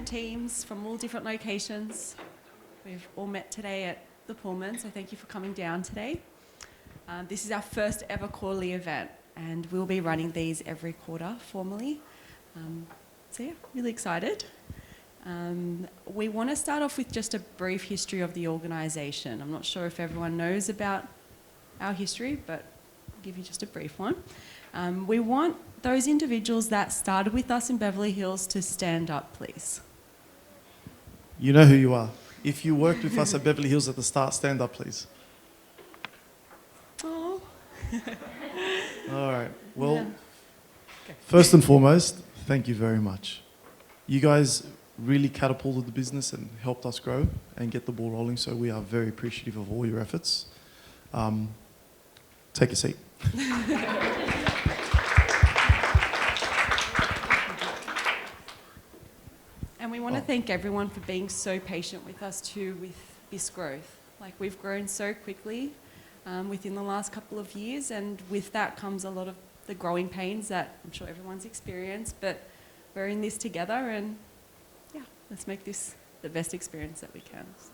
different teams from all different locations. We've all met today at the Pullman, so thank you for coming down today. This is our first ever quarterly event, and we'll be running these every quarter formally. So yeah, really excited. We want to start off with just a brief history of the organisation. I'm not sure if everyone knows about our history, but I'll give you just a brief one. We want those individuals that started with us in Beverly Hills to stand up, please. You know who you are. If you worked with us at Beverly Hills at the start, stand up, please. Oh. All right. Well, Yeah. first and foremost, thank you very much. You guys really catapulted the business and helped us grow and get the ball rolling, so we are very appreciative of all your efforts. Take a seat. And we want to thank everyone for being so patient with us too with this growth. Like, we've grown so quickly within the last couple of years, and with that comes a lot of the growing pains that I'm sure everyone's experienced, but we're in this together, and yeah, let's make this the best experience that we can. So,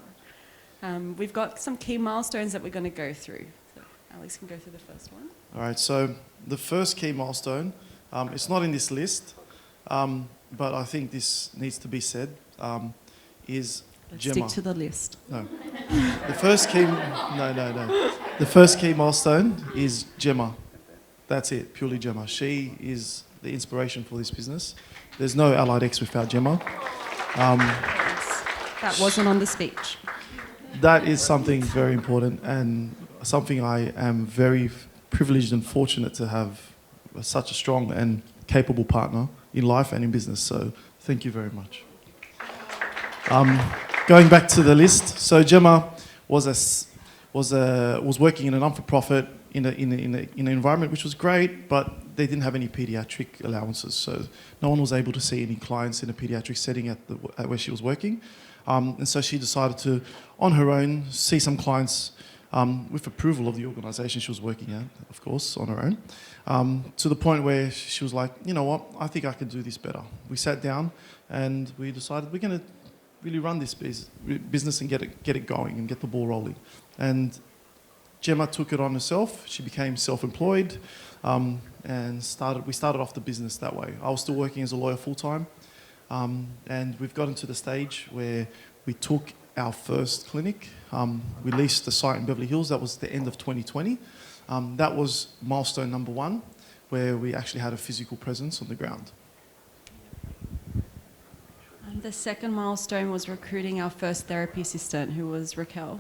we've got some key milestones that we're going to go through. So Alex can go through the first one. All right, so the first key milestone, it's not in this list, but I think this needs to be said, is Let's Gemma. stick to the list. No. The first key, no. The first key milestone is Gemma. That's it, purely Gemma. She is the inspiration for this business. There's no Allied X without Gemma. That wasn't on the speech. That is something very important and something I am very privileged and fortunate to have such a strong and capable partner in life and in business. So thank you very much. Going back to the list, so Gemma was working in a non-for-profit in an environment which was great, but they didn't have any pediatric allowances, so no one was able to see any clients in a pediatric setting at where she was working, and so she decided to, on her own, see some clients with approval of the organisation she was working at, of course, on her own, to the point where she was like, you know what, I think I can do this better. We sat down and we decided we're going to really run this business and get it going and get the ball rolling. And Gemma took it on herself. She became self-employed, and we started off the business that way. I was still working as a lawyer full-time, and we've gotten to the stage where we took our first clinic. We leased the site in Beverly Hills. That was the end of 2020. That was milestone number 1, where we actually had a physical presence on the ground. The second milestone was recruiting our first therapy assistant, who was Raquel.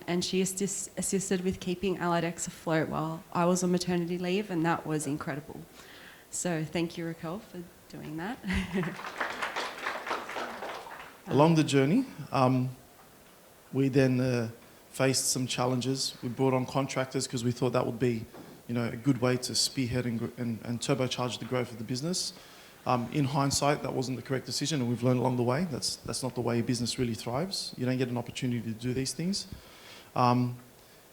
And she assisted with keeping Allied X afloat while I was on maternity leave, and that was incredible. So thank you, Raquel, for doing that. Along the journey, we then faced some challenges. We brought on contractors because we thought that would be, a good way to spearhead and turbocharge the growth of the business. In hindsight, that wasn't the correct decision, and we've learned along the way that's not the way business really thrives. You don't get an opportunity to do these things. And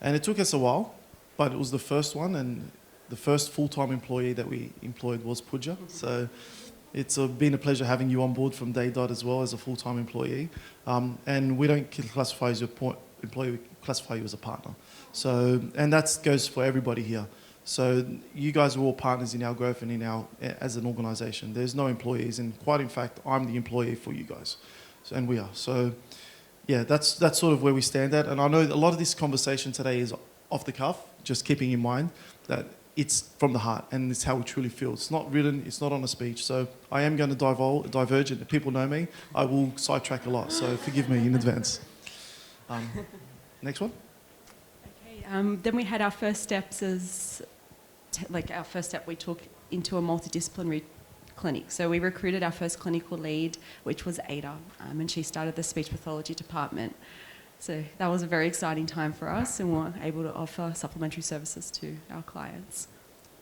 it took us a while, but it was the first one, and the first full-time employee that we employed was Pooja. So it's been a pleasure having you on board from day dot as well as a full-time employee. And we don't classify you as your employee, we classify you as a partner. So, and that goes for everybody here. So you guys are all partners in our growth and as an organisation. There's no employees, and quite in fact, I'm the employee for you guys, and we are. So yeah, that's sort of where we stand at. And I know a lot of this conversation today is off the cuff, just keeping in mind that it's from the heart and it's how we truly feel. It's not written, it's not on a speech. So I am going to diverge, and people know me. I will sidetrack a lot, so forgive me in advance. Next one. Then we had our first steps our first step we took into a multidisciplinary clinic. So we recruited our first clinical lead, which was Ada, and she started the speech pathology department. So that was a very exciting time for us, and we were able to offer supplementary services to our clients.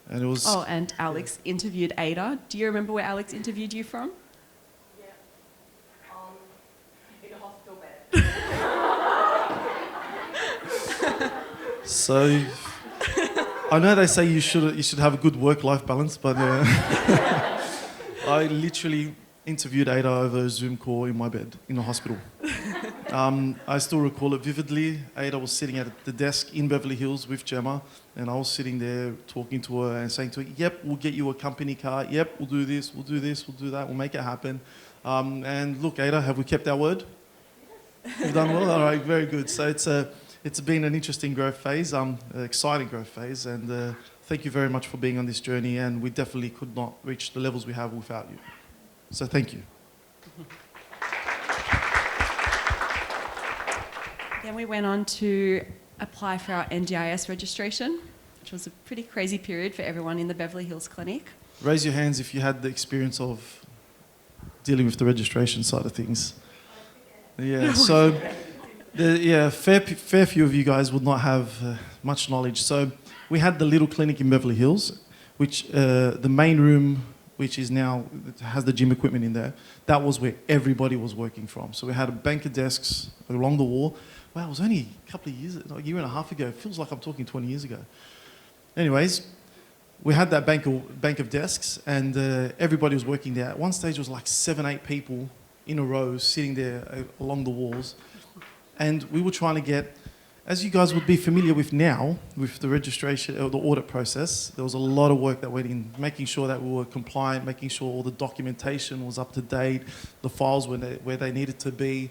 And it was... Oh, and Alex interviewed Ada. Do you remember where Alex interviewed you from? Yeah. In a hospital bed. So, I know they say you should have a good work-life balance, but I literally interviewed Ada over a Zoom call in my bed in the hospital. I still recall it vividly. Ada was sitting at the desk in Beverly Hills with Gemma, and I was sitting there talking to her and saying to her, yep, we'll get you a company car. Yep, we'll do this, we'll do this, we'll do that, we'll make it happen. And look, Ada, have we kept our word? We've done well? All right, very good. So it's been an interesting growth phase, exciting growth phase, and thank you very much for being on this journey, and we definitely could not reach the levels we have without you. So thank you. Then we went on to apply for our NDIS registration, which was a pretty crazy period for everyone in the Beverly Hills Clinic. Raise your hands if you had the experience of dealing with the registration side of things. Yeah, so fair few of you guys would not have much knowledge. So we had the little clinic in Beverly Hills, which the main room, which is now has the gym equipment in there, that was where everybody was working from. So we had a bank of desks along the wall. Wow, it was only a couple of years, a year and a half ago. It feels like I'm talking 20 years ago. Anyways, we had that bank of desks, and everybody was working there. At one stage, it was like 7, 8 people in a row sitting there along the walls. And we were trying to get, as you guys would be familiar with now, with the registration or the audit process, there was a lot of work that went in, making sure that we were compliant, making sure all the documentation was up to date, the files were where they needed to be,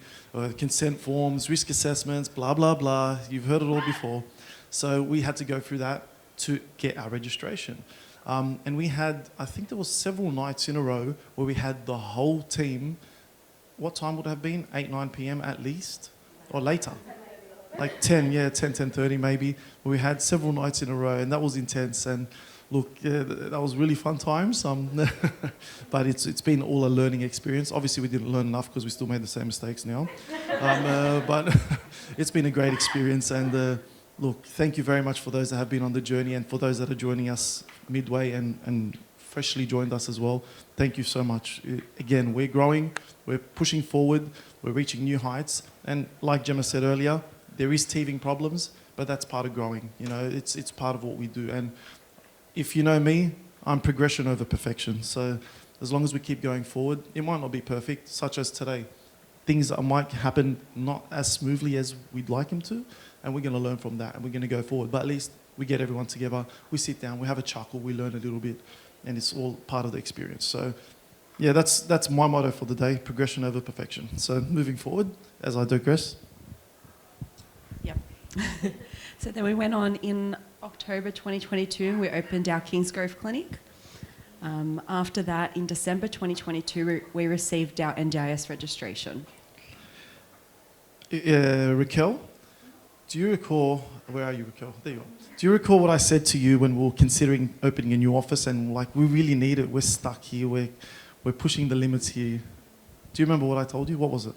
consent forms, risk assessments, blah, blah, blah. You've heard it all before. So we had to go through that to get our registration. And we had, I think there was several nights in a row where we had the whole team. What time would it have been? 8, 9 p.m. at least? Or later? Like 10:30 maybe. We had several nights in a row, and that was intense. And look, that was really fun times. But it's been all a learning experience. Obviously, we didn't learn enough because we still made the same mistakes now. But it's been a great experience. And look, thank you very much for those that have been on the journey, and for those that are joining us midway and freshly joined us as well. Thank you so much. Again, we're growing, we're pushing forward, we're reaching new heights. And like Gemma said earlier, there is teething problems, but that's part of growing. You know, it's part of what we do. And if you know me, I'm progression over perfection. So as long as we keep going forward, it might not be perfect, such as today. Things that might happen not as smoothly as we'd like them to, and we're going to learn from that, and we're going to go forward. But at least we get everyone together, we sit down, we have a chuckle, we learn a little bit, and it's all part of the experience. So yeah, that's my motto for the day, progression over perfection. So moving forward, as I digress. Yep. So then we went on in October 2022, we opened our Kingsgrove Clinic. After that, in December 2022, we received our NDIS registration. Raquel, do you recall, where are you, Raquel? There you are. Do you recall what I said to you when we were considering opening a new office and like, we really need it, we're stuck here, we're pushing the limits here. Do you remember what I told you? What was it?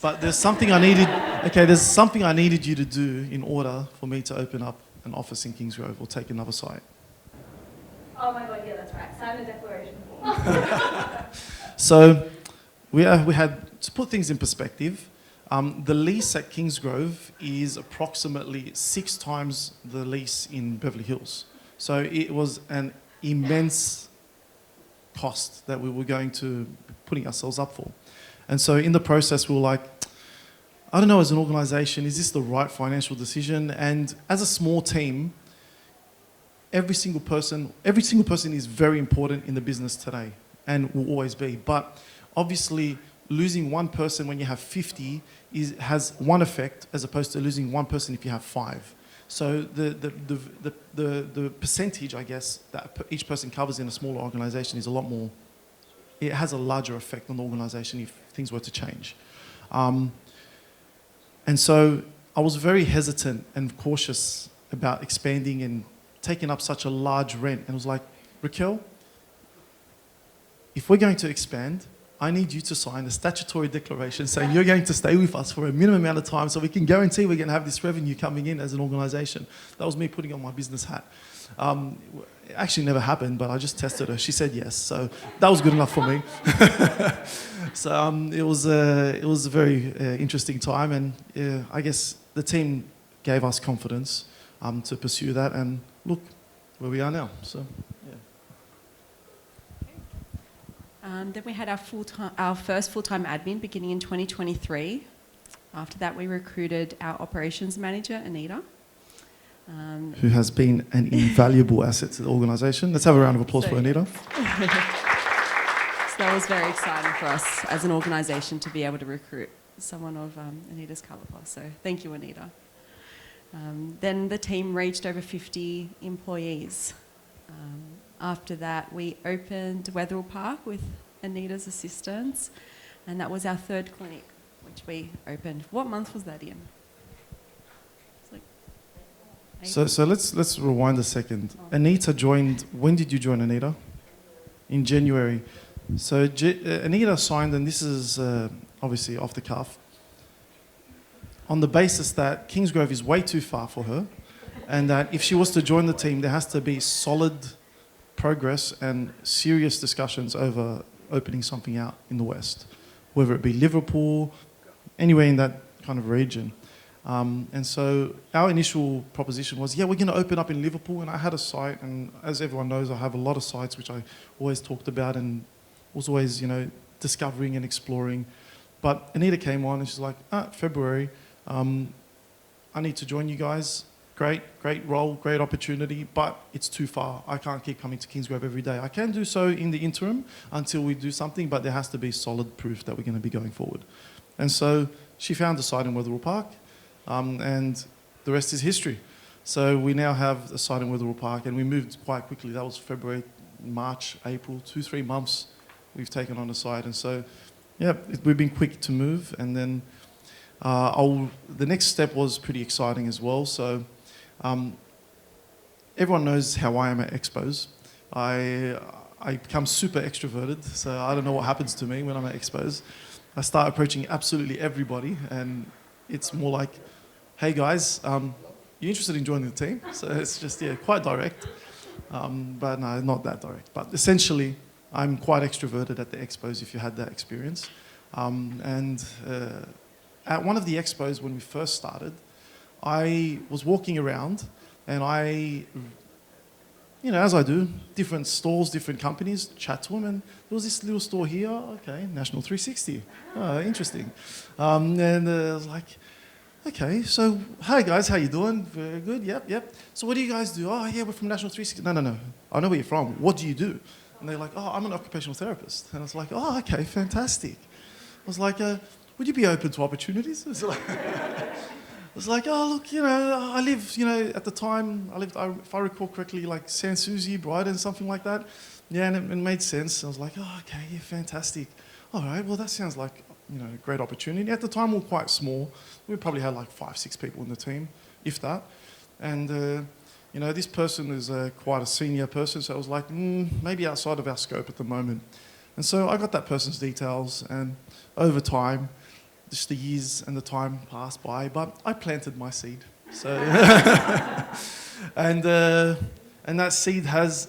But there's something I needed you to do in order for me to open up an office in Kingsgrove or take another site. Oh my God, yeah, that's right. Sign the declaration form. So we had, to put things in perspective, the lease at Kingsgrove is approximately 6 times the lease in Beverly Hills. So it was an immense cost that we were going to be putting ourselves up for. And so in the process, we were like, I don't know, as an organization, is this the right financial decision? And as a small team, every single person is very important in the business today and will always be. But obviously, losing one person when you have 50 has one effect as opposed to losing one person if you have 5. So the percentage, I guess, that each person covers in a smaller organization is a lot more, it has a larger effect on the organization if things were to change. And so I was very hesitant and cautious about expanding and taking up such a large rent. And I was like, Raquel, if we're going to expand, I need you to sign a statutory declaration saying you're going to stay with us for a minimum amount of time so we can guarantee we're going to have this revenue coming in as an organization. That was me putting on my business hat. It actually never happened, but I just tested her. She said yes, so that was good enough for me. So it was a very interesting time, and I guess the team gave us confidence to pursue that, and look where we are now. So. Then we had our first full-time admin beginning in 2023. After that, we recruited our operations manager, Anita. Who has been an invaluable asset to the organisation. Let's have a round of applause for Anita. So that was very exciting for us as an organisation to be able to recruit someone of Anita's calibre. So thank you, Anita. Then the team reached over 50 employees. After that, we opened Wetherill Park with Anita's assistance, and that was our third clinic, which we opened. What month was that in? It's like April. So let's rewind a second. Anita joined. When did you join, Anita? In January. So Anita signed, and this is obviously off the cuff, on the basis that Kingsgrove is way too far for her, and that if she was to join the team, there has to be solid progress and serious discussions over opening something out in the West, whether it be Liverpool, anywhere in that kind of region. And so our initial proposition was, yeah, we're going to open up in Liverpool. And I had a site, and as everyone knows, I have a lot of sites which I always talked about and was always, discovering and exploring. But Anita came on and she's like, February, I need to join you guys. Great role, great opportunity, but it's too far. I can't keep coming to Kingsgrove every day. I can do so in the interim until we do something, but there has to be solid proof that we're going to be going forward. And so she found a site in Wetherill Park, and the rest is history. So we now have a site in Wetherill Park, and we moved quite quickly. That was February, March, April, 2-3 months we've taken on the site. And so, yeah, we've been quick to move. And then the next step was pretty exciting as well. So everyone knows how I am at expos. I become super extroverted, so I don't know what happens to me when I'm at expos. I start approaching absolutely everybody, and it's more like, hey guys, you interested in joining the team? So it's just, quite direct. But no, not that direct. But essentially, I'm quite extroverted at the expos, if you had that experience. At one of the expos when we first started, I was walking around, and I, as I do, different stalls, different companies, chat to them, and there was this little store here, okay, National 360, oh, interesting. And I was like, okay, so, hi guys, how you doing? Very good, yep. So what do you guys do? Oh, yeah, we're from National 360. No, I know where you're from. What do you do? And they're like, oh, I'm an occupational therapist. And I was like, oh, okay, fantastic. I was like, would you be open to opportunities? It was like, oh, look, I live, at the time, if I recall correctly, like Sans Souci, Brighton, something like that. Yeah, and it made sense. I was like, oh, okay, yeah, fantastic. All right, well, that sounds like, a great opportunity. At the time, we were quite small. We probably had like 5-6 people in the team, if that. And, this person is quite a senior person, so I was like, maybe outside of our scope at the moment. And so I got that person's details, and over time, just the years and the time passed by, but I planted my seed. So, and that seed has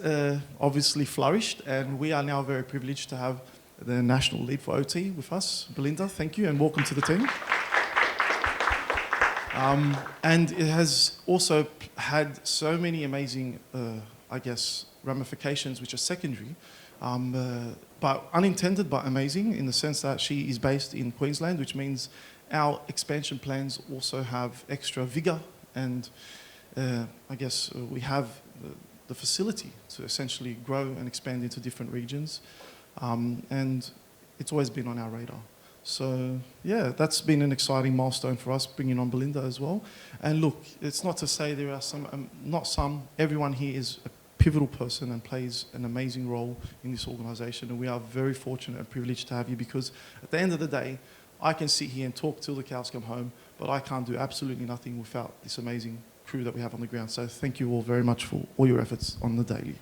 obviously flourished, and we are now very privileged to have the national lead for OT with us, Belinda. Thank you, and welcome to the team. And it has also had so many amazing, ramifications which are secondary. But unintended, but amazing in the sense that she is based in Queensland, which means our expansion plans also have extra vigour, and we have the facility to essentially grow and expand into different regions, and it's always been on our radar. So yeah, that's been an exciting milestone for us, bringing on Belinda as well. And look, it's not to say there are everyone here is a pivotal person and plays an amazing role in this organisation, and we are very fortunate and privileged to have you, because at the end of the day, I can sit here and talk till the cows come home, but I can't do absolutely nothing without this amazing crew that we have on the ground. So thank you all very much for all your efforts on the daily.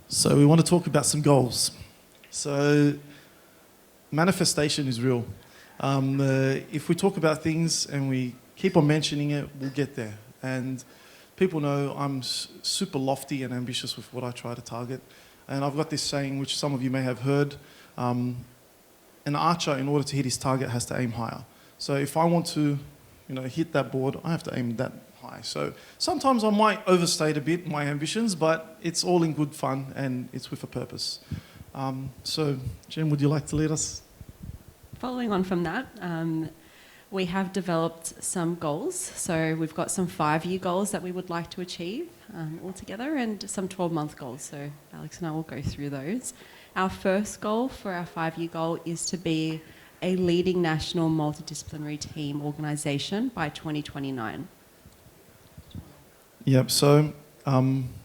So we want to talk about some goals. So manifestation is real. If we talk about things and we keep on mentioning it, we'll get there. And people know I'm super lofty and ambitious with what I try to target. And I've got this saying, which some of you may have heard, an archer, in order to hit his target, has to aim higher. So if I want to hit that board, I have to aim that high. So sometimes I might overstate a bit my ambitions, but it's all in good fun and it's with a purpose. So Jen, would you like to lead us? Following on from that, we have developed some goals. So we've got some 5-year goals that we would like to achieve altogether and some 12-month goals. So Alex and I will go through those. Our first goal for our 5-year goal is to be a leading national multidisciplinary team organisation by 2029. Yep, so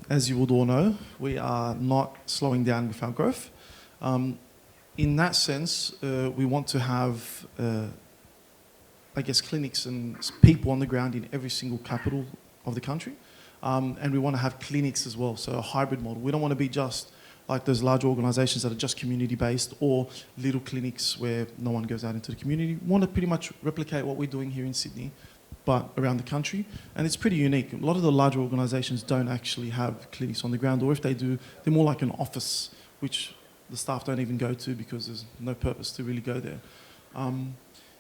as you would all know, we are not slowing down with our growth. In that sense, we want to have, clinics and people on the ground in every single capital of the country. And we want to have clinics as well, so a hybrid model. We don't want to be just like those large organisations that are just community-based or little clinics where no one goes out into the community. We want to pretty much replicate what we're doing here in Sydney, but around the country. And it's pretty unique. A lot of the larger organisations don't actually have clinics on the ground, or if they do, they're more like an office, which the staff don't even go to because there's no purpose to really go there.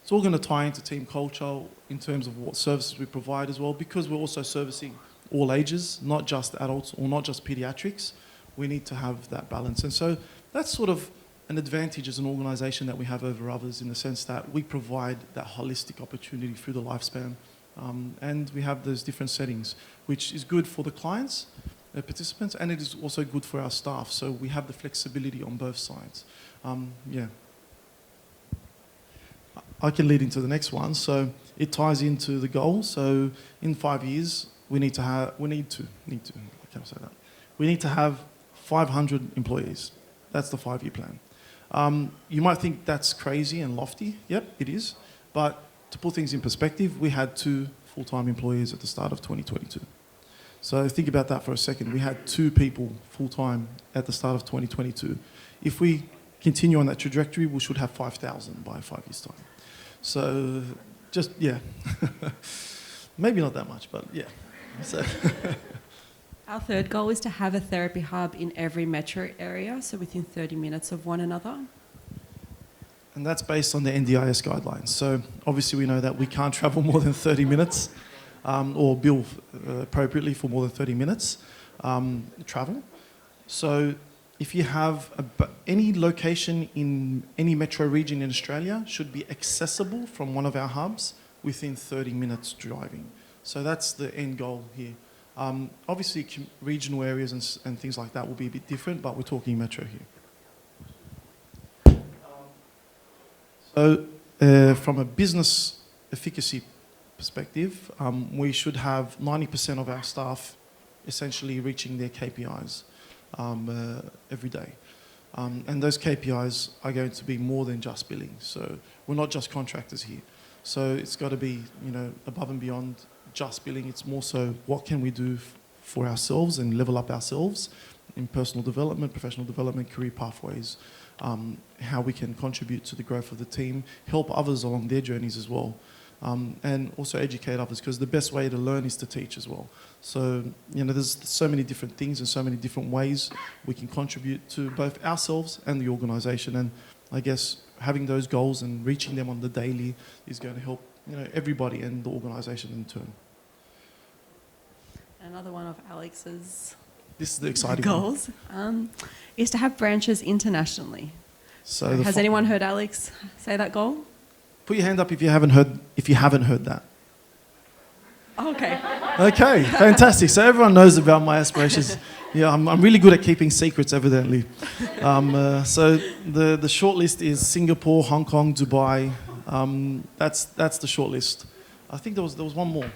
It's all going to tie into team culture in terms of what services we provide as well, because we're also servicing all ages, not just adults or not just paediatrics. We need to have that balance. And so that's sort of an advantage as an organisation that we have over others, in the sense that we provide that holistic opportunity through the lifespan. And we have those different settings, which is good for the clients, the participants, and it is also good for our staff. So we have the flexibility on both sides. I can lead into the next one. So it ties into the goal. So in 5 years, we need to have 500 employees. That's the 5-year plan. You might think that's crazy and lofty. Yep, it is. But to put things in perspective, we had 2 full-time employees at the start of 2022. So think about that for a second. We had 2 people full-time at the start of 2022. If we continue on that trajectory, we should have 5,000 by 5 years' time. So maybe not that much, but yeah. So Our third goal is to have a therapy hub in every metro area, so within 30 minutes of one another. And that's based on the NDIS guidelines. So obviously we know that we can't travel more than 30 minutes or bill appropriately for more than 30 minutes travel. So if you have any location in any metro region in Australia should be accessible from one of our hubs within 30 minutes driving. So that's the end goal here. Obviously, regional areas and things like that will be a bit different, but we're talking metro here. So from a business efficacy perspective, we should have 90% of our staff essentially reaching their KPIs every day. And those KPIs are going to be more than just billing. So we're not just contractors here. So it's got to be, above and beyond just billing. It's more so what can we do for ourselves and level up ourselves in personal development, professional development, career pathways, how we can contribute to the growth of the team, help others along their journeys as well, and also educate others, because the best way to learn is to teach as well. So, there's so many different things and so many different ways we can contribute to both ourselves and the organisation. And I guess having those goals and reaching them on the daily is going to help everybody and the organisation in turn. Another one of Alex's This is the exciting goals is to have branches internationally. So has anyone heard Alex say that goal? Put your hand up if you haven't heard that. Okay. Okay, fantastic. So everyone knows about my aspirations. Yeah, I'm really good at keeping secrets, evidently. So the short list is Singapore, Hong Kong, Dubai. That's the short list. I think there was one more.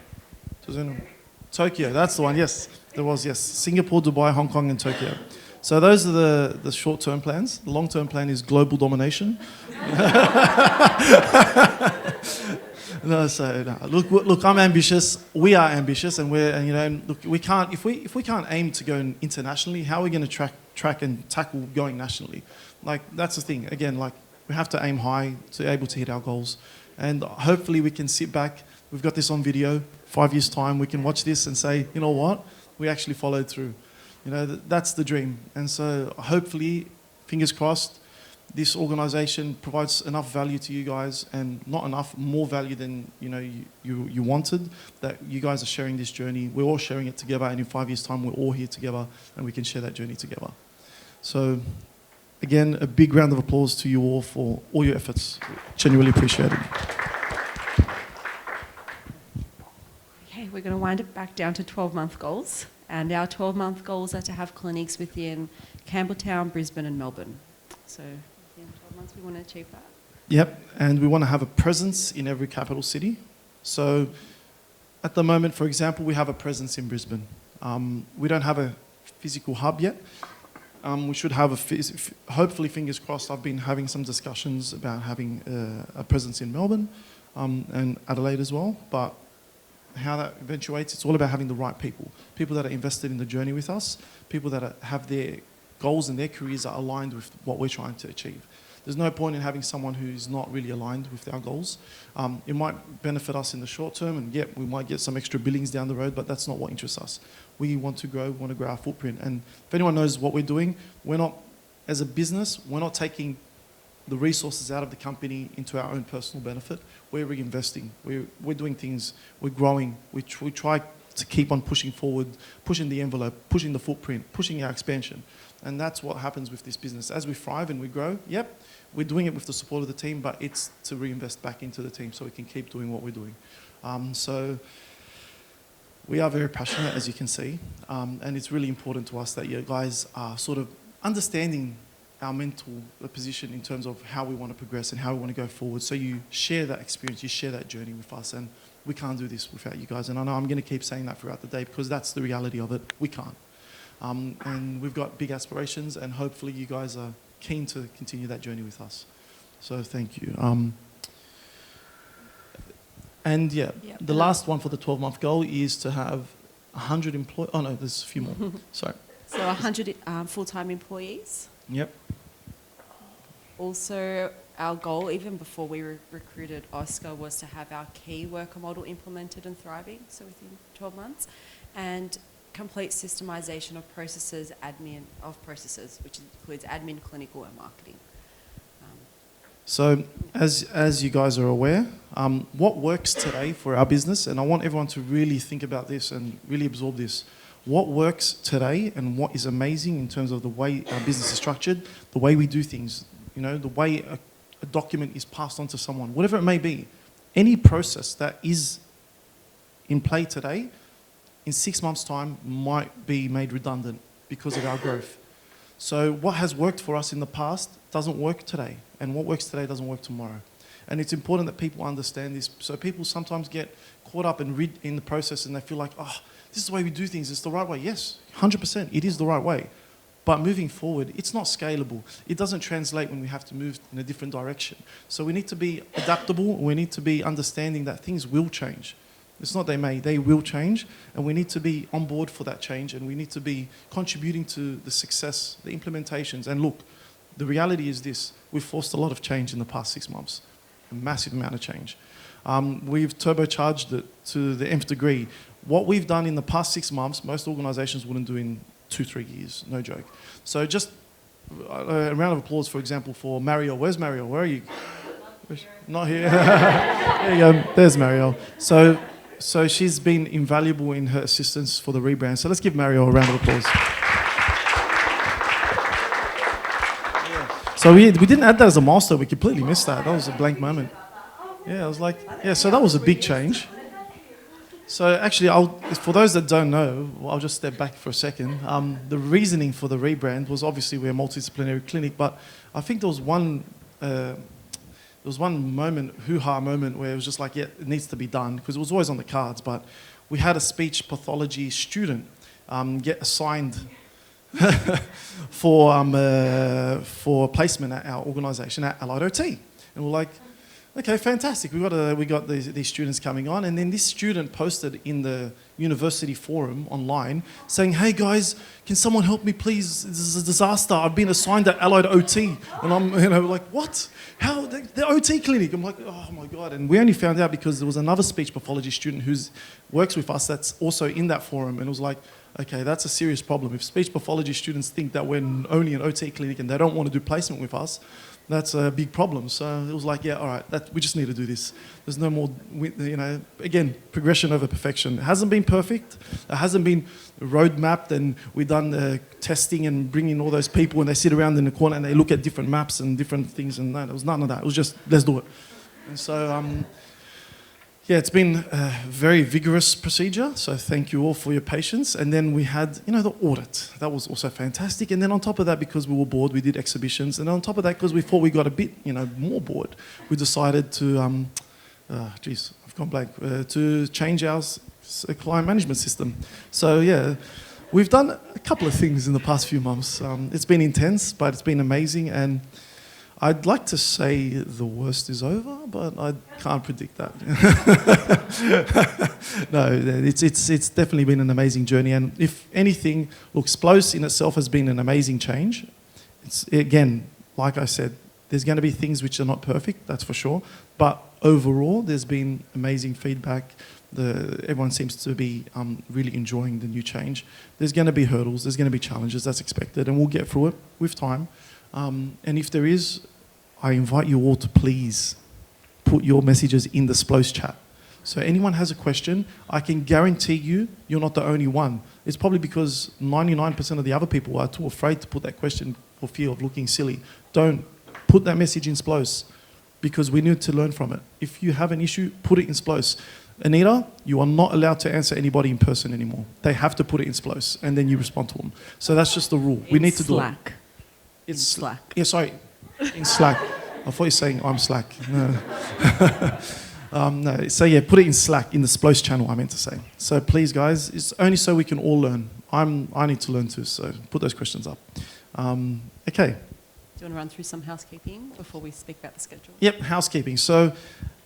Tokyo, that's the one. Yes, there was. Yes, Singapore, Dubai, Hong Kong, and Tokyo. So those are the short-term plans. The long-term plan is global domination. Look, I'm ambitious. We are ambitious, and look, we can't if we can't aim to go internationally, how are we going to track and tackle going nationally? Like, that's the thing. Again, like, we have to aim high to be able to hit our goals, and hopefully we can sit back. We've got this on video. 5 years' time, we can watch this and say, you know what, we actually followed through. That's the dream. And so hopefully, fingers crossed, this organisation provides enough value to you guys, and not enough, more value than you wanted, that you guys are sharing this journey. We're all sharing it together, and in 5 years' time, we're all here together, and we can share that journey together. So, again, a big round of applause to you all for all your efforts. Genuinely appreciate it. Okay, we're going to wind it back down to 12-month goals. And our 12-month goals are to have clinics within Campbelltown, Brisbane and Melbourne. So within 12 months we want to achieve that. Yep, and we want to have a presence in every capital city. So at the moment, for example, we have a presence in Brisbane. We don't have a physical hub yet. We should have hopefully, fingers crossed, I've been having some discussions about having a presence in Melbourne and Adelaide as well. But how that eventuates, it's all about having the right people. People that are invested in the journey with us, people that have their goals and their careers are aligned with what we're trying to achieve. There's no point in having someone who's not really aligned with our goals. It might benefit us in the short term, and we might get some extra billings down the road, but that's not what interests us. We want to grow our footprint. And if anyone knows what we're doing, we're not, as a business, we're not taking the resources out of the company into our own personal benefit. We're reinvesting. We're doing things. We're growing. We try to keep on pushing forward, pushing the envelope, pushing the footprint, pushing our expansion. And that's what happens with this business. As we thrive and we grow, we're doing it with the support of the team, but it's to reinvest back into the team so we can keep doing what we're doing. So we are very passionate, as you can see, and it's really important to us that you guys are sort of understanding our mental position in terms of how we want to progress and how we want to go forward. So you share that experience, you share that journey with us, and we can't do this without you guys. And I know I'm going to keep saying that throughout the day because that's the reality of it. We can't. And we've got big aspirations, and hopefully you guys are keen to continue that journey with us. So thank you. The last one for the 12-month goal is to have 100 employees. Oh no, there's a few more. Sorry. So 100 full-time employees. Yep. Also, our goal, even before we recruited Oscar, was to have our key worker model implemented and thriving, so within 12 months, and complete systemization of processes, which includes admin, clinical and marketing. So as you guys are aware, what works today for our business, and I want everyone to really think about this and really absorb this, what works today and what is amazing in terms of the way our business is structured, the way we do things, the way a document is passed on to someone, whatever it may be, any process that is in play today, in 6 months' time, might be made redundant because of our growth. So what has worked for us in the past doesn't work today, and what works today doesn't work tomorrow. And it's important that people understand this. So people sometimes get caught up and read in the process, and they feel like, this is the way we do things, it's the right way. Yes, 100%, it is the right way. But moving forward, it's not scalable. It doesn't translate when we have to move in a different direction. So we need to be adaptable. We need to be understanding that things will change. It's not they may, they will change. And we need to be on board for that change. And we need to be contributing to the success, the implementations. And look, the reality is this. We've forced a lot of change in the past 6 months. A massive amount of change. We've turbocharged it to the nth degree. What we've done in the past 6 months, most organizations wouldn't do in 2-3 years, no joke. So just a round of applause, for example, for Mario. Where's Mario? Where are you? Not here. There you go. There's Mario. So she's been invaluable in her assistance for the rebrand. So let's give Mario a round of applause. So we didn't add that as a milestone. We completely missed that. That was a blank moment. Yeah, I was like, so that was a big change. So actually, for those that don't know, I'll just step back for a second. The reasoning for the rebrand was obviously we're a multidisciplinary clinic, but I think there was one moment, hoo-ha moment, where it was just like, it needs to be done, because it was always on the cards, but we had a speech pathology student get assigned for placement at our organisation at Allied OT. And we're like, okay, fantastic. We got these students coming on, and then this student posted in the university forum online saying, "Hey guys, can someone help me, please? This is a disaster. I've been assigned at Allied OT," and I'm, like, what? How the OT clinic? I'm like, oh my god! And we only found out because there was another speech pathology student who works with us that's also in that forum, and it was like, okay, that's a serious problem. If speech pathology students think that we're only an OT clinic and they don't want to do placement with us, That's a big problem. So it was like, yeah, all right, we just need to do this. There's no more, again, progression over perfection. It hasn't been perfect. It hasn't been road mapped, and we've done the testing and bringing all those people, and they sit around in the corner and they look at different maps and different things, and no, there was none of that. It was just, let's do it. And so, yeah, it's been a very vigorous procedure, so thank you all for your patience. And then we had, the audit. That was also fantastic. And then on top of that, because we were bored, we did exhibitions. And on top of that, because we thought we got a bit, more bored, we decided to, I've gone blank, to change our client management system. So yeah, we've done a couple of things in the past few months. It's been intense, but it's been amazing. And I'd like to say the worst is over, but I can't predict that. No, it's definitely been an amazing journey. And if anything, look, Splose in itself has been an amazing change. It's, again, like I said, there's going to be things which are not perfect, that's for sure. But overall, there's been amazing feedback. Everyone seems to be really enjoying the new change. There's going to be hurdles, there's going to be challenges, that's expected, and we'll get through it with time. And if there is, I invite you all to please put your messages in the Splose chat. So anyone has a question, I can guarantee you're not the only one. It's probably because 99% of the other people are too afraid to put that question for fear of looking silly. Don't put that message in Splose, because we need to learn from it. If you have an issue, put it in Splose. Anita, you are not allowed to answer anybody in person anymore. They have to put it in Splose, and then you respond to them. So that's just the rule. We need to do it. It's Slack. Yeah, sorry. In Slack. I thought you were saying I'm Slack. No. No. So yeah, put it in Slack, in the Splose channel, I meant to say. So please, guys, it's only so we can all learn. I need to learn too, so put those questions up. Okay. Do you want to run through some housekeeping before we speak about the schedule? Yep, housekeeping. So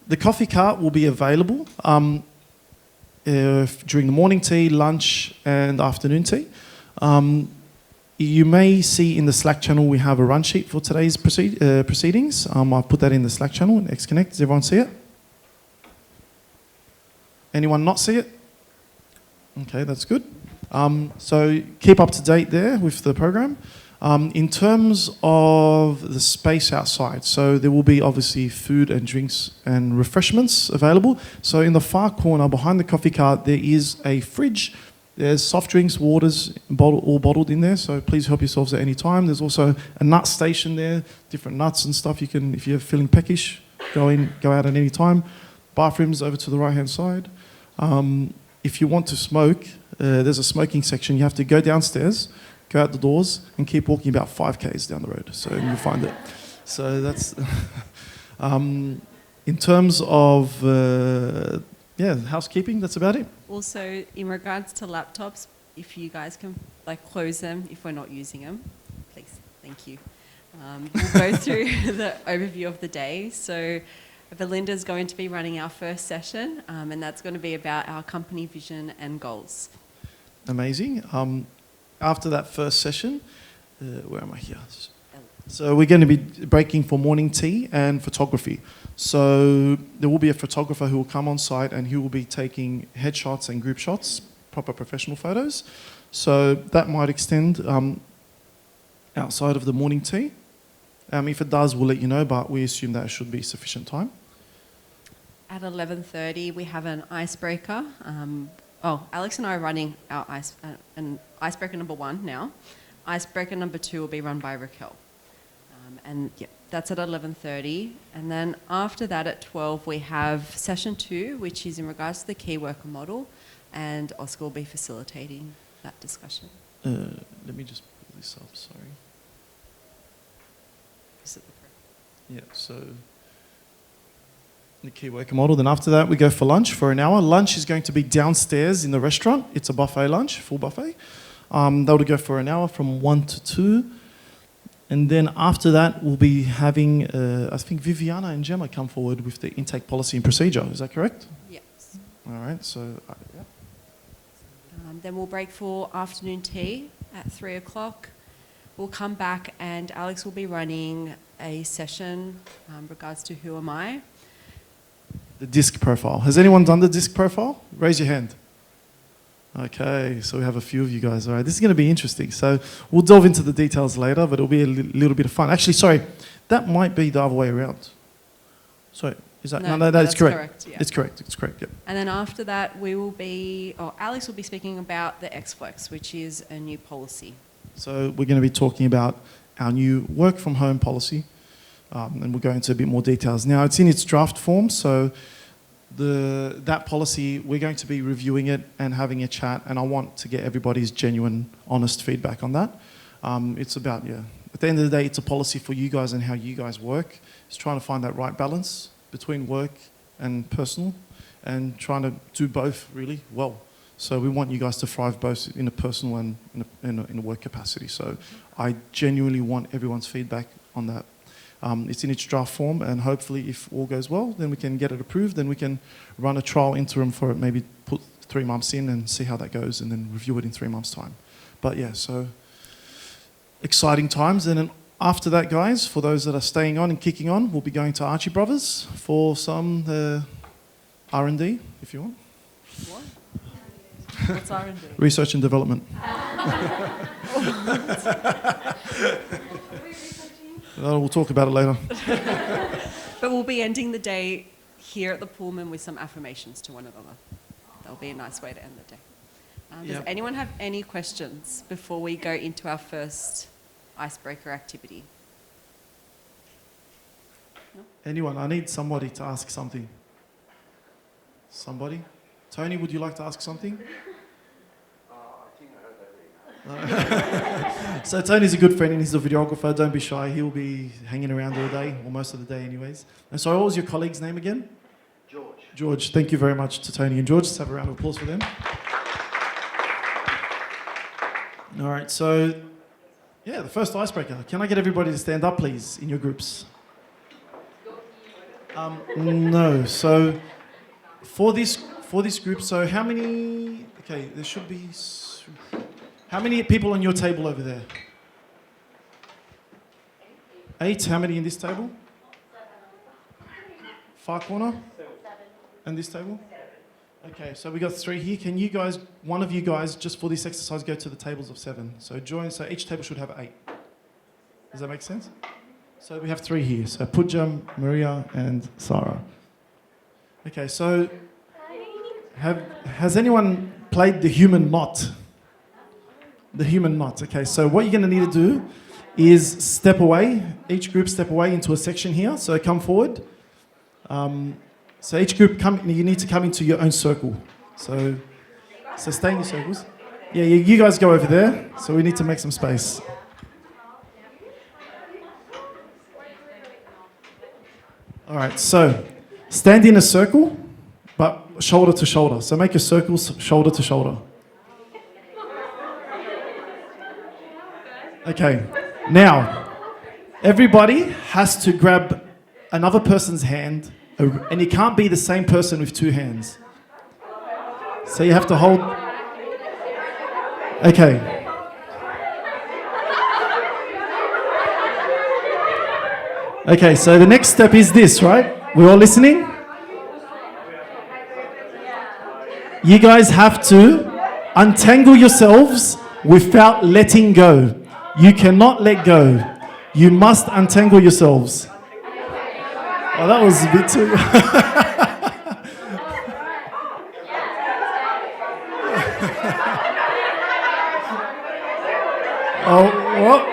the coffee cart will be available during the morning tea, lunch, and afternoon tea. You may see in the Slack channel we have a run sheet for today's proceedings. I've put that in the Slack channel in XConnect. Does everyone see it? Anyone not see it? Okay, that's good. So keep up to date there with the program. In terms of the space outside, so there will be obviously food and drinks and refreshments available. So in the far corner behind the coffee cart, there is a fridge. There's soft drinks, waters, all bottled in there, so please help yourselves at any time. There's also a nut station there, different nuts and stuff. You can, if you're feeling peckish, go out at any time. Bathrooms over to the right-hand side. If you want to smoke, there's a smoking section. You have to go downstairs, go out the doors, and keep walking about 5 k's down the road, so you'll find it. So that's... in terms of... housekeeping, that's about it. Also, in regards to laptops, if you guys can close them if we're not using them, please, thank you. We'll go through the overview of the day. So Belinda's going to be running our first session, and that's going to be about our company vision and goals. Amazing. After that first session, where am I here? So we're going to be breaking for morning tea and photography. So there will be a photographer who will come on site, and he will be taking headshots and group shots, proper professional photos. So that might extend outside of the morning tea. If it does, we'll let you know, but we assume that should be sufficient time. At 11:30, we have an icebreaker. Alex and I are running our icebreaker number 1 now. Icebreaker number 2 will be run by Raquel. That's at 11:30. And then after that at 12, we have session 2, which is in regards to the key worker model, and Oscar will be facilitating that discussion. Let me just pull this up, sorry. Yeah, so the key worker model. Then after that, we go for lunch for an hour. Lunch is going to be downstairs in the restaurant. It's a buffet lunch, full buffet. That will go for an hour from 1 to 2. And then after that, we'll be having, I think Viviana and Gemma come forward with the intake policy and procedure. Is that correct? Yes. All right, so, yeah. Then we'll break for afternoon tea at 3 o'clock. We'll come back and Alex will be running a session regards to Who Am I? The disc profile. Has anyone done the disc profile? Raise your hand. Okay, so we have a few of you guys. All right, this is going to be interesting. So we'll delve into the details later, but it'll be a little bit of fun. Actually, sorry, that might be the other way around. Sorry, is that? No, that's correct. Yeah. It's correct. It's correct. Yep. And then after that, Alex will be speaking about the XFlex, which is a new policy. So we're going to be talking about our new work from home policy, and we'll go into a bit more details. Now, it's in its draft form, so that policy, we're going to be reviewing it and having a chat, and I want to get everybody's genuine, honest feedback on that. It's about, at the end of the day, it's a policy for you guys and how you guys work. It's trying to find that right balance between work and personal, and trying to do both really well. So we want you guys to thrive both in a personal and in a work capacity. So I genuinely want everyone's feedback on that. It's in its draft form, and hopefully if all goes well, then we can get it approved, then we can run a trial interim for it, maybe put 3 months in and see how that goes, and then review it in 3 months' time. But yeah, so exciting times. And then after that, guys, for those that are staying on and kicking on, we'll be going to Archie Brothers for some R&D, if you want. What? What's R&D? Research and development. We'll talk about it later. But we'll be ending the day here at the Pullman with some affirmations to one another. That'll be a nice way to end the day. Does anyone have any questions before we go into our first icebreaker activity? No? Anyone? I need somebody to ask something. Somebody? Tony, would you like to ask something? So Tony's a good friend and he's a videographer. Don't be shy. He'll be hanging around all day, or most of the day anyways. And so what was your colleague's name again? George. George. Thank you very much to Tony and George. Let's have a round of applause for them. All right, so the first icebreaker. Can I get everybody to stand up, please, in your groups? No. So for this group, so how many? Okay, there should be. How many people on your table over there? 8. How many in this table? 7. Far corner? 7. And this table? 7. Okay, so we got 3 here. Can you guys, one of you guys, just for this exercise, go to the tables of 7? So so each table should have 8. Does that make sense? So we have 3 here. So Pujam, Maria, and Sarah. Okay, so has anyone played the human knot? The human knot. Okay, so what you're going to need to do is step away. Each group step away into a section here. So come forward. So each group you need to come into your own circle. So stay in your circles. Yeah, you guys go over there. So we need to make some space. All right, so stand in a circle, but shoulder to shoulder. So make your circles shoulder to shoulder. Okay, now, everybody has to grab another person's hand, and it can't be the same person with 2 hands. So you have to hold... Okay. Okay, so the next step is this, right? We're all listening? You guys have to untangle yourselves without letting go. You cannot let go. You must untangle yourselves. Oh, that was a bit too... Oh,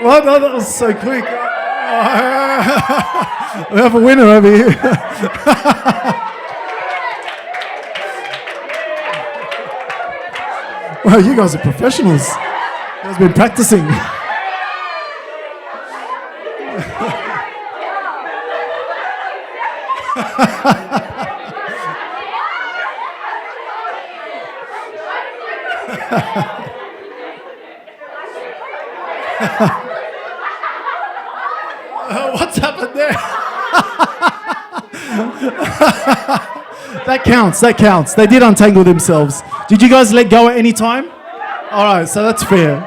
what? Oh, that was so quick. We have a winner over here. Well, you guys are professionals. You guys have been practicing. What's happened there? That counts. They did untangle themselves. Did you guys let go at any time? All right, so that's fair.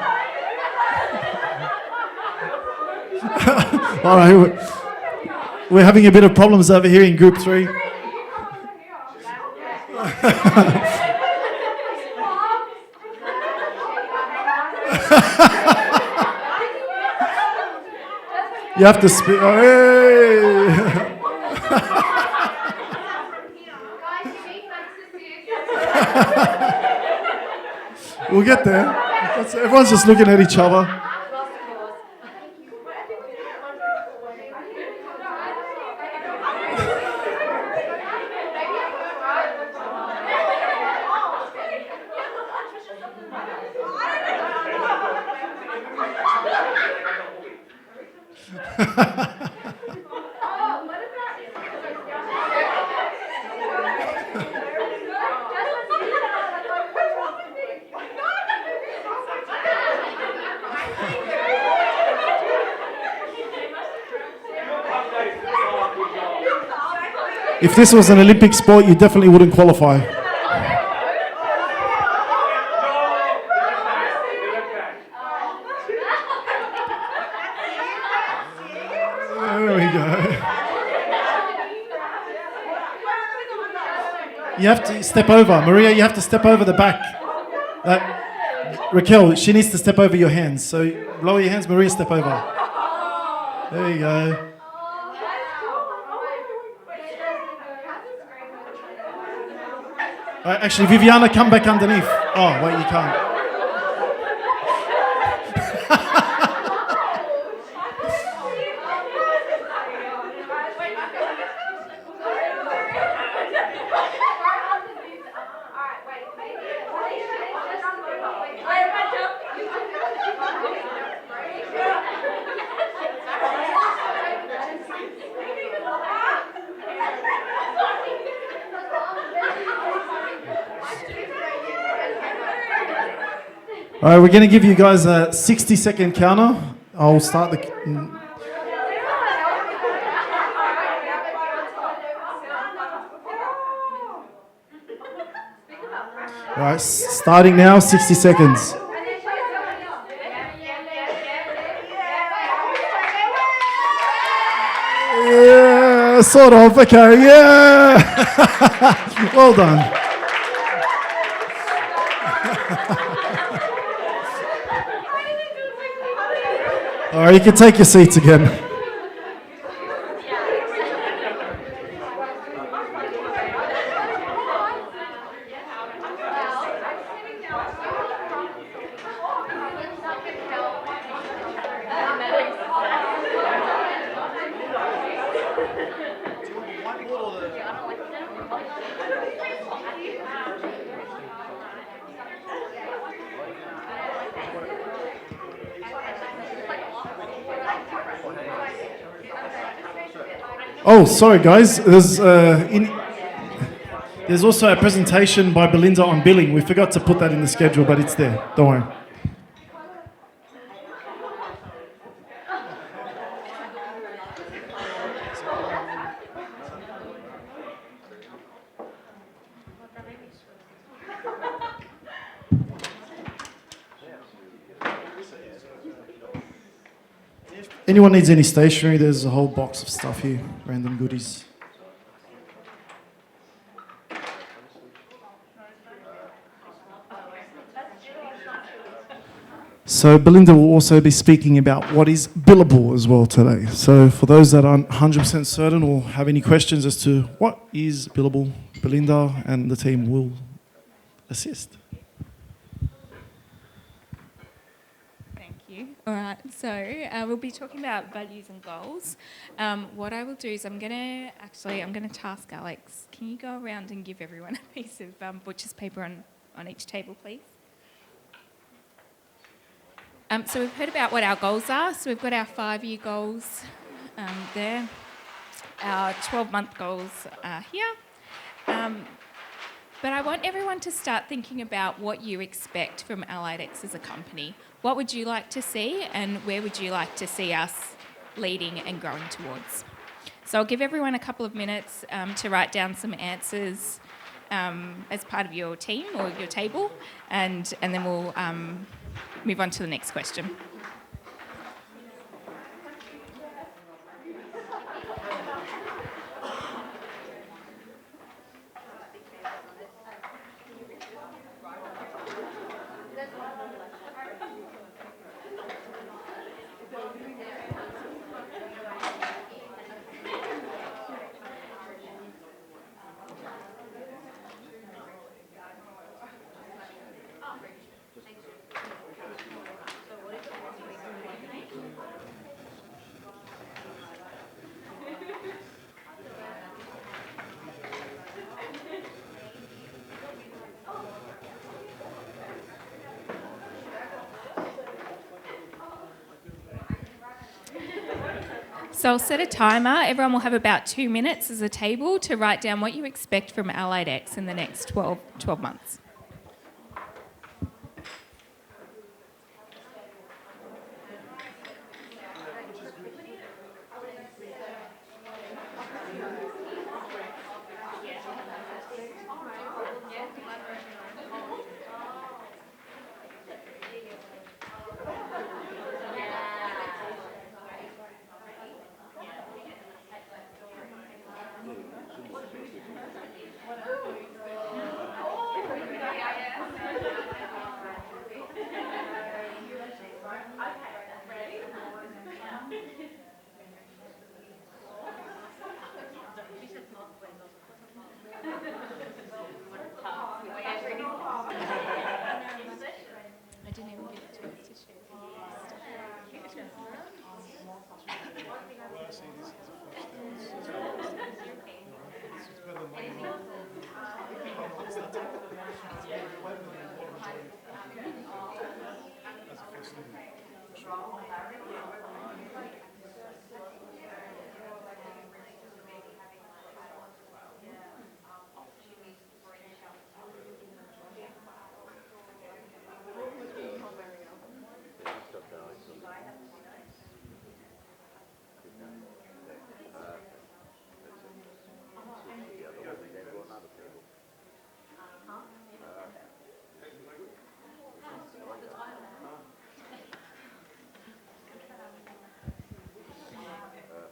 All right, we're having a bit of problems over here in group 3. You have to speak. Oh, hey. Guys, you make sense to We'll get there. Everyone's just looking at each other. If this was an Olympic sport, you definitely wouldn't qualify. There we go. You have to step over. Maria, you have to step over the back. Raquel, she needs to step over your hands. So lower your hands, Maria, step over. There you go. Actually, Viviana, come back underneath. Oh, wait, you can't. All right, we're going to give you guys a 60-second counter. I'll start the... All right, starting now, 60 seconds. Yeah, sort of, okay, yeah. Well done. All right, you can take your seats again. Oh, sorry guys, there's also a presentation by Belinda on billing. We forgot to put that in the schedule, but it's there, don't worry. Anyone needs any stationery, there's a whole box of stuff here, random goodies. So Belinda will also be speaking about what is billable as well today. So for those that aren't 100% certain or have any questions as to what is billable, Belinda and the team will assist. All right, so we'll be talking about values and goals. What I will do is I'm going to task Alex. Can you go around and give everyone a piece of butcher's paper on each table, please? So we've heard about what our goals are. So we've got our 5-year goals there. Our 12-month goals are here. But I want everyone to start thinking about what you expect from Allied X as a company. What would you like to see, and where would you like to see us leading and growing towards? So I'll give everyone a couple of minutes to write down some answers as part of your team or your table, and then we'll move on to the next question. So I'll set a timer. Everyone will have about 2 minutes as a table to write down what you expect from Allied X in the next 12 months. I didn't even get a chance to share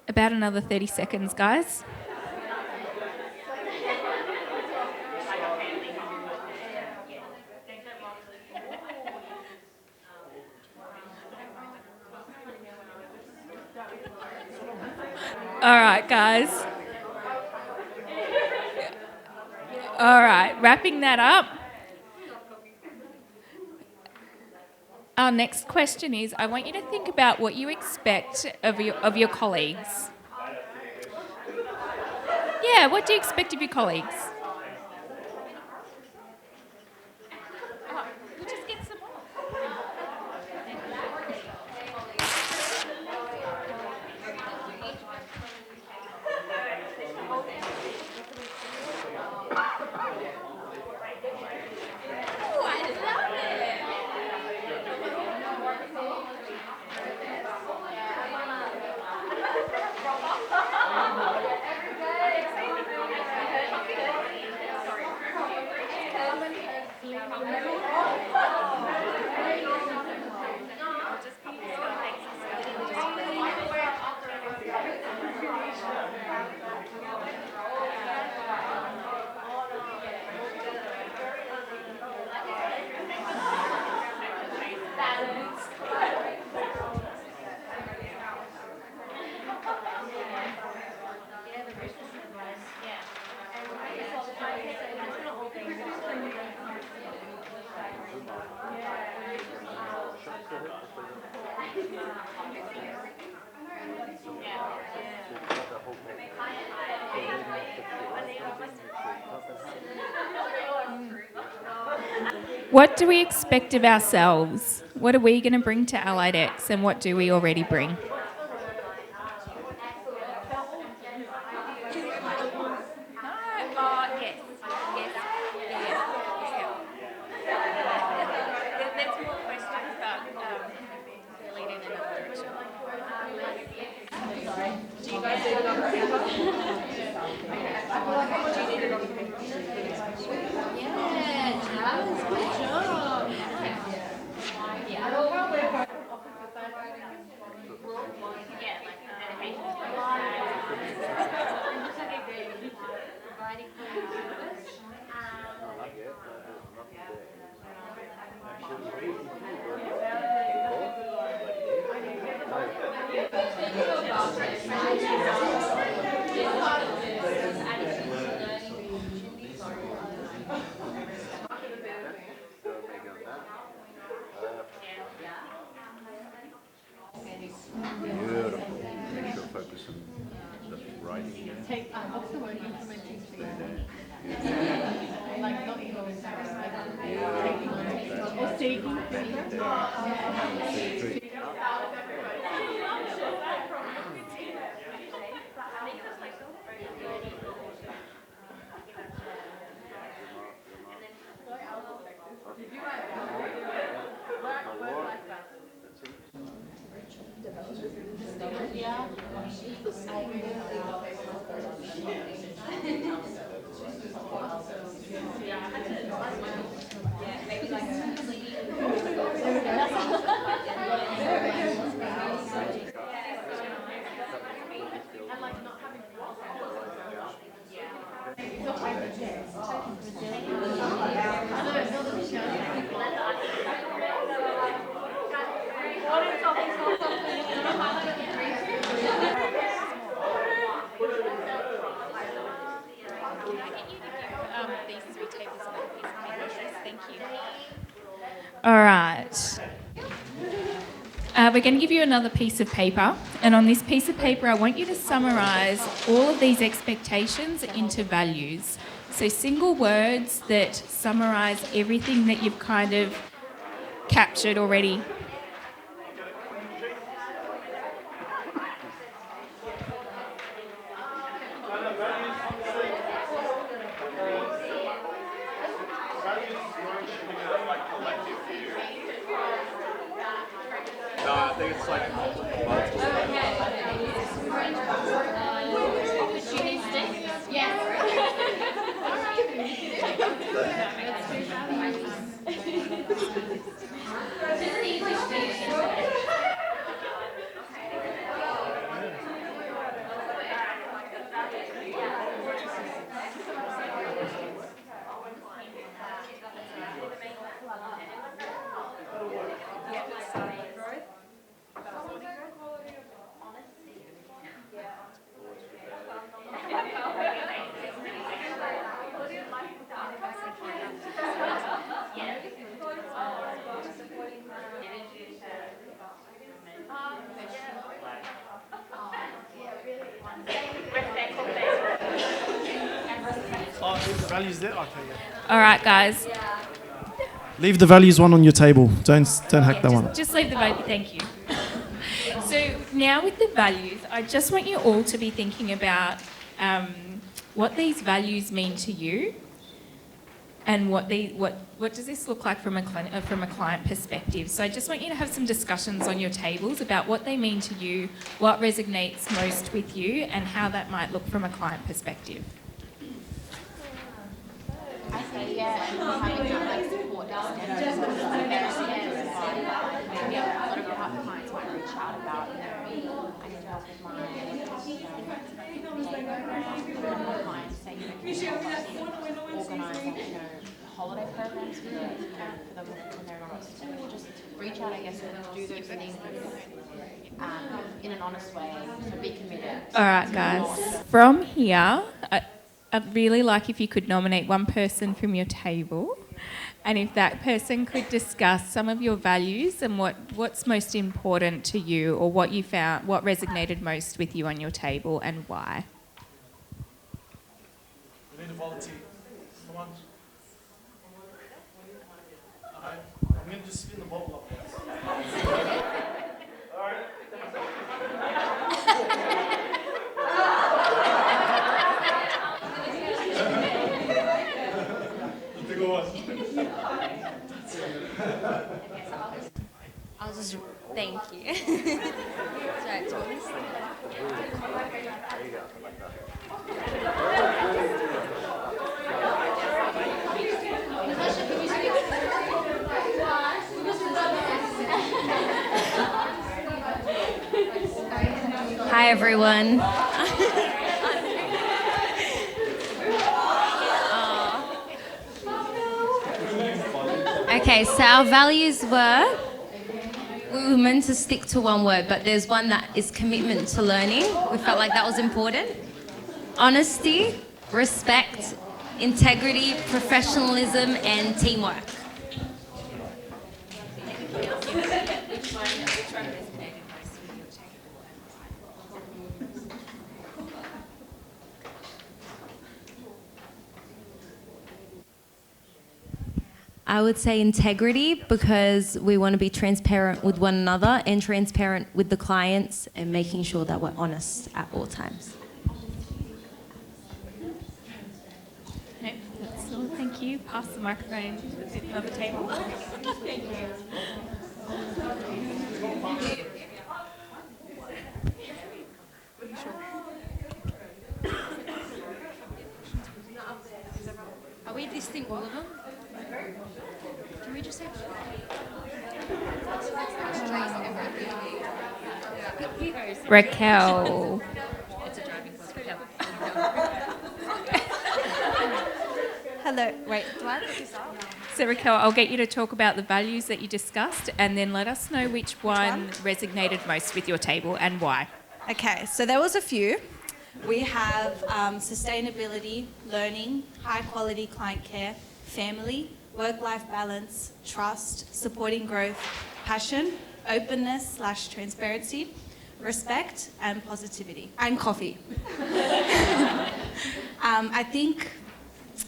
About another 30 seconds, guys. All right, guys. All right, wrapping that up. Our next question is, I want you to think about what you expect of your colleagues. Yeah, what do you expect of your colleagues? We'll just get some more. Oh, I love it. What do we expect of ourselves? What are we going to bring to Allied X, and what do we already bring? Beautiful. Make sure focus on the writing there. What's the word implementing speed? Yeah. These three tables are a piece of paper, please. Thank you. All right. We're going to give you another piece of paper, and on this piece of paper, I want you to summarise all of these expectations into values. So single words that summarise everything that you've kind of captured already. No, I think it's like multiple. Oh, leave the values there? Okay, yeah. All right, guys. Leave the values one on your table. Don't hack that one. Just leave the value. Thank you. So now with the values, I just want you all to be thinking about what these values mean to you, and what does this look like from a client perspective. So I just want you to have some discussions on your tables about what they mean to you, what resonates most with you, and how that might look from a client perspective. I say yeah, and having that like support extended is very maybe a lot of clients might reach out about, I need help with my day program. Clients say, can you help us organise holiday programs for them when they're not at school. Just reach out, I guess, and do those things in an honest way. So be committed. All right, guys. From here, I'd really like if you could nominate one person from your table, and if that person could discuss some of your values and what's most important to you, or what you found, what resonated most with you on your table, and why. We need a volunteer. Come on. I'm going to just spin the bottle up. I'll just thank you. Sorry, Thomas. Hi everyone. Okay, so our values were, we were meant to stick to one word, but there's one that is commitment to learning. We felt like that was important. Honesty, respect, integrity, professionalism, and teamwork. I would say integrity, because we want to be transparent with one another and transparent with the clients, and making sure that we're honest at all times. No, that's all. Thank you. Pass the microphone to the other table. Thank you. Are we listing all of them? Can we just have Raquel? It's a driving force, Raquel. Hello. Wait, do I have to start? So Raquel, I'll get you to talk about the values that you discussed and then let us know which one resonated most with your table and why. Okay, so there was a few. We have sustainability, learning, high quality client care, family, work-life balance, trust, supporting growth, passion, openness/transparency, respect, and positivity, and coffee. I think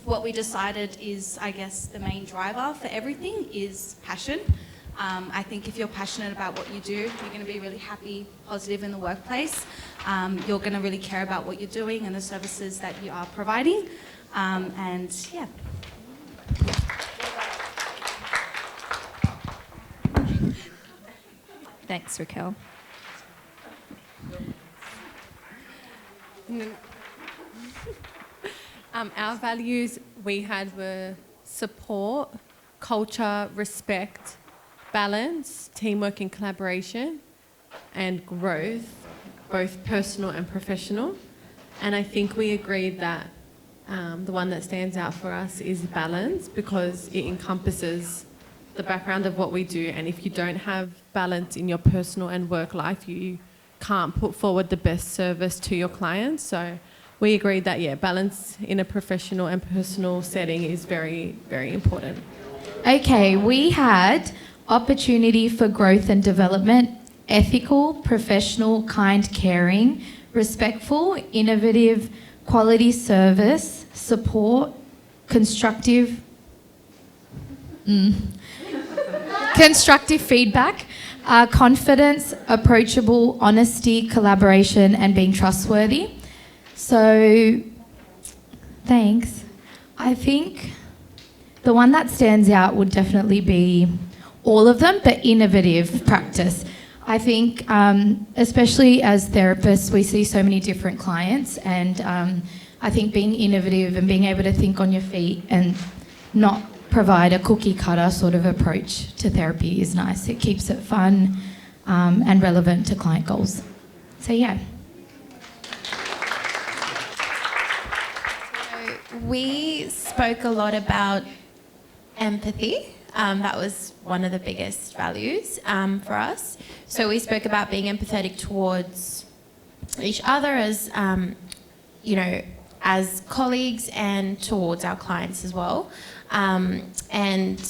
what we decided is, I guess, the main driver for everything is passion. I think if you're passionate about what you do, you're going to be really happy, positive in the workplace. You're going to really care about what you're doing and the services that you are providing. And yeah. Thanks, Raquel. Our values we had were support, culture, respect, balance, teamwork and collaboration, and growth, both personal and professional. And I think we agreed that the one that stands out for us is balance, because it encompasses the background of what we do. And if you don't have balance in your personal and work life, you can't put forward the best service to your clients. So we agreed that, yeah, balance in a professional and personal setting is very, very important. Okay, we had opportunity for growth and development, ethical, professional, kind, caring, respectful, innovative, quality service, support, constructive feedback, confidence, approachable, honesty, collaboration, and being trustworthy. So, thanks. I think the one that stands out would definitely be all of them, but innovative practice. I think, especially as therapists, we see so many different clients, and I think being innovative and being able to think on your feet and not provide a cookie cutter sort of approach to therapy is nice. It keeps it fun and relevant to client goals. So yeah. We spoke a lot about empathy. That was one of the biggest values for us. So we spoke about being empathetic towards each other as, as colleagues and towards our clients as well. And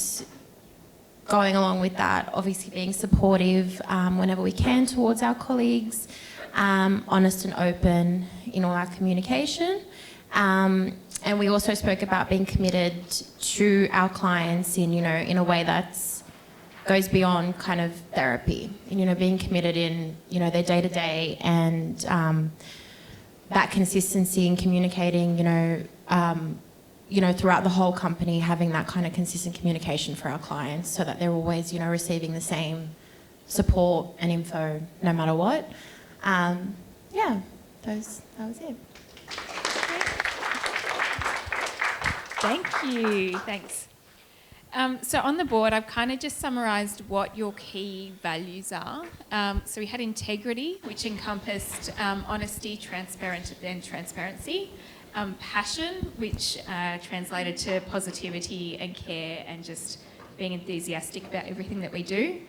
going along with that, obviously being supportive whenever we can towards our colleagues, honest and open in all our communication. And we also spoke about being committed to our clients in a way that's goes beyond kind of therapy, and, being committed in, their day-to-day and that consistency in communicating, throughout the whole company, having that kind of consistent communication for our clients so that they're always, receiving the same support and info no matter what. That was it. Thank you. Thanks. So on the board, I've kind of just summarised what your key values are. So we had integrity, which encompassed honesty, transparency, passion, which translated to positivity and care and just being enthusiastic about everything that we do.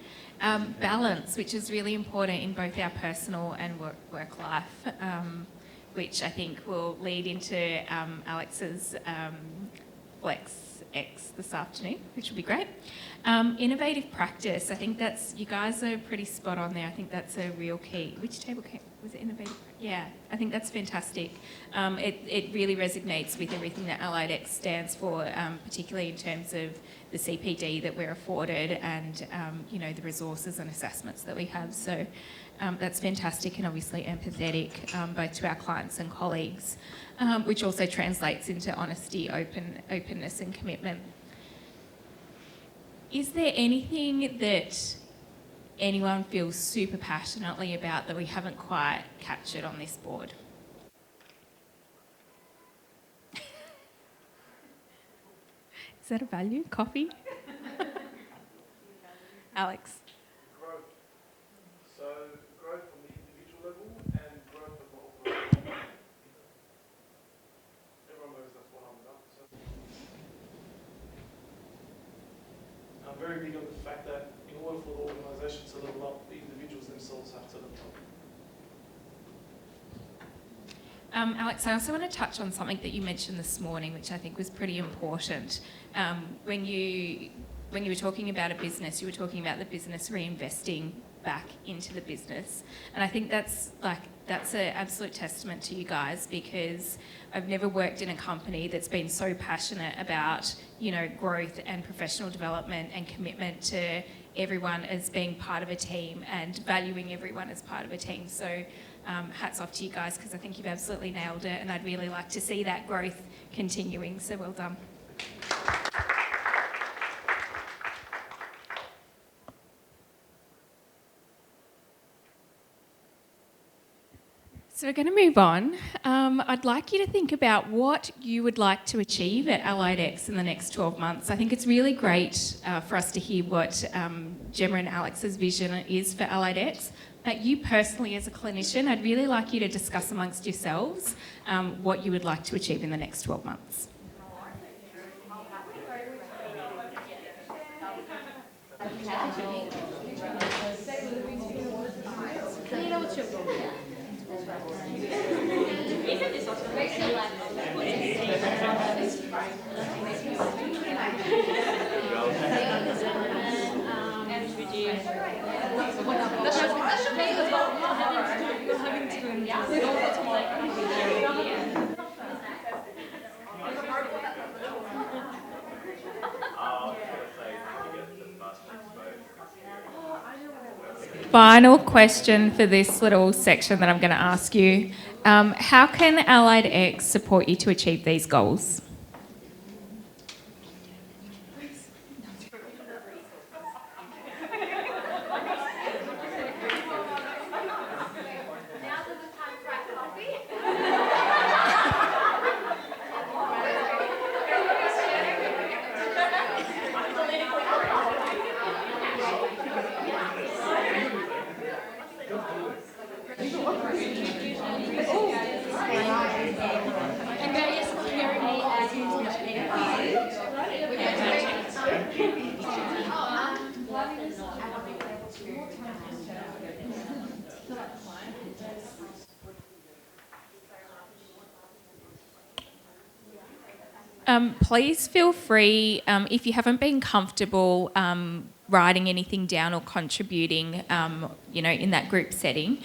Balance, which is really important in both our personal and work life, which I think will lead into Alex's Flex X this afternoon, which will be great. Innovative practice, I think you guys are pretty spot on there. I think that's a real key. Which table was it innovative? Yeah, I think that's fantastic. It really resonates with everything that Allied X stands for, particularly in terms of the CPD that we're afforded and, the resources and assessments that we have. So that's fantastic, and obviously empathetic, both to our clients and colleagues, which also translates into honesty, openness and commitment. Is there anything that anyone feels super passionately about that we haven't quite captured on this board? Is that a value? Coffee? Alex. Growth. So growth from the individual level and growth of the organisation. Everyone knows that's what I'm about. So I'm very big on the fact that in order for the organisation to level up, the individuals themselves have to level up. Alex, I also want to touch on something that you mentioned this morning, which I think was pretty important. When you were talking about a business, you were talking about the business reinvesting back into the business, and I think that's an absolute testament to you guys, because I've never worked in a company that's been so passionate about, you know, growth and professional development and commitment to everyone as being part of a team and valuing everyone as part of a team. So hats off to you guys, because I think you've absolutely nailed it, and I'd really like to see that growth continuing, so well done. So we're going to move on. I'd like you to think about what you would like to achieve at Allied X in the next 12 months. I think it's really great for us to hear what Gemma and Alex's vision is for Allied X. But you personally as a clinician, I'd really like you to discuss amongst yourselves what you would like to achieve in the next 12 months. Final question for this little section that I'm going to ask you. How can Allied X support you to achieve these goals? Please feel free, if you haven't been comfortable writing anything down or contributing, in that group setting,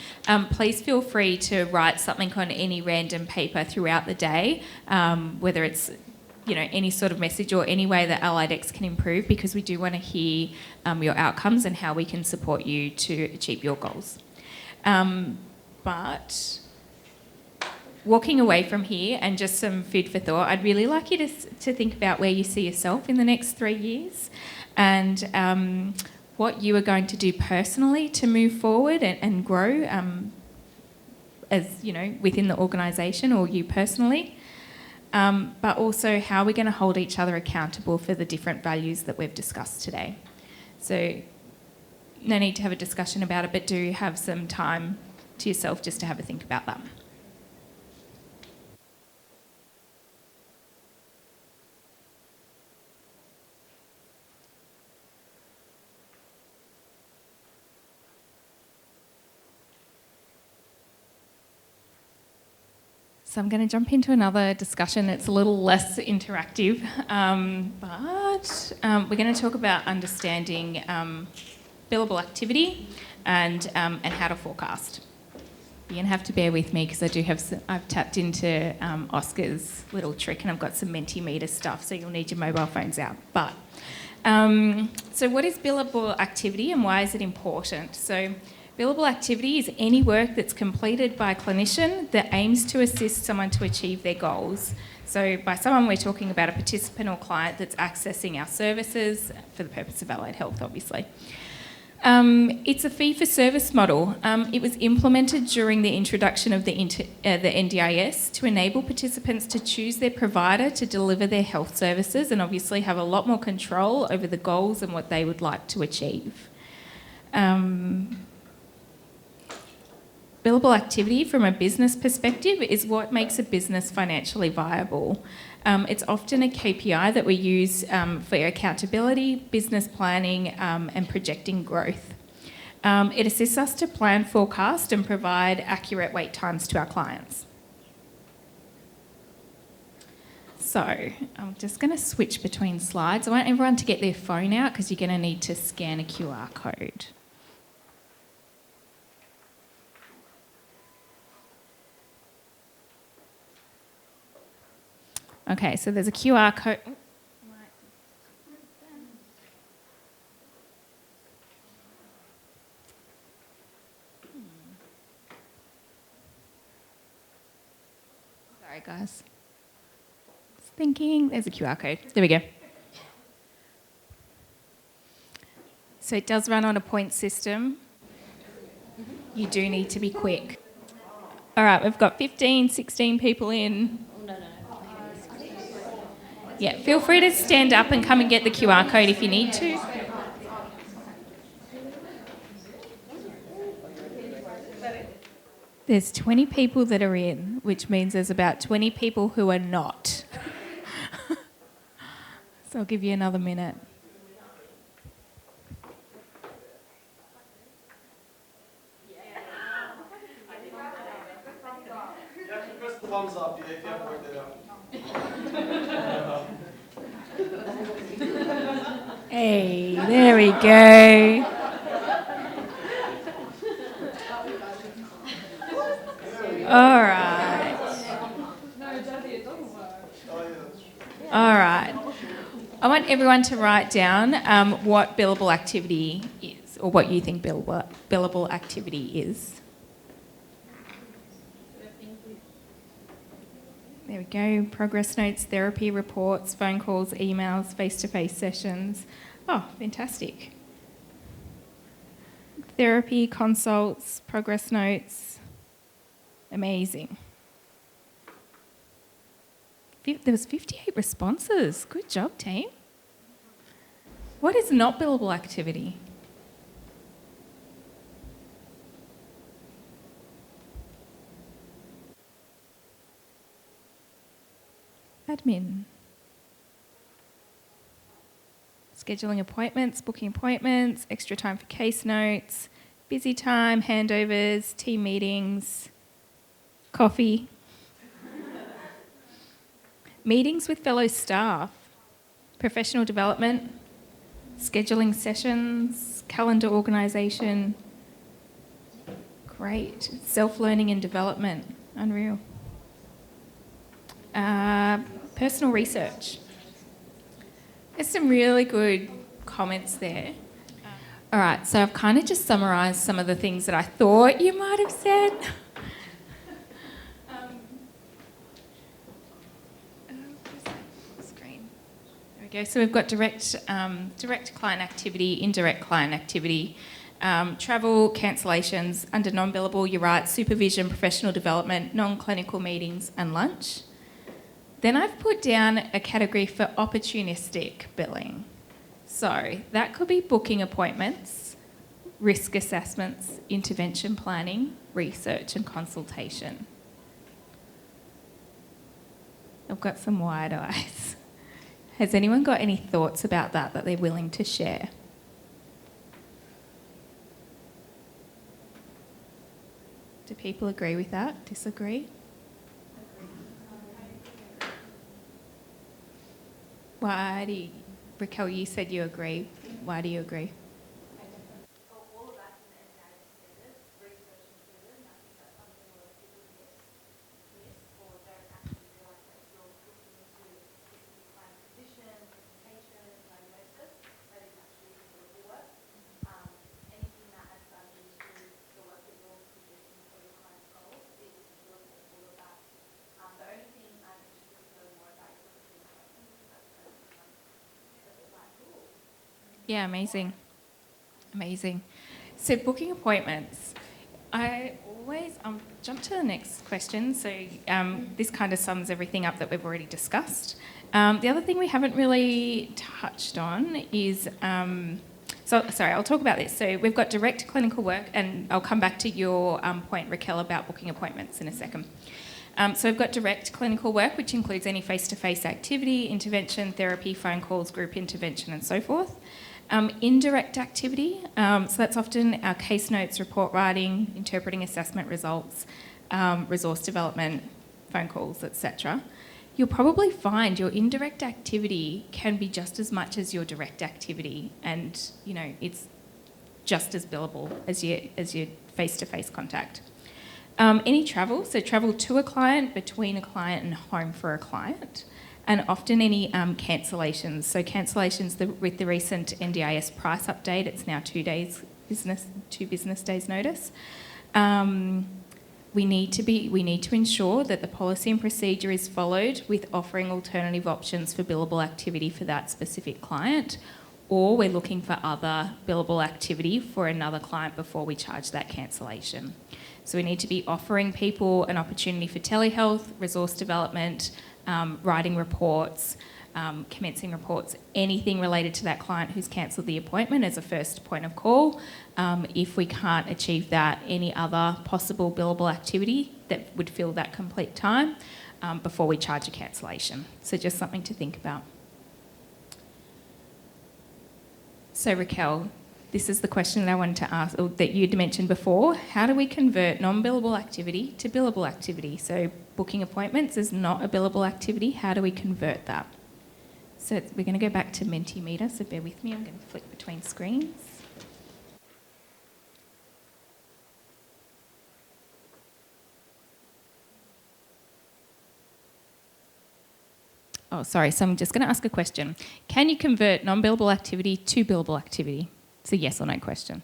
please feel free to write something on any random paper throughout the day, whether it's, any sort of message or any way that Allied X can improve, because we do want to hear your outcomes and how we can support you to achieve your goals. But walking away from here, and just some food for thought, I'd really like you to think about where you see yourself in the next 3 years, and what you are going to do personally to move forward and grow, within the organisation or you personally, but also how we're going to hold each other accountable for the different values that we've discussed today. So no need to have a discussion about it, but do have some time to yourself just to have a think about that. So I'm going to jump into another discussion. It's a little less interactive, but we're going to talk about understanding billable activity and how to forecast. You're going to have to bear with me because I've tapped into Oscar's little trick, and I've got some Mentimeter stuff, so you'll need your mobile phones out. But so what is billable activity and why is it important? So billable activity is any work that's completed by a clinician that aims to assist someone to achieve their goals. So by someone, we're talking about a participant or client that's accessing our services for the purpose of allied health, obviously. It's a fee-for-service model. It was implemented during the introduction of the NDIS to enable participants to choose their provider to deliver their health services and obviously have a lot more control over the goals and what they would like to achieve. Billable activity from a business perspective is what makes a business financially viable. It's often a KPI that we use for accountability, business planning, and projecting growth. It assists us to plan, forecast, and provide accurate wait times to our clients. So I'm just going to switch between slides. I want everyone to get their phone out because you're going to need to scan a QR code. Okay, so there's a QR code. Sorry, guys. Just thinking. There's a QR code. There we go. So it does run on a point system. You do need to be quick. All right, we've got 15, 16 people in. Yeah, feel free to stand up and come and get the QR code if you need to. There's 20 people that are in, which means there's about 20 people who are not. So I'll give you another minute. You have to press the thumbs up if you haven't worked it out. Hey, there we go. All right. All right. I want everyone to write down what billable activity is, or what you think billable activity is. There we go. Progress notes, therapy reports, phone calls, emails, face-to-face sessions. Oh, fantastic. Therapy, consults, progress notes. Amazing. There was 58 responses. Good job, team. What is not billable activity? Admin. Scheduling appointments, booking appointments, extra time for case notes, busy time, handovers, team meetings, coffee. Meetings with fellow staff, professional development, scheduling sessions, calendar organisation. Great. Self-learning and development. Unreal. Personal research. There's some really good comments there. All right, so I've kind of just summarised some of the things that I thought you might have said. Screen. There we go. So we've got direct client activity, indirect client activity, travel, cancellations. Under non-billable, you're right, supervision, professional development, non-clinical meetings and lunch. Then I've put down a category for opportunistic billing. So that could be booking appointments, risk assessments, intervention planning, research and consultation. I've got some wide eyes. Has anyone got any thoughts about that they're willing to share? Do people agree with that? Disagree? Why do you, Raquel, you said you agree. Why do you agree? Yeah, amazing. Amazing. So booking appointments. I always jump to the next question. So this kind of sums everything up that we've already discussed. The other thing we haven't really touched on is, I'll talk about this. So we've got direct clinical work, and I'll come back to your point, Raquel, about booking appointments in a second. So we've got direct clinical work, which includes any face-to-face activity, intervention, therapy, phone calls, group intervention, and so forth. Indirect activity, so that's often our case notes, report writing, interpreting assessment results, resource development, phone calls, etc. You'll probably find your indirect activity can be just as much as your direct activity, and it's just as billable as your face-to-face contact. Any travel, so travel to a client, between a client and home for a client. And often any cancellations. So cancellations with the recent NDIS price update, it's now 2 business days notice. We need to ensure that the policy and procedure is followed with offering alternative options for billable activity for that specific client, or we're looking for other billable activity for another client before we charge that cancellation. So we need to be offering people an opportunity for telehealth, resource development, writing reports, commencing reports, anything related to that client who's cancelled the appointment as a first point of call. If we can't achieve that, any other possible billable activity that would fill that complete time before we charge a cancellation. So just something to think about. So Raquel, this is the question that I wanted to ask, or that you'd mentioned before. How do we convert non-billable activity to billable activity? So booking appointments is not a billable activity. How do we convert that? So we're going to go back to Mentimeter, so bear with me. I'm going to flick between screens. Oh, sorry. So I'm just going to ask a question. Can you convert non-billable activity to billable activity? It's a yes or no question.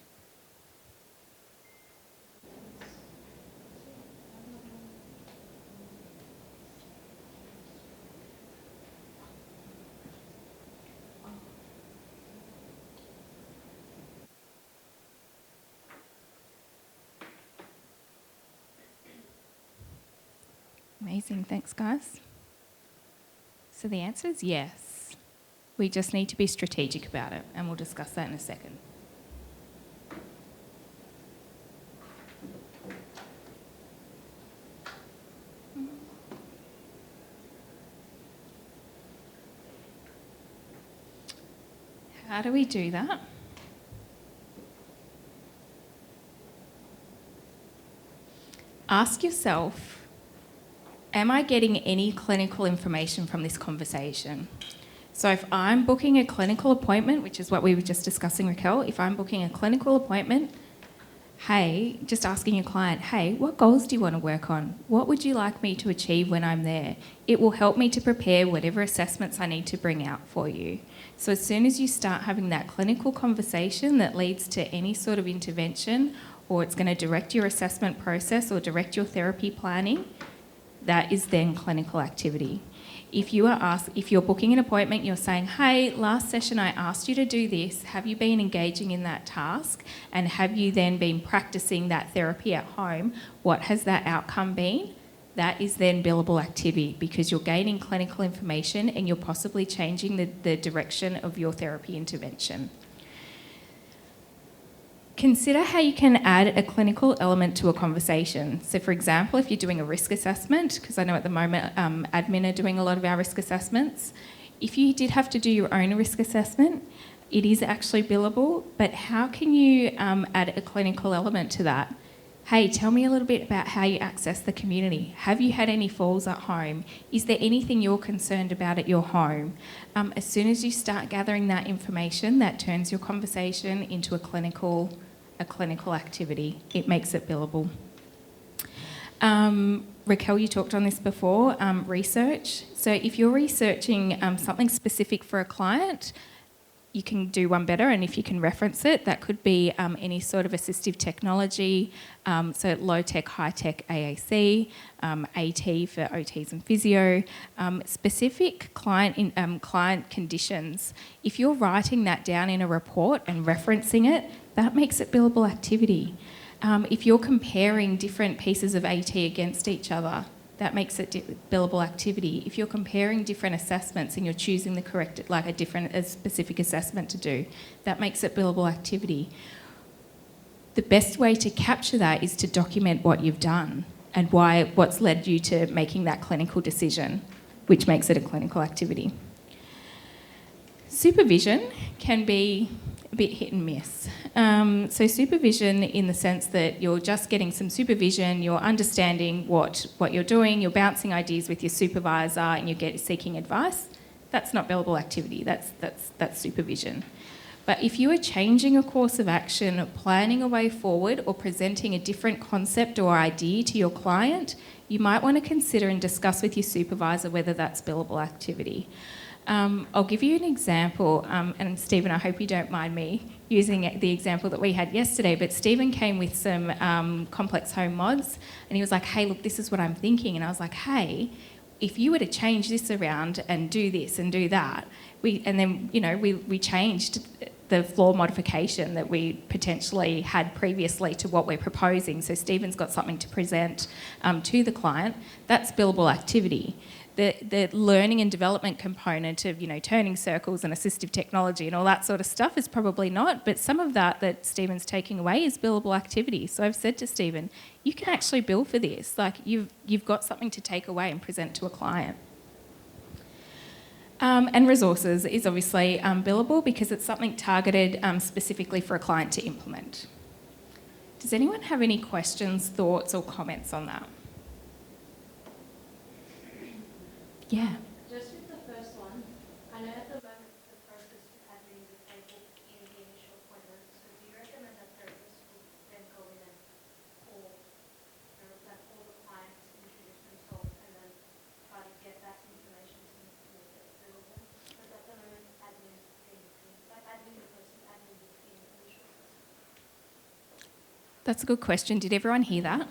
Amazing. Thanks, guys. So the answer is yes. We just need to be strategic about it, and we'll discuss that in a second. How do we do that? Ask yourself, am I getting any clinical information from this conversation? So if I'm booking a clinical appointment, which is what we were just discussing, Raquel, if I'm booking a clinical appointment, hey, just asking your client, hey, what goals do you want to work on? What would you like me to achieve when I'm there? It will help me to prepare whatever assessments I need to bring out for you. So as soon as you start having that clinical conversation that leads to any sort of intervention, or it's going to direct your assessment process or direct your therapy planning, that is then clinical activity. If you're booking an appointment, you're saying, hey, last session I asked you to do this. Have you been engaging in that task? And have you then been practicing that therapy at home? What has that outcome been? That is then billable activity, because you're gaining clinical information and you're possibly changing the direction of your therapy intervention. Consider how you can add a clinical element to a conversation. So for example, if you're doing a risk assessment, because I know at the moment admin are doing a lot of our risk assessments, if you did have to do your own risk assessment, it is actually billable, but how can you add a clinical element to that? Hey, tell me a little bit about how you access the community. Have you had any falls at home? Is there anything you're concerned about at your home? As soon as you start gathering that information, that turns your conversation into a clinical activity. It makes it billable. Raquel, you talked on this before, research. So if you're researching something specific for a client, you can do one better, and if you can reference it, that could be any sort of assistive technology, so low-tech, high-tech AAC, AT for OTs and physio, specific client conditions. If you're writing that down in a report and referencing it, that makes it billable activity. If you're comparing different pieces of AT against each other, that makes it billable activity. If you're comparing different assessments and you're choosing the correct, like a specific assessment to do, that makes it billable activity. The best way to capture that is to document what you've done and what's led you to making that clinical decision, which makes it a clinical activity. Supervision can be a bit hit and miss. So supervision in the sense that you're just getting some supervision, you're understanding what you're doing, you're bouncing ideas with your supervisor and you're seeking advice, that's not billable activity, that's supervision. But if you are changing a course of action, planning a way forward or presenting a different concept or idea to your client, you might want to consider and discuss with your supervisor whether that's billable activity. I'll give you an example, and Stephen, I hope you don't mind me using the example that we had yesterday, but Stephen came with some complex home mods and he was like, hey, look, this is what I'm thinking. And I was like, hey, if you were to change this around and do this and do that, we changed the floor modification that we potentially had previously to what we're proposing. So Stephen's got something to present to the client. That's billable activity. The learning and development component of, turning circles and assistive technology and all that sort of stuff is probably not, but some of that Stephen's taking away is billable activity. So I've said to Stephen, you can actually bill for this. Like you've got something to take away and present to a client. And resources is obviously billable because it's something targeted specifically for a client to implement. Does anyone have any questions, thoughts or comments on that? Yeah. Just with the first one, I know at the moment the process for admin is available in the initial appointment, so do you recommend that therapists would then go in and call the clients, introduce themselves, and then try to get that information to make it available? But at the moment, admin is in between, like admin the person, admin is in the initial process. That's a good question. Did everyone hear that?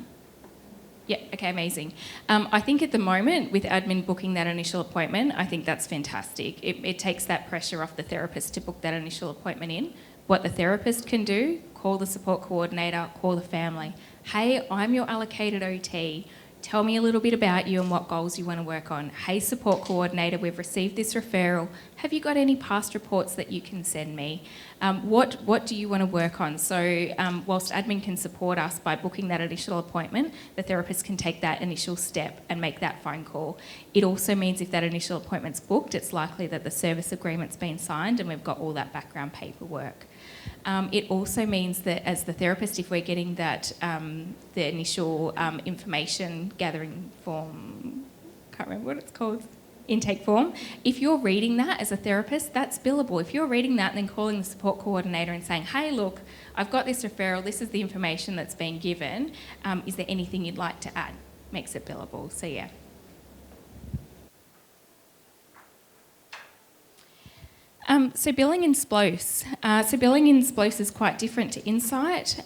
Yeah, okay, amazing. I think at the moment, with admin booking that initial appointment, I think that's fantastic. It takes that pressure off the therapist to book that initial appointment in. What the therapist can do, call the support coordinator, call the family. Hey, I'm your allocated OT. Tell me a little bit about you and what goals you want to work on. Hey, support coordinator, we've received this referral. Have you got any past reports that you can send me? What do you want to work on? So whilst admin can support us by booking that initial appointment, the therapist can take that initial step and make that phone call. It also means if that initial appointment's booked, it's likely that the service agreement's been signed and we've got all that background paperwork. It also means that as the therapist, if we're getting that, the initial information gathering form, can't remember what it's called, intake form, if you're reading that as a therapist, that's billable. If you're reading that and then calling the support coordinator and saying, hey, look, I've got this referral, this is the information that's been given, is there anything you'd like to add? Makes it billable, so yeah. So billing in SPLOS. Billing in SPLOS is quite different to Insight.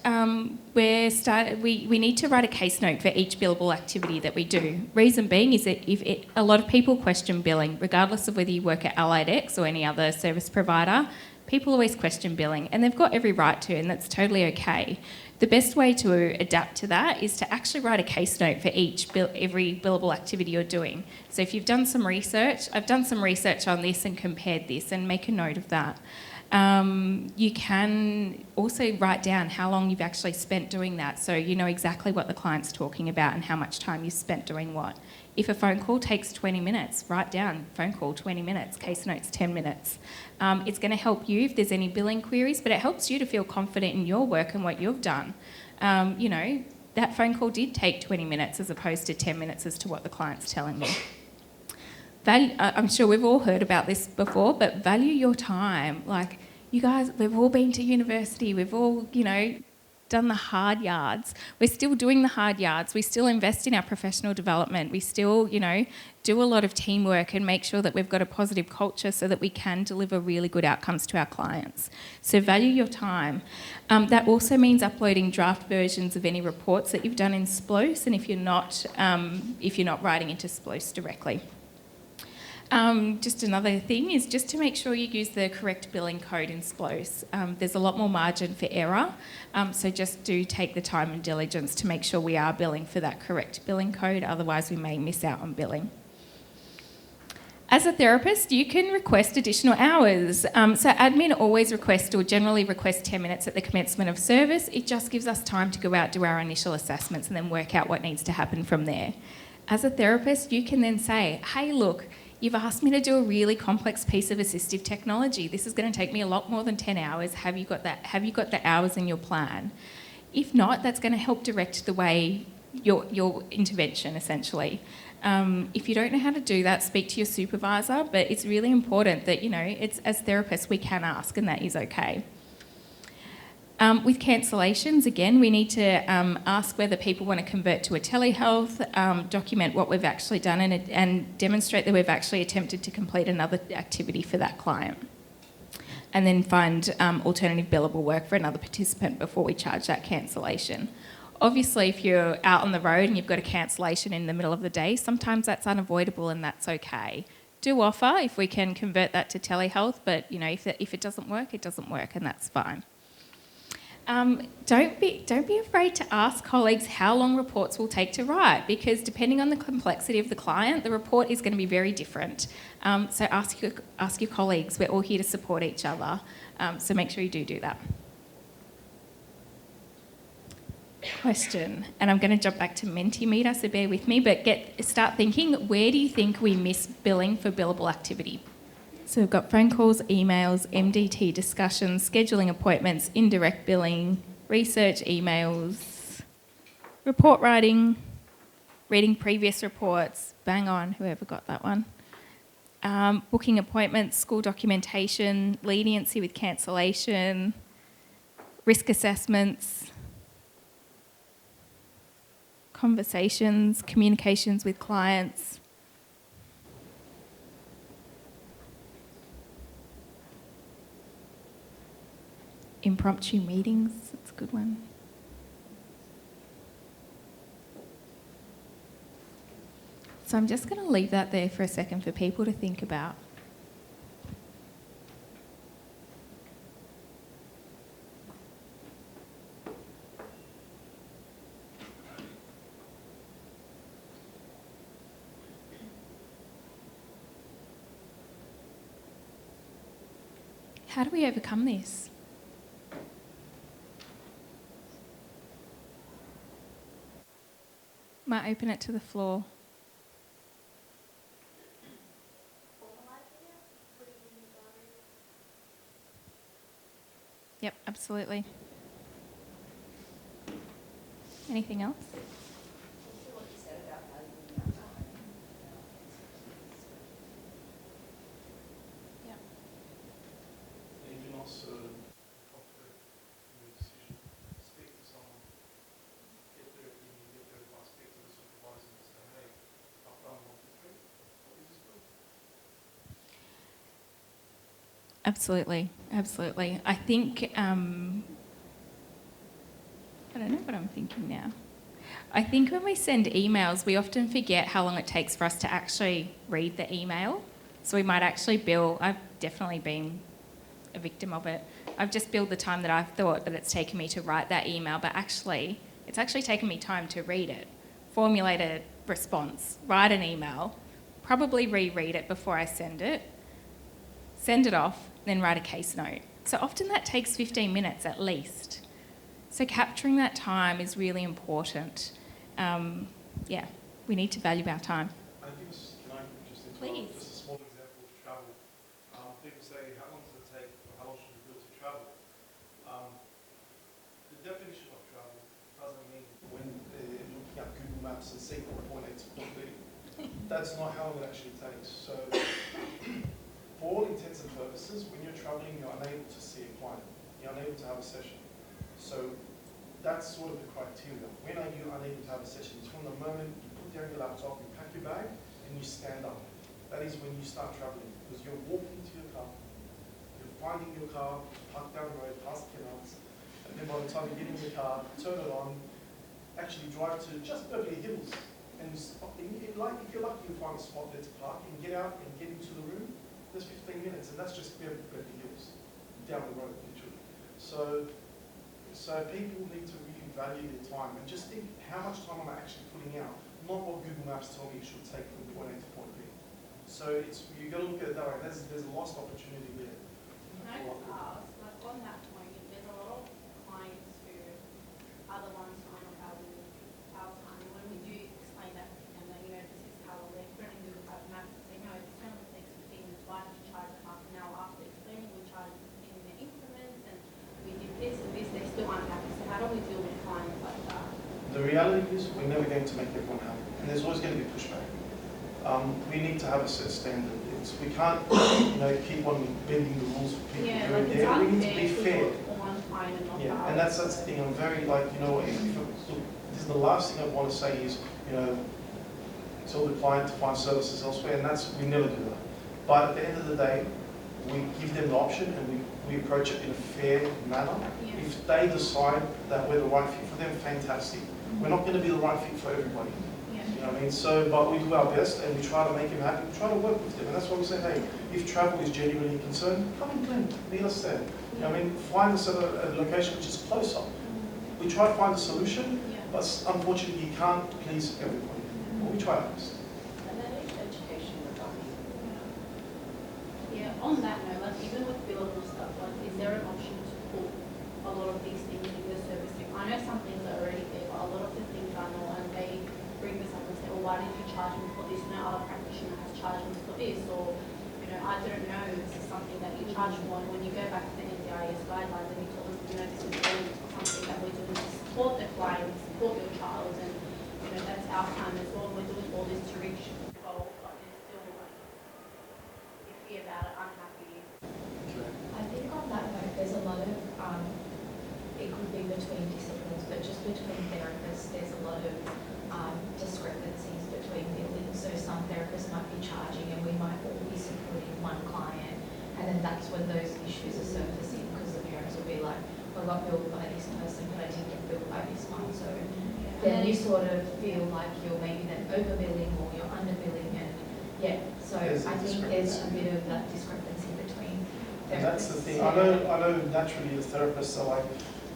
We need to write a case note for each billable activity that we do. Reason being is that a lot of people question billing, regardless of whether you work at AlliedX or any other service provider. People always question billing, and they've got every right to, and that's totally okay. The best way to adapt to that is to actually write a case note for every billable activity you're doing. So if you've done some research, I've done some research on this and compared this, and make a note of that. You can also write down how long you've actually spent doing that, so you know exactly what the client's talking about and how much time you spent doing what. If a phone call takes 20 minutes, write down phone call 20 minutes, case notes 10 minutes. It's going to help you if there's any billing queries, but it helps you to feel confident in your work and what you've done. That phone call did take 20 minutes as opposed to 10 minutes as to what the client's telling me. I'm sure we've all heard about this before, but value your time. Like, you guys, we've all been to university, we've all, done the hard yards. We're still doing the hard yards. We still invest in our professional development. We still, do a lot of teamwork and make sure that we've got a positive culture so that we can deliver really good outcomes to our clients. So value your time. That also means uploading draft versions of any reports that you've done in Sploce, and if you're not writing into Sploce directly. Just another thing is just to make sure you use the correct billing code in Sploce. There's a lot more margin for error, so just do take the time and diligence to make sure we are billing for that correct billing code, otherwise we may miss out on billing. As a therapist, you can request additional hours. So admin always request or generally request 10 minutes at the commencement of service. It just gives us time to go out, do our initial assessments and then work out what needs to happen from there. As a therapist, you can then say, hey, look, you've asked me to do a really complex piece of assistive technology. This is going to take me a lot more than 10 hours. Have you got that? Have you got the hours in your plan? If not, that's going to help direct the way your intervention, essentially. If you don't know how to do that, speak to your supervisor, but it's really important that, it's as therapists we can ask, and that is okay. With cancellations, again, we need to ask whether people want to convert to a telehealth, document what we've actually done and demonstrate that we've actually attempted to complete another activity for that client. And then find alternative billable work for another participant before we charge that cancellation. Obviously, if you're out on the road and you've got a cancellation in the middle of the day, sometimes that's unavoidable and that's okay. Do offer if we can convert that to telehealth, but if it doesn't work, it doesn't work, and that's fine. Don't be afraid to ask colleagues how long reports will take to write, because depending on the complexity of the client, the report is going to be very different. So ask your colleagues. We're all here to support each other, so make sure you do that. Question, and I'm going to jump back to Mentimeter, so bear with me, but start thinking, where do you think we miss billing for billable activity? So we've got phone calls, emails, MDT discussions, scheduling appointments, indirect billing, research emails, report writing, reading previous reports, bang on, whoever got that one, booking appointments, school documentation, leniency with cancellation, risk assessments, conversations, communications with clients. Impromptu meetings, that's a good one. So I'm just going to leave that there for a second for people to think about. How do we overcome this? Might open it to the floor. Yep, absolutely. Anything else? Anything else? Decision. Speak to someone. Get their opinion. Get their advice. Speak to the supervisor and say, "Hey, I've done 1, 2, 3. What is this doing?" Absolutely, absolutely. I think, I don't know what I'm thinking now. I think when we send emails, we often forget how long it takes for us to actually read the email. So we might actually bill, I've definitely been a victim of it. I've just billed the time that I've thought that it's taken me to write that email, but actually, it's actually taken me time to read it, formulate a response, write an email, probably reread it before I send it off, then write a case note. So often that takes 15 minutes at least. So capturing that time is really important. We need to value our time. I think can I just interrupt? Please. Just a small example of travel. People say, how long does it take, or how long should we bill to travel? The definition of travel doesn't mean when looking at Google Maps and seeing from point A to point B. That's not how long it actually takes. So for all intents and purposes, when you're traveling, you're unable to see a client. You're unable to have a session. So that's sort of the criteria. When are you unable to have a session? It's from the moment you put down your laptop, you pack your bag, and you stand up. That is when you start traveling, because you're walking to your car, you're finding your car, parked down the road, past canals, and then by the time you get in your car, turn it on, actually drive to just Beverly Hills, and if you're lucky, you'll find a spot there to park and get out and get into the room. There's 15 minutes, and that's just Beverly Hills, down the road, literally. So people need to really value their time and just think, how much time am I actually putting out? Not what Google Maps tell me it should take from point A to point B. So you got to look at it that way. There's a lost opportunity there. Can I just ask, like on that point, there's a lot of clients who are the ones who are not valuing our time. And when we do explain that to them, that, this is how we're running Google Maps, and say, no, this only takes 15 minutes, why don't you charge half an hour? After explaining, we charge 15-minute increments, and we did this and this, they're still unhappy. So how do we deal with clients like that? The reality is we're never going to make everyone happy, and there's always going to be pushback. We need to have a set standard. We can't, keep on bending the rules for people doing there. We need to be fair. Yeah, and that's the thing. I'm very look, this is the last thing I want to say is, tell the client to find services elsewhere, and we never do that. But at the end of the day, we give them the option and we approach it in a fair manner. Yeah. If they decide that we're the right fit for them, fantastic. We're not going to be the right fit for everybody. You know what I mean? So, but we do our best and we try to make them happy. We try to work with them, and that's why we say, hey, if travel is genuinely concerned, come and blend, meet us there. You know what I mean? Find us at a location which is closer. We try to find a solution, but unfortunately you can't please everybody. But we try our best. And then education regarding. Yeah, on that note, like even with billable stuff, like is there an option to put a lot of these things in the service? I know some things are already there, but a lot of the things I know, and they bring this up and say, well, why did you charge me for this? No other practitioner has charged me for this, or I didn't know this is something that you charge for. And when you go back to the NDIS guidelines and you tell them, this is something that we're doing to support the client, support your child, and that's our time as well. We're doing all this to reach goal, but they're still iffy about it, unhappy. I think on that note, there's a lot of, it could be between disciplines, but just between therapists, there's a lot of discrepancies between billings. So some therapists might be charging and we might all be supporting one client, and then that's when those issues are surfacing, because the parents will be like, well, I got billed by this person, but I didn't get billed by this one. So then you sort of feel like you're maybe then overbilling or you're underbilling, and so I think there's a bit of that discrepancy between therapists. And that's the thing. I know naturally the therapists are like,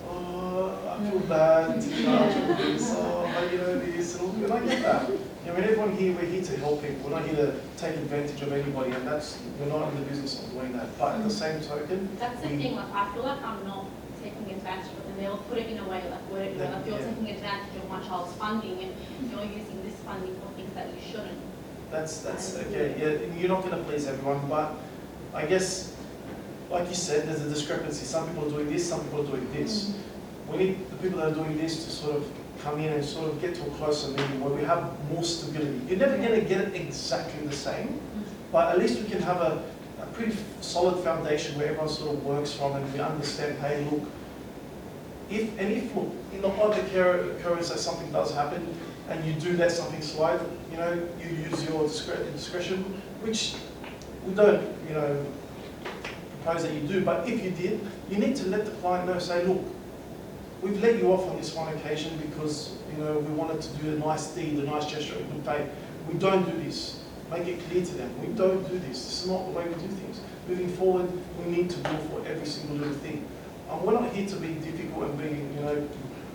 oh, I feel bad, I feel this, this, and I get that. Everyone here, we're here to help people. We're not here to take advantage of anybody, and we're not in the business of doing that. But at the same token, that's the thing. Like I feel like I'm not taking advantage of it, and they'll put it in a way like you're taking advantage of my child's funding, and you're using this funding for things that you shouldn't. That's okay. Yeah, you're not going to please everyone, but I guess, like you said, there's a discrepancy. Some people are doing this, some people are doing this. We need the people that are doing this to sort of come in and sort of get to a closer meeting where we have more stability. You're never going to get it exactly the same, but at least we can have a pretty solid foundation where everyone sort of works from, and we understand, hey, look, if look, in the odd occurrence that something does happen and you do let something slide, you use your discretion, which we don't, propose that you do, but if you did, you need to let the client know, say, look, we've let you off on this one occasion because, we wanted to do a nice deed, a nice gesture of good faith. We don't do this. Make it clear to them, we don't do this. This is not the way we do things. Moving forward, we need to rule for every single little thing. We're not here to be difficult and be,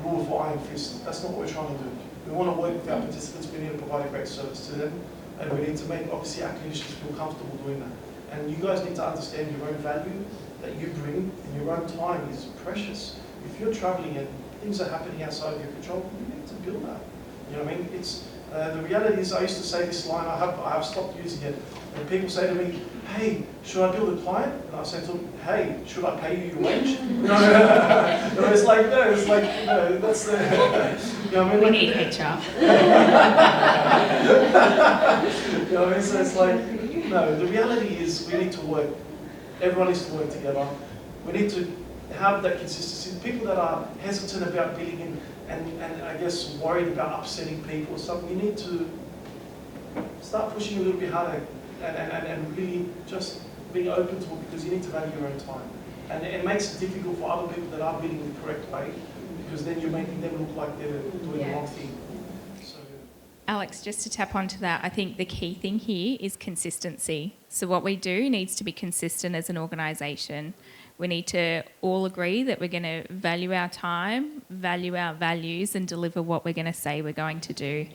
rule for iron fist. That's not what we're trying to do. We want to work with our participants. We need to provide a great service to them, and we need to make, obviously, our clinicians feel comfortable doing that. And you guys need to understand your own value that you bring, and your own time is precious. If you're traveling and things are happening outside of your control, you need to build that. You know what I mean? It's the reality is, I used to say this line. I have stopped using it. And people say to me, "Hey, should I bill the client?" And I say to them, "Hey, should I pay you your wage?" No, it's like that's the. You know what I mean? We need HR. You know what I mean? So it's like, no. The reality is, we need to work. Everyone needs to work together. We need to have that consistency. The people that are hesitant about billing and I guess worried about upsetting people or something, you need to start pushing a little bit harder and really just being open to it, because you need to value your own time. And it makes it difficult for other people that are billing the correct way, because then you're making them look like they're doing the wrong thing. So, Alex, just to tap onto that, I think the key thing here is consistency. So what we do needs to be consistent as an organisation. We need to all agree that we're going to value our time, value our values, and deliver what we're going to say we're going to do.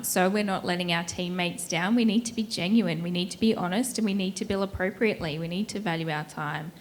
So we're not letting our teammates down. We need to be genuine. We need to be honest, and we need to bill appropriately. We need to value our time.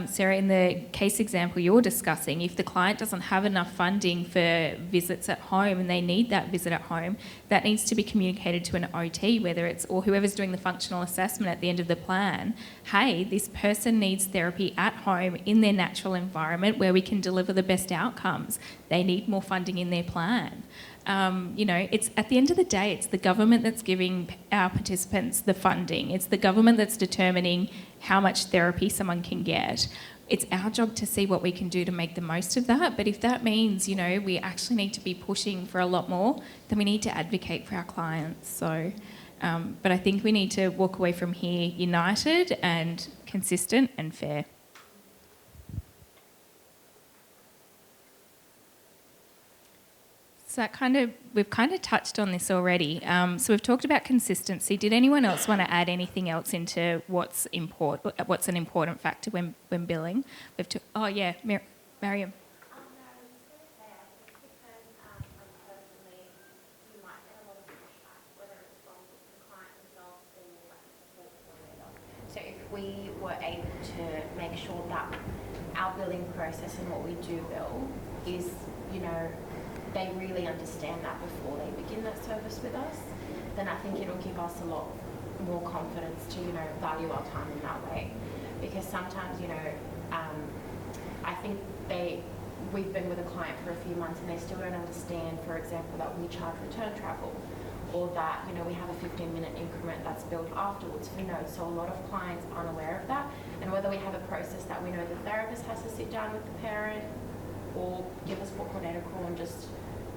Sarah, in the case example you're discussing, if the client doesn't have enough funding for visits at home and they need that visit at home, that needs to be communicated to an OT, whether it's, or whoever's doing the functional assessment at the end of the plan. Hey, this person needs therapy at home in their natural environment where we can deliver the best outcomes. They need more funding in their plan. It's at the end of the day, it's the government that's giving our participants the funding. It's the government that's determining how much therapy someone can get. It's our job to see what we can do to make the most of that. But if that means, we actually need to be pushing for a lot more, then we need to advocate for our clients. So, but I think we need to walk away from here united and consistent and fair. So we've kind of touched on this already. So we've talked about consistency. Did anyone else want to add anything else into what's an important factor when billing? Mariam. No, I was just going to say, I think because, personally, you might get a lot of pushback, whether it's from the client themselves or like the support coordinator. So if we were able to make sure that our billing process and what we do bill is, they really understand that before they begin that service with us, then I think it'll give us a lot more confidence to, value our time in that way. Because sometimes, I think we've been with a client for a few months and they still don't understand, for example, that we charge return travel, or that, we have a 15-minute increment that's billed afterwards for notes. So a lot of clients aren't aware of that. And whether we have a process that we know the therapist has to sit down with the parent or give us what coordinator call and just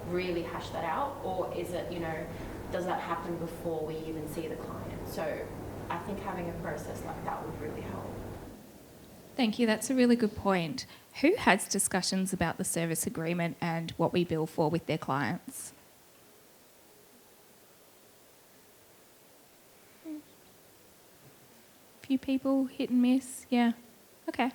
really hash that out, or is it, does that happen before we even see the client? So I think having a process like that would really help. Thank you. That's a really good point. Who has discussions about the service agreement and what we bill for with their clients? Few people, hit and miss. Yeah. Okay.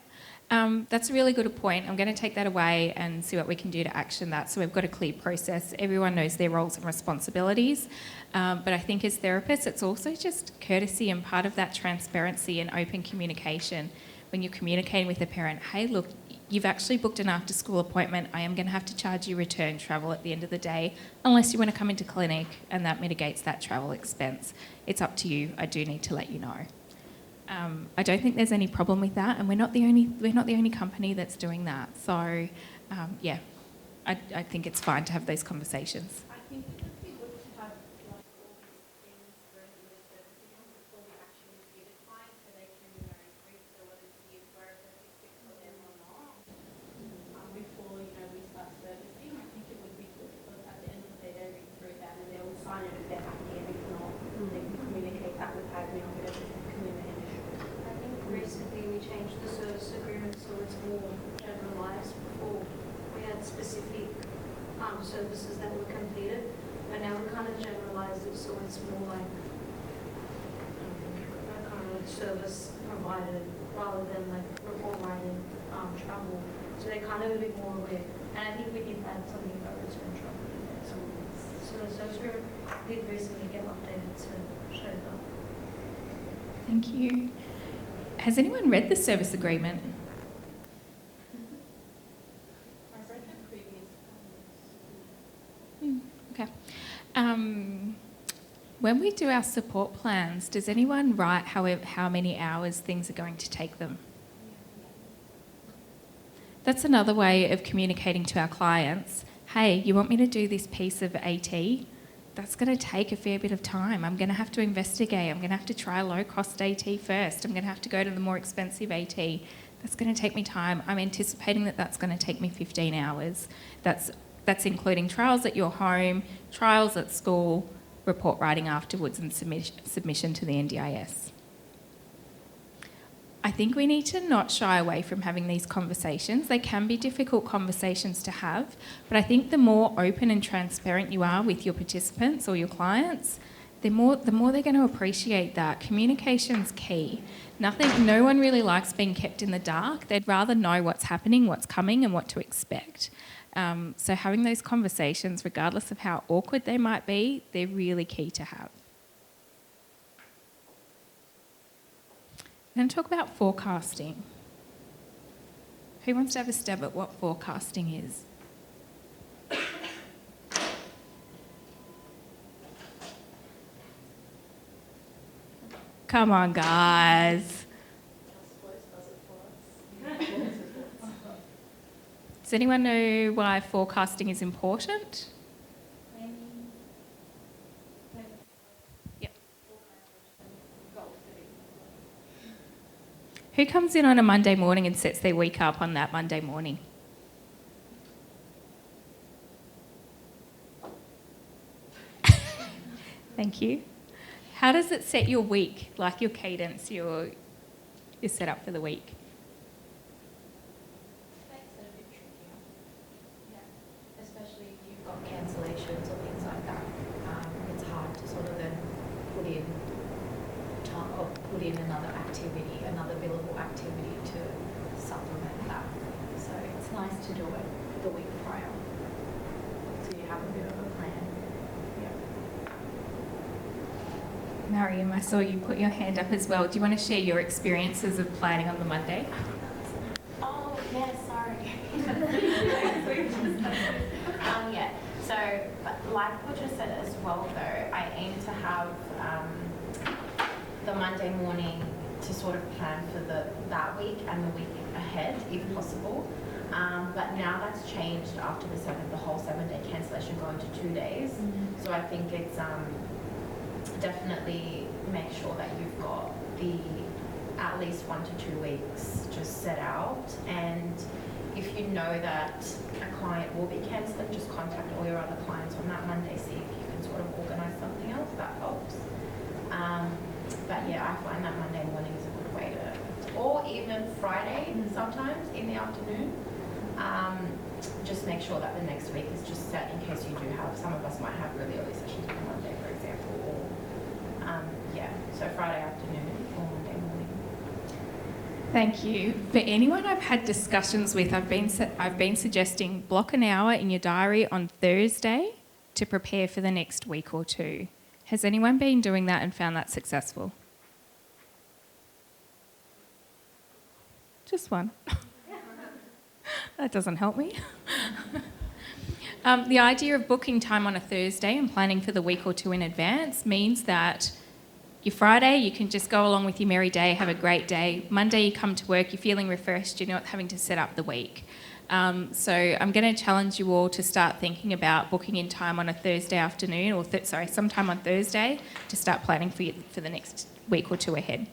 That's a really good point. I'm going to take that away and see what we can do to action that. So we've got a clear process. Everyone knows their roles and responsibilities. But I think as therapists, it's also just courtesy and part of that transparency and open communication. When you're communicating with a parent, hey, look, you've actually booked an after-school appointment. I am going to have to charge you return travel at the end of the day, unless you want to come into clinic and that mitigates that travel expense. It's up to you. I do need to let you know. I don't think there's any problem with that, and we're not the only company that's doing that. So, I think it's fine to have those conversations. I think it would be good to have all these things ready with the before we actually see the client, so they can increase the what it is, wherever it's fit for them or not. Before we start servicing, I think it would be good because at the end of the day they read through that and they will sign it if they're happy, and if not, they can communicate that with admin or whatever community. I think recently we changed the service agreement so it's more generalized. Before we had specific services that were completed, but now we kind of generalized it so it's more like a kind of service provided rather than like report writing, travel. So they're kind of a bit more aware. And I think we did add something about return travel in there. So the service agreement did recently get updated to show that. Thank you. Has anyone read the service agreement? I've read the previous Okay. When we do our support plans, does anyone write how many hours things are going to take them? That's another way of communicating to our clients, hey, you want me to do this piece of AT? That's going to take a fair bit of time. I'm going to have to investigate. I'm going to have to try low-cost AT first. I'm going to have to go to the more expensive AT. That's going to take me time. I'm anticipating that that's going to take me 15 hours. That's including trials at your home, trials at school, report writing afterwards, and submission to the NDIS. I think we need to not shy away from having these conversations. They can be difficult conversations to have, but I think the more open and transparent you are with your participants or your clients, the more they're going to appreciate that. Communication's key. No one really likes being kept in the dark. They'd rather know what's happening, what's coming, and what to expect. So having those conversations, regardless of how awkward they might be, they're really key to have. I'm going to talk about forecasting. Who wants to have a stab at what forecasting is? Come on, guys. Does anyone know why forecasting is important? Yep. Who comes in on a Monday morning and sets their week up on that Monday morning? Thank you. How does it set your week, like your cadence, your setup for the week? Makes it a bit trickier. Yeah. Especially if you've got cancellations or things like that. It's hard to sort of then put in time or put in another activity, another billable activity to supplement that. So it's nice to do it the week prior. So you have a bit of a plan. Mariam, I saw you put your hand up as well. Do you want to share your experiences of planning on the Monday? Oh, yeah, sorry. Yeah, so like what you said as well though, I aim to have the Monday morning to sort of plan for that week and the week ahead if possible. But now that's changed after the whole 7-day cancellation going to 2 days. So I think it's definitely make sure that you've got at least 1 to 2 weeks just set out, and if you know that a client will be cancelling, just contact all your other clients on that Monday, see if you can sort of organise something else that helps. But yeah, I find that Monday morning is a good way to, or even Friday sometimes in the afternoon. Just make sure that the next week is just set in case you do have, some of us might have really early sessions on Monday, for example, or so Friday afternoon or Monday morning. Thank you. For anyone I've had discussions with, I've been suggesting block an hour in your diary on Thursday to prepare for the next week or two. Has anyone been doing that and found that successful? Just one. That doesn't help me. The idea of booking time on a Thursday and planning for the week or two in advance means that your Friday, you can just go along with your merry day, have a great day. Monday, you come to work, you're feeling refreshed, you're not having to set up the week. So I'm going to challenge you all to start thinking about booking in time on a Thursday afternoon, or sometime on Thursday, to start planning for the next week or two ahead.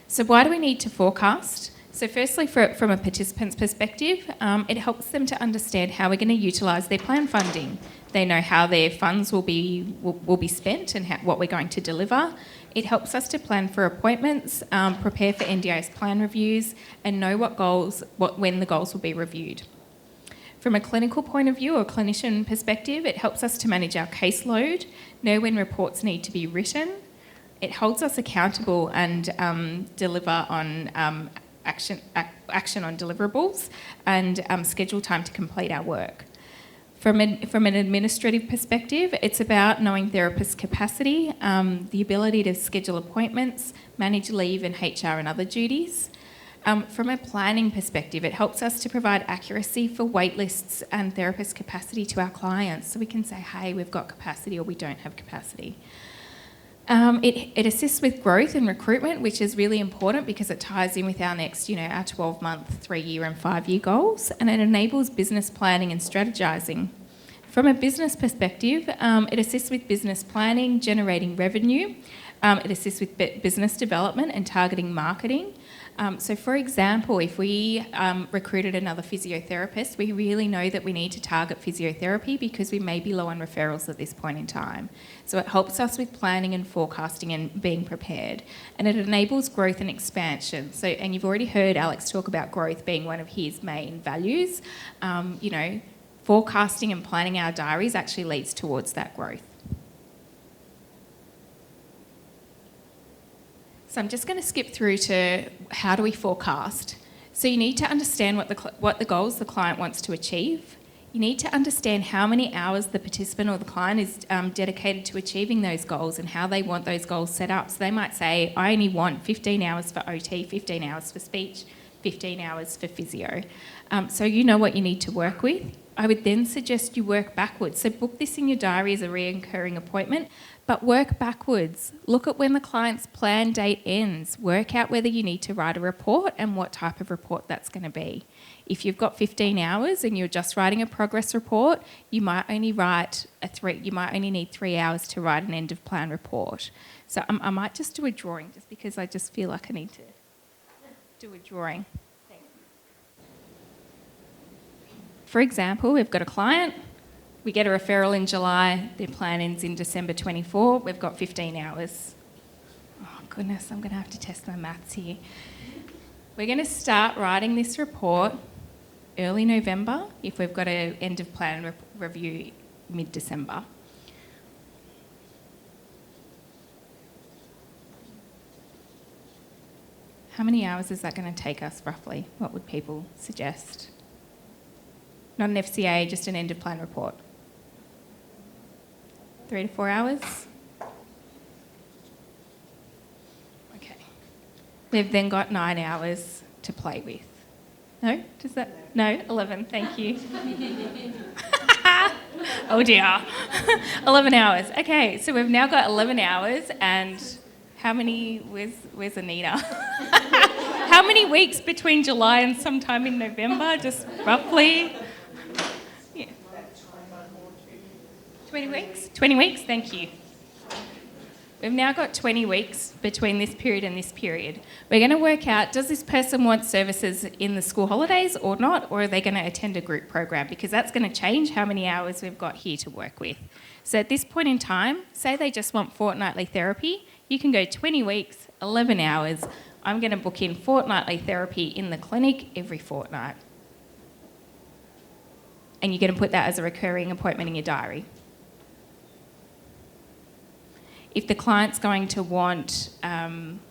So why do we need to forecast? So firstly, from a participant's perspective, it helps them to understand how we're going to utilise their plan funding. They know how their funds will be spent and what we're going to deliver. It helps us to plan for appointments, prepare for NDIS plan reviews, and know when the goals will be reviewed. From a clinical point of view or clinician perspective, it helps us to manage our caseload, know when reports need to be written. It holds us accountable and deliver on action on deliverables and schedule time to complete our work. From an administrative perspective, it's about knowing therapists' capacity, the ability to schedule appointments, manage leave and HR and other duties. From a planning perspective, it helps us to provide accuracy for wait lists and therapist capacity to our clients, so we can say, hey, we've got capacity or we don't have capacity. It assists with growth and recruitment, which is really important because it ties in with our next, our 12-month, 3-year and 5-year goals, and it enables business planning and strategising. From a business perspective, it assists with business planning, generating revenue. It assists with business development and targeting marketing. So for example, if we recruited another physiotherapist, we really know that we need to target physiotherapy because we may be low on referrals at this point in time. So it helps us with planning and forecasting and being prepared. And it enables growth and expansion. So, and you've already heard Alex talk about growth being one of his main values. You know, forecasting and planning our diaries actually leads towards that growth. So I'm just going to skip through to how do we forecast. So you need to understand what the goals the client wants to achieve. You need to understand how many hours the participant or the client is dedicated to achieving those goals and how they want those goals set up. So they might say, I only want 15 hours for OT, 15 hours for speech, 15 hours for physio. So you know what you need to work with. I would then suggest you work backwards. So book this in your diary as a recurring appointment, but work backwards. Look at when the client's plan date ends. Work out whether you need to write a report and what type of report that's going to be. If you've got 15 hours and you're just writing a progress report, you might only need 3 hours to write an end of plan report. So I might just do a drawing just because I just feel like I need to do a drawing. For example, we've got a client, we get a referral in July, their plan ends in December 24, we've got 15 hours. Oh goodness, I'm going to have to test my maths here. We're going to start writing this report early November if we've got an end of plan review mid-December. How many hours is that going to take us roughly? What would people suggest? Not an FCA, just an end of plan report. 3 to 4 hours? Okay. We've then got 9 hours to play with. No? Does that? No? 11, thank you. Oh dear. 11 hours. Okay, so we've now got 11 hours and how many, where's Anita? How many weeks between July and sometime in November, just roughly? 20 weeks? 20 weeks, thank you. We've now got 20 weeks between this period and this period. We're going to work out, does this person want services in the school holidays or not, or are they going to attend a group program? Because that's going to change how many hours we've got here to work with. So at this point in time, say they just want fortnightly therapy, you can go 20 weeks, 11 hours. I'm going to book in fortnightly therapy in the clinic every fortnight. And you're going to put that as a recurring appointment in your diary. If the client's going to want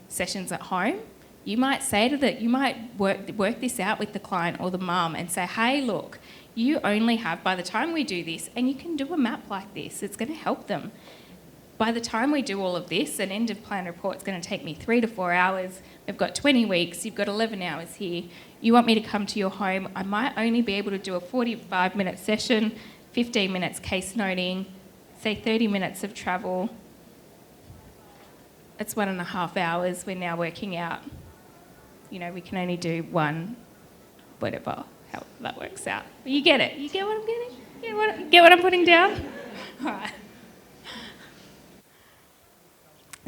sessions at home, you might say to that, you might work this out with the client or the mum and say, hey, look, you only have, by the time we do this, and you can do a map like this, it's going to help them. By the time we do all of this, an end of plan report's going to take me 3 to 4 hours. We've got 20 weeks, you've got 11 hours here. You want me to come to your home, I might only be able to do a 45-minute session, 15 minutes case noting, say 30 minutes of travel. It's 1.5 hours. We're now working out, you know, we can only do one, whatever, how that works out. But you get it. You get what I'm getting? Get what I'm putting down? All right.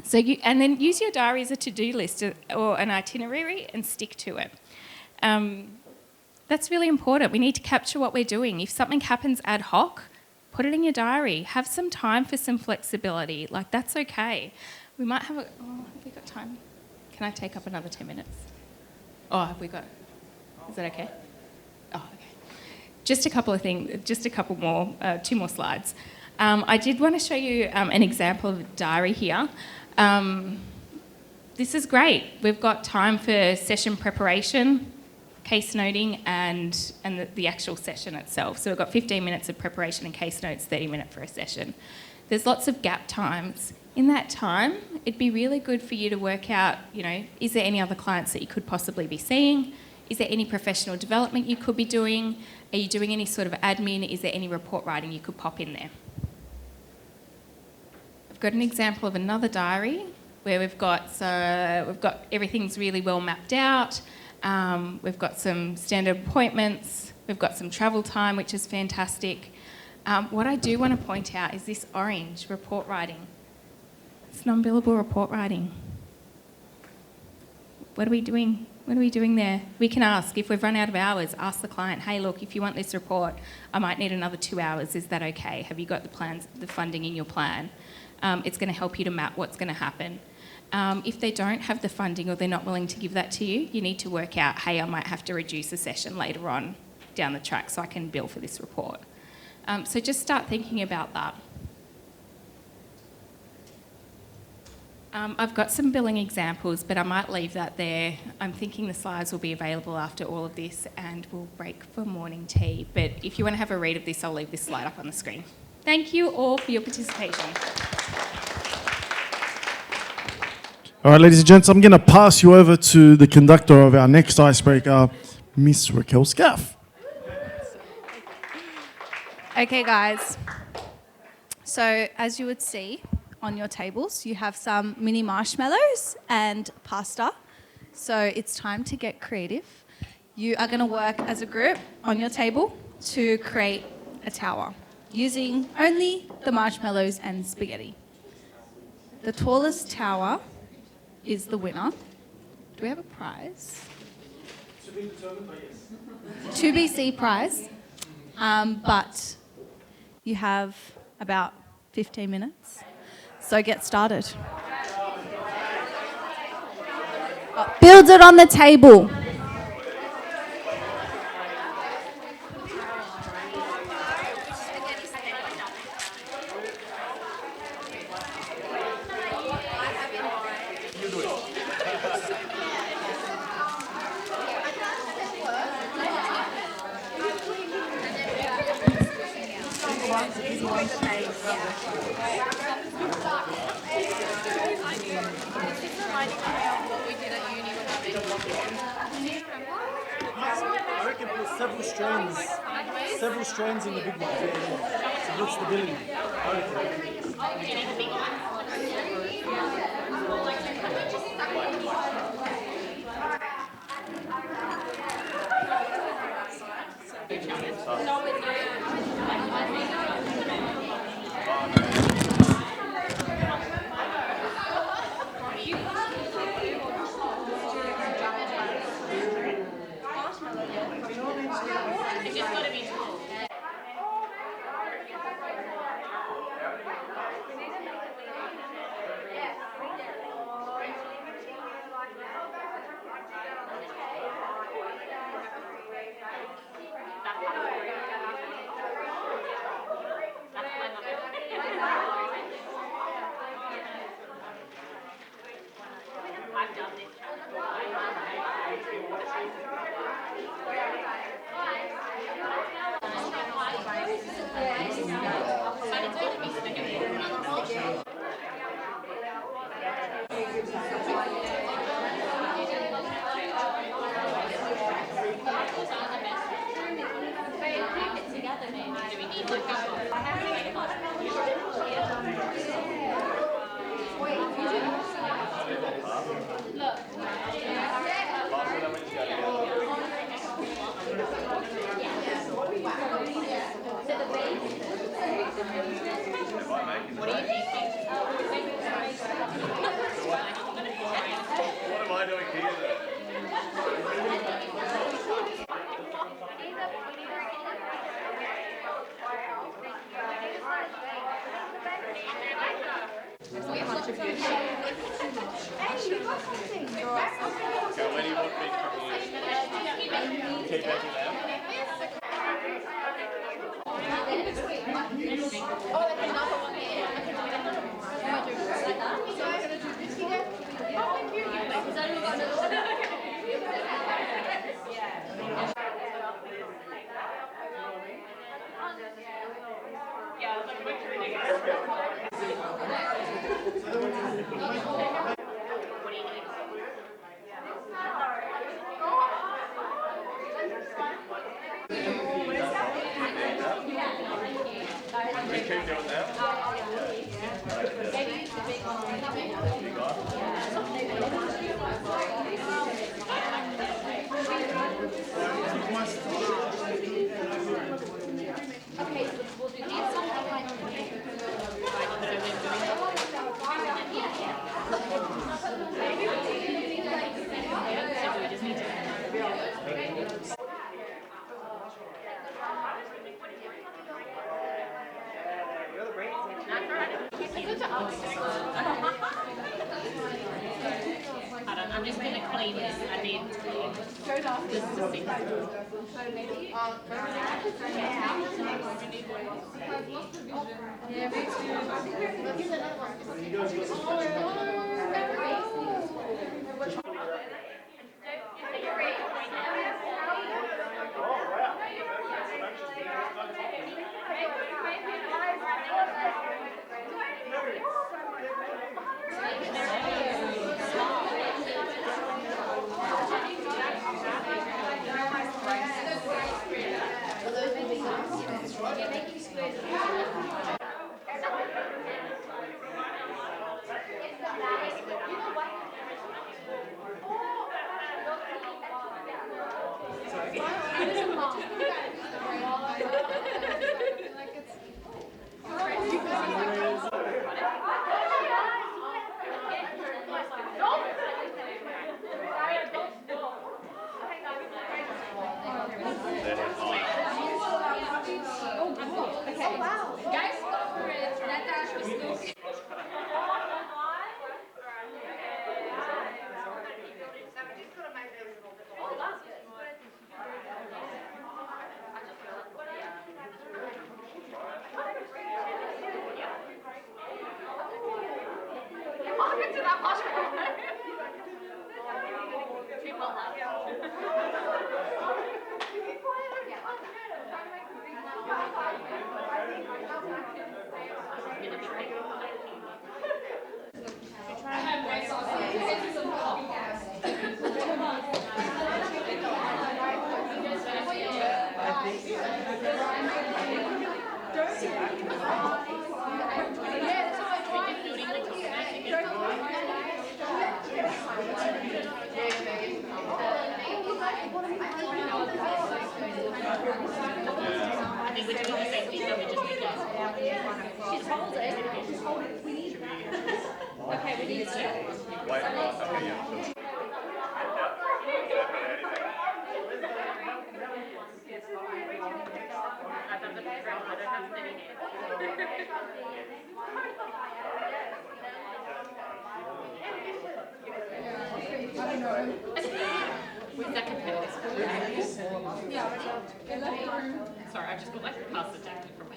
So and then use your diary as a to-do list or an itinerary and stick to it. That's really important. We need to capture what we're doing. If something happens ad hoc, put it in your diary. Have some time for some flexibility. Like, that's okay. We might have have we got time? Can I take up another 10 minutes? Oh, have we got, is that okay? Oh, okay. Just a couple of things, just a couple more, 2 more slides. I did want to show you an example of a diary here. This is great. We've got time for session preparation, case noting, and the actual session itself. So we've got 15 minutes of preparation and case notes, 30 minutes for a session. There's lots of gap times. In that time, it'd be really good for you to work out, you know, is there any other clients that you could possibly be seeing? Is there any professional development you could be doing? Are you doing any sort of admin? Is there any report writing you could pop in there? I've got an example of another diary where we've got everything's really well mapped out. We've got some standard appointments. We've got some travel time, which is fantastic. What I do want to point out is this orange, report writing. It's non-billable report writing. What are we doing? What are we doing there? We can ask, if we've run out of hours, ask the client, hey, look, if you want this report, I might need another 2 hours. Is that okay? Have you got the funding in your plan? It's going to help you to map what's going to happen. If they don't have the funding or they're not willing to give that to you, you need to work out, hey, I might have to reduce a session later on down the track so I can bill for this report. So just start thinking about that. I've got some billing examples, but I might leave that there. I'm thinking the slides will be available after all of this and we'll break for morning tea. But if you want to have a read of this, I'll leave this slide up on the screen. Thank you all for your participation. All right, ladies and gents, I'm going to pass you over to the conductor of our next icebreaker, Miss Raquel Scaff. Okay, guys. So as you would see on your tables, you have some mini marshmallows and pasta. So it's time to get creative. You are going to work as a group on your table to create a tower using only the marshmallows and spaghetti. The tallest tower is the winner. Do we have a prize? To be determined, but yes. To be C prize. But you have about 15 minutes. So get started. Build it on the table. I reckon there's several strands in the big one. So good stability. I'm just going to clean this. I need this to sit. Sorry, I just got like past the jacket from my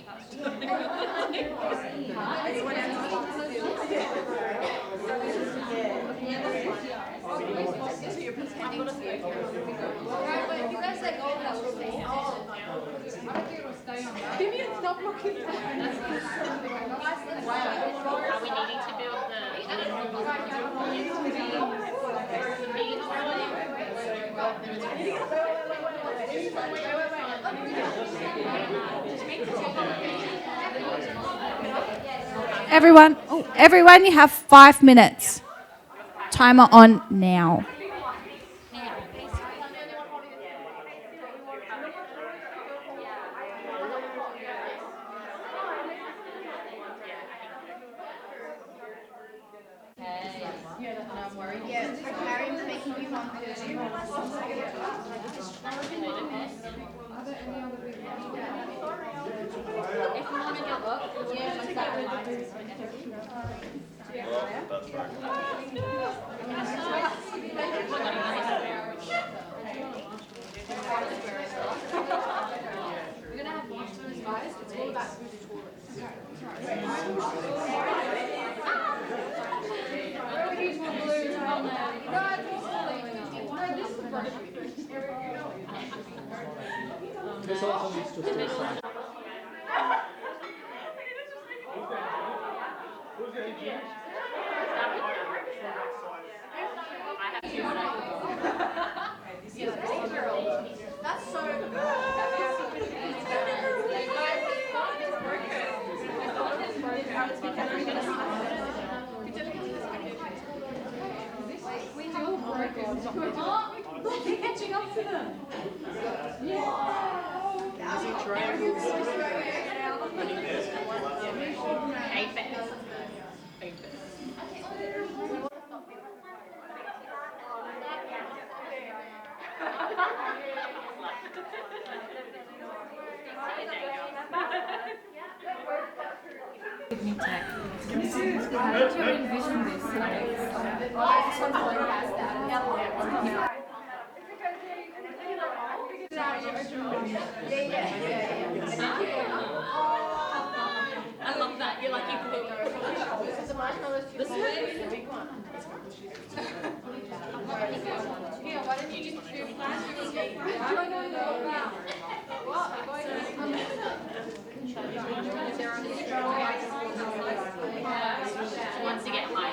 Stop looking. Are we needing to build Everyone, you have 5 minutes. Timer on now. Catching up to them. New tech. How did you envision this? I love that. You're like, you put the marshmallows to the big one. Yeah, why don't you just do flash? Once you get high,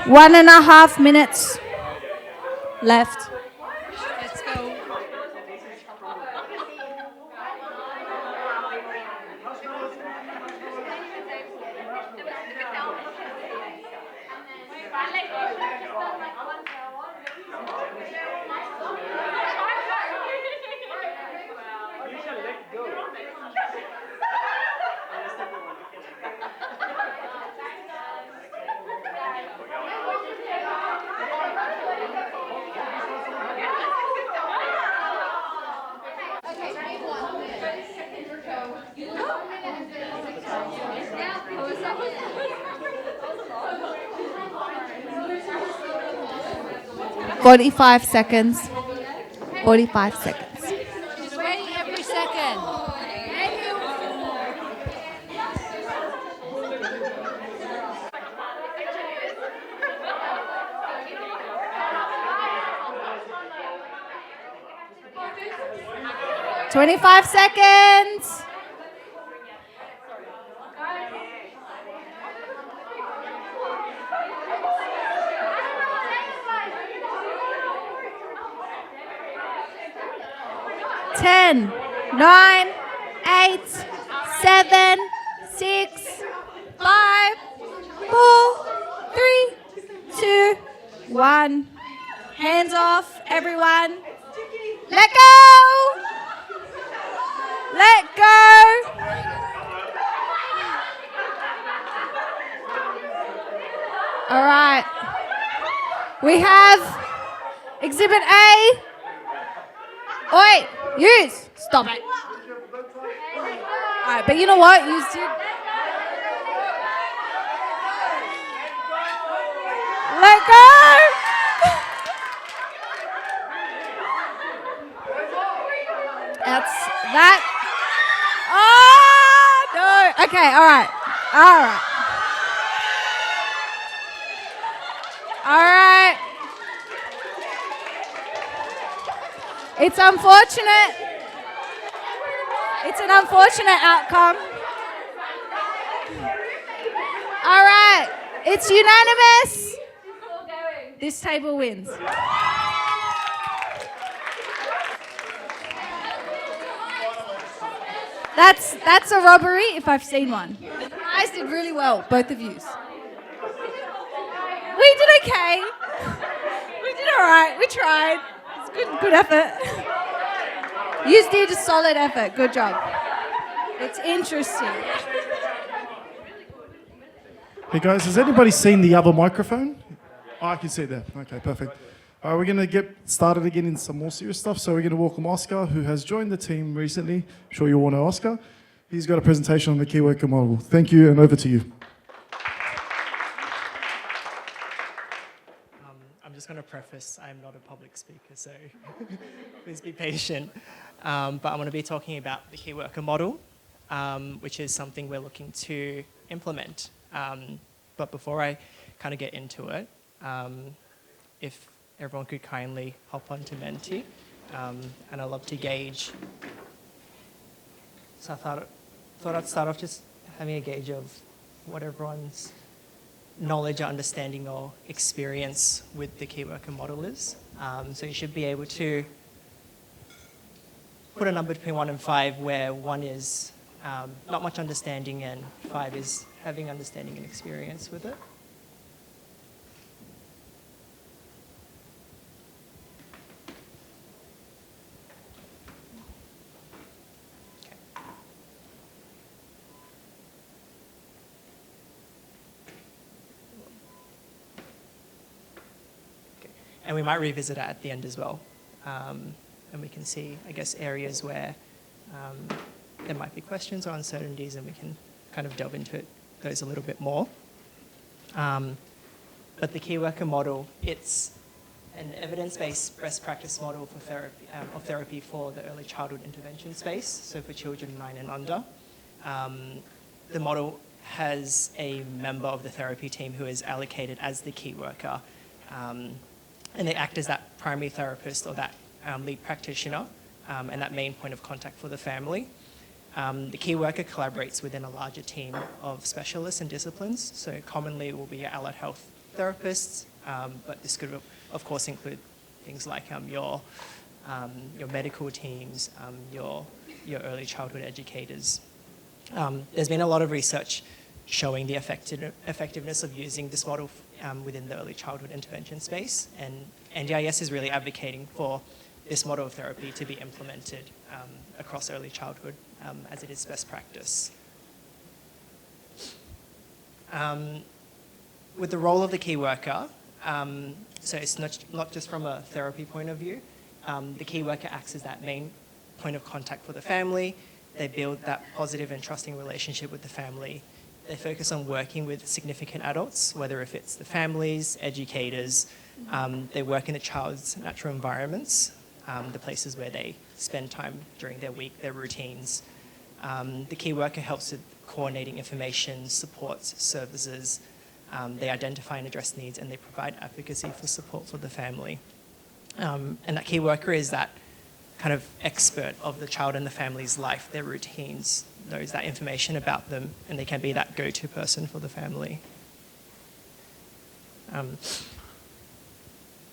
One and a half minutes left. Let's go. Forty-five seconds. 45 seconds. She's ready every second. 25 seconds. Ten, 9, 8, 7, 6, 5, 4, 3, 2, 1. Hands off, everyone. Let go. Let go. All right. We have Exhibit A. Oi, use. Stop it. All right, but you know what? You did. Let go. That's that. Oh, no. Okay, all right. All right. All right. It's unfortunate. It's an unfortunate outcome. All right. It's unanimous. This table wins. That's a robbery if I've seen one. You guys did really well, both of you. We did okay. We did all right. We tried. It's good effort. You did a solid effort. Good job. It's interesting. Hey guys, has anybody seen the other microphone? Oh, I can see that. Okay, perfect. All right, we're going to get started again in some more serious stuff. So we're going to welcome Oscar, who has joined the team recently. I'm sure you all know Oscar. He's got a presentation on the key worker model. Thank you, and over to you. I'm just going to preface, I'm not a public speaker, so please be patient. But I'm going to be talking about the key worker model, which is something we're looking to implement. But before I kind of get into it, if everyone could kindly hop onto Menti, and I'd love to gauge. So I thought I'd start off just having a gauge of what everyone's knowledge, understanding, or experience with the key worker model is. So you should be able to put a number between 1 and 5, where 1 is not much understanding and 5 is having understanding and experience with it. And we might revisit it at the end as well. And we can see, I guess, areas where there might be questions or uncertainties, and we can kind of delve into those a little bit more. But the key worker model, it's an evidence-based best practice model for therapy for the early childhood intervention space, so for children 9 and under. The model has a member of the therapy team who is allocated as the key worker, and they act as that primary therapist or that lead practitioner and that main point of contact for the family. The key worker collaborates within a larger team of specialists and disciplines. So commonly it will be allied health therapists, but this could of course include things like your medical teams, your early childhood educators. There's been a lot of research showing the effectiveness of using this model within the early childhood intervention space, and NDIS is really advocating for this model of therapy to be implemented across early childhood as it is best practice. With the role of the key worker, so it's not just from a therapy point of view, the key worker acts as that main point of contact for the family. They build that positive and trusting relationship with the family. They focus on working with significant adults, whether if it's the families, educators. They work in the child's natural environments, the places where they spend time during their week, their routines. The key worker helps with coordinating information, supports services. They identify and address needs, and they provide advocacy for support for the family. And that key worker is that kind of expert of the child and the family's life, their routines, knows that information about them, and they can be that go-to person for the family.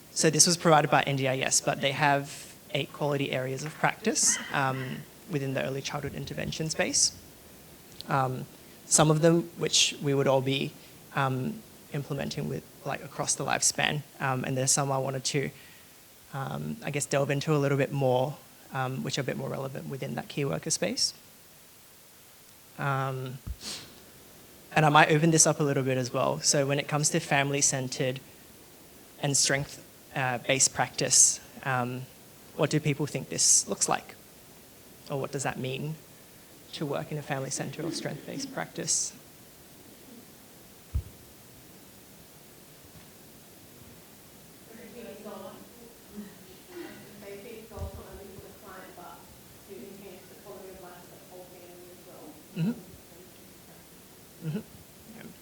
So this was provided by NDIS, but they have 8 quality areas of practice within the early childhood intervention space. Some of them which we would all be implementing with like across the lifespan, and there's some I wanted to I guess delve into a little bit more, which are a bit more relevant within that key worker space. And I might open this up a little bit as well. So when it comes to family-centered and strength-based practice, what do people think this looks like? Or what does that mean to work in a family-centered or strength-based practice? Mm-hmm. Mm-hmm.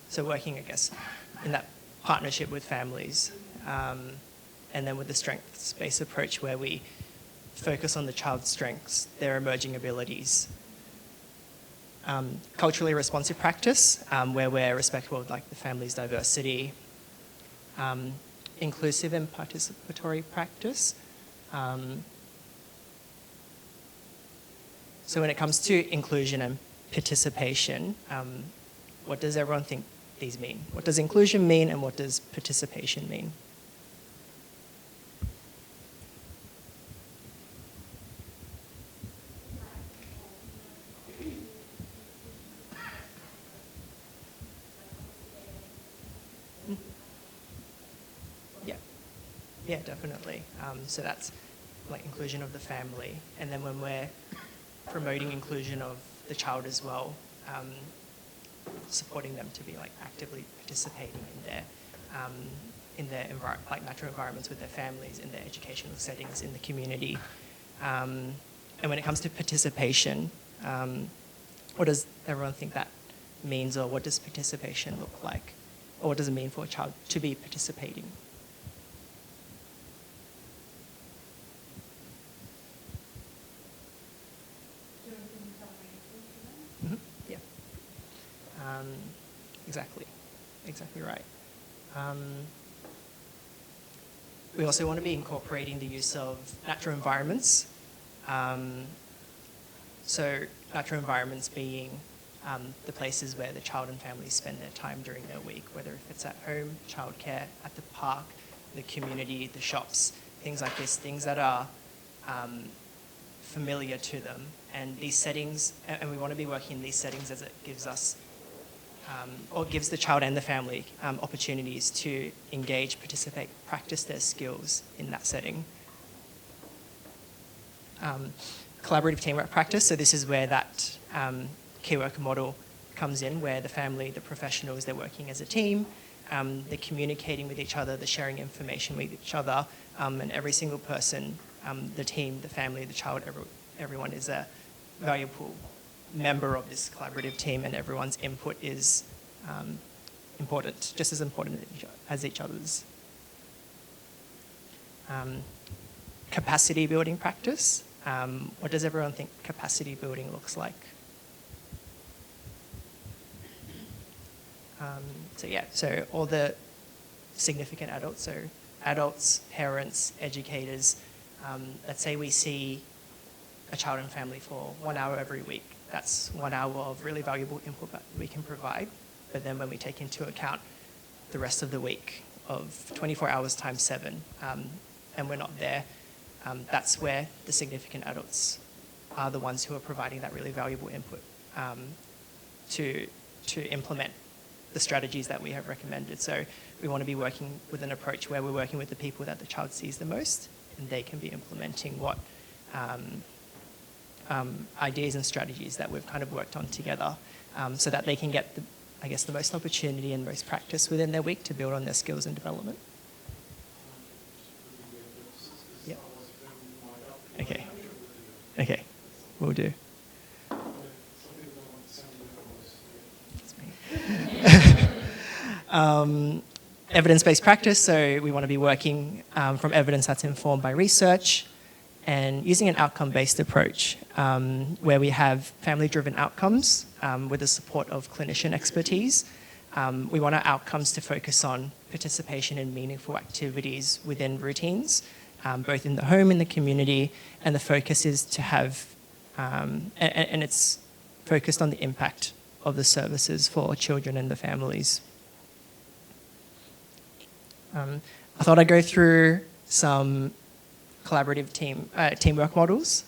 So working, I guess, in that partnership with families, and then with the strengths-based approach where we focus on the child's strengths, their emerging abilities. Culturally responsive practice, where we're respectful of like the family's diversity. Inclusive and participatory practice. So when it comes to inclusion and participation, what does everyone think these mean? What does inclusion mean, and what does participation mean? Yeah. Yeah, definitely. So that's like inclusion of the family. And then when we're promoting inclusion of the child as well, supporting them to be like actively participating in their like natural environments with their families, in their educational settings, in the community. And when it comes to participation, what does everyone think that means, or what does participation look like? Or what does it mean for a child to be participating? Yeah. Exactly right. We also want to be incorporating the use of natural environments. So natural environments being the places where the child and families spend their time during their week, whether if it's at home, childcare, at the park, the community, the shops, things like this, things that are familiar to them. And these settings, and we want to be working in these settings as it gives us, or gives the child and the family opportunities to engage, participate, practice their skills in that setting. Collaborative teamwork practice, so this is where that key worker model comes in, where the family, the professionals, they're working as a team, they're communicating with each other, they're sharing information with each other, and every single person, the team, the family, the child, everyone is a valuable member of this collaborative team, and everyone's input is important, just as important as each other's. Capacity building practice. What does everyone think capacity building looks like? So all the significant adults, so adults, parents, educators, let's say we see a child and family for 1 hour every week. That's 1 hour of really valuable input that we can provide. But then when we take into account the rest of the week of 24 hours times 7, and we're not there, that's where the significant adults are the ones who are providing that really valuable input to implement the strategies that we have recommended. So we want to be working with an approach where we're working with the people that the child sees the most, and they can be implementing what ideas and strategies that we've kind of worked on together, so that they can get the most opportunity and most practice within their week to build on their skills and development. Yep. Okay, will do. Evidence-based practice, so we want to be working from evidence that's informed by research and using an outcome-based approach where we have family-driven outcomes with the support of clinician expertise. We want our outcomes to focus on participation in meaningful activities within routines, both in the home, in the community, and the focus is to have, and it's focused on the impact of the services for children and the families. I thought I'd go through some collaborative teamwork models,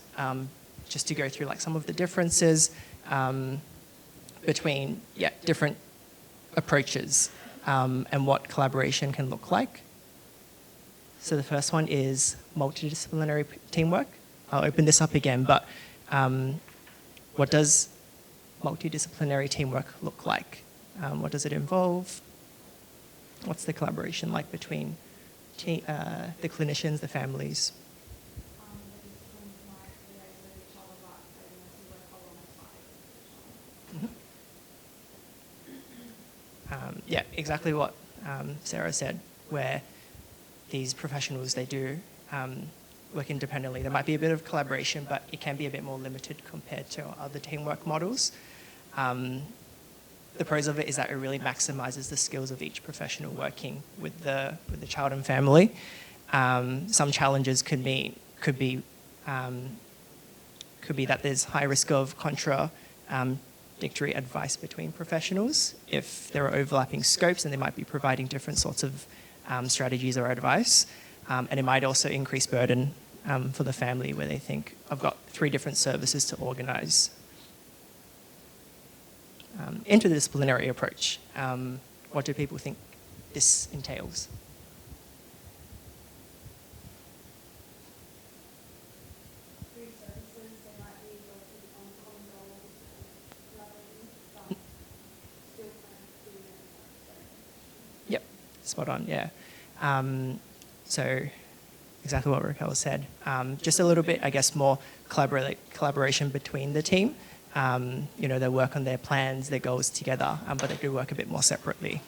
just to go through like some of the differences between different approaches and what collaboration can look like. So the first one is multidisciplinary teamwork. I'll open this up again, but what does multidisciplinary teamwork look like? What does it involve? What's the collaboration like between the clinicians, the families? Yeah, exactly what Sarah said, where these professionals, they do work independently. There might be a bit of collaboration, but it can be a bit more limited compared to other teamwork models. The pros of it is that it really maximizes the skills of each professional working with the child and family. Some challenges could be that there's high risk of contradictory advice between professionals if there are overlapping scopes, and they might be providing different sorts of strategies or advice. And it might also increase burden for the family, where they think, I've got 3 different services to organize. Interdisciplinary approach. What do people think this entails? spot on, yeah. So exactly what Raquel said. Just a little bit, I guess, more collaboration between the team. They work on their plans, their goals together, but they do work a bit more separately.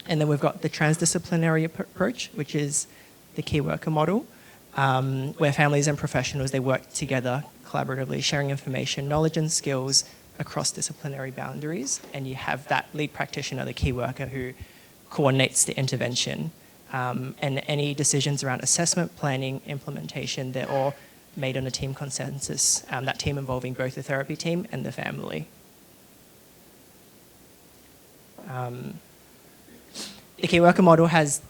And then we've got the transdisciplinary approach, which is the key worker model, where families and professionals, they work together collaboratively, sharing information, knowledge and skills across disciplinary boundaries. And you have that lead practitioner, the key worker, who coordinates the intervention. And any decisions around assessment, planning, implementation, they're all made on a team consensus, that team involving both the therapy team and the family. The key worker model has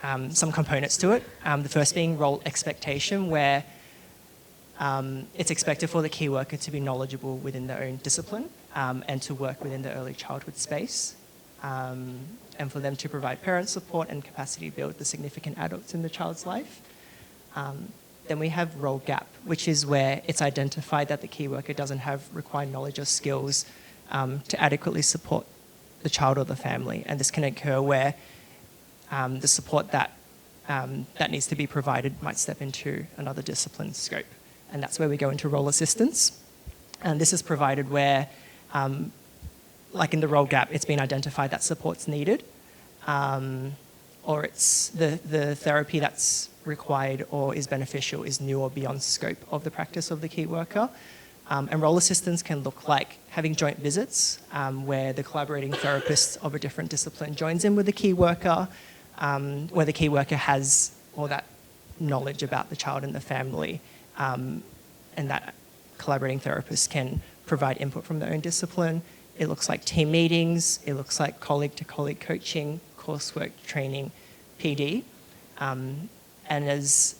some components to it. The first being role expectation, where it's expected for the key worker to be knowledgeable within their own discipline and to work within the early childhood space, and for them to provide parent support and capacity build the significant adults in the child's life. Then we have role gap, which is where it's identified that the key worker doesn't have required knowledge or skills to adequately support the child or the family. And this can occur where the support that needs to be provided might step into another discipline scope. And that's where we go into role assistance. And this is provided where, like in the role gap, it's been identified that support's needed, or it's the therapy that's required or is beneficial is new or beyond scope of the practice of the key worker. And role assistance can look like having joint visits where the collaborating therapist of a different discipline joins in with the key worker, where the key worker has all that knowledge about the child and the family, and that collaborating therapist can provide input from their own discipline. It looks like team meetings, it looks like colleague-to-colleague coaching, coursework, training, PD. And as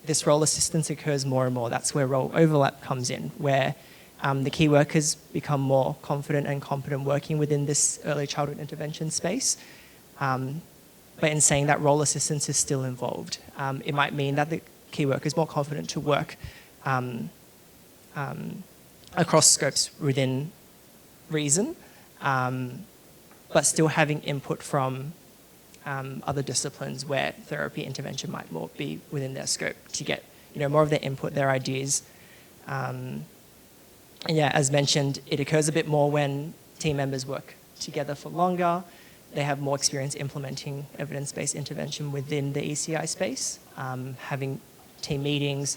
this role assistance occurs more and more, that's where role overlap comes in, where the key workers become more confident and competent working within this early childhood intervention space. But in saying that, role assistance is still involved. It might mean that the key worker is more confident to work across scopes within reason, but still having input from other disciplines where therapy intervention might more be within their scope to get more of their input, their ideas. And yeah, as mentioned, it occurs a bit more when team members work together for longer. They have more experience implementing evidence-based intervention within the ECI space, having team meetings,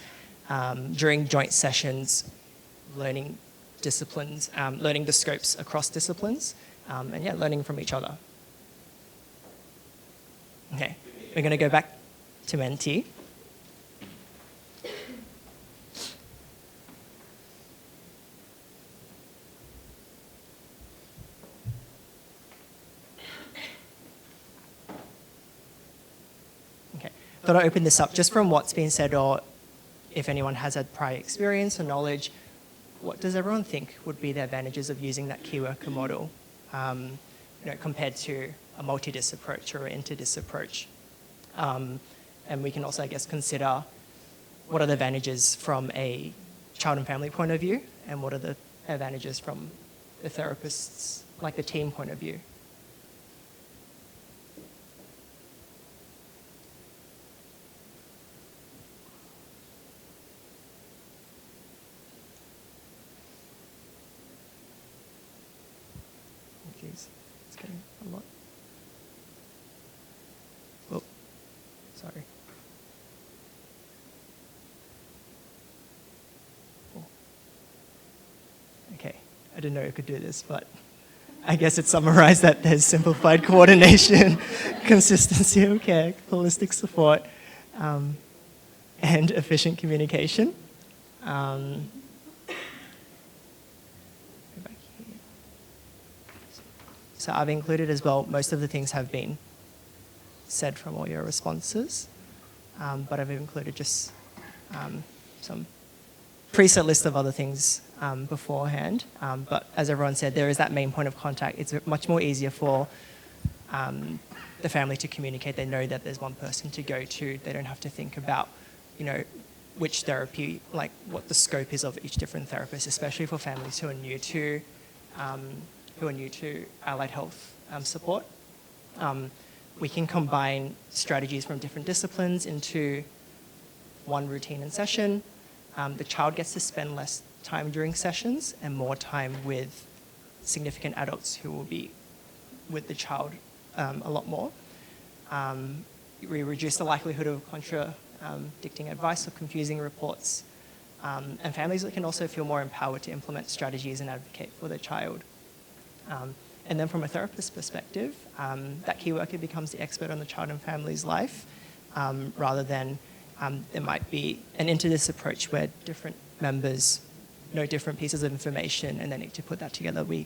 during joint sessions, learning disciplines, learning the scopes across disciplines, and yeah, learning from each other. Okay, we're going to go back to mentee. Okay, thought I'd open this up just from what's been said, or if anyone has had prior experience or knowledge. What does everyone think would be the advantages of using that key worker model compared to a multi-dis approach or an interdis approach? And we can also, I guess, consider what are the advantages from a child and family point of view, and what are the advantages from the therapist's, like the team point of view. Jeez, it's getting a lot. Oh, sorry. Oh. Okay, I didn't know you could do this, but I guess it summarized that there's simplified coordination, consistency of care, holistic support, and efficient communication. So I've included as well, most of the things have been said from all your responses, but I've included just some preset list of other things beforehand. But as everyone said, there is that main point of contact. It's much more easier for the family to communicate. They know that there's one person to go to. They don't have to think about, which therapy, like what the scope is of each different therapist, especially for families who are new to who are new to allied health support. We can combine strategies from different disciplines into one routine and session. The child gets to spend less time during sessions and more time with significant adults who will be with the child a lot more. We reduce the likelihood of contradicting advice or confusing reports. And families can also feel more empowered to implement strategies and advocate for their child. And then from a therapist's perspective, that key worker becomes the expert on the child and family's life, rather than there might be an interdis approach where different members know different pieces of information and they need to put that together. We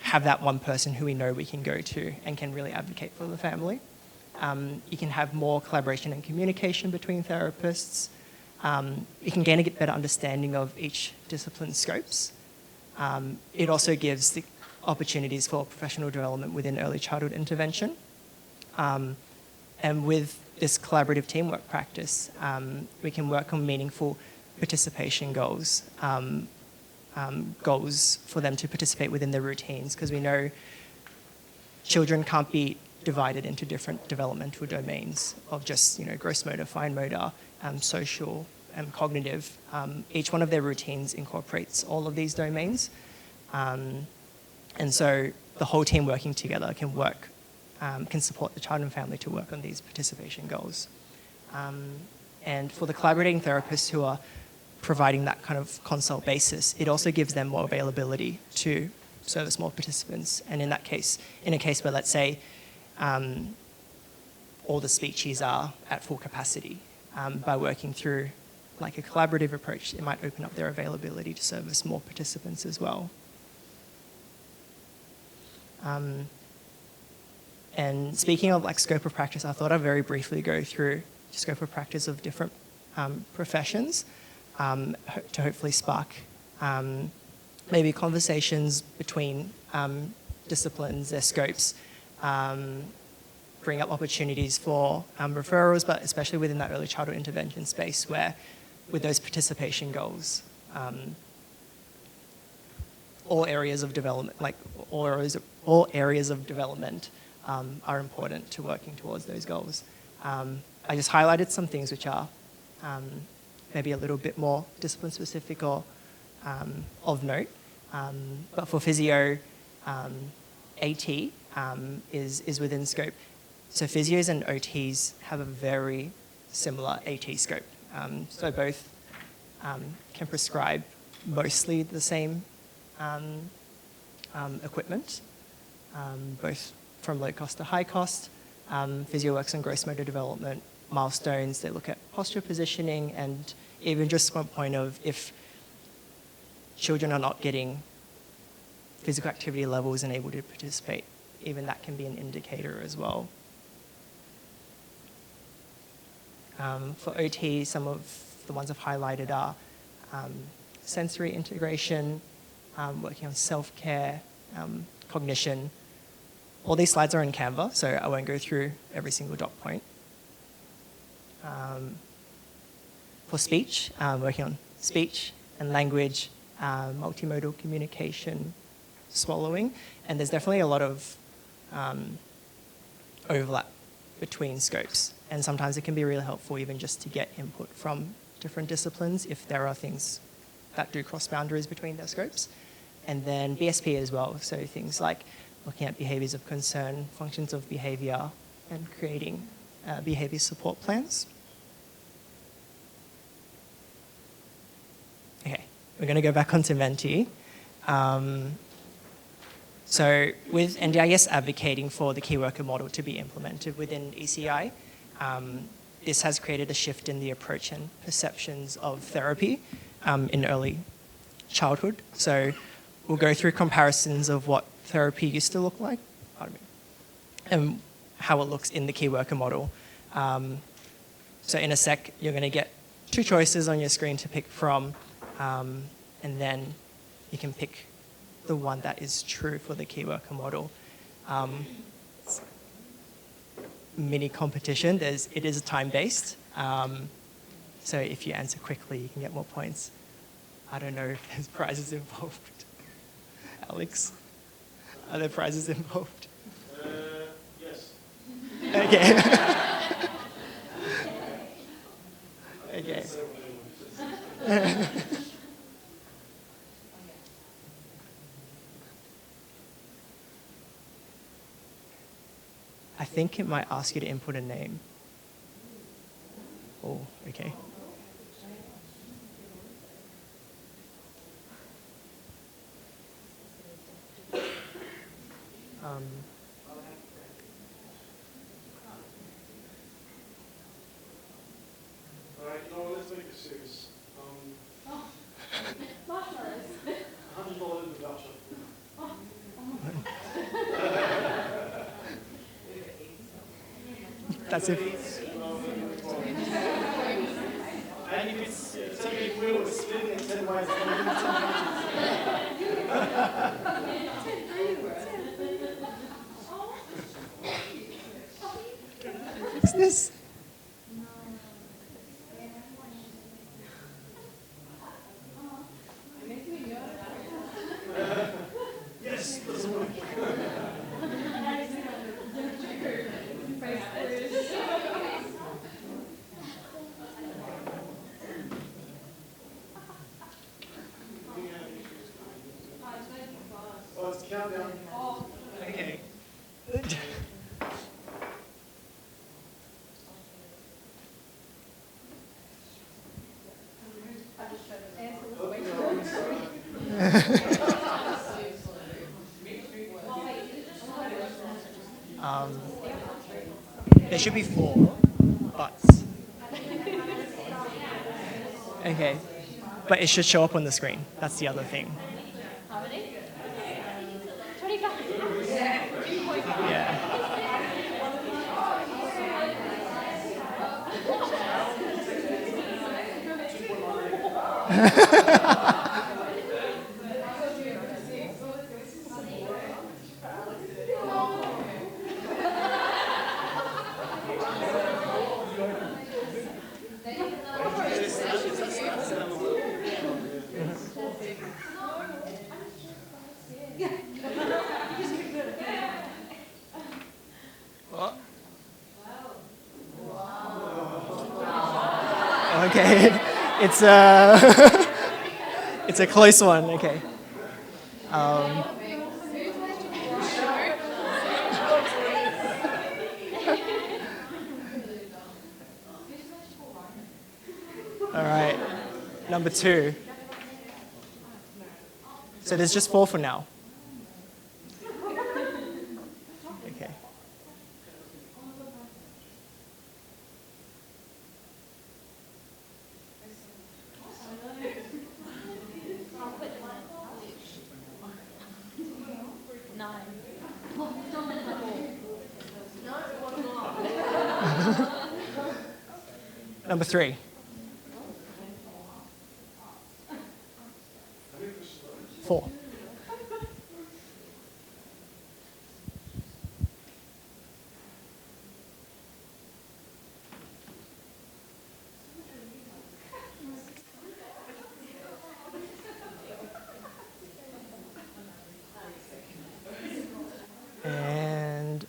have that one person who we know we can go to and can really advocate for the family. You can have more collaboration and communication between therapists. You can gain a better understanding of each discipline's scopes. It also gives the opportunities for professional development within early childhood intervention. And with this collaborative teamwork practice, we can work on meaningful participation goals, goals for them to participate within their routines, because we know children can't be divided into different developmental domains of just, gross motor, fine motor, social, and cognitive. Each one of their routines incorporates all of these domains. And so the whole team working together can support the child and family to work on these participation goals. And for the collaborating therapists who are providing that kind of consult basis, it also gives them more availability to service more participants. And in a case where, let's say, all the speeches are at full capacity, by working through like a collaborative approach, it might open up their availability to service more participants as well. And speaking of like scope of practice, I thought I'd very briefly go through scope of practice of different professions to hopefully spark maybe conversations between disciplines, their scopes, bring up opportunities for referrals, but especially within that early childhood intervention space where with those participation goals, all areas of development, all areas of development are important to working towards those goals. I just highlighted some things which are maybe a little bit more discipline specific or of note. But for physio, AT is within scope. So physios and OTs have a very similar AT scope. So both can prescribe mostly the same equipment, both from low cost to high cost. Physio works on gross motor development milestones. They look at posture positioning, and even just one point of if children are not getting physical activity levels and able to participate, even that can be an indicator as well. For OT, some of the ones I've highlighted are sensory integration, working on self-care, cognition. All these slides are in Canva, so I won't go through every single dot point. For speech, working on speech and language, multimodal communication, swallowing, and there's definitely a lot of overlap between scopes. And sometimes it can be really helpful even just to get input from different disciplines if there are things that do cross boundaries between their scopes. And then BSP as well, so things like looking at behaviours of concern, functions of behaviour, and creating behaviour support plans. Okay, we're going to go back onto Menti. So with NDIS advocating for the key worker model to be implemented within ECI, this has created a shift in the approach and perceptions of therapy in early childhood. So we'll go through comparisons of what therapy used to look like, and how it looks in the key worker model. So in a sec, you're going to get two choices on your screen to pick from, and then you can pick the one that is true for the key worker model. Mini competition, it is time-based, so if you answer quickly, you can get more points. I don't know if there's prizes involved. Alex? Are there prizes involved? Yes. Okay. Okay. I think it might ask you to input a name. Oh, okay. All right, you know what, let's make it serious. $100 in the voucher. That's it. And if it's something we will split it in 10 ways, we'll give it 10 What's this? Yes, doesn't work. Oh, it's countdown. Okay. There should be 4 butts. Okay. But it should show up on the screen. That's the other thing. How many? 25. Yeah. Okay, it's it's a close one. Okay. All right, number 2. So there's just 4 for now. Okay. Number 3. 4. And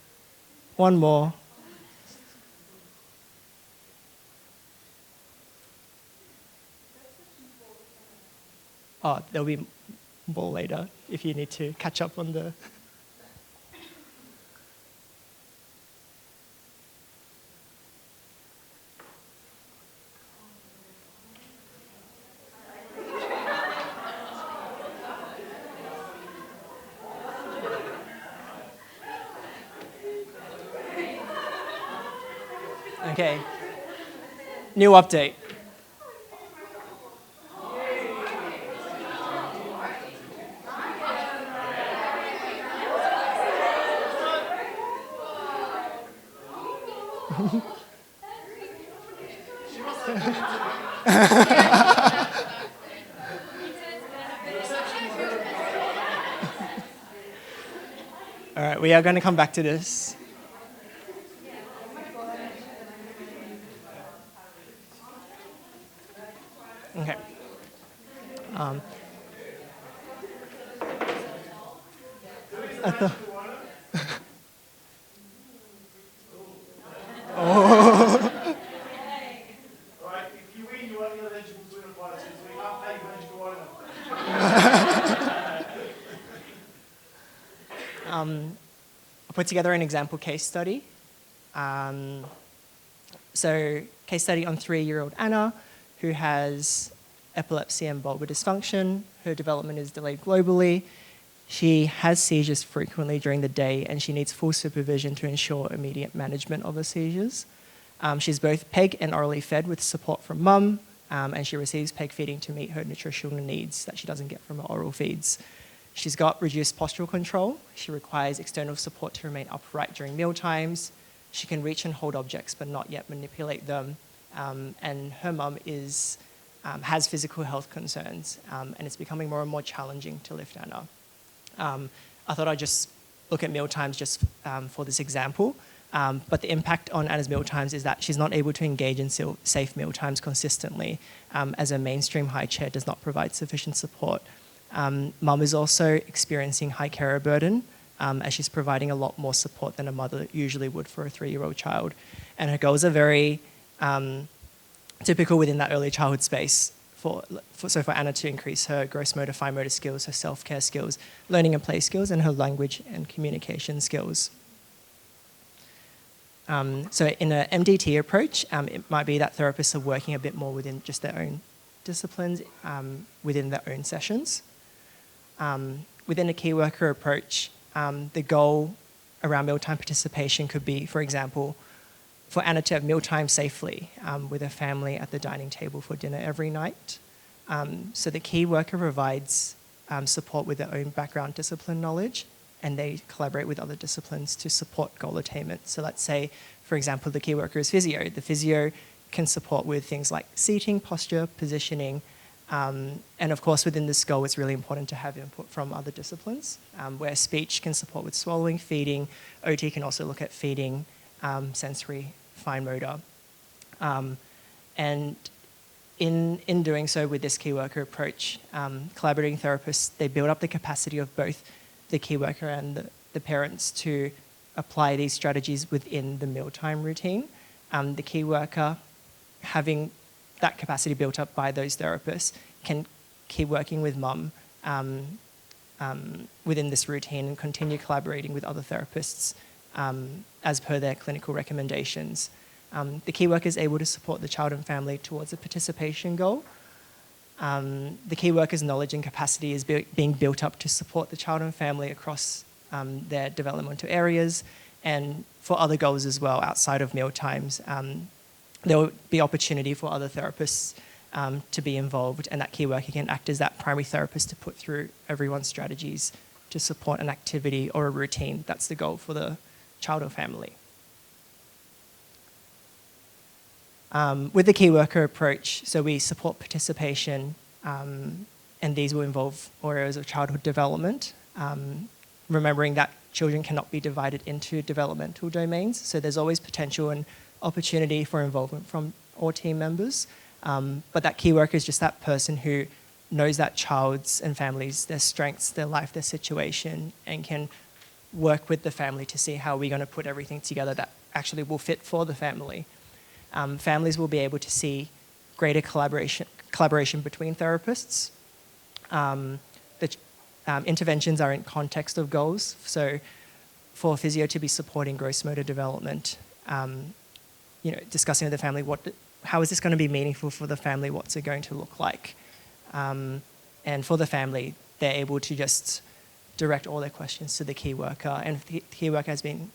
one more. Oh, there'll be more later if you need to catch up on the. Okay. New update. All right, we are going to come back to this. Okay. at the oh. Right, if you win, you're only eligible to win a prize, so we can't pay you I put together an example case study. So, case study on 3-year-old Anna, who has epilepsy and bulbar dysfunction. Her development is delayed globally. She has seizures frequently during the day, and she needs full supervision to ensure immediate management of her seizures. She's both PEG and orally fed with support from mum, and she receives PEG feeding to meet her nutritional needs that she doesn't get from her oral feeds. She's got reduced postural control. She requires external support to remain upright during meal times. She can reach and hold objects but not yet manipulate them. And her mum has physical health concerns, and it's becoming more and more challenging to lift Anna. I thought I'd just look at meal times just for this example. But the impact on Anna's meal times is that she's not able to engage in safe meal times consistently, as a mainstream high chair does not provide sufficient support. Mum is also experiencing high carer burden, as she's providing a lot more support than a mother usually would for a 3-year-old child. And her goals are very typical within that early childhood space for Anna to increase her gross motor, fine motor skills, her self-care skills, learning and play skills, and her language and communication skills. So in an MDT approach, it might be that therapists are working a bit more within just their own disciplines, within their own sessions. Within a key worker approach, the goal around mealtime participation could be, for example, for Anna to have mealtime safely with her family at the dining table for dinner every night. So the key worker provides support with their own background discipline knowledge, and they collaborate with other disciplines to support goal attainment. So let's say, for example, the key worker is physio. The physio can support with things like seating, posture, positioning, and of course within this goal it's really important to have input from other disciplines, where speech can support with swallowing, feeding. OT can also look at feeding, sensory, fine motor. And in doing so with this key worker approach, collaborating therapists, they build up the capacity of both the key worker and the parents to apply these strategies within the mealtime routine. The key worker, having that capacity built up by those therapists, can keep working with mum within this routine and continue collaborating with other therapists as per their clinical recommendations. The key worker is able to support the child and family towards a participation goal. The key worker's knowledge and capacity is being built up to support the child and family across their developmental areas, and for other goals as well outside of meal times. There will be opportunity for other therapists to be involved, and that key worker can act as that primary therapist to put through everyone's strategies to support an activity or a routine. That's the goal for the child or family. With the key worker approach, so we support participation, and these will involve all areas of childhood development, remembering that children cannot be divided into developmental domains, so there's always potential and opportunity for involvement from all team members, but that key worker is just that person who knows that child's and families, their strengths, their life, their situation, and can work with the family to see how we're going to put everything together that actually will fit for the family. Families will be able to see greater collaboration between therapists. Interventions are in context of goals. So for physio to be supporting gross motor development, discussing with the family, how is this going to be meaningful for the family? What's it going to look like? And for the family, they're able to just direct all their questions to the key worker. And if the key worker has been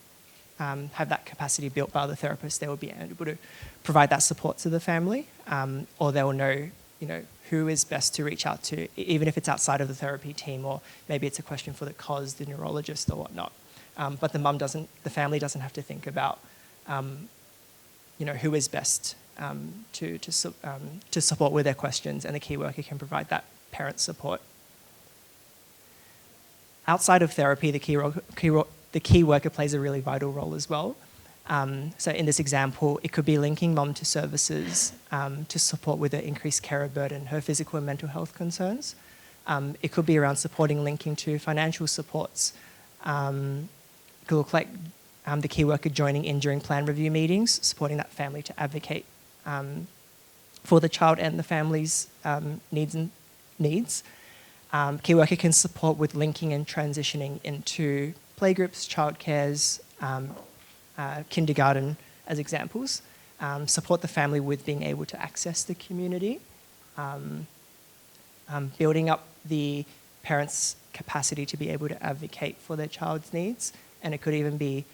have that capacity built by the therapist, they will be able to provide that support to the family, or they'll know, who is best to reach out to, even if it's outside of the therapy team, or maybe it's a question for the COS, the neurologist, or whatnot. But the family doesn't have to think about, who is best to support with their questions, and the key worker can provide that parent support. Outside of therapy, the key worker plays a really vital role as well. So in this example, it could be linking mum to services to support with the increased carer burden, her physical and mental health concerns. It could be around supporting linking to financial supports It could look like the key worker joining in during plan review meetings, supporting that family to advocate for the child and the family's needs. Key worker can support with linking and transitioning into playgroups, childcares, kindergarten as examples. Support the family with being able to access the community. Building up the parents' capacity to be able to advocate for their child's needs. And it could even be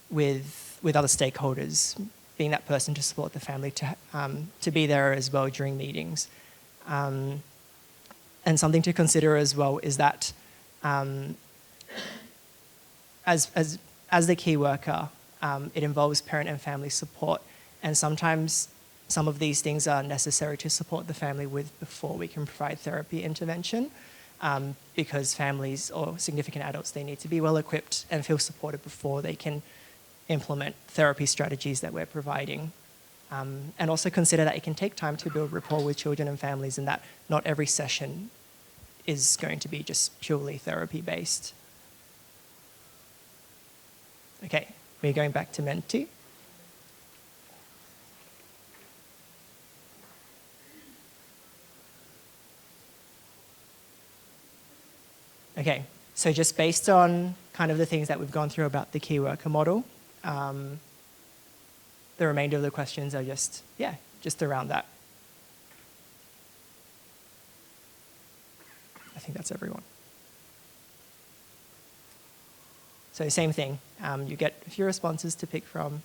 with other stakeholders, being that person to support the family to be there as well during meetings. And something to consider as well is that as the key worker, it involves parent and family support, and sometimes some of these things are necessary to support the family with before we can provide therapy intervention, because families or significant adults, they need to be well equipped and feel supported before they can implement therapy strategies that we're providing. And also consider that it can take time to build rapport with children and families, and that not every session is going to be just purely therapy based. Okay, we're going back to Menti. Okay, so just based on kind of the things that we've gone through about the key worker model, the remainder of the questions are just around that. I think that's everyone. So same thing, you get a few responses to pick from.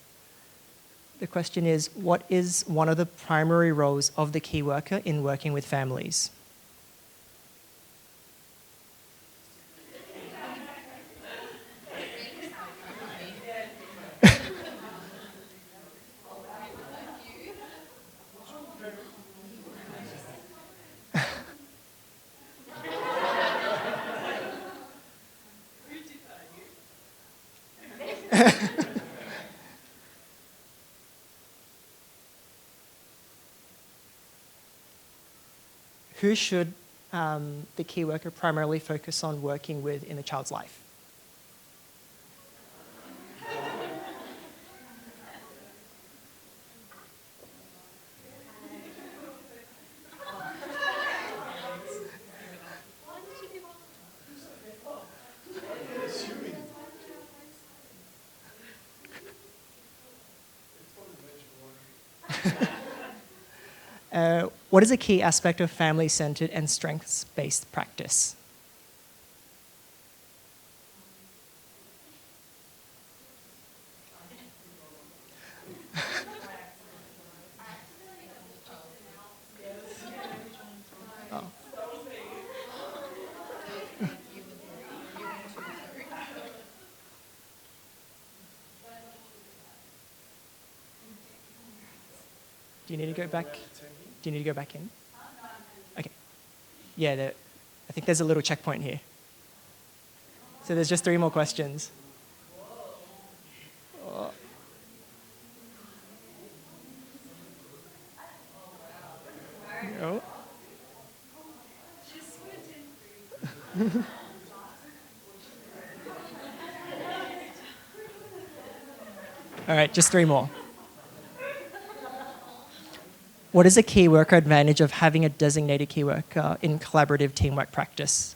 The question is, what is one of the primary roles of the key worker in working with families? Who should the key worker primarily focus on working with in the child's life? What is a key aspect of family-centered and strengths-based practice? Oh. Do you need to go back? Do you need to go back in? Okay. Yeah, I think there's a little checkpoint here. So there's just 3 more questions. Oh. No. All right, just 3 more. What is a key worker advantage of having a designated key worker in collaborative teamwork practice?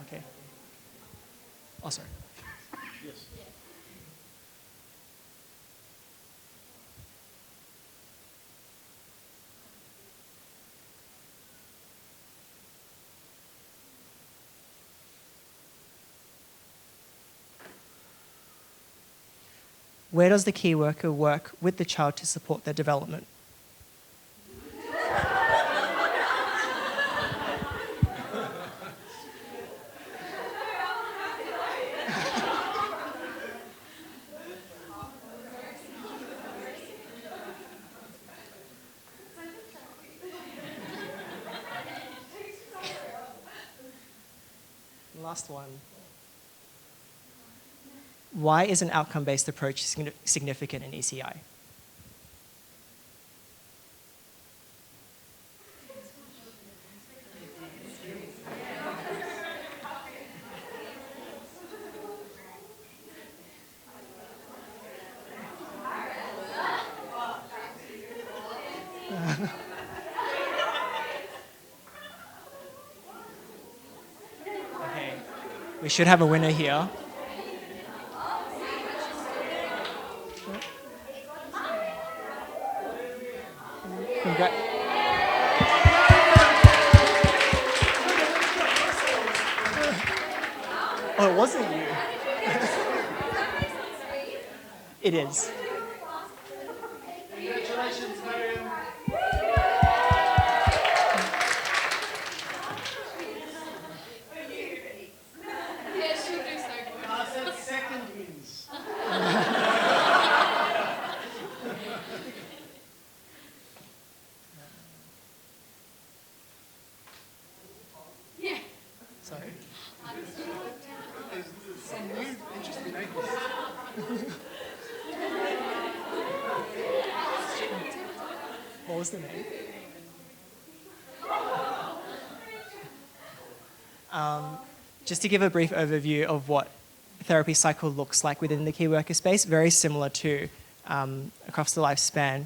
Okay. Oh, sorry. Yes. Where does the key worker work with the child to support their development? Last one. why is an outcome-based approach significant in ECI? Okay, we should have a winner here. Oh, it wasn't you. It is. Congratulations, Miriam. I said second wins. Sorry. There's some new interesting angles. What was the name? Just to give a brief overview of what a therapy cycle looks like within the key worker space, very similar to across the lifespan,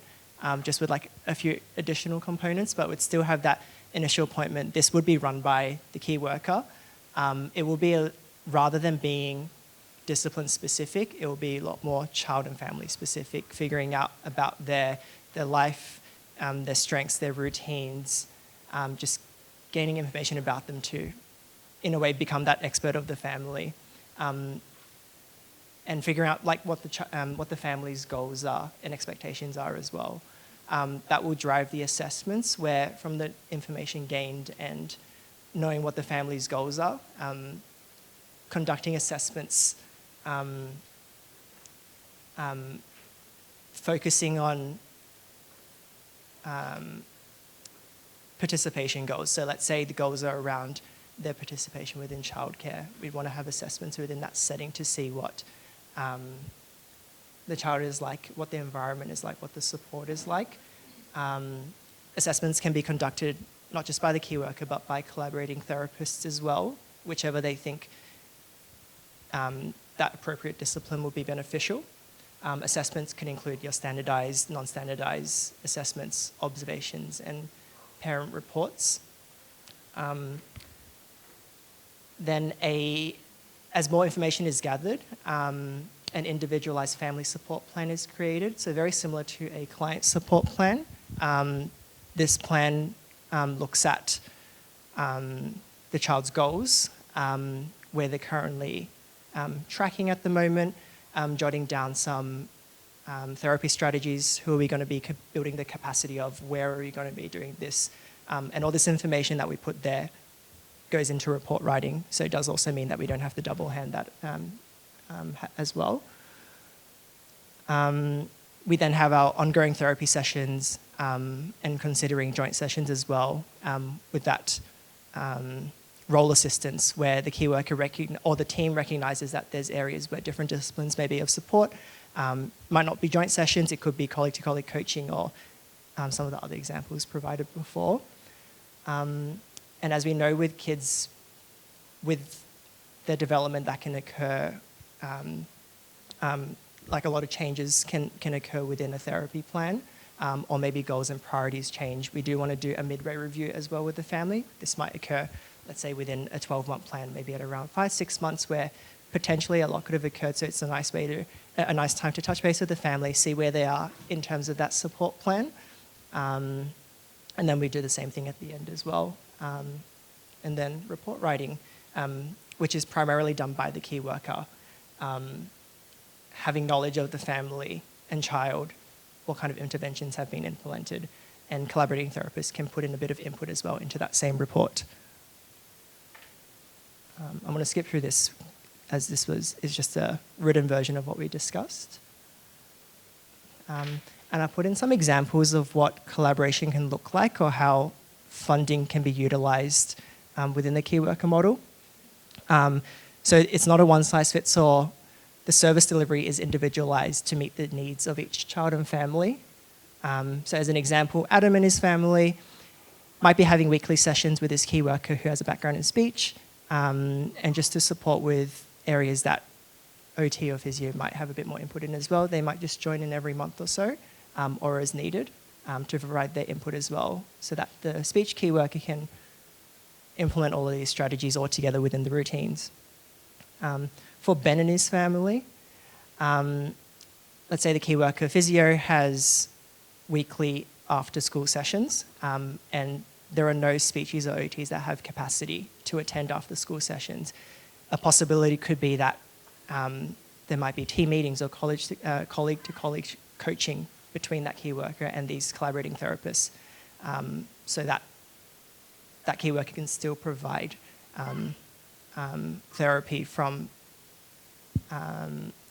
just with like a few additional components, but would still have that initial appointment. This would be run by the key worker. It will be, rather than being discipline specific, it will be a lot more child and family specific, figuring out about their life, their strengths, their routines, just gaining information about them to, in a way, become that expert of the family, and figuring out like what the family's goals are and expectations are as well. That will drive the assessments, where from the information gained and knowing what the family's goals are, conducting assessments, focusing on participation goals. So let's say the goals are around their participation within childcare. We want to have assessments within that setting to see what the child is like, what the environment is like, what the support is like. Assessments can be conducted not just by the key worker, but by collaborating therapists as well, whichever they think that appropriate discipline will be beneficial. Assessments can include your standardized, non-standardized assessments, observations, and parent reports. Then as more information is gathered, an individualized family support plan is created. So very similar to a client support plan. This plan looks at the child's goals, where they're currently tracking at the moment, jotting down some therapy strategies, who are we going to be building the capacity of, where are we going to be doing this, and all this information that we put there goes into report writing. So it does also mean that we don't have to double hand that as well. We then have our ongoing therapy sessions and considering joint sessions as well, with that role assistance, where the key worker or the team recognises that there's areas where different disciplines may be of support. Might not be joint sessions, it could be colleague-to-colleague coaching, or some of the other examples provided before. And as we know with kids, with their development, that can occur, like a lot of changes can occur within a therapy plan, or maybe goals and priorities change. We do want to do a midway review as well with the family. This might occur, let's say, within a 12-month plan, maybe at around 5-6 months, where potentially a lot could have occurred. So it's a nice time to touch base with the family, see where they are in terms of that support plan. And then we do the same thing at the end as well. And then report writing, which is primarily done by the key worker, having knowledge of the family and child, what kind of interventions have been implemented, and collaborating therapists can put in a bit of input as well into that same report. I'm going to skip through this, as this is just a written version of what we discussed. And I put in some examples of what collaboration can look like, or how funding can be utilised within the key worker model. So it's not a one-size-fits-all the service delivery is individualized to meet the needs of each child and family. So as an example, Adam and his family might be having weekly sessions with his key worker who has a background in speech, and just to support with areas that OT or physio might have a bit more input in as well. They might just join in every month or so, or as needed, to provide their input as well, so that the speech key worker can implement all of these strategies all together within the routines. For Ben and his family, let's say the key worker physio has weekly after school sessions, and there are no speechies or OTs that have capacity to attend after school sessions. A possibility could be that there might be team meetings or colleague-to-colleague coaching between that key worker and these collaborating therapists, so that that key worker can still provide therapy from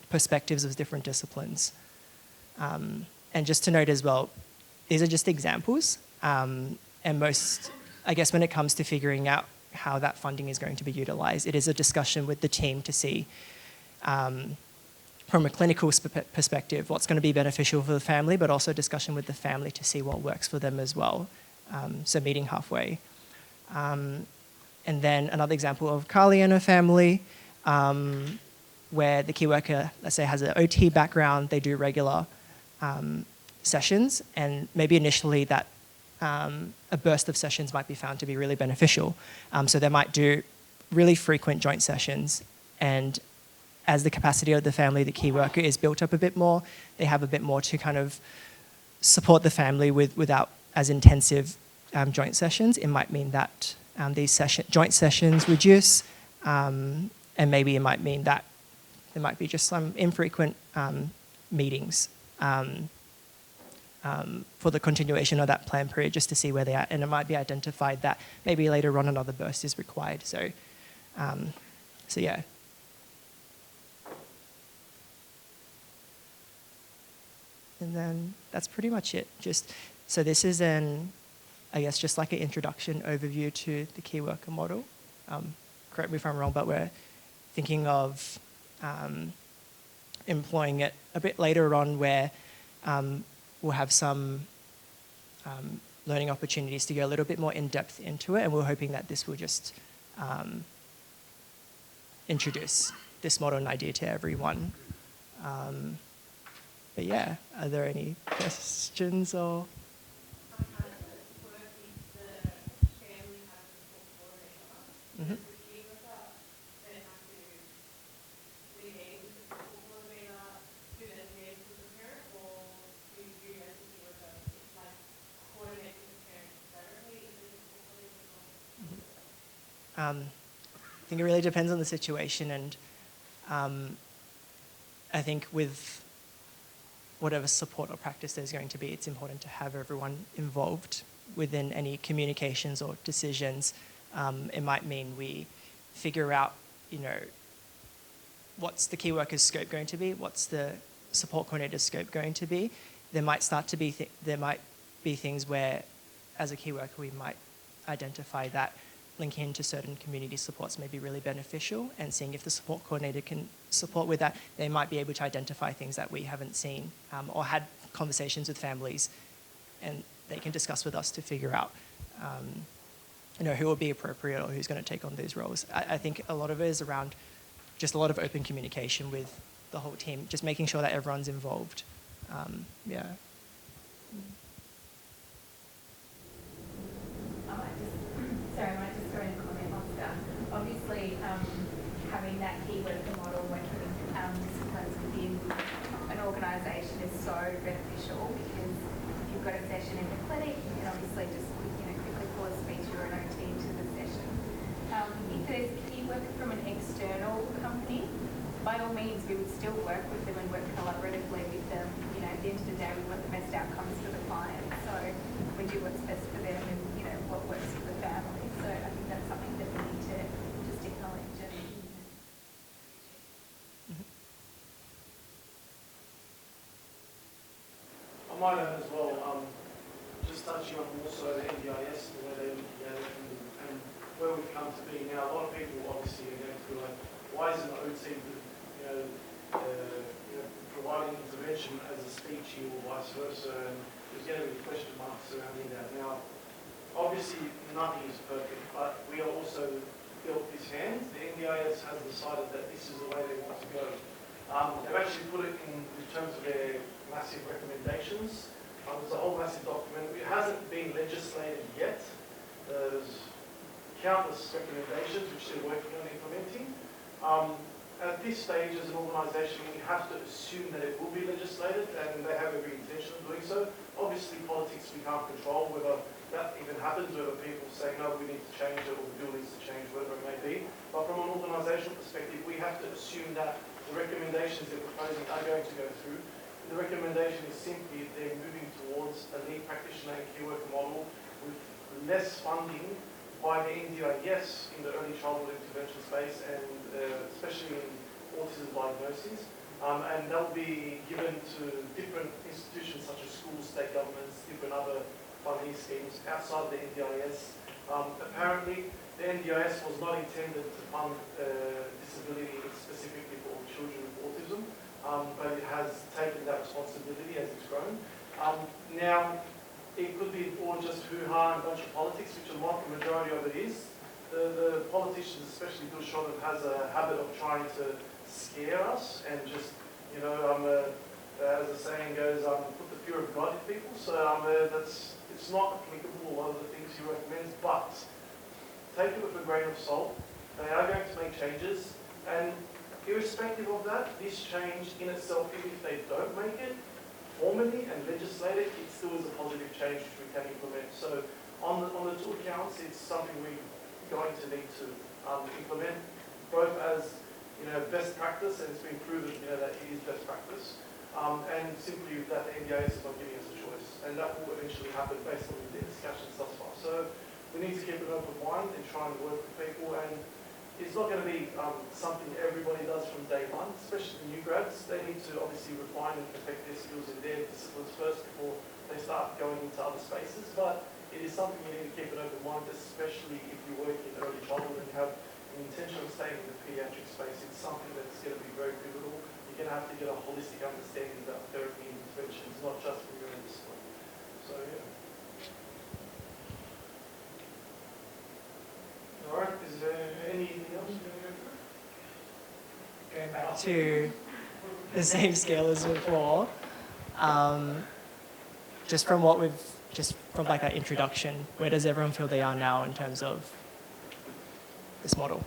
perspectives of different disciplines. And just to note as well, these are just examples, and most, I guess when it comes to figuring out how that funding is going to be utilised, it is a discussion with the team to see from a clinical perspective what's going to be beneficial for the family, but also discussion with the family to see what works for them as well. So meeting halfway. And then another example of Carly and her family, where the key worker, let's say, has an OT background, they do regular sessions, and maybe initially that a burst of sessions might be found to be really beneficial. So they might do really frequent joint sessions, and as the capacity of the family, the key worker is built up a bit more, they have a bit more to kind of support the family without as intensive joint sessions. It might mean that these joint sessions reduce, and maybe it might mean that there might be just some infrequent meetings for the continuation of that plan period, just to see where they are, and it might be identified that maybe later on another burst is required. So yeah. And then that's pretty much it. So this is I guess just like an introduction overview to the key worker model. Correct me if I'm wrong, but we're thinking of employing it a bit later on, where we'll have some learning opportunities to go a little bit more in depth into it, and we're hoping that this will just introduce this model and idea to everyone. But yeah, are there any questions or? Mm-hmm. I think it really depends on the situation, and I think with whatever support or practice there's going to be, it's important to have everyone involved within any communications or decisions. It might mean we figure out, what's the key worker's scope going to be, what's the support coordinator's scope going to be. There might be things where, as a key worker, we might identify that linking into certain community supports may be really beneficial, and seeing if the support coordinator can support with that. They might be able to identify things that we haven't seen or had conversations with families, and they can discuss with us to figure out who will be appropriate or who's going to take on these roles. I think a lot of it is around just a lot of open communication with the whole team, just making sure that everyone's involved. Yeah. Sorry, I might just throw in a comment, Oscar. Obviously, having that key worker model working with disciplines within an organisation is so beneficial, because if you've got a session in the clinic, you can obviously just quickly pull a speech or an OT into the session. If there's a key worker from an external company, by all means we would still work with them and work collaboratively with them. At the end of the day, we want the best outcomes for the client, so we do what's best for them and what works for the family. So I think that's something that we need to just acknowledge. I might add as well, just touching on also the NDIS, the way they look at it, and where we've come to be now. A lot of people obviously are going to be like, why isn't OT providing intervention as a speechy or vice versa, and there's going to be question marks surrounding that. Now, obviously, nothing is perfect, but we are also built this hand. The NDIS has decided that this is the way they want to go. They've actually put it in terms of their massive recommendations. There's a whole massive document. It hasn't been legislated yet. There's countless recommendations which they're working on implementing. At this stage, as an organisation, we have to assume that it will be legislated, and they have every intention of doing so. Obviously, politics we can't control, whether that even happens, whether people say, no, we need to change it, or the bill needs to change, whatever it may be. But from an organisational perspective, we have to assume that the recommendations they're proposing are going to go through. The recommendation is simply they're moving towards a lead practitioner and key worker model with less funding by the NDIS in the early childhood intervention space, and especially in autism diagnoses. And they'll be given to different institutions such as schools, state governments, different other funding schemes outside the NDIS. Apparently, the NDIS was not intended to fund disability specifically for children with autism, but it has taken that responsibility as it's grown. Now, it could be all just hoo-ha and a bunch of politics, which a lot, the majority of it is. The politicians, especially Bill Shorten, has a habit of trying to scare us and just, you know, as the saying goes, put the fear of God in people. So it's not applicable, a lot of the things he recommends, but take it with a grain of salt. They are going to make changes, and irrespective of that, this change in itself, even if they don't make it formally and legislate it, it still is a positive change which we can implement. So on the two accounts, it's something we're going to need to implement, both as best practice, and it's been proven that it is best practice, and simply that the NDIS is not giving us a choice, and that will eventually happen based on the discussions thus far. So we need to keep an open mind and try and work with people, and it's not going to be something everybody does from day one, especially the new grads. They need to obviously refine and perfect their skills in their disciplines first before they start going into other spaces. But it is something you need to keep an open mind, especially if you work in early childhood and you have an intention of staying in the pediatric space. It's something that's going to be very pivotal. You're going to have to get a holistic understanding about therapy and interventions, not just from your own discipline. So, yeah. All right, is there anything else you're going to go through? Going back to the same scale as before, just from like that introduction, where does everyone feel they are now in terms of this model?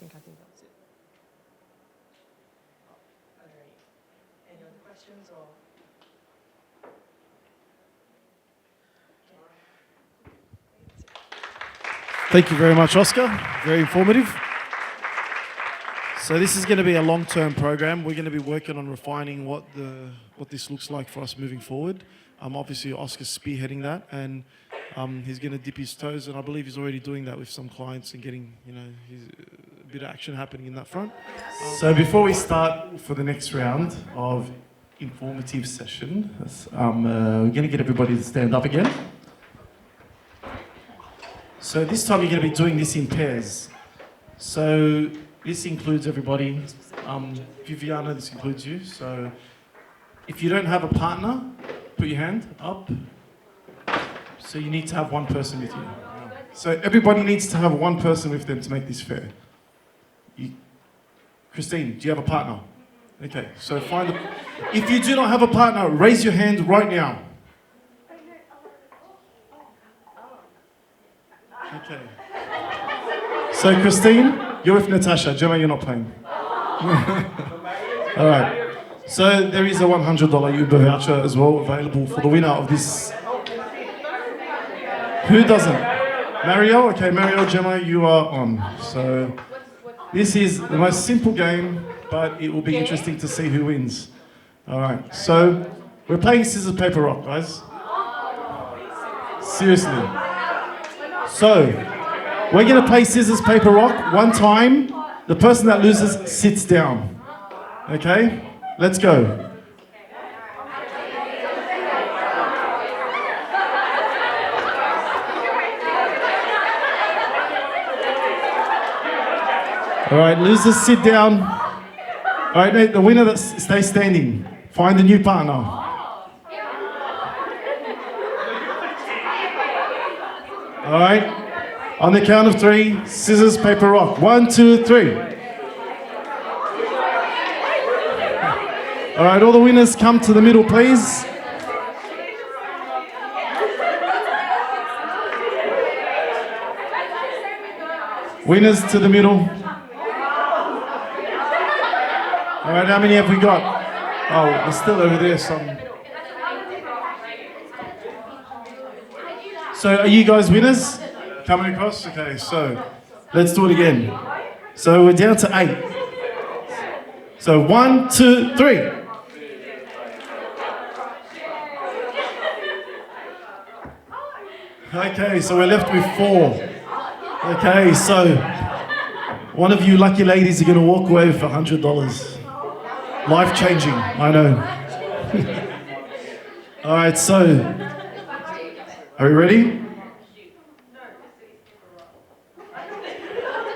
I think that's it. Are there any other questions or? Thank you very much, Oscar. Very informative. So this is going to be a long-term program. We're going to be working on refining what this looks like for us moving forward. Obviously, Oscar's spearheading that, and he's going to dip his toes, and I believe he's already doing that with some clients and getting, a bit of action happening in that front. So before we start for the next round of informative session, we're going to get everybody to stand up again. So this time you're going to be doing this in pairs. So this includes everybody. Viviana, this includes you. So if you don't have a partner, put your hand up. So you need to have one person with you. So everybody needs to have one person with them to make this fair. Christine, do you have a partner? Okay, so if you do not have a partner, raise your hand right now. Okay. So Christine, you're with Natasha. Gemma, you're not playing. All right. So there is a $100 Uber voucher as well available for the winner of this. Who doesn't? Mario? Okay, Mario, Gemma, you are on. So this is the most simple game, but it will be interesting to see who wins. All right. So we're playing scissors, paper, rock, guys. Seriously. So We're going to play scissors, paper, rock. One time, the person that loses sits down. Okay? Let's go. All right, losers, sit down. All right, Nate, the winner that stays standing. Find a new partner. All right, on the count of 3, scissors, paper, rock. 1, 2, 3. All right, all the winners come to the middle, please. Winners to the middle. All right, how many have we got? Oh, there's still over there some. So are you guys winners? Coming across? Okay, so let's do it again. So we're down to 8. So 1, 2, 3. Okay, so we're left with 4. Okay, so one of you lucky ladies are going to walk away with $100. Life-changing, I know. All right, so are we ready?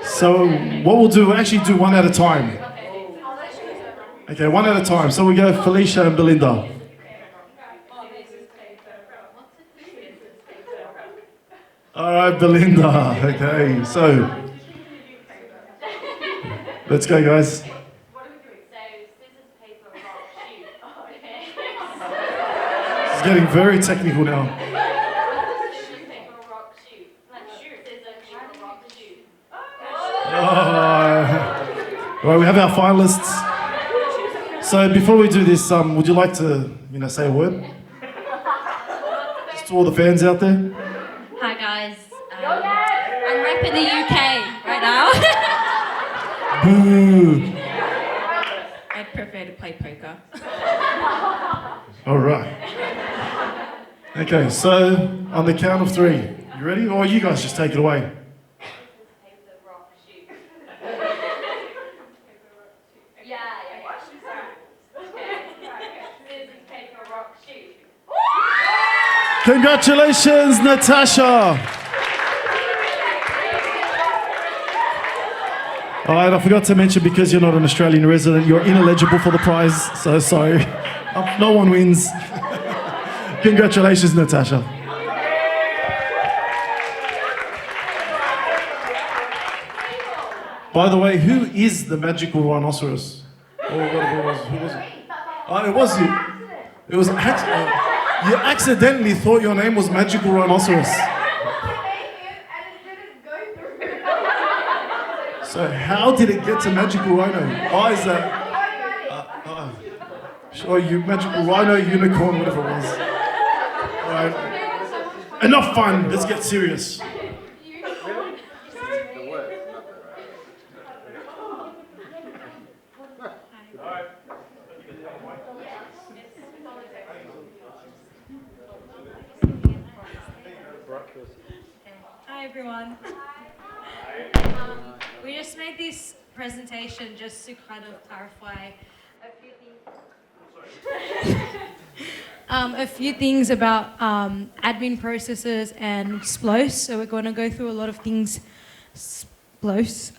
So what we'll do, we'll actually do one at a time. Okay, one at a time. So we go Felicia and Belinda. All right, Belinda. Okay, so let's go, guys. It's getting very technical now. Right, we have our finalists. So before we do this, would you like to, say a word? Just to all the fans out there. Hi guys. I'm repping the UK right now. Boo. I'd prefer to play poker. All right. Okay, so on the count of 3, you ready? Or you guys just take it away. Congratulations, Natasha. All right, I forgot to mention, because you're not an Australian resident, you're ineligible for the prize, so sorry. No one wins. Congratulations, Natasha. By the way, who is the magical rhinoceros? Or whatever it was. Who was it? Oh, it was you. It was you accidentally thought your name was Magical Rhinoceros. So how did it get to Magical Rhino? Oh, is that... sure, you Magical Rhino, Unicorn, whatever it was. All right. Enough fun, let's get serious. Hi everyone. We just made this presentation just to kind of clarify a few things about admin processes and SPLOS. So we're going to go through a lot of things. SPLOS.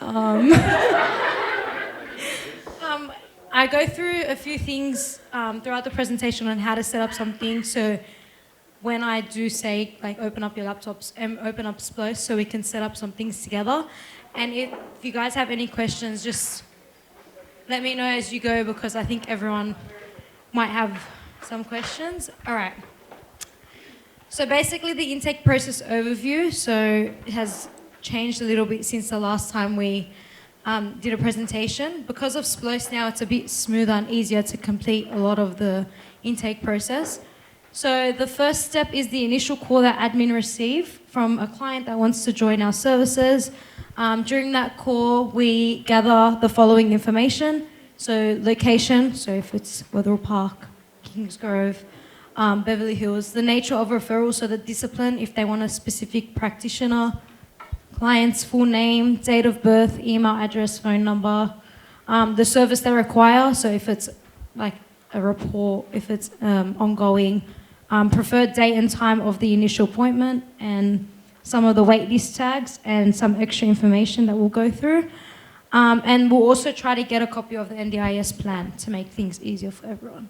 I go through a few things throughout the presentation on how to set up something. So when I do say, like, open up your laptops and open up SPLOS so we can set up some things together. And if you guys have any questions, just let me know as you go, because I think everyone might have some questions. All right. So basically the intake process overview, so it has changed a little bit since the last time we did a presentation. Because of SPLOS now, it's a bit smoother and easier to complete a lot of the intake process. So the first step is the initial call that admin receive from a client that wants to join our services. During that call, we gather the following information. So location, so if it's Wetherill Park, Kingsgrove, Beverly Hills, the nature of referral, so the discipline, if they want a specific practitioner, client's full name, date of birth, email address, phone number, the service they require, so if it's like a report, if it's ongoing, preferred date and time of the initial appointment, and some of the waitlist tags and some extra information that we'll go through. And we'll also try to get a copy of the NDIS plan to make things easier for everyone.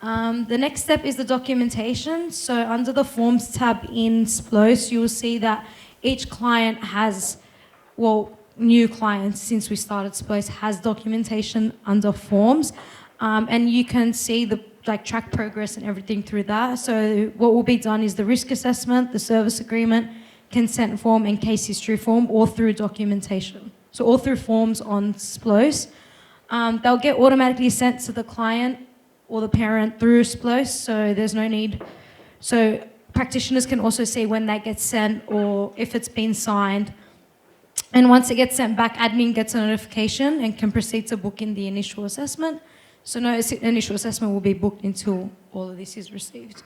The next step is the documentation. So under the Forms tab in SPLOS, you will see that each client has, well, new clients since we started SPLOS has documentation under Forms. And you can see the track progress and everything through that. So what will be done is the risk assessment, the service agreement, consent form, and case history form, all through documentation. So all through forms on SPLOS. They'll get automatically sent to the client or the parent through SPLOS, so there's no need. So practitioners can also see when that gets sent or if it's been signed. And once it gets sent back, admin gets a notification and can proceed to book in the initial assessment. So no initial assessment will be booked until all of this is received.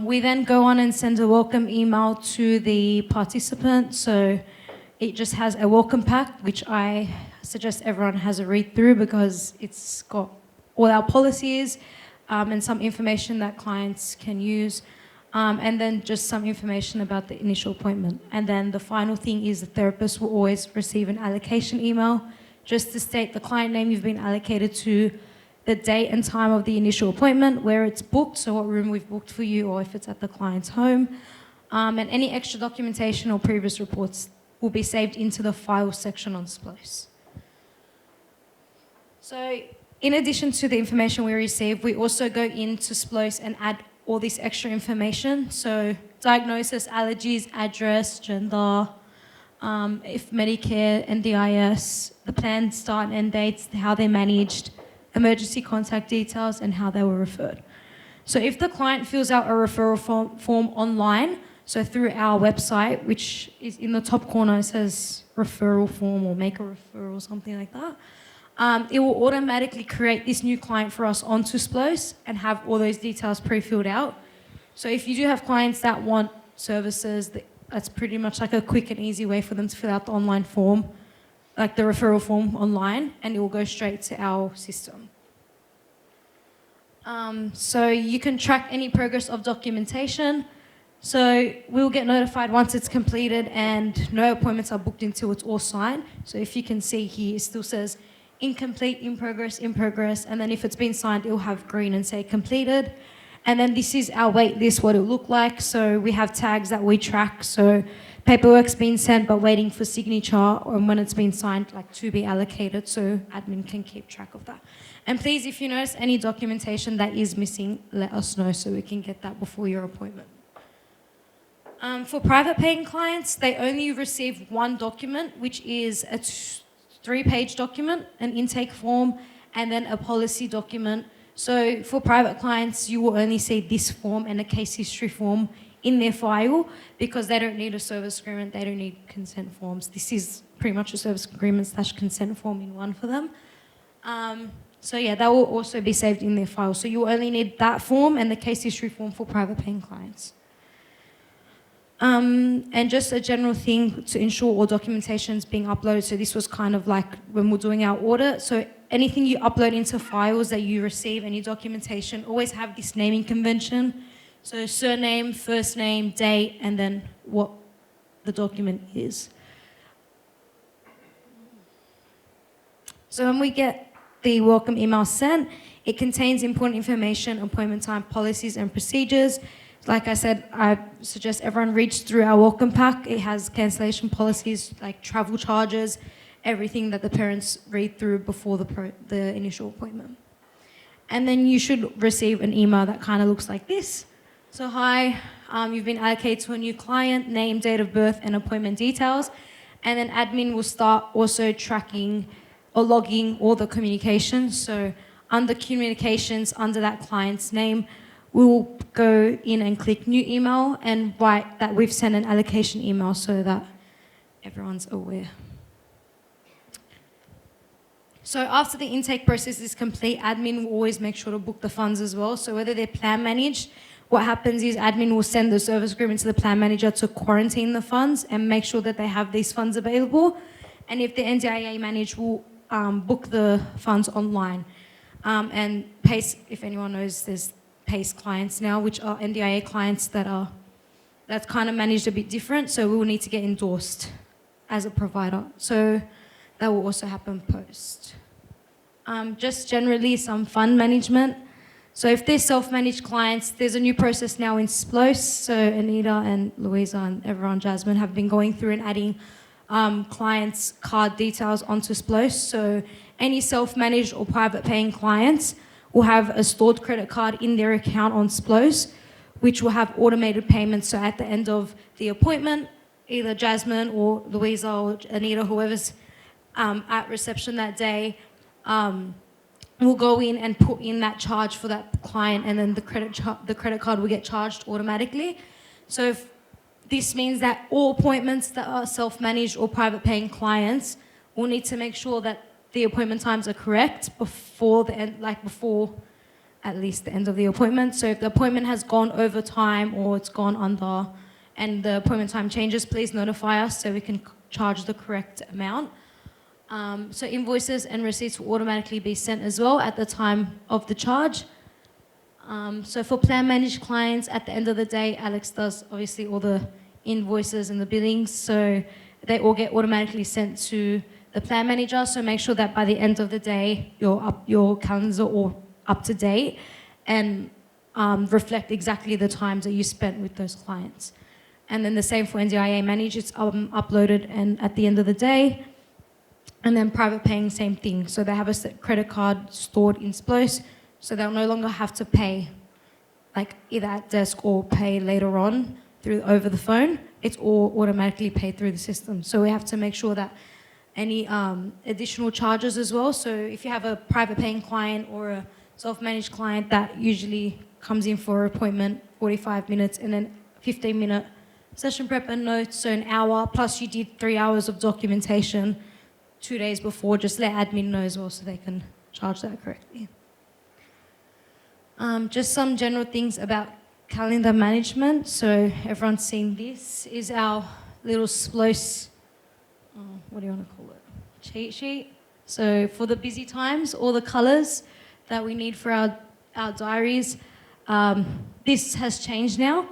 We then go on and send a welcome email to the participant. So it just has a welcome pack, which I suggest everyone has a read through because it's got all our policies and some information that clients can use, and then just some information about the initial appointment. And then the final thing is the therapist will always receive an allocation email just to state the client name you've been allocated to, the date and time of the initial appointment, where it's booked, so what room we've booked for you, or if it's at the client's home, and any extra documentation or previous reports will be saved into the file section on SPLOS. So in addition to the information we receive, we also go into SPLOS and add all this extra information. So diagnosis, allergies, address, gender, if Medicare, NDIS, the plan start and end dates, how they're managed, emergency contact details, and how they were referred. So if the client fills out a referral form online, so through our website, which is in the top corner, it says referral form or make a referral, something like that. It will automatically create this new client for us onto SPLOS and have all those details pre-filled out. So if you do have clients that want services, that's pretty much like a quick and easy way for them to fill out the online form, like the referral form online, and it will go straight to our system. So you can track any progress of documentation. So we'll get notified once it's completed and no appointments are booked until it's all signed. So if you can see here, it still says incomplete, in progress, and then if it's been signed, it'll have green and say completed. And then this is our wait list, what it'll look like. So we have tags that we track. So paperwork's been sent but waiting for signature, and when it's been signed, like to be allocated, so admin can keep track of that. And please, if you notice any documentation that is missing, let us know so we can get that before your appointment. For private paying clients, they only receive one document, which is a 3-page document, an intake form, and then a policy document. So for private clients, you will only see this form and a case history form in their file because they don't need a service agreement, they don't need consent forms. This is pretty much a service agreement / consent form in one for them. So yeah, that will also be saved in their file. So you only need that form and the case history form for private paying clients. And just a general thing to ensure all documentation is being uploaded. So this was kind of like when we're doing our audit. So anything you upload into files that you receive, any documentation, always have this naming convention. So surname, first name, date, and then what the document is. So when we get the welcome email sent, it contains important information, appointment time, policies, and procedures. Like I said, I suggest everyone reads through our welcome pack. It has cancellation policies like travel charges, everything that the parents read through before the initial appointment. And then you should receive an email that kind of looks like this. So hi, you've been allocated to a new client, name, date of birth, and appointment details. And then admin will start also tracking or logging all the communications. So under communications, under that client's name, we will go in and click new email and write that we've sent an allocation email so that everyone's aware. So after the intake process is complete, admin will always make sure to book the funds as well. So whether they're plan managed what happens is admin will send the service agreement to the plan manager to quarantine the funds and make sure that they have these funds available. And if the NDIA manager will book the funds online. And PACE, if anyone knows, there's PACE clients now, which are NDIA clients that's kind of managed a bit different. So we will need to get endorsed as a provider. So that will also happen post. Just generally some fund management. So if they're self-managed clients, there's a new process now in SPLOS. So Anita and Louisa and everyone, Jasmine, have been going through and adding clients' card details onto SPLOS. So any self-managed or private paying clients will have a stored credit card in their account on SPLOS, which will have automated payments. So at the end of the appointment, either Jasmine or Louisa or Anita, whoever's at reception that day, will go in and put in that charge for that client, and then the credit card will get charged automatically. So if this means that all appointments that are self-managed or private paying clients will need to make sure that the appointment times are correct before the end, before at least the end of the appointment. So if the appointment has gone over time or it's gone under and the appointment time changes, please notify us so we can charge the correct amount. So invoices and receipts will automatically be sent as well at the time of the charge. So for plan managed clients, at the end of the day, Alex does obviously all the invoices and the billings, so they all get automatically sent to the plan manager. So make sure that by the end of the day, your calendars are all up to date and reflect exactly the times that you spent with those clients. And then the same for NDIA Manage, it's uploaded and at the end of the day. And then private paying, same thing. So they have a credit card stored in SPLOS, so they'll no longer have to pay either at desk or pay later on over the phone. It's all automatically paid through the system. So we have to make sure that any additional charges as well. So if you have a private paying client or a self-managed client that usually comes in for an appointment, 45 minutes, and then 15-minute session prep and notes, so an hour, plus you did 3 hours of documentation 2 days before, just let admin know as well so they can charge that correctly. Just some general things about calendar management. So everyone's seen this is our little SPLOS, what do you want to call it? Cheat sheet. So for the busy times, all the colors that we need for our diaries, this has changed now.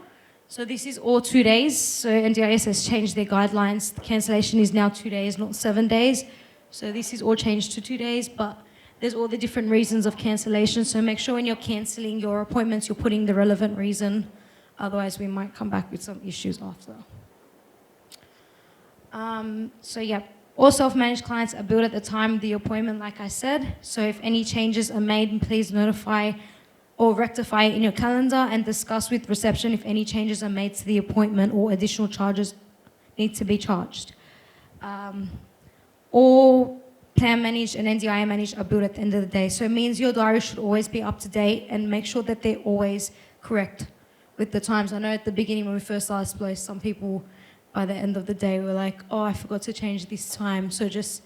So this is all 2 days. So NDIS has changed their guidelines. The cancellation is now 2 days, not 7 days. So this is all changed to 2 days, but there's all the different reasons of cancellation. So make sure when you're cancelling your appointments, you're putting the relevant reason. Otherwise, we might come back with some issues after. So yeah, all self-managed clients are billed at the time of the appointment, like I said. So if any changes are made, please notify or rectify it in your calendar and discuss with reception if any changes are made to the appointment or additional charges need to be charged. All plan managed and NDI managed are billed at the end of the day. So it means your diary should always be up to date and make sure that they're always correct with the times. I know at the beginning when we first started SPLOS, some people by the end of the day were like, oh, I forgot to change this time. So just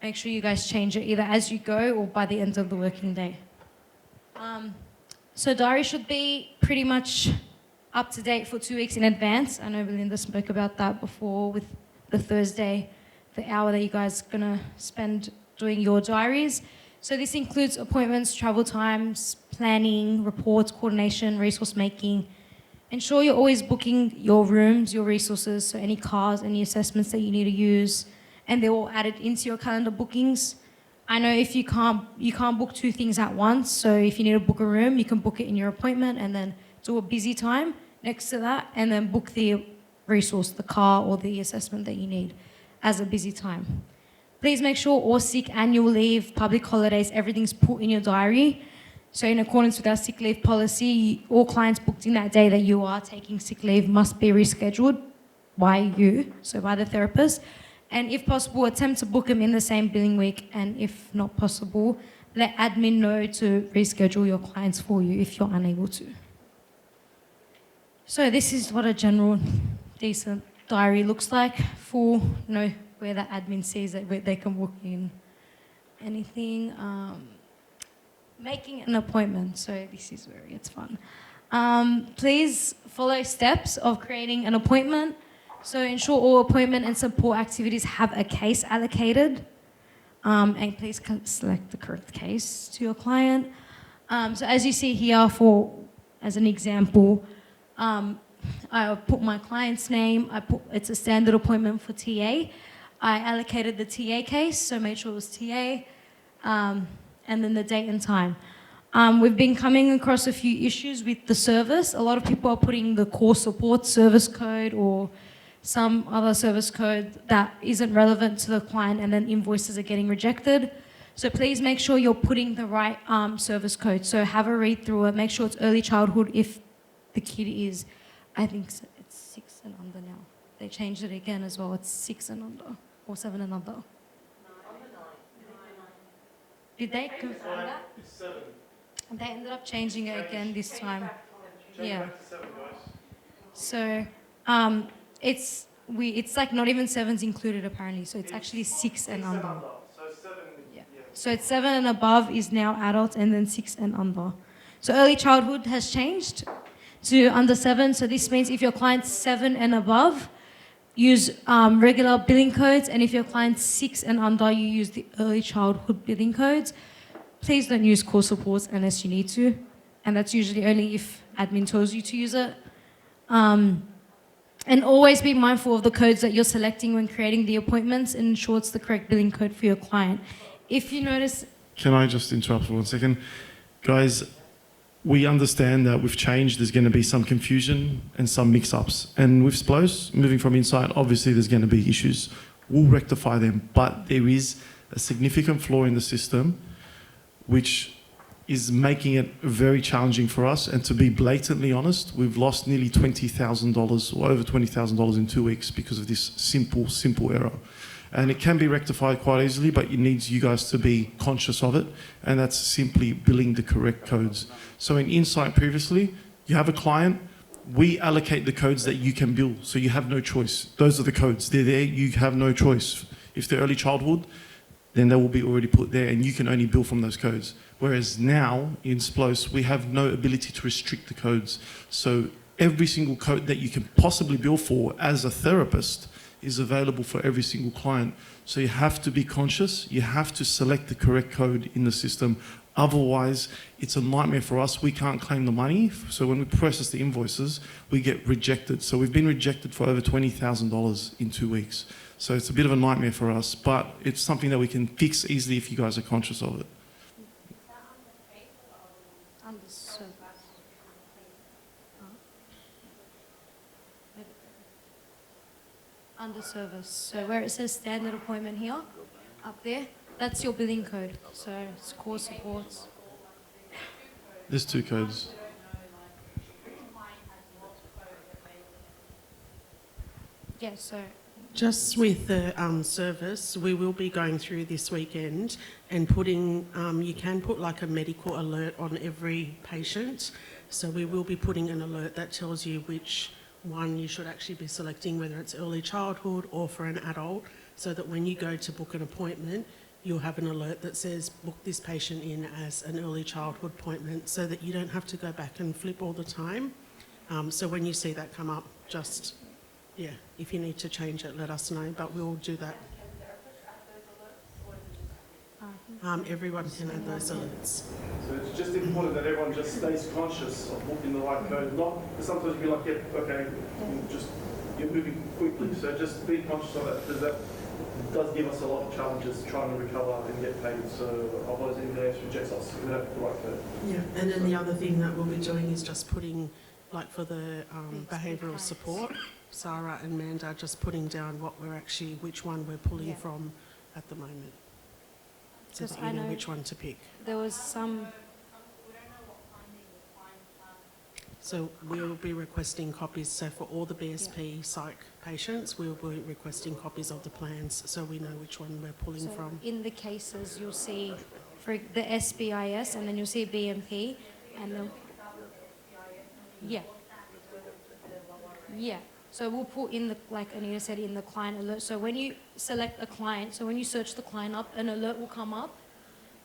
make sure you guys change it either as you go or by the end of the working day. So diary should be pretty much up to date for 2 weeks in advance. I know Belinda spoke about that before with the Thursday, the hour that you guys are gonna spend doing your diaries. So this includes appointments, travel times, planning, reports, coordination, resource making. Ensure you're always booking your rooms, your resources, so any cars, any assessments that you need to use, and they're all added into your calendar bookings. I know if you can't book 2 things at once, so if you need to book a room, you can book it in your appointment and then do a busy time next to that, and then book the resource, the car or the assessment that you need as a busy time. Please make sure all sick, annual leave, public holidays, everything's put in your diary. So in accordance with our sick leave policy, all clients booked in that day that you are taking sick leave must be rescheduled by you, so by the therapist. And if possible, attempt to book them in the same billing week. And if not possible, let admin know to reschedule your clients for you if you're unable to. So this is what a general decent diary looks like. Full, where the admin sees it, where they can book in anything. Making an appointment, so this is where it gets fun. Please follow steps of creating an appointment. So ensure all appointment and support activities have a case allocated. And please select the correct case to your client. So as you see here, as an example, I put my client's name. It's a standard appointment for TA. I allocated the TA case, so made sure it was TA, and then the date and time. We've been coming across a few issues with the service. A lot of people are putting the core support service code or some other service code that isn't relevant to the client, and then invoices are getting rejected. So please make sure you're putting the right service code. So have a read through it. Make sure it's early childhood if the kid is, I think it's 6 and under now. They changed it again as well. It's 6 and under or 7 and under. Did they confirm that? It's 7. They ended up changing it again this time. Change Yeah. back to 7, guys. So it's like not even 7's included apparently. So it's actually 6 and under. So 7. Yeah. So it's 7 and above is now adults, and then 6 and under. So early childhood has changed to under 7. So this means if your client's 7 and above, use regular billing codes, and if your client's 6 and under, you use the early childhood billing codes. Please don't use core supports unless you need to, and that's usually only if admin tells you to use it. And always be mindful of the codes that you're selecting when creating the appointments, and ensure it's the correct billing code for your client. If you notice... Can I just interrupt for 1 second? Guys, we understand that we've changed. There's going to be some confusion and some mix-ups. And with SPLOS, moving from Insight, obviously there's going to be issues. We'll rectify them. But there is a significant flaw in the system which is making it very challenging for us. And to be blatantly honest, we've lost nearly $20,000 or over $20,000 in 2 weeks because of this simple error. And it can be rectified quite easily, but it needs you guys to be conscious of it. And that's simply billing the correct codes. So in Insight previously, you have a client, we allocate the codes that you can bill. So you have no choice. Those are the codes. They're there, you have no choice. If they're early childhood, then they will be already put there and you can only bill from those codes. Whereas now in SPLOS, we have no ability to restrict the codes. So every single code that you can possibly bill for as a therapist is available for every single client. So you have to be conscious, you have to select the correct code in the system. Otherwise, it's a nightmare for us. We can't claim the money. So when we process the invoices, we get rejected. So we've been rejected for over $20,000 in 2 weeks. So it's a bit of a nightmare for us, but it's something that we can fix easily if you guys are conscious of it. Under service. So where it says standard appointment here, up there, that's your billing code. So it's core supports. There's 2 codes. Yeah, so... Just with the service, we will be going through this weekend and putting, you can put like a medical alert on every patient. So we will be putting an alert that tells you which one you should actually be selecting, whether it's early childhood or for an adult, so that when you go to book an appointment, you'll have an alert that says book this patient in as an early childhood appointment, so that you don't have to go back and flip all the time. So when you see that come up, just, yeah, if you need to change it, let us know, but we'll do that. Everyone can add those alerts. So it's just important that everyone just stays conscious of booking the right code. Not, because sometimes you'll be like, yeah, okay, you're moving quickly. So just be conscious of that, because that does give us a lot of challenges trying to recover and get paid. So otherwise, anyone else rejects us, we don't have the right code. Yeah, and then the other thing that we'll be doing is just putting, like for the behavioural support, Sarah and Manda just putting down what we're actually, which one we're pulling from at the moment. So that you know which one to pick. There was some... So we'll be requesting copies. So for all the BSP psych patients, we'll be requesting copies of the plans so we know which one we're pulling from. In the cases, you'll see for the SBIS, and then you'll see BMP, and then... Yeah. Yeah. So we'll put in the, like Anita said, in the client alert. So when you select a client, so when you search the client up, an alert will come up,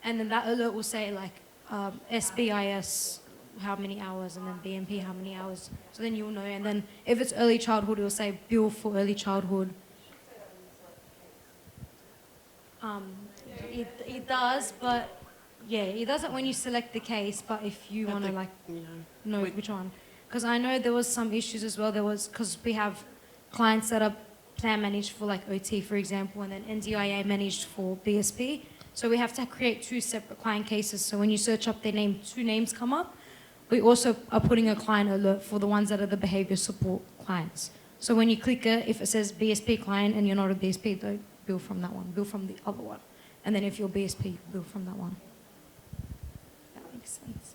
and then that alert will say like SBIS how many hours, and then BMP how many hours. So then you'll know. And then if it's early childhood, it'll say bill for early childhood. It does, but yeah, it doesn't when you select the case. But if you want to know which one, because I know there was some issues as well. There was because we have clients that are plan managed for like OT, for example, and then NDIA managed for BSP. So we have to create two separate client cases. So when you search up their name, two names come up. We also are putting a client alert for the ones that are the behavior support clients. So when you click it, if it says BSP client and you're not a BSP, don't bill from that one, bill from the other one. And then if you're BSP, bill from that one. That makes sense.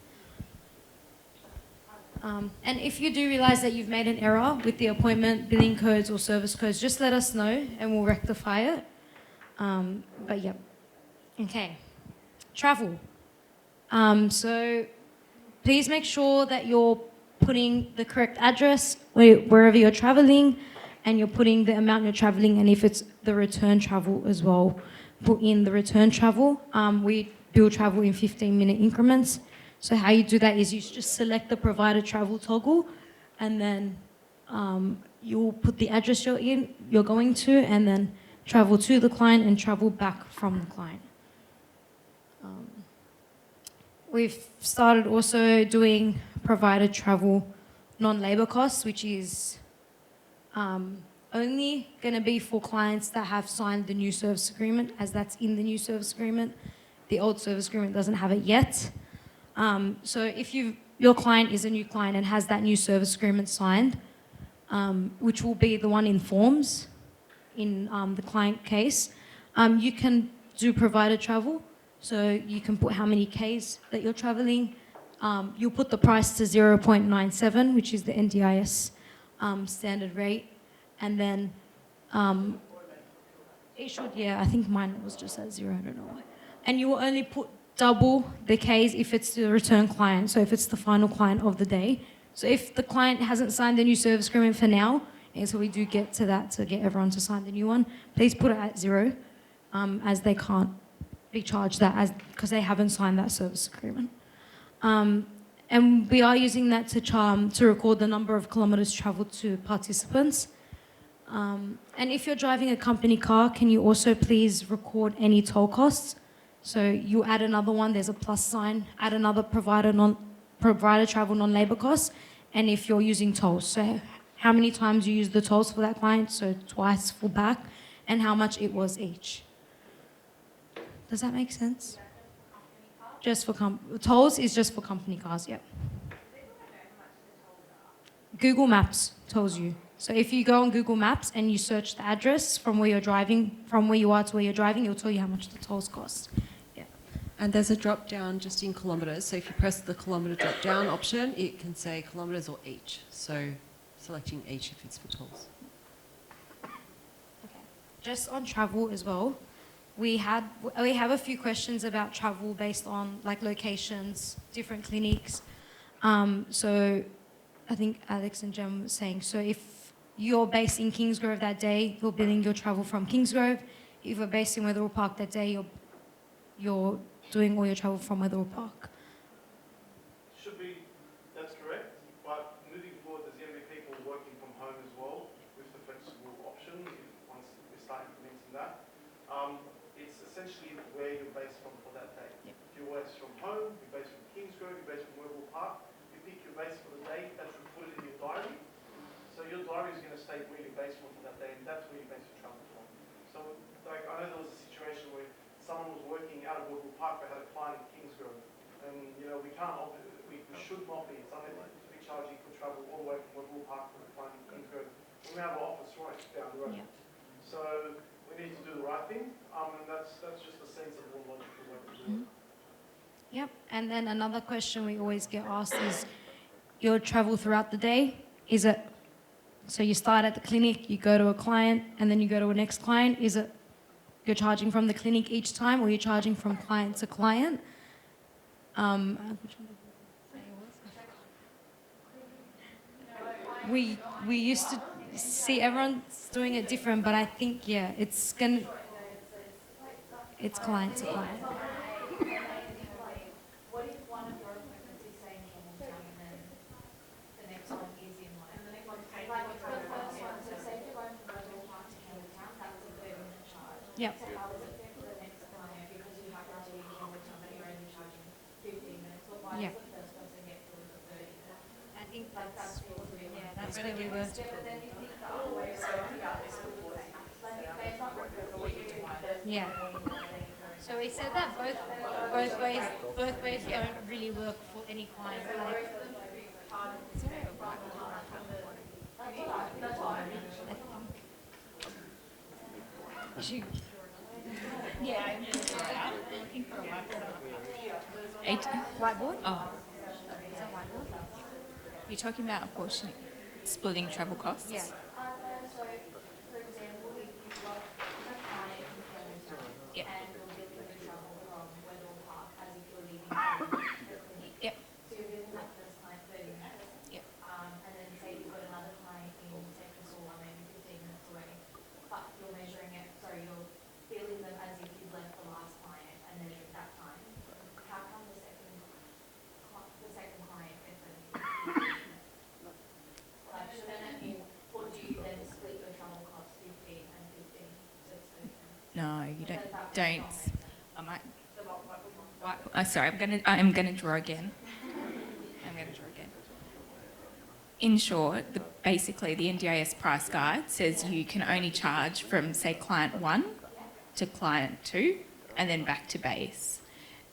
And if you do realize that you've made an error with the appointment, billing codes or service codes, just let us know and we'll rectify it. But yeah. Okay. Travel. So please make sure that you're putting the correct address wherever you're traveling, and you're putting the amount you're traveling, and if it's the return travel as well, put in the return travel. We bill travel in 15-minute increments. So how you do that is you just select the provider travel toggle, and then you'll put the address you're going to, and then travel to the client and travel back from the client. We've started also doing provider travel non-labor costs, which is only going to be for clients that have signed the new service agreement, as that's in the new service agreement. The old service agreement doesn't have it yet. So if your client is a new client and has that new service agreement signed, which will be the one in forms in the client case, you can do provider travel. So you can put how many Ks that you're traveling. You'll put the price to 0.97, which is the NDIS standard rate. And then it should, yeah, I think mine was just at 0, I don't know why. And you will only put double the Ks if it's the return client, so if it's the final client of the day. So if the client hasn't signed the new service agreement for now, and so we do get to that to get everyone to sign the new one, please put it at 0, as they can't be charged that because they haven't signed that service agreement. And we are using that to record the number of kilometres travelled to participants. And if you're driving a company car, can you also please record any toll costs? So you add another one, there's a plus sign, add another provider travel non-labour costs, and if you're using tolls, so how many times you use the tolls for that client, so twice for back, and how much it was each. Does that make sense? Just for tolls is just for company cars, yep. Google Maps tells you. So if you go on Google Maps and you search the address from where you're driving, from where you are to where you're driving, it'll tell you how much the tolls cost. Yeah. And there's a drop down just in kilometres. So if you press the kilometre drop down option, it can say kilometres or each. So selecting each if it's for tolls. Okay. Just on travel as well. We have a few questions about travel based on like locations, different clinics. So I think Alex and Jem were saying, so if you're based in Kingsgrove that day, you're billing your travel from Kingsgrove. If you're based in Wetherill Park that day, you're doing all your travel from Wetherill Park. Should be, that's correct. But moving forward, there's going to be people working from home as well with the flexible option once we start implementing that. It's essentially where you're based from for that day. Yep. If you're based from home, you're based from Kingsgrove, you're based from Wetherill Park, you pick your base for the day, that's recorded in your diary. So your diary is going to state where you're based from for that day, and that's where you're based your travel from. So, like, I know there was a situation where someone was working out of Wetherill Park but had a client in Kingsgrove, and we should not be. It's unethical to be charging for travel all the way from Wetherill Park to a client in Kingsgrove. We have an office right down the road. Yeah. So we need to do the right thing, and that's just a sensible and logical way to do it. Yep, and then another question we always get asked is your travel throughout the day. Is it, so you start at the clinic, you go to a client, and then you go to a next client. Is it you're charging from the clinic each time, or you're charging from client to client? We used to see everyone's doing it different, but I think, yeah, it's client to client. What if one of your appointments is saying from Yep. So how does it fit for the next client? Because you have to use with somebody you're only charging 15 minutes, but why Yeah. does the first person get billed for 30 minutes? I think That's that's where we were. Yeah, but then you think the other way around, like if they're not Yeah. So we said that both ways don't really work for any client. Like, Yeah, I'm looking for a whiteboard. Whiteboard? Oh. Is that whiteboard? You're talking about apportioning, splitting travel costs? Yeah. So, for example, if you've got a client in Campbelltown Yep. and you're billing the travel from Wendell Park as if you're leaving the clinic. Yep. So you're billing that first client 30 minutes. Yep. And then say you've got another client in, say, Casula, maybe 15 minutes away, but you're measuring it, sorry, you're billing them as if you've left the last client and measured that time. How come the second client gets only 15 minutes? Like, shouldn't it be, or do you then split your travel costs 15 and 15, so it's 30 minutes? No, you Does that don't. not make sense? I might. So what we want? Sorry, I'm gonna draw again. In short, basically the NDIS price guide says you can only charge from, say, client 1 to client 2 and then back to base.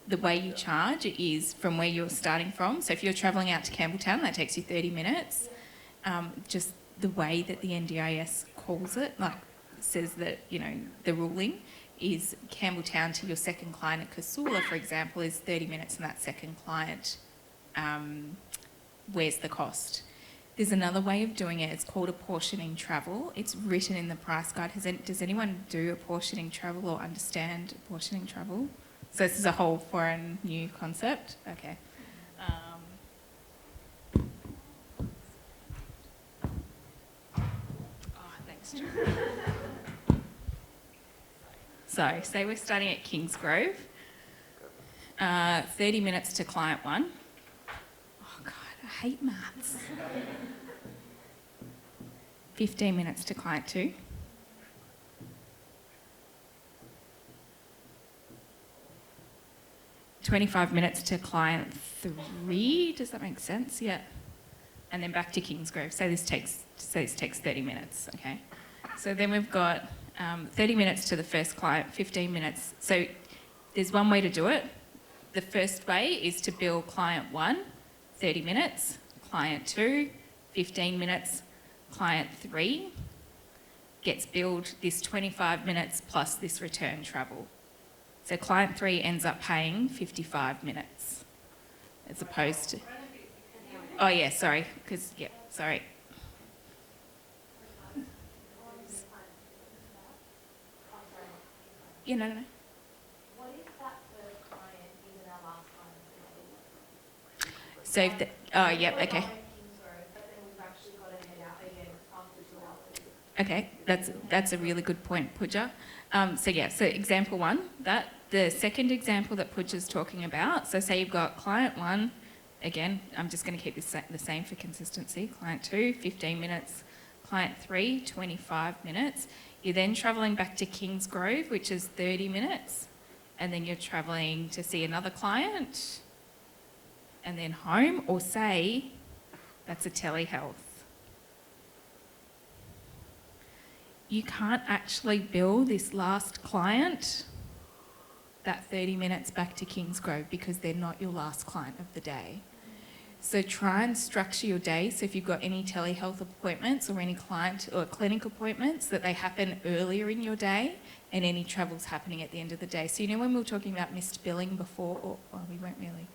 The way you charge is from where you're starting from. So if you're travelling out to Campbelltown, that takes you 30 minutes. Just the way that the NDIS calls it, like says that, the ruling is Campbelltown to your second client at Casula, for example, is 30 minutes, and that second client, where's the cost? There's another way of doing it. It's called apportioning travel. It's written in the price guide. Does anyone do apportioning travel or understand apportioning travel? So this is a whole foreign new concept. Okay. Thanks, Jo. So, say we're starting at Kingsgrove. 30 minutes to client 1. Oh God, I hate maths. 15 minutes to client 2. $25 minutes to client 3. Does that make sense? Yeah. And then back to Kingsgrove. Say this takes 30 minutes. Okay. So then we've got 30 minutes to the first client, 15 minutes. So there's one way to do it. The first way is to bill client 1, 30 minutes, client 2, 15 minutes, client 3 gets billed this 25 minutes plus this return travel. So client 3 ends up paying 55 minutes as opposed to... Oh yeah, sorry, sorry. Yeah, no. What if that first client is our last client? So, yep, okay. But then we've actually got to head out again after 2 hours. Okay, that's a really good point, Pooja. So example 1, the second example that Pooja's talking about, so say you've got client 1, again, I'm just going to keep this the same for consistency, client 2, 15 minutes, client 3, 25 minutes. You're then travelling back to Kingsgrove, which is 30 minutes, and then you're travelling to see another client, and then home, or say that's a telehealth. You can't actually bill this last client that 30 minutes back to Kingsgrove because they're not your last client of the day. So try and structure your day so if you've got any telehealth appointments or any client or clinic appointments that they happen earlier in your day and any travel's happening at the end of the day. So when we were talking about missed billing before, or we weren't really,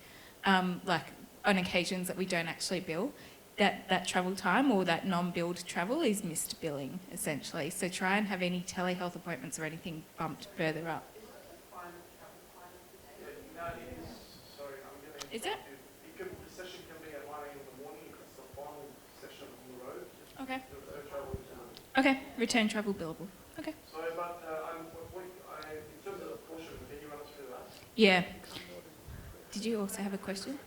like on occasions that we don't actually bill, that travel time or that non-billed travel is missed billing, essentially. So try and have any telehealth appointments or anything bumped further up. Is it? The session can be at 1 a.m. in the morning if it's the final session on the road. Okay. The Okay, return travel billable. Okay. So, but in terms of the portion, can you run us through that? Yeah. Did you also have a question?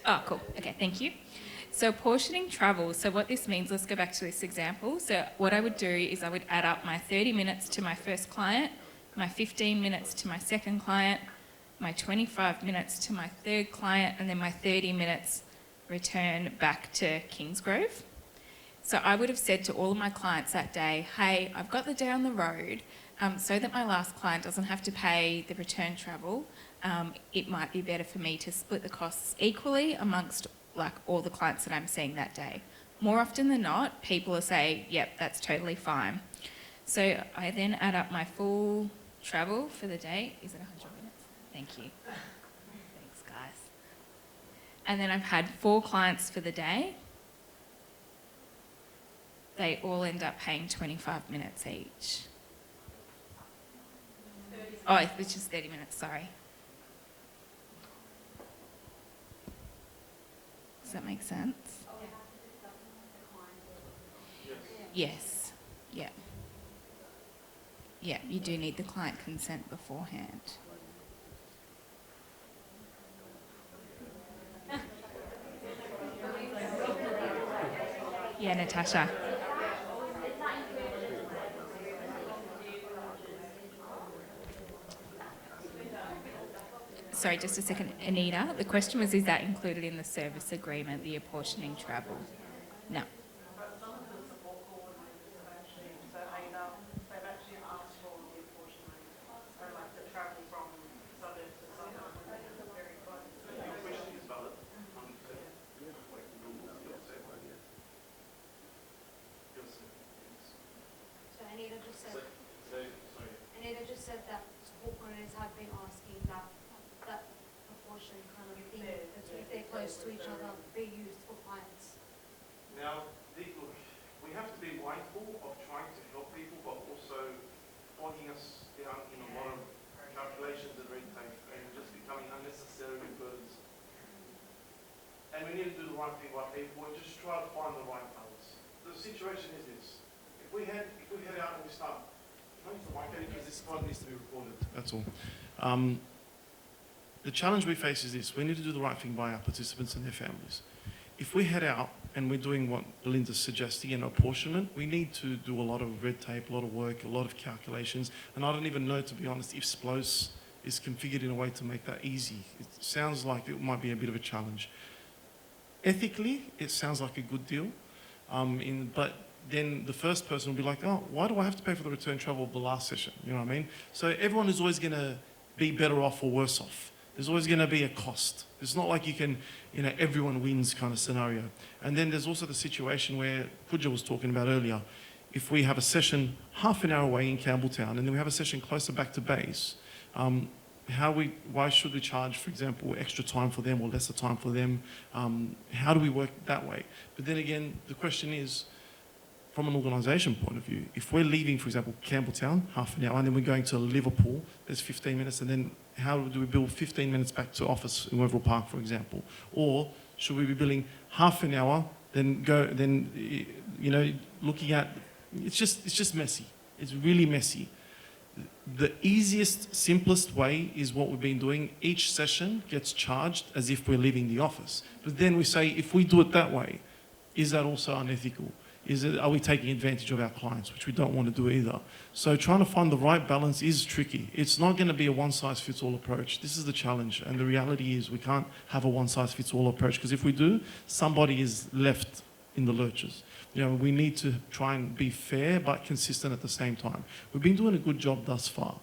Oh, cool. Okay, thank you. So portioning travel, so what this means, let's go back to this example. So what I would do is I would add up my 30 minutes to my first client, my 15 minutes to my second client, my 25 minutes to my third client, and then my 30 minutes return back to Kingsgrove. So I would have said to all of my clients that day, hey, I've got the day on the road, so that my last client doesn't have to pay the return travel. It might be better for me to split the costs equally amongst like all the clients that I'm seeing that day. More often than not, people will say, yep, that's totally fine. So I then add up my full travel for the day. Is it 100 minutes? Thank you. Thanks, guys. And then I've had 4 clients for the day. They all end up paying 25 minutes each. Oh, which is 30 minutes, sorry. Does that make sense? Yes. Yeah. Yeah, you do need the client consent beforehand. Yeah, Natasha. Sorry, just a second. Anita, the question was, is that included in the service agreement, the apportioning travel? No. So Anita just said that support coordinators have been asking that proportion kind of thing, that if they're close to each other, be used for clients. Now, look, we have to be mindful of trying to help people, but also bogging us down in a lot of calculations and red tape and just becoming unnecessary burdens. And we need to do the right thing by people and just try to find the right balance. The situation is this: if we head out and we start, because this one needs to be recorded. That's all. The challenge we face is this: we need to do the right thing by our participants and their families. If we head out and we're doing what Belinda's suggesting in apportionment, we need to do a lot of red tape, a lot of work, a lot of calculations, and I don't even know, to be honest, if SPLOS is configured in a way to make that easy. It sounds like it might be a bit of a challenge. Ethically, it sounds like a good deal, but then the first person will be like, oh, why do I have to pay for the return travel of the last session? You know what I mean? So everyone is always going to be better off or worse off. There's always going to be a cost. It's not like you can, everyone wins kind of scenario. And then there's also the situation where Pooja was talking about earlier. If we have a session half an hour away in Campbelltown and then we have a session closer back to base, why should we charge, for example, extra time for them or lesser time for them? How do we work that way? But then again, the question is, from an organisation point of view, if we're leaving, for example, Campbelltown, half an hour, and then we're going to Liverpool, there's 15 minutes, and then how do we build 15 minutes back to office in Wetherill Park, for example? Or should we be billing half an hour, looking at, it's just messy. It's really messy. The easiest, simplest way is what we've been doing. Each session gets charged as if we're leaving the office. But then we say, if we do it that way, is that also unethical? Are we taking advantage of our clients, which we don't want to do either? So trying to find the right balance is tricky. It's not going to be a one-size-fits-all approach. This is the challenge. And the reality is we can't have a one-size-fits-all approach, because if we do, somebody is left in the lurches. We need to try and be fair but consistent at the same time. We've been doing a good job thus far.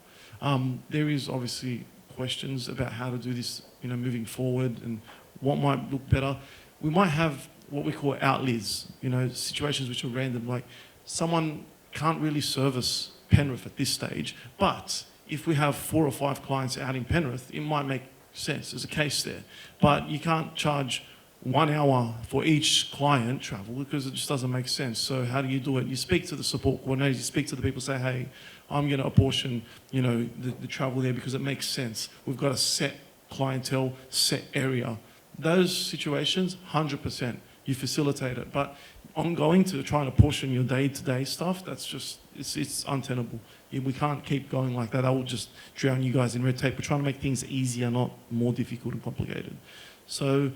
There is obviously questions about how to do this, moving forward and what might look better. We might have what we call outliers, situations which are random, like someone can't really service Penrith at this stage, but if we have 4 or 5 clients out in Penrith, it might make sense. There's a case there. But you can't charge 1 hour for each client travel because it just doesn't make sense. So how do you do it? You speak to the support coordinators, you speak to the people, say, hey, I'm going to apportion, the travel there because it makes sense. We've got a set clientele, set area. Those situations, 100%. You facilitate it, but ongoing to try and apportion your day-to-day stuff, that's just, it's untenable. We can't keep going like that. That will just drown you guys in red tape. We're trying to make things easier, not more difficult and complicated. So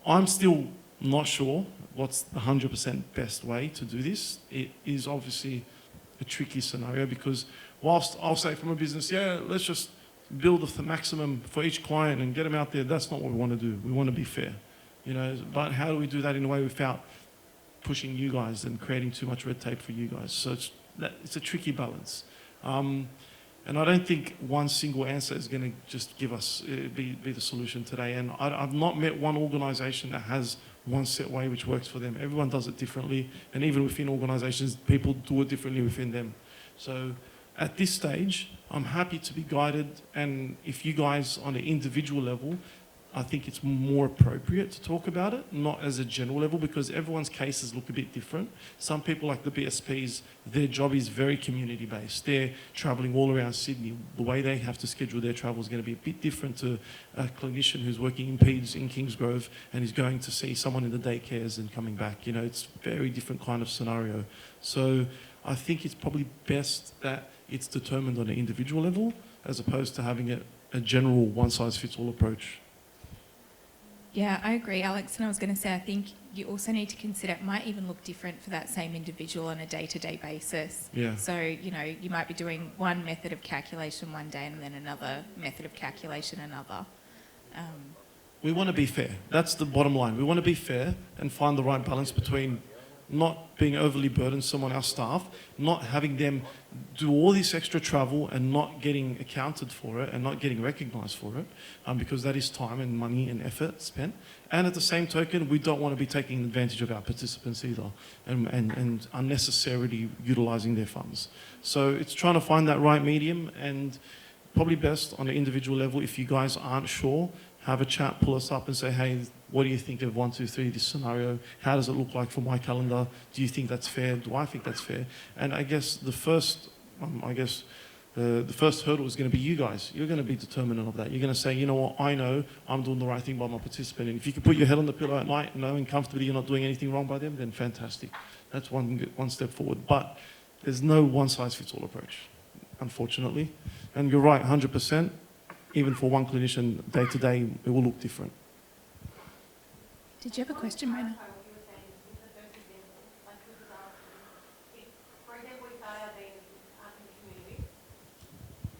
I'm still not sure what's the 100% best way to do this. It is obviously a tricky scenario because whilst I'll say from a business, yeah, let's just build the maximum for each client and get them out there. That's not what we want to do. We want to be fair, you know. But how do we do that in a way without pushing you guys and creating too much red tape for you guys? So it's a tricky balance. And I don't think one single answer is going to just give us, be the solution today. And I've not met one organisation that has one set way which works for them. Everyone does it differently. And even within organisations, people do it differently within them. So at this stage, I'm happy to be guided. And if you guys on an individual level, I think it's more appropriate to talk about it, not as a general level, because everyone's cases look a bit different. Some people, like the BSPs, their job is very community-based. They're travelling all around Sydney. The way they have to schedule their travel is going to be a bit different to a clinician who's working in peds in Kingsgrove and is going to see someone in the daycares and coming back. You know, it's a very different kind of scenario. So I think it's probably best that it's determined on an individual level as opposed to having a general one-size-fits-all approach. Yeah, I agree, Alex. And I was going to say, I think you also need to consider it might even look different for that same individual on a day-to-day basis. Yeah. So, you know, you might be doing one method of calculation one day and then another method of calculation another. We want to be fair. That's the bottom line. We want to be fair and find the right balance between not being overly burdensome on our staff, not having them do all this extra travel and not getting accounted for it and not getting recognised for it, because that is time and money and effort spent. And at the same token, we don't want to be taking advantage of our participants either and unnecessarily utilising their funds. So it's trying to find that right medium, and probably best on an individual level. If you guys aren't sure, have a chat, pull us up and say, hey, what do you think of 1, 2, 3, this scenario? How does it look like for my calendar? Do you think that's fair? Do I think that's fair? And I guess the first hurdle is going to be you guys. You're going to be determinant of that. You're going to say, you know what, I know I'm doing the right thing by my participant. And if you can put your head on the pillow at night knowing comfortably you're not doing anything wrong by them, then fantastic. That's one step forward. But there's no one-size-fits-all approach, unfortunately. And you're right, 100%. Even for one clinician, day to day, it will look different. Did you have a question, Raina?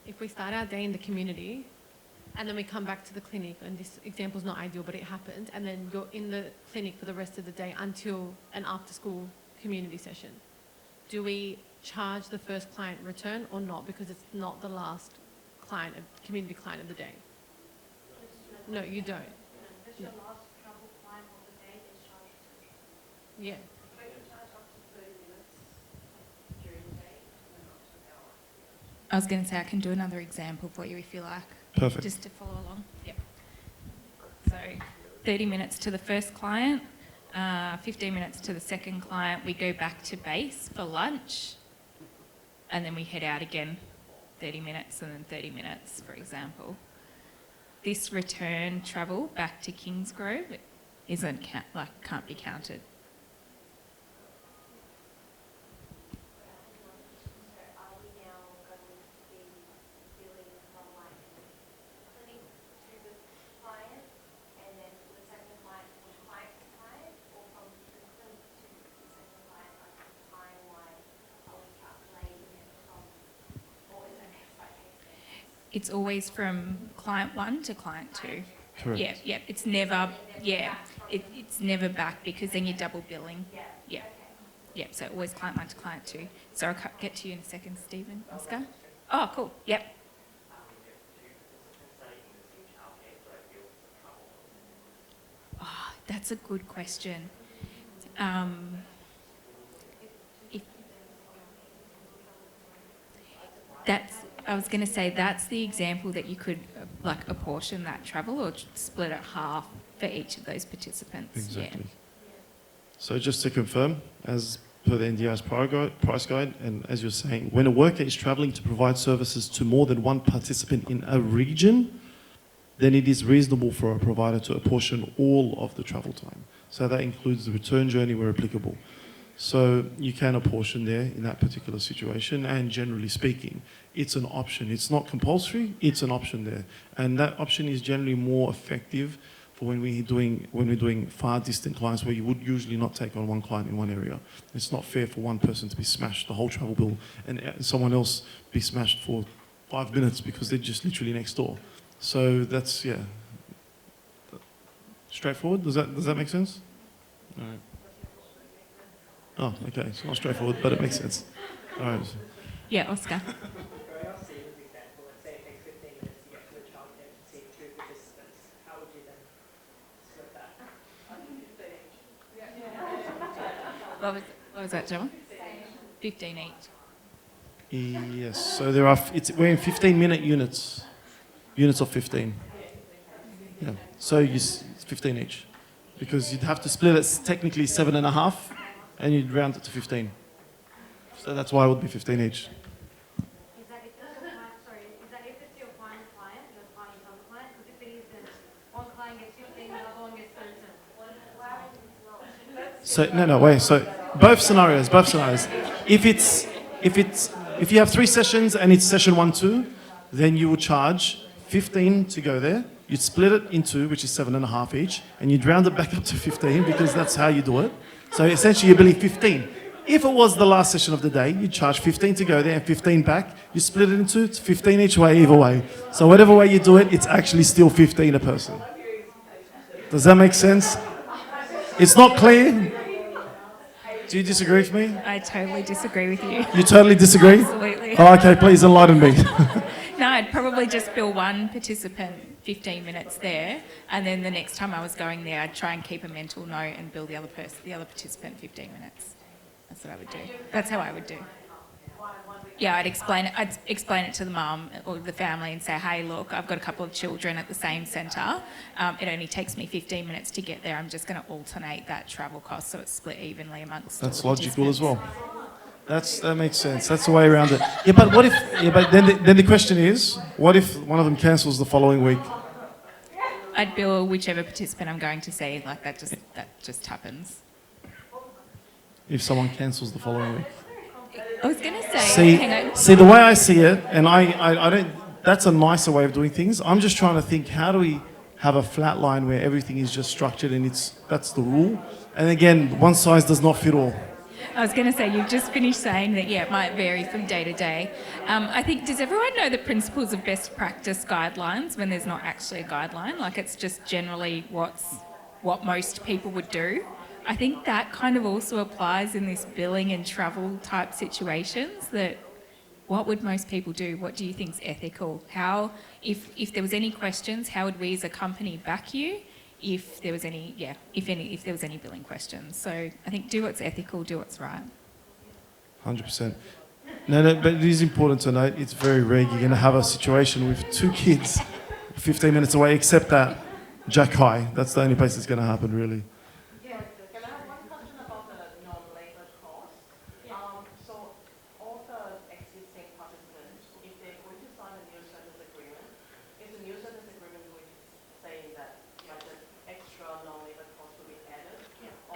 If we start our day in the community and then we come back to the clinic, and this example is not ideal, but it happened, and then you're in the clinic for the rest of the day until an after-school community session, do we charge the first client return or not, because it's not the last client, a community client of the day? No, you don't. Just your last travel client of the day is charged. Yeah. I was going to say I can do another example for you if you like. Perfect. Just to follow along. Yep. So 30 minutes to the first client, 15 minutes to the second client. We go back to base for lunch, and then we head out again, 30 minutes and then 30 minutes, for example. This return travel back to Kingsgrove can't be counted. It's always from client 1 to client 2. Correct. Yeah. It's never back, because then you're double billing. Yeah. So always client 1 to client 2. So I'll get to you in a second, Stephen. Oscar? Oh, cool. Yep. Oh, that's a good question. I was going to say that's the example that you could apportion that travel or split it half for each of those participants. Exactly. Yeah. So just to confirm, as per the NDI's price guide, and as you're saying, when a worker is travelling to provide services to more than one participant in a region, then it is reasonable for a provider to apportion all of the travel time. So that includes the return journey where applicable. So you can apportion there in that particular situation, and generally speaking, it's an option. It's not compulsory, it's an option there. And that option is generally more effective for when we're doing far distant clients where you would usually not take on one client in one area. It's not fair for one person to be smashed the whole travel bill and someone else be smashed for 5 minutes because they're just literally next door. So that's, yeah, straightforward. Does that make sense? All right. Oh, okay. It's not straightforward, but it makes sense. All right. Yeah, Oscar. What was that, Gemma? 15 each. Yes. So we're in 15-minute units. Units of 15. Yeah. So it's 15 each. Because you'd have to split it technically 7.5, and you'd round it to 15. So that's why it would be 15 each. Is that if it's your final client, your final other client? Because if it is, then one client gets 15, the other one gets 37. So wait. So both scenarios. If you have 3 sessions and it's session 1, 2, then you would charge 15 to go there. You'd split it in 2, which is 7.5 each, and you'd round it back up to 15 because that's how you do it. So essentially, you believe 15. If it was the last session of the day, you'd charge 15 to go there and 15 back. You split it in 2, it's 15 each way, either way. So whatever way you do it, it's actually still 15 a person. Does that make sense? It's not clear. Do you disagree with me? I totally disagree with you. You totally disagree? Absolutely. Oh, okay, please enlighten me. No, I'd probably just bill one participant 15 minutes there, and then the next time I was going there, I'd try and keep a mental note and bill the other participant 15 minutes. That's what I would do. That's how I would do. Yeah, I'd explain it to the mum or the family and say, hey, look, I've got a couple of children at the same centre. It only takes me 15 minutes to get there. I'm just going to alternate that travel cost so it's split evenly amongst That's all the logical as well. participants. That makes sense. That's the way around it. Yeah, but what if? Yeah, but then the question is, what if one of them cancels the following week? I'd bill whichever participant I'm going to see. Like that just happens. If someone cancels the following week. I was going to say, hang on. See, the way I see it, and I don't. That's a nicer way of doing things. I'm just trying to think, how do we have a flat line where everything is just structured and that's the rule? And again, one size does not fit all. I was going to say, you've just finished saying that, yeah, it might vary from day to day. I think, does everyone know the principles of best practice guidelines when there's not actually a guideline? Like it's just generally what most people would do. I think that kind of also applies in this billing and travel type situations, that what would most people do? What do you think is ethical? How, if there was any questions, how would we as a company back you? If there was any billing questions. So I think do what's ethical, do what's right. 100%. No, but it is important to note, it's very rare you're going to have a situation with 2 kids 15 minutes away, except that Jack High. That's the only place it's going to happen, really. Yeah, can I have one question about the non-labour cost? So all the existing participants, if they're going to sign a new service agreement, is the new service agreement going to say that the extra non-labour cost will be added?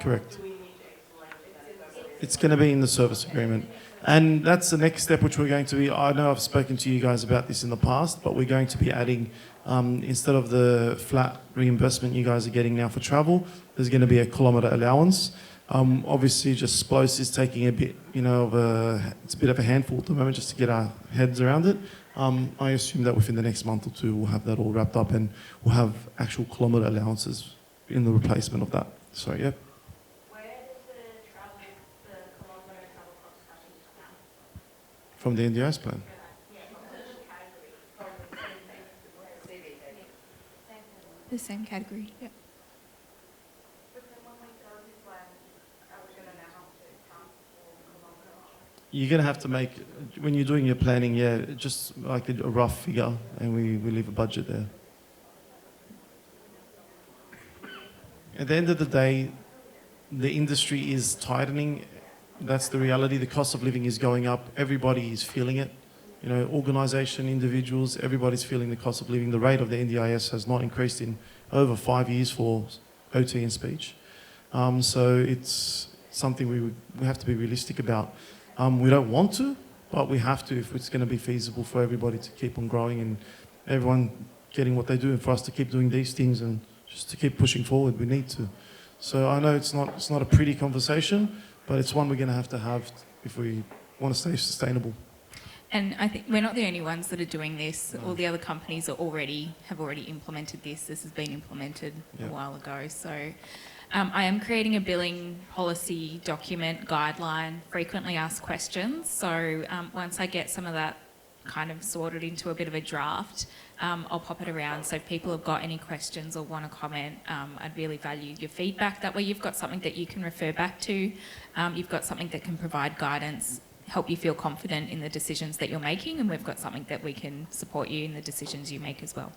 Correct. Do we need to explain that? It's going to be in the service agreement. And that's the next step which we're going to be, I know I've spoken to you guys about this in the past, but we're going to be adding, instead of the flat reimbursement you guys are getting now for travel, there's going to be a kilometre allowance. Obviously, just SPLOS is taking a bit, it's a bit of a handful at the moment just to get our heads around it. I assume that within the next month or 2 we'll have that all wrapped up and we'll have actual kilometre allowances in the replacement of that. So, yeah. From the NDIS plan. The same category, yeah. You're going to have to make, when you're doing your planning, just like a rough figure, and we leave a budget there. At the end of the day, the industry is tightening. That's the reality. The cost of living is going up. Everybody is feeling it. Organisation, individuals, everybody's feeling the cost of living. The rate of the NDIS has not increased in over 5 years for OT and speech. So it's something we have to be realistic about. We don't want to, but we have to if it's going to be feasible for everybody to keep on growing and everyone getting what they do, and for us to keep doing these things and just to keep pushing forward. We need to. So I know it's not a pretty conversation, but it's one we're going to have if we want to stay sustainable. And I think we're not the only ones that are doing this. All the other companies have already implemented this. This has been implemented a while ago. So I am creating a billing policy document guideline, frequently asked questions. So once I get some of that kind of sorted into a bit of a draft, I'll pop it around. So if people have got any questions or want to comment, I'd really value your feedback. That way you've got something that you can refer back to. You've got something that can provide guidance, help you feel confident in the decisions that you're making, and we've got something that we can support you in the decisions you make as well.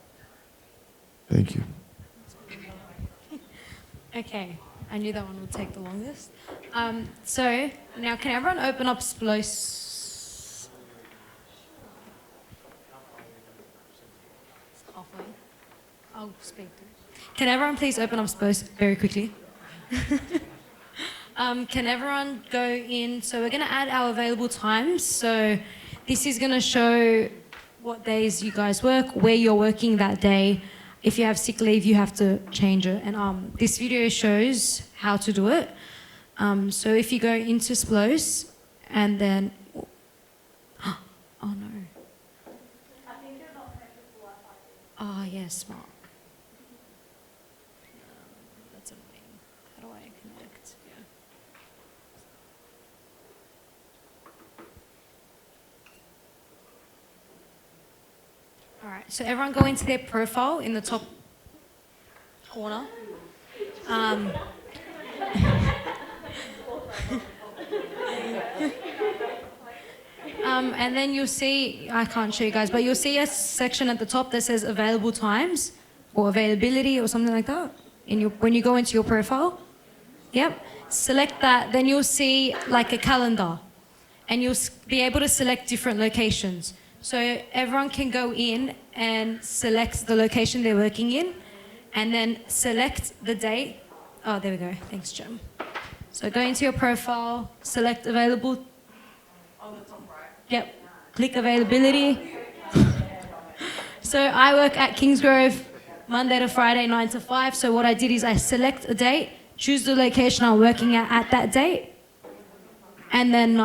Thank you. Okay, I knew that one would take the longest. So now can everyone open up Sploce? Halfway. I'll speak to it. Can everyone please open up Sploce very quickly? Can everyone go in? So we're going to add our available times. So this is going to show what days you guys work, where you're working that day. If you have sick leave, you have to change it. And this video shows how to do it. So if you go into Sploce and then... Oh no. Oh yeah, smart. That's annoying. How do I connect? Yeah. All right, so everyone go into their profile in the top corner. And then you'll see, I can't show you guys, but you'll see a section at the top that says available times or availability or something like that when you go into your profile. Yep, select that, then you'll see like a calendar and you'll be able to select different locations. So everyone can go in and select the location they're working in and then select the date. Oh, there we go. Thanks, Jim. So go into your profile, select available. On the top right. Yep. Click availability. So I work at Kingsgrove Monday to Friday, 9 to 5. So what I did is I select a date, choose the location I'm working at that date, and then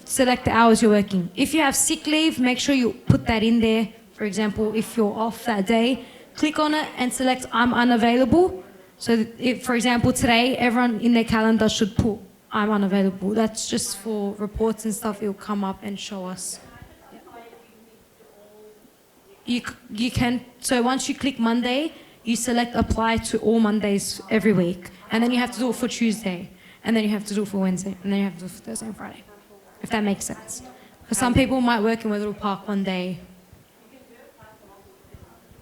select the hours you're working. If you have sick leave, make sure you put that in there. For example, if you're off that day, click on it and select I'm unavailable. So if, for example, today, everyone in their calendar should put I'm unavailable. That's just for reports and stuff. It'll come up and show us. You can, so once you click Monday, you select apply to all Mondays every week. And then you have to do it for Tuesday. And then you have to do it for Wednesday. And then you have to do it for Thursday and Friday. If that makes sense. Because some people might work in Wetherill Park one day.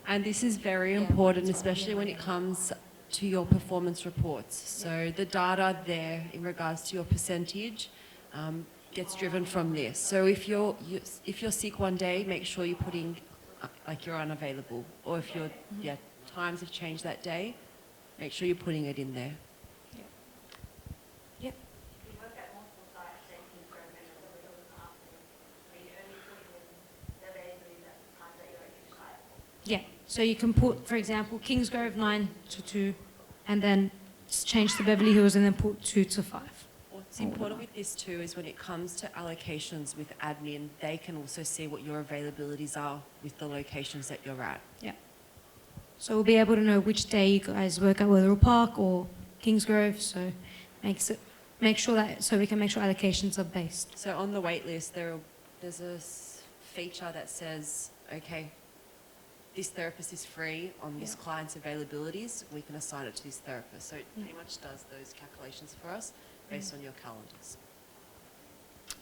And this is very important, especially when it comes to your performance reports. So the data there in regards to your percentage gets driven from this. So if you're sick one day, make sure you're putting like you're unavailable. Or if your times have changed that day, make sure you're putting it in there. Yep. Yeah, so you can put, for example, Kingsgrove 9 to 2, and then change to Beverly Hills and then put 2 to 5. What's important with this too is when it comes to allocations with admin, they can also see what your availabilities are with the locations that you're at. Yeah. So we'll be able to know which day you guys work at Wetherill Park or Kingsgrove, so make sure that, so we can make sure allocations are based. So on the wait list, there's a feature that says, okay, this therapist is free on this client's availabilities, we can assign it to this therapist. So it pretty much does those calculations for us based on your calendars.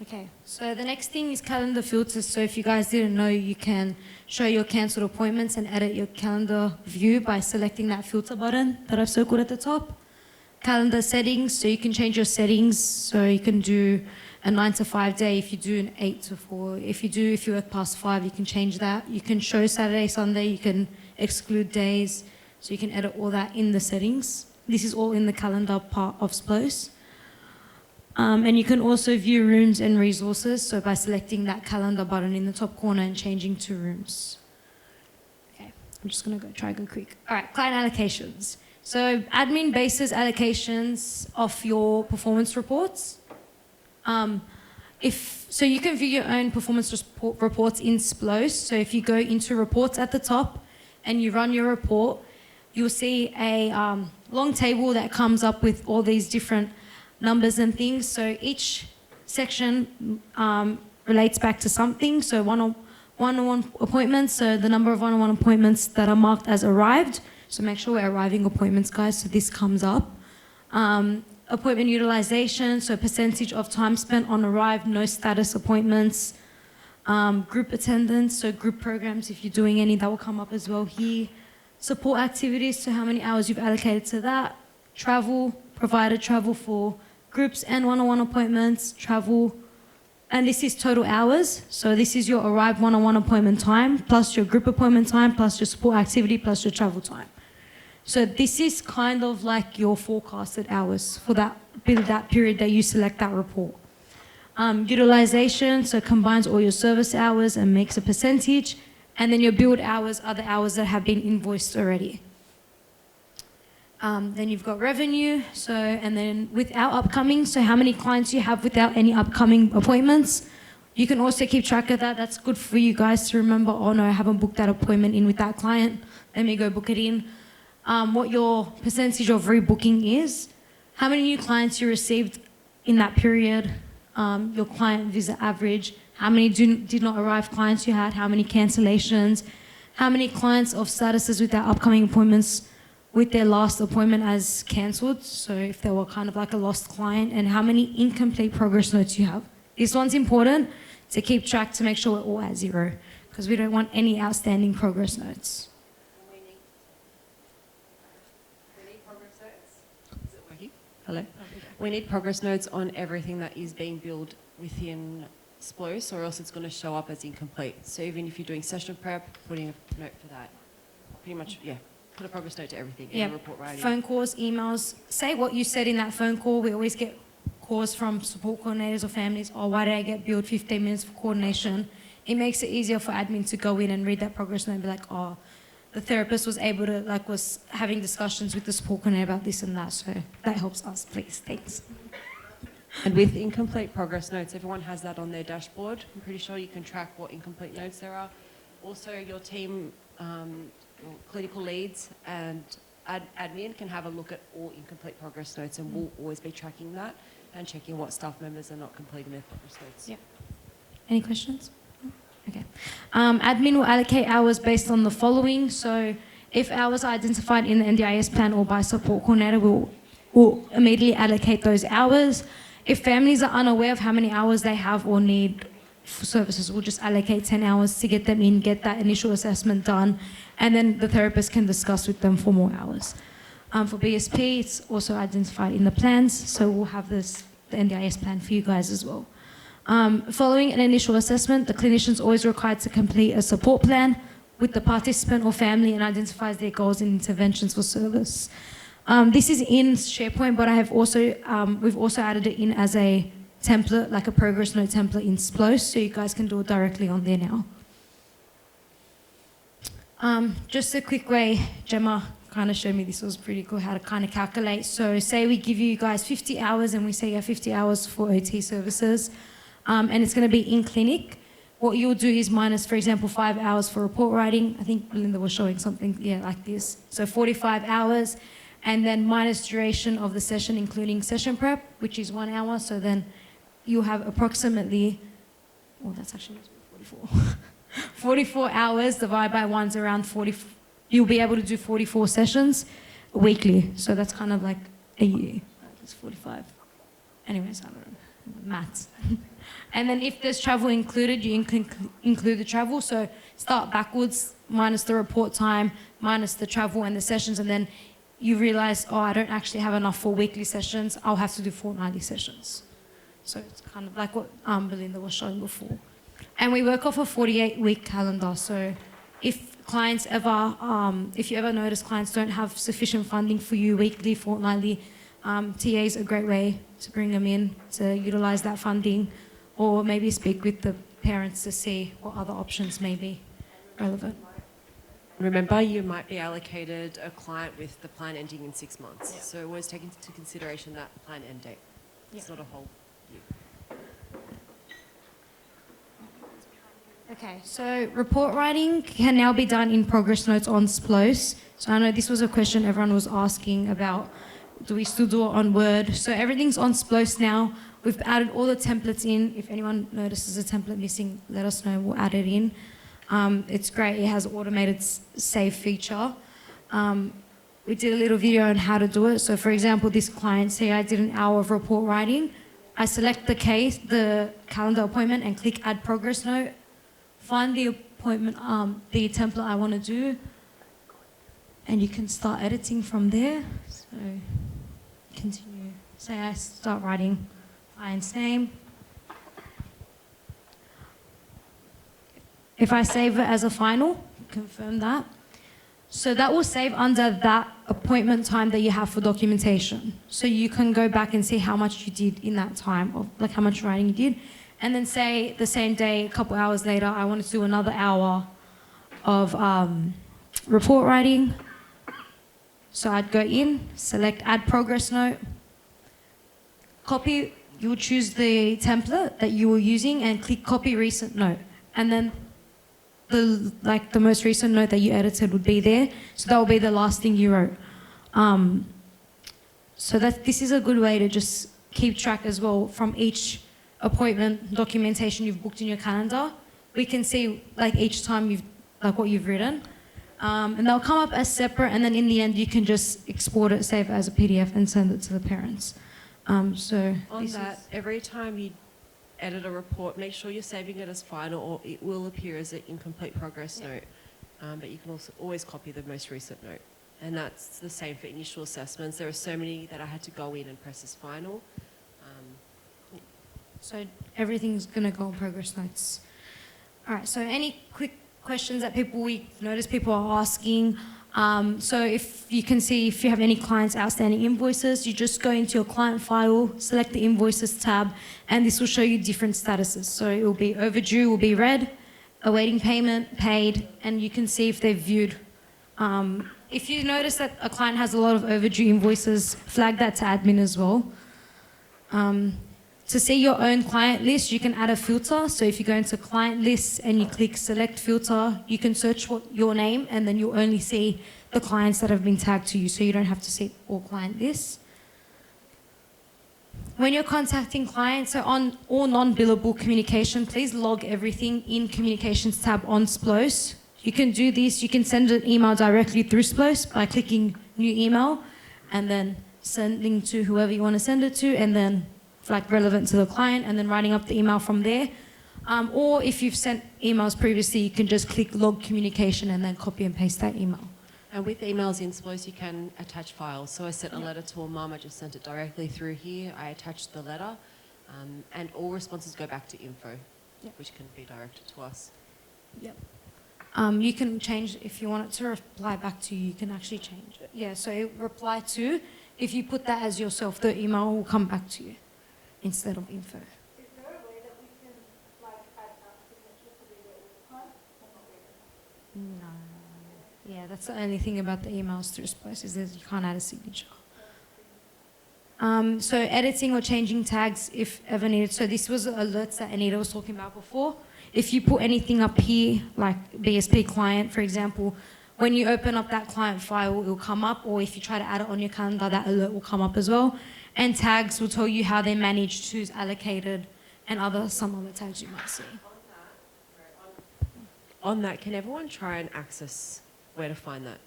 Okay, so the next thing is calendar filters. So if you guys didn't know, you can show your cancelled appointments and edit your calendar view by selecting that filter button that I've circled at the top. Calendar settings, so you can change your settings. So you can do a 9 to 5 day if you do an 8 to 4. If you work past 5, you can change that. You can show Saturday, Sunday, you can exclude days. So you can edit all that in the settings. This is all in the calendar part of Sploce. And you can also view rooms and resources, so by selecting that calendar button in the top corner and changing to rooms. Okay, I'm just gonna go quick. All right, client allocations. So admin bases allocations of your performance reports. So you can view your own performance reports in Splos. So if you go into reports at the top and you run your report, you'll see a long table that comes up with all these different numbers and things. So each section relates back to something. So one-on-one appointments, so the number of one-on-one appointments that are marked as arrived. So make sure we're arriving appointments, guys, so this comes up. Appointment utilization, so percentage of time spent on arrived, no status appointments. Group attendance, so group programs, if you're doing any, that will come up as well here. Support activities, so how many hours you've allocated to that. Travel, provided travel for groups and one-on-one appointments, travel. And this is total hours. So this is your arrived one-on-one appointment time, plus your group appointment time, plus your support activity, plus your travel time. So this is kind of like your forecasted hours for that period that you select that report. Utilization, so combines all your service hours and makes a percentage. And then your billed hours are the hours that have been invoiced already. Then you've got revenue, so, and then without upcoming, so how many clients you have without any upcoming appointments. You can also keep track of that. That's good for you guys to remember, oh no, I haven't booked that appointment in with that client. Let me go book it in. What your percentage of rebooking is, how many new clients you received in that period, your client visit average, how many did not arrive clients you had, how many cancellations, how many clients of statuses with their upcoming appointments with their last appointment as cancelled, so if they were kind of like a lost client, and how many incomplete progress notes you have. This one's important to keep track to make sure we're all at 0, because we don't want any outstanding progress notes. Hello. We need progress notes on everything that is being billed within Splos, or else it's going to show up as incomplete. So even if you're doing session prep, putting a note for that. Pretty much, yeah. Put a progress note to everything in the report writing. Phone calls, emails. Say what you said in that phone call. We always get calls from support coordinators or families. Oh, why did I get billed 15 minutes for coordination? It makes it easier for admin to go in and read that progress note and be like, oh, the therapist was able to, was having discussions with the support coordinator about this and that. So that helps us, please. Thanks. And with incomplete progress notes, everyone has that on their dashboard. I'm pretty sure you can track what incomplete notes there are. Also, your team, clinical leads and admin can have a look at all incomplete progress notes, and we'll always be tracking that and checking what staff members are not completing their progress notes. Yeah. Any questions? Okay. Admin will allocate hours based on the following. So if hours are identified in the NDIS plan or by support coordinator, we'll immediately allocate those hours. If families are unaware of how many hours they have or need for services, we'll just allocate 10 hours to get them in, get that initial assessment done, and then the therapist can discuss with them for more hours. For BSP, it's also identified in the plans, so we'll have the NDIS plan for you guys as well. Following an initial assessment, the clinician is always required to complete a support plan with the participant or family and identifies their goals and interventions for service. This is in SharePoint, but we've also added it in as a template, like a progress note template in Splos, so you guys can do it directly on there now. Just a quick way, Gemma kind of showed me this was pretty cool, how to kind of calculate. So say we give you guys 50 hours and we say you have 50 hours for OT services, and it's going to be in clinic. What you'll do is minus, for example, 5 hours for report writing. I think Belinda was showing something, like this. So 45 hours, and then minus duration of the session, including session prep, which is 1 hour. So then you have approximately, that's actually 44. 44 hours divided by 1 is around 40. You'll be able to do 44 sessions weekly. So that's kind of like a year. It's 45. Anyways, I don't know. Maths. And then if there's travel included, you include the travel. So start backwards, minus the report time, minus the travel and the sessions, and then you realize, oh, I don't actually have enough for weekly sessions. I'll have to do fortnightly sessions. So it's kind of like what Belinda was showing before. And we work off a 48-week calendar. So if clients ever, if you ever notice clients don't have sufficient funding for you weekly, fortnightly, TA is a great way to bring them in to utilize that funding, or maybe speak with the parents to see what other options may be relevant. remember, you might be allocated a client with the plan ending in 6 months. So always take into consideration that plan end date. It's not a whole year. Okay, so report writing can now be done in progress notes on SPLOS. So I know this was a question everyone was asking about, do we still do it on Word? So everything's on SPLOS now. We've added all the templates in. If anyone notices a template missing, let us know, we'll add it in. It's great, it has automated save feature. We did a little video on how to do it. So for example, this client, say I did an hour of report writing. I select the case, the calendar appointment, and click add progress note. Find the appointment, the template I want to do, and you can start editing from there. So continue. Say I start writing client's name. If I save it as a final, confirm that. So that will save under that appointment time that you have for documentation. So you can go back and see how much you did in that time, or like how much writing you did. And then say the same day, a couple hours later, I want to do another hour of report writing. So I'd go in, select add progress note, copy, you'll choose the template that you were using and click copy recent note. And then the most recent note that you edited would be there. So that will be the last thing you wrote. So this is a good way to just keep track as well from each appointment documentation you've booked in your calendar. We can see each time what you've written. And they'll come up as separate, and then in the end you can just export it, save it as a PDF and send it to the parents. Every time you edit a report, make sure you're saving it as final, or it will appear as an incomplete progress note. But you can also always copy the most recent note. And that's the same for initial assessments. There are so many that I had to go in and press as final. So everything's going to go on progress notes. All right, so any quick questions that we notice people are asking? So if you can see if you have any clients outstanding invoices, you just go into your client file, select the invoices tab, and this will show you different statuses. So it will be overdue, will be red, awaiting payment, paid, and you can see if they've viewed. If you notice that a client has a lot of overdue invoices, flag that to admin as well. To see your own client list, you can add a filter. So if you go into client lists and you click select filter, you can search your name, and then you'll only see the clients that have been tagged to you, so you don't have to see all client lists. When you're contacting clients, so on all non-billable communication, please log everything in communications tab on SPLOS. You can do this, you can send an email directly through SPLOS by clicking new email and then sending to whoever you want to send it to, and then relevant to the client, and then writing up the email from there. Or if you've sent emails previously, you can just click log communication and then copy and paste that email. And with emails in SPLOS, you can attach files. So I sent a letter to a mum, I just sent it directly through here. I attached the letter, and all responses go back to info, which can be directed to us. Yep. You can change, if you want it to reply back to you, you can actually change it. Yeah, so reply to, if you put that as yourself, the email will come back to you instead of info. Is there a way that we can add our signature to the email all the time? No. Yeah, that's the only thing about the emails through SPLOS is that you can't add a signature. So editing or changing tags if ever needed. So this was alerts that Anita was talking about before. If you put anything up here, like BSP client, for example, when you open up that client file, it will come up, or if you try to add it on your calendar, that alert will come up as well. And tags will tell you how they managed, who's allocated, and some other tags you might see. On that, can everyone try and access where to find that?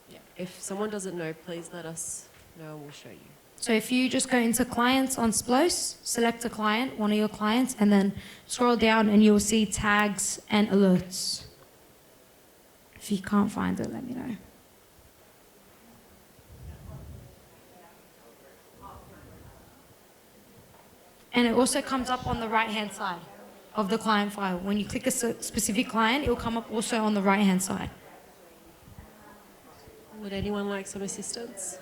Yeah. If someone doesn't know, please let us know and we'll show you. So if you just go into clients on SPLOS, select a client, one of your clients, and then scroll down and you'll see tags and alerts. If you can't find it, let me know. And it also comes up on the right-hand side of the client file. When you click a specific client, it will come up also on the right-hand side. Would anyone like some assistance?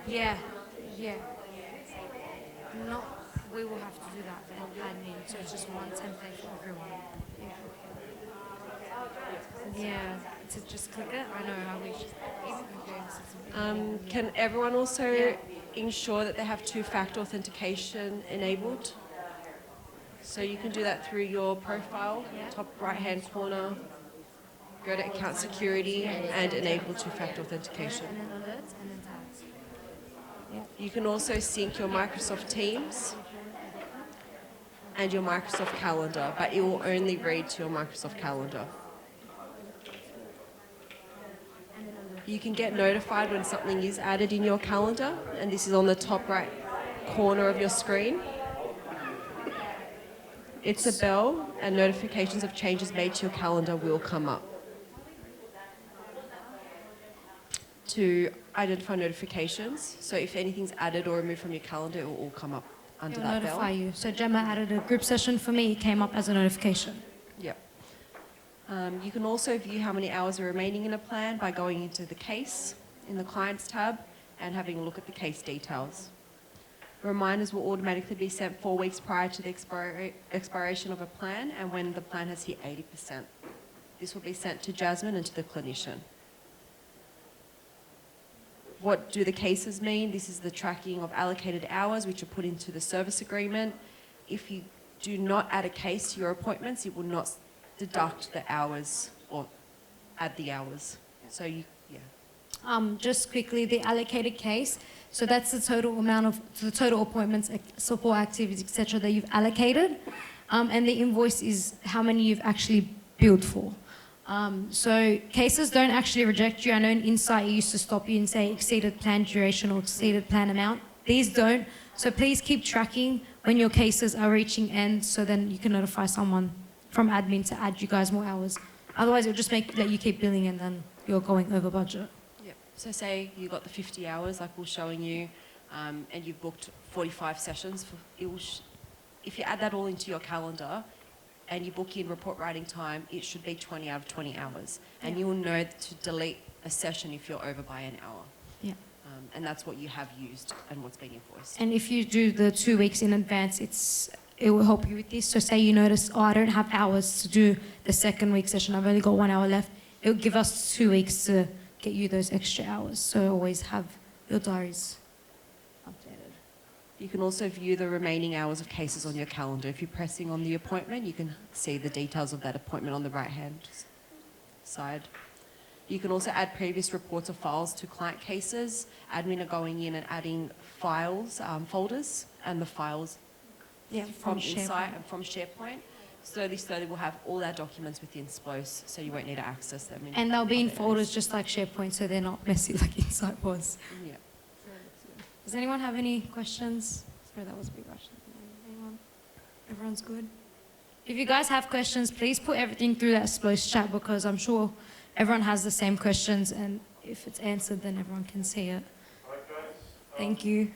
Yeah, yeah. No, we will have to do that for admin, so it's just one template for everyone. Yeah, to just click it. I know, I wish. Can everyone also ensure that they have two-factor authentication enabled? So you can do that through your profile, top right-hand corner. Go to account security and enable two-factor authentication. And then alerts and then tags. You can also sync your Microsoft Teams and your Microsoft Calendar, but it will only read to your Microsoft Calendar. You can get notified when something is added in your calendar, and this is on the top right corner of your screen. It's a bell, and notifications of changes made to your calendar will come up. To identify notifications, so if anything's added or removed from your calendar, it will all come up under It'll that bell. notify you. So Gemma added a group session for me, it came up as a notification. Yep. You can also view how many hours are remaining in a plan by going into the case in the Clients tab and having a look at the case details. Reminders will automatically be sent 4 weeks prior to the expiration of a plan and when the plan has hit 80%. This will be sent to Jasmine and to the clinician. What do the cases mean? This is the tracking of allocated hours which are put into the service agreement. If you do not add a case to your appointments, it will not deduct the hours or add the hours. So you, Just quickly, the allocated case. So that's the total amount of the total appointments, support activities, etc. that you've allocated, and the invoice is how many you've actually billed for. So cases don't actually reject you. I know in Insight it used to stop you and say exceeded plan duration or exceeded plan amount. These don't. So please keep tracking when your cases are reaching end, so then you can notify someone from admin to add you guys more hours. Otherwise, it'll just let you keep billing and then you're going over budget. Yep. So say you got the 50 hours like we're showing you, and you've booked 45 sessions. If you add that all into your calendar and you book in report writing time, it should be 20 out of 20 hours. And you will know to delete a session if you're over by an hour. Yeah. And that's what you have used and what's been invoiced. And if you do the 2 weeks in advance, it will help you with this. So say you notice, oh, I don't have hours to do the second week session. I've only got 1 hour left. It will give us 2 weeks to get you those extra hours. So always have your diaries updated. You can also view the remaining hours of cases on your calendar. If you're pressing on the appointment, you can see the details of that appointment on the right-hand side. You can also add previous reports or files to client cases. Admin are going in and adding files, folders, and the files from Insight and from SharePoint. Slowly, we'll have all our documents within SPLOS, so you won't need to access them. And they'll be in folders just like SharePoint, so they're not messy like Insight was. Yeah. Does anyone have any questions? Sorry, that was a big rush. Anyone? Everyone's good? If you guys have questions, please put everything through that SPLOS chat, because I'm sure everyone has the same questions, and if it's answered, then everyone can see it. Thank you.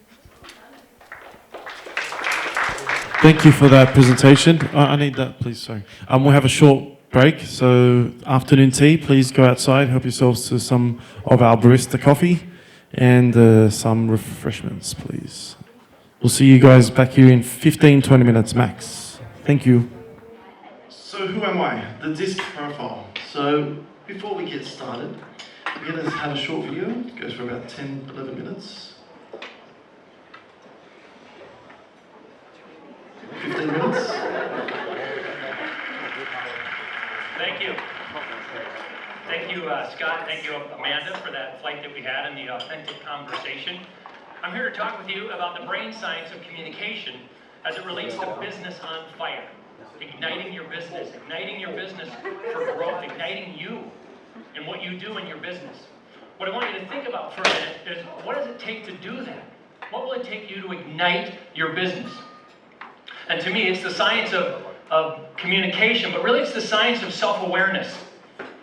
Thank you for that presentation. I need that, please, sorry. We'll have a short break, so afternoon tea, please go outside, help yourselves to some of our barista coffee and some refreshments, please. We'll see you guys back here in 15-20 minutes max. Thank you. So who am I? The disc profile. So before we get started, we're going to have a short video. It goes for about 10-11 minutes. 15 minutes. Thank you. Thank you, Scott. Thank you, Amanda, for that flight that we had and the authentic conversation. I'm here to talk with you about the brain science of communication as it relates to business on fire. Igniting your business for growth, igniting you and what you do in your business. What I want you to think about for a minute is, what does it take to do that? What will it take you to ignite your business? And to me, it's the science of communication, but really it's the science of self-awareness.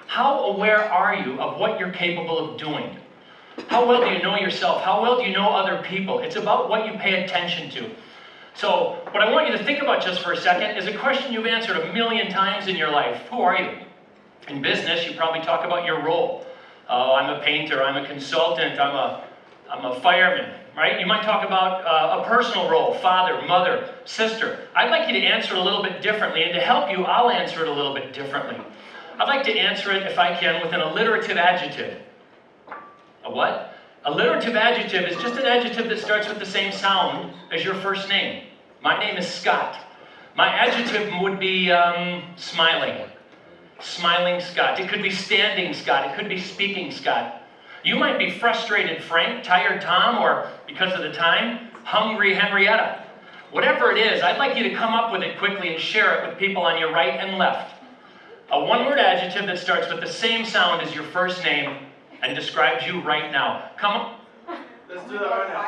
How aware are you of what you're capable of doing? How well do you know yourself? How well do you know other people? It's about what you pay attention to. So what I want you to think about just for a second is a question you've answered 1,000,000 times in your life. Who are you? In business, you probably talk about your role. Oh, I'm a painter, I'm a consultant, I'm a I'm a fireman, right? You might talk about a personal role, father, mother, sister. I'd like you to answer it a little bit differently, and to help you, I'll answer it a little bit differently. I'd like to answer it, if I can, with an alliterative adjective. A what? Alliterative adjective is just an adjective that starts with the same sound as your first name. My name is Scott. My adjective would be smiling. Smiling Scott. It could be standing Scott. It could be speaking Scott. You might be frustrated Frank, tired Tom, or, because of the time, hungry Henrietta. Whatever it is, I'd like you to come up with it quickly and share it with people on your right and left. A one-word adjective that starts with the same sound as your first name and describes you right now. Come on. Let's do that right now.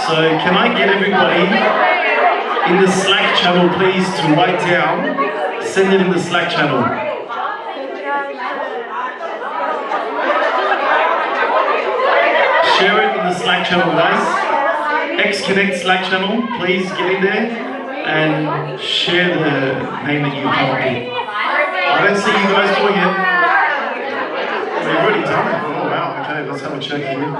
So can I get everybody in the Slack channel, please, to write down, send it in the Slack channel. Share it in the Slack channel, guys. X-Connect Slack channel, please get in there and share the name that you come up with. I don't see you guys doing it. We've already done it. Oh wow, okay, let's have a check here.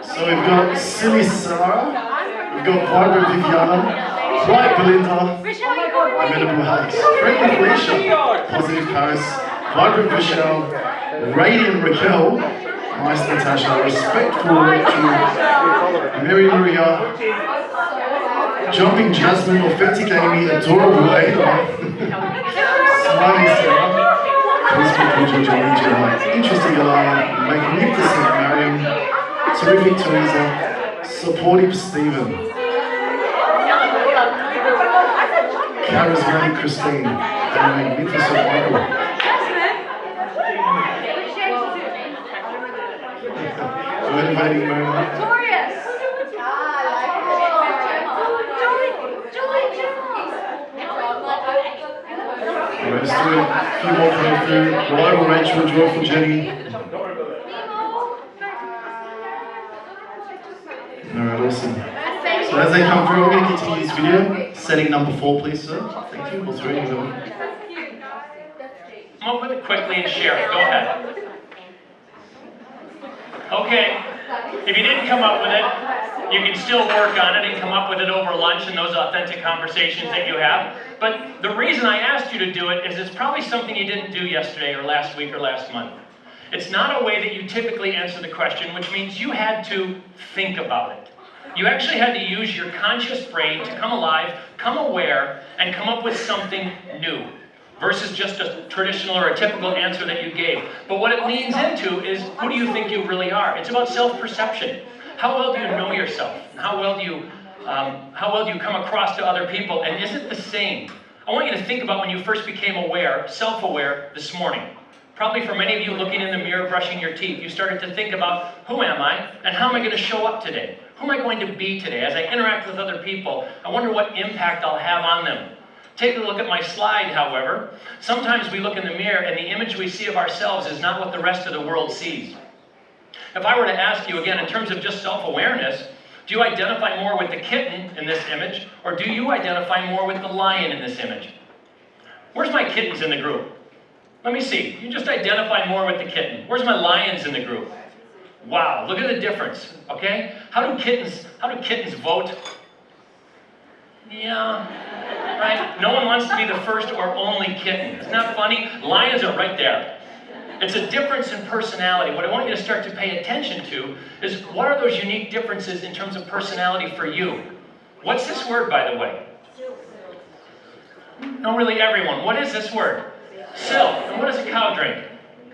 So we've got Silly Sarah, we've got Vibrant Viviana, Bright Belinda, Amenable Alex, Friendly Felicia, Positive Paris, Vibrant Michelle, Radiant Raquel, Nice Natasha, Respectful Rachel, Mary Maria, Jumping Jasmine, Authentic Amy, Adorable Ada, Smiling Sarah, Peaceful Pooja, Johnny Gemma, Interesting Alana, Magnificent Mariam, Terrific Teresa, Supportive Stephen, Charismatic Christine, and Magnificent Michael. Motivating Mona. Let's do a few more coming through. Reliable Rachel, Joyful Jenny. Alright, awesome. So as they come through, we're going to continue this video. Setting number 4, please, sir. Thank you. Or 3, whatever. Come up with it quickly and share it. Go ahead. Okay. If you didn't come up with it, you can still work on it and come up with it over lunch and those authentic conversations that you have. But the reason I asked you to do it is it's probably something you didn't do yesterday or last week or last month. It's not a way that you typically answer the question, which means you had to think about it. You actually had to use your conscious brain to come alive, come aware, and come up with something new, versus just a traditional or a typical answer that you gave. But what it leans into is, who do you think you really are? It's about self-perception. How well do you know yourself? How well do you come across to other people? And is it the same? I want you to think about when you first became aware, self-aware, this morning. Probably for many of you looking in the mirror, brushing your teeth, you started to think about, who am I, and how am I going to show up today? Who am I going to be today? As I interact with other people, I wonder what impact I'll have on them. Take a look at my slide, however. Sometimes we look in the mirror and the image we see of ourselves is not what the rest of the world sees. If I were to ask you again, in terms of just self-awareness, do you identify more with the kitten in this image, or do you identify more with the lion in this image? Where's my kittens in the group? Let me see. You just identify more with the kitten. Where's my lions in the group? Wow, look at the difference, okay? How do kittens vote? Yeah, right? No one wants to be the first or only kitten. Isn't that funny? Lions are right there. It's a difference in personality. What I want you to start to pay attention to is, what are those unique differences in terms of personality for you? What's this word, by the way? No, really everyone. What is this word? Silk. And what does a cow drink?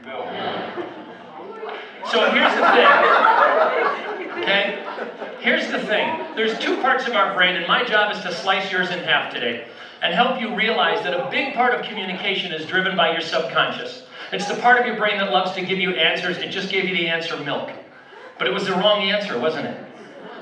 Milk. So here's the thing. Okay? Here's the thing. There's two parts of our brain, and my job is to slice yours in half today. and help you realize that a big part of communication is driven by your subconscious. It's the part of your brain that loves to give you answers. It just gave you the answer milk. But it was the wrong answer, wasn't it?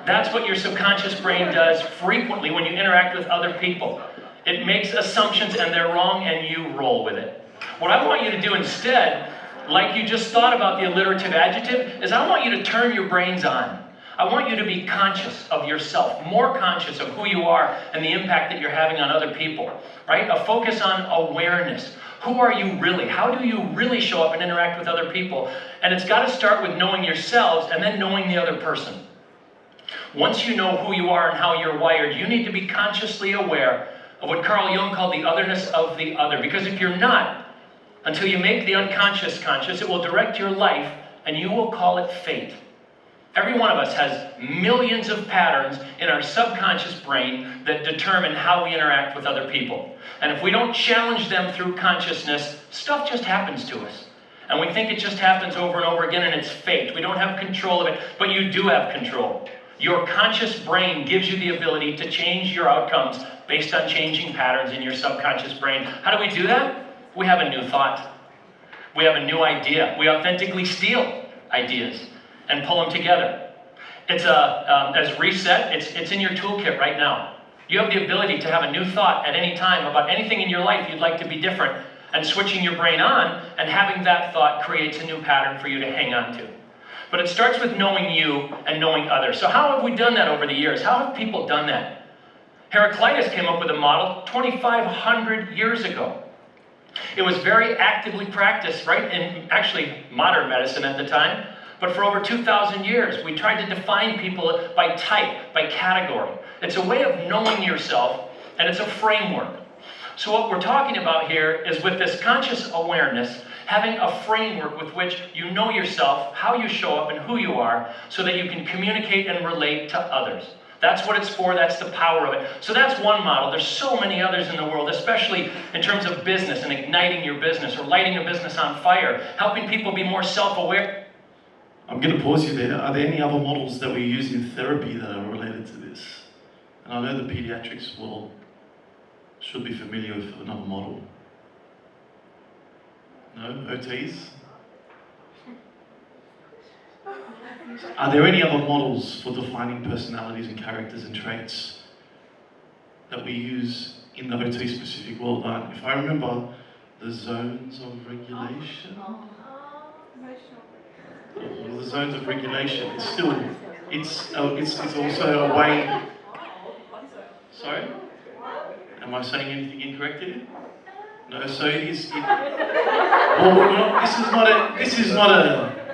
That's what your subconscious brain does frequently when you interact with other people. It makes assumptions and they're wrong and you roll with it. What I want you to do instead, like you just thought about the alliterative adjective, is I want you to turn your brains on. I want you to be conscious of yourself, more conscious of who you are and the impact that you're having on other people, right? A focus on awareness. Who are you really? How do you really show up and interact with other people? And it's got to start with knowing yourselves and then knowing the other person. Once you know who you are and how you're wired, you need to be consciously aware of what Carl Jung called the otherness of the other. Because if you're not, until you make the unconscious conscious, it will direct your life and you will call it fate. Every one of us has millions of patterns in our subconscious brain that determine how we interact with other people. And if we don't challenge them through consciousness, stuff just happens to us. And we think it just happens over and over again and it's fate. We don't have control of it, but you do have control. Your conscious brain gives you the ability to change your outcomes based on changing patterns in your subconscious brain. How do we do that? We have a new thought. We have a new idea. We authentically steal ideas and pull them together. It's as reset, it's in your toolkit right now. You have the ability to have a new thought at any time about anything in your life you'd like to be different, and switching your brain on and having that thought creates a new pattern for you to hang on to. But it starts with knowing you and knowing others. So how have we done that over the years? How have people done that? Heraclitus came up with a model 2,500 years ago. It was very actively practiced, right, in actually modern medicine at the time. But for over 2,000 years, we tried to define people by type, by category. It's a way of knowing yourself, and it's a framework. So what we're talking about here is with this conscious awareness, having a framework with which you know yourself, how you show up, and who you are, so that you can communicate and relate to others. That's what it's for, that's the power of it. So that's one model. There's so many others in the world, especially in terms of business and igniting your business or lighting a business on fire, helping people be more self-aware. I'm going to pause you there. Are there any other models that we use in therapy that are related to this? And I know the pediatrics world should be familiar with another model. No? OTs? Are there any other models for defining personalities and characters and traits that we use in the OT specific world? If I remember, the zones of regulation? Well, the zones of regulation is still, it's also a way. Sorry? Am I saying anything incorrect here? No, so it is. Well,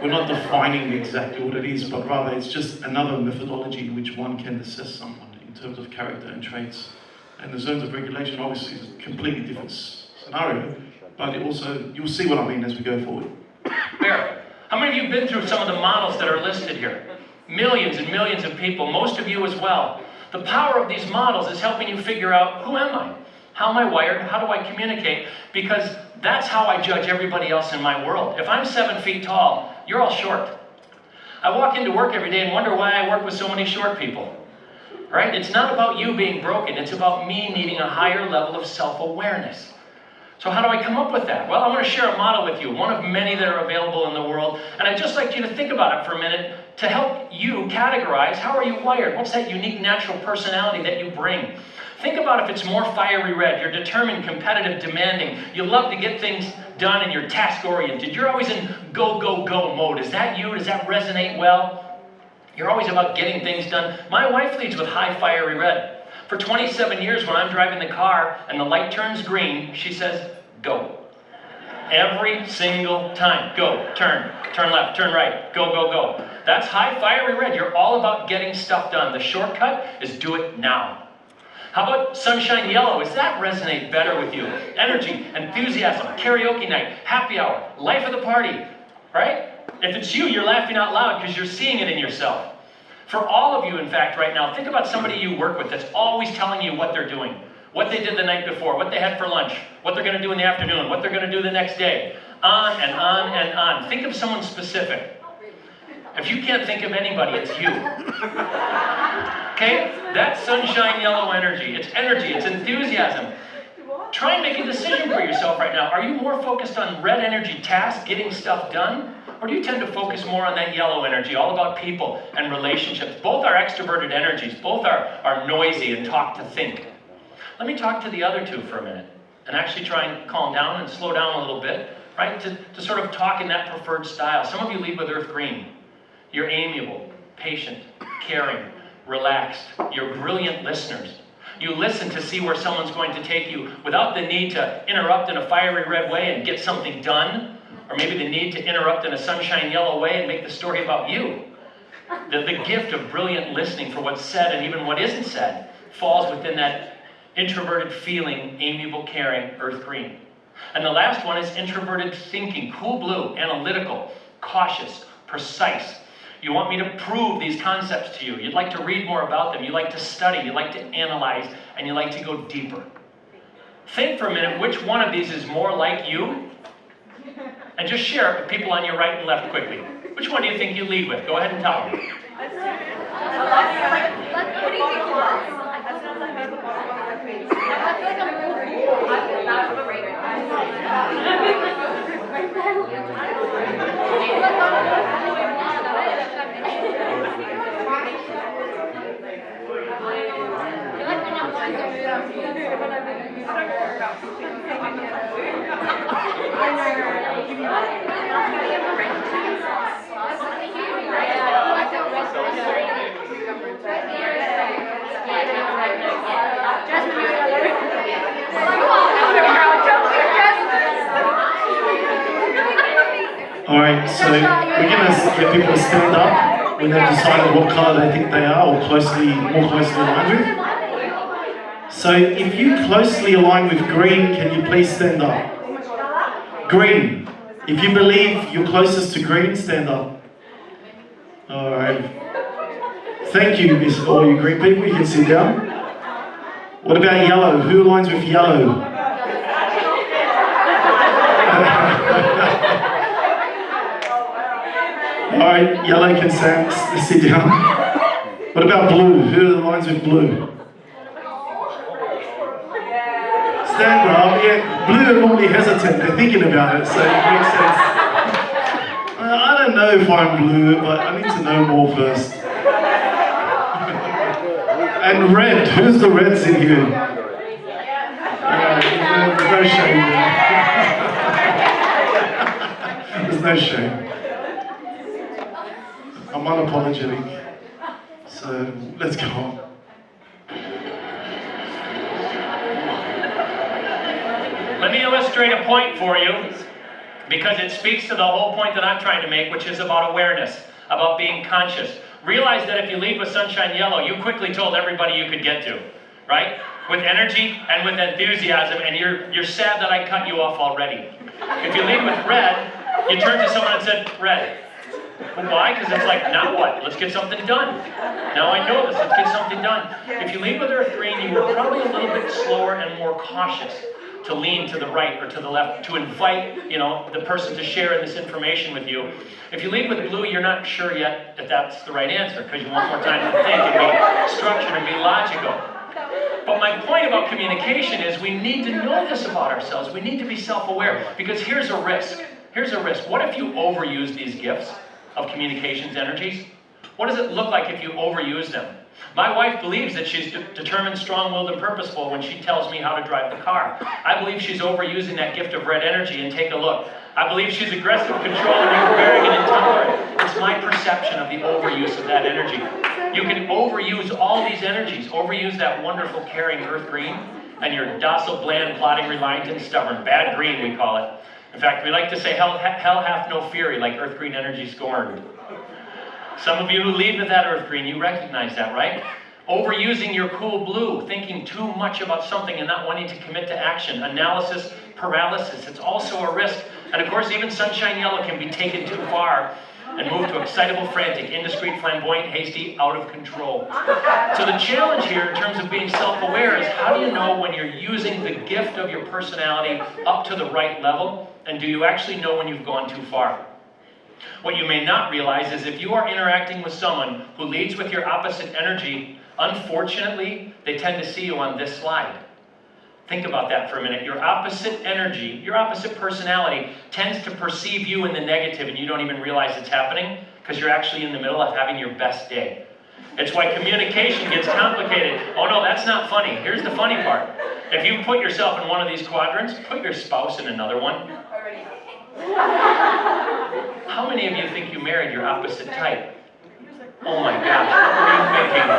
we're not defining exactly what it is, but rather it's just another methodology in which one can assess someone in terms of character and traits. And the zones of regulation obviously is a completely different scenario, but it also, you'll see what I mean as we go forward. Bear, how many of you have been through some of the models that are listed here? Millions and millions of people, most of you as well. The power of these models is helping you figure out, who am I? How am I wired? How do I communicate? Because that's how I judge everybody else in my world. If I'm 7 feet tall, you're all short. I walk into work every day and wonder why I work with so many short people. Right? It's not about you being broken. It's about me needing a higher level of self-awareness. So how do I come up with that? Well, I want to share a model with you, one of many that are available in the world. And I'd just like you to think about it for a minute to help you categorize, how are you wired? What's that unique natural personality that you bring? Think about if it's more fiery red, you're determined, competitive, demanding, you love to get things done and you're task-oriented, you're always in go, go, go mode. Is that you? Does that resonate well? You're always about getting things done. My wife leads with high fiery red. For 27 years when I'm driving the car and the light turns green, she says, go. Every single time. Go, turn left, turn right, go, go, go. That's high fiery red. You're all about getting stuff done. The shortcut is do it now. How about sunshine yellow? Does that resonate better with you? Energy, enthusiasm, karaoke night, happy hour, life of the party, right? If it's you, you're laughing out loud because you're seeing it in yourself. For all of you, in fact, right now, think about somebody you work with that's always telling you what they're doing, what they did the night before, what they had for lunch, what they're going to do in the afternoon, what they're going to do the next day, on and on and on. Think of someone specific. If you can't think of anybody, it's you. Okay? That's sunshine yellow energy. It's enthusiasm. Try and make a decision for yourself right now. Are you more focused on red energy tasks, getting stuff done? Or do you tend to focus more on that yellow energy, all about people and relationships? Both are extroverted energies. Both are noisy and talk to think. Let me talk to the other two for a minute and actually try and calm down and slow down a little bit, right? To sort of talk in that preferred style. Some of you lead with earth green. You're amiable, patient, caring, relaxed. You're brilliant listeners. You listen to see where someone's going to take you without the need to interrupt in a fiery red way and get something done, or maybe the need to interrupt in a sunshine yellow way and make the story about you. The gift of brilliant listening for what's said and even what isn't said falls within that introverted feeling, amiable, caring, earth green. And the last one is introverted thinking, cool blue, analytical, cautious, precise. You want me to prove these concepts to you. You'd like to read more about them. You like to study. You like to analyze. And you like to go deeper. Think for a minute which one of these is more like you. And just share it with people on your right and left quickly. Which one do you think you lead with? Go ahead and tell them. All right, so we're going to get people to stand up when they've decided what colour they think they are or more closely aligned with. So if you closely align with green, can you please stand up? Green. If you believe you're closest to green, stand up. All right. Thank you, Miss. All you green people, you can sit down. What about yellow? Who aligns with yellow? All right, yellow can sit down. What about blue? Who aligns with blue? Stand up. Yeah, blue are normally hesitant. They're thinking about it, so it makes sense. I don't know if I'm blue, but I need to know more first. And red. Who's the reds in here? There's no shame there. There's no shame. I'm unapologetic, so let's go on. Let me illustrate a point for you, because it speaks to the whole point that I'm trying to make, which is about awareness, about being conscious. Realize that if you lead with sunshine yellow, you quickly told everybody you could get to, right? With energy and with enthusiasm, and you're sad that I cut you off already. If you lead with red, you turned to someone and said, red. Why? Because it's like, now what? Let's get something done. Now I know this, let's get something done. If you lead with earth green, you were probably a little bit slower and more cautious to lean to the right or to the left, to invite, the person to share this information with you. If you lead with blue, you're not sure yet if that's the right answer, because you want more time to think and be structured and be logical. But my point about communication is we need to know this about ourselves. We need to be self-aware, because here's a risk. Here's a risk. What if you overuse these gifts of communications energies? What does it look like if you overuse them? My wife believes that she's determined, strong-willed, and purposeful when she tells me how to drive the car. I believe she's overusing that gift of red energy, and take a look. I believe she's aggressive, controlling, overbearing, and intolerant. It's my perception of the overuse of that energy. You can overuse all these energies, overuse that wonderful, caring earth green, and your docile, bland, plodding, reliant, and stubborn. Bad green, we call it. In fact, we like to say, hell hath no fury, like earth green energy scorned. Some of you who lead with that earth green, you recognize that, right? Overusing your cool blue, thinking too much about something and not wanting to commit to action. Analysis paralysis, it's also a risk. And of course, even sunshine yellow can be taken too far and moved to excitable, frantic, indiscreet, flamboyant, hasty, out of control. So the challenge here in terms of being self-aware is, how do you know when you're using the gift of your personality up to the right level? And do you actually know when you've gone too far? What you may not realize is, if you are interacting with someone who leads with your opposite energy, unfortunately, they tend to see you on this slide. Think about that for a minute. Your opposite energy, your opposite personality tends to perceive you in the negative and you don't even realize it's happening because you're actually in the middle of having your best day. It's why communication gets complicated. Oh no, that's not funny. Here's the funny part. If you put yourself in one of these quadrants, put your spouse in another one. How many of you think you married your opposite type? Oh my gosh, what were you thinking?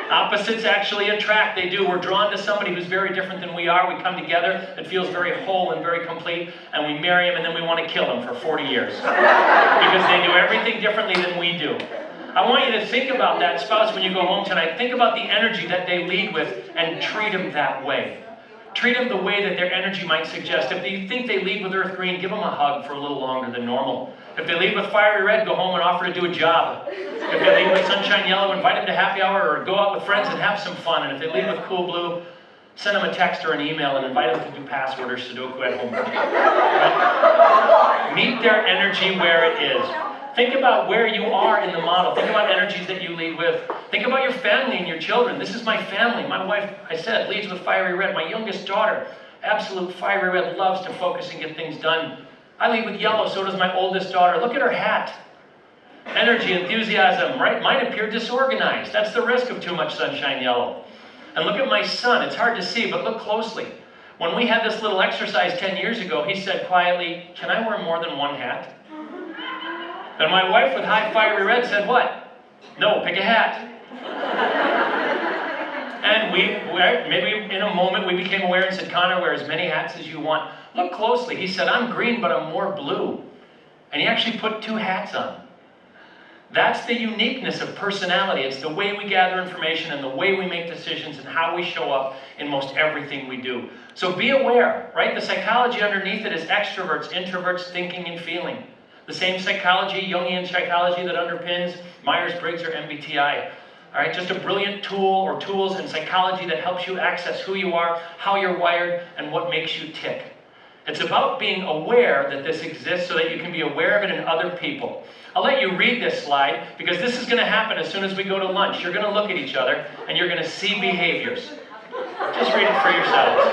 Opposites actually attract, they do. We're drawn to somebody who's very different than we are. We come together, it feels very whole and very complete, and we marry them and then we want to kill them for 40 years. Because they do everything differently than we do. I want you to think about that spouse when you go home tonight. Think about the energy that they lead with and treat them that way. Treat them the way that their energy might suggest. If you think they lead with earth green, give them a hug for a little longer than normal. If they lead with fiery red, go home and offer to do a job. If they lead with sunshine yellow, invite them to happy hour or go out with friends and have some fun. And if they lead with cool blue, send them a text or an email and invite them to do password or Sudoku at home. Right? Meet their energy where it is. Think about where you are in the model. Think about energies that you lead with. Think about your family and your children. This is my family. My wife, I said, leads with fiery red. My youngest daughter, absolute fiery red, loves to focus and get things done. I lead with yellow, so does my oldest daughter. Look at her hat. Energy, enthusiasm, right? Might appear disorganized. That's the risk of too much sunshine yellow. And look at my son. It's hard to see, but look closely. When we had this little exercise 10 years ago, he said quietly, "Can I wear more than one hat?" And my wife with high fiery red said, "What?" "No, pick a hat." And maybe in a moment, we became aware and said, "Connor, wear as many hats as you want." Look closely. He said, "I'm green, but I'm more blue." And he actually put 2 hats on. That's the uniqueness of personality. It's the way we gather information and the way we make decisions and how we show up in most everything we do. So be aware, right? The psychology underneath it is extroverts, introverts, thinking and feeling. The same psychology, Jungian psychology, that underpins Myers-Briggs or MBTI. All right, just a brilliant tool or tools in psychology that helps you access who you are, how you're wired, and what makes you tick. It's about being aware that this exists so that you can be aware of it in other people. I'll let you read this slide because this is going to happen as soon as we go to lunch. You're going to look at each other and you're going to see behaviors. Just read it for yourselves.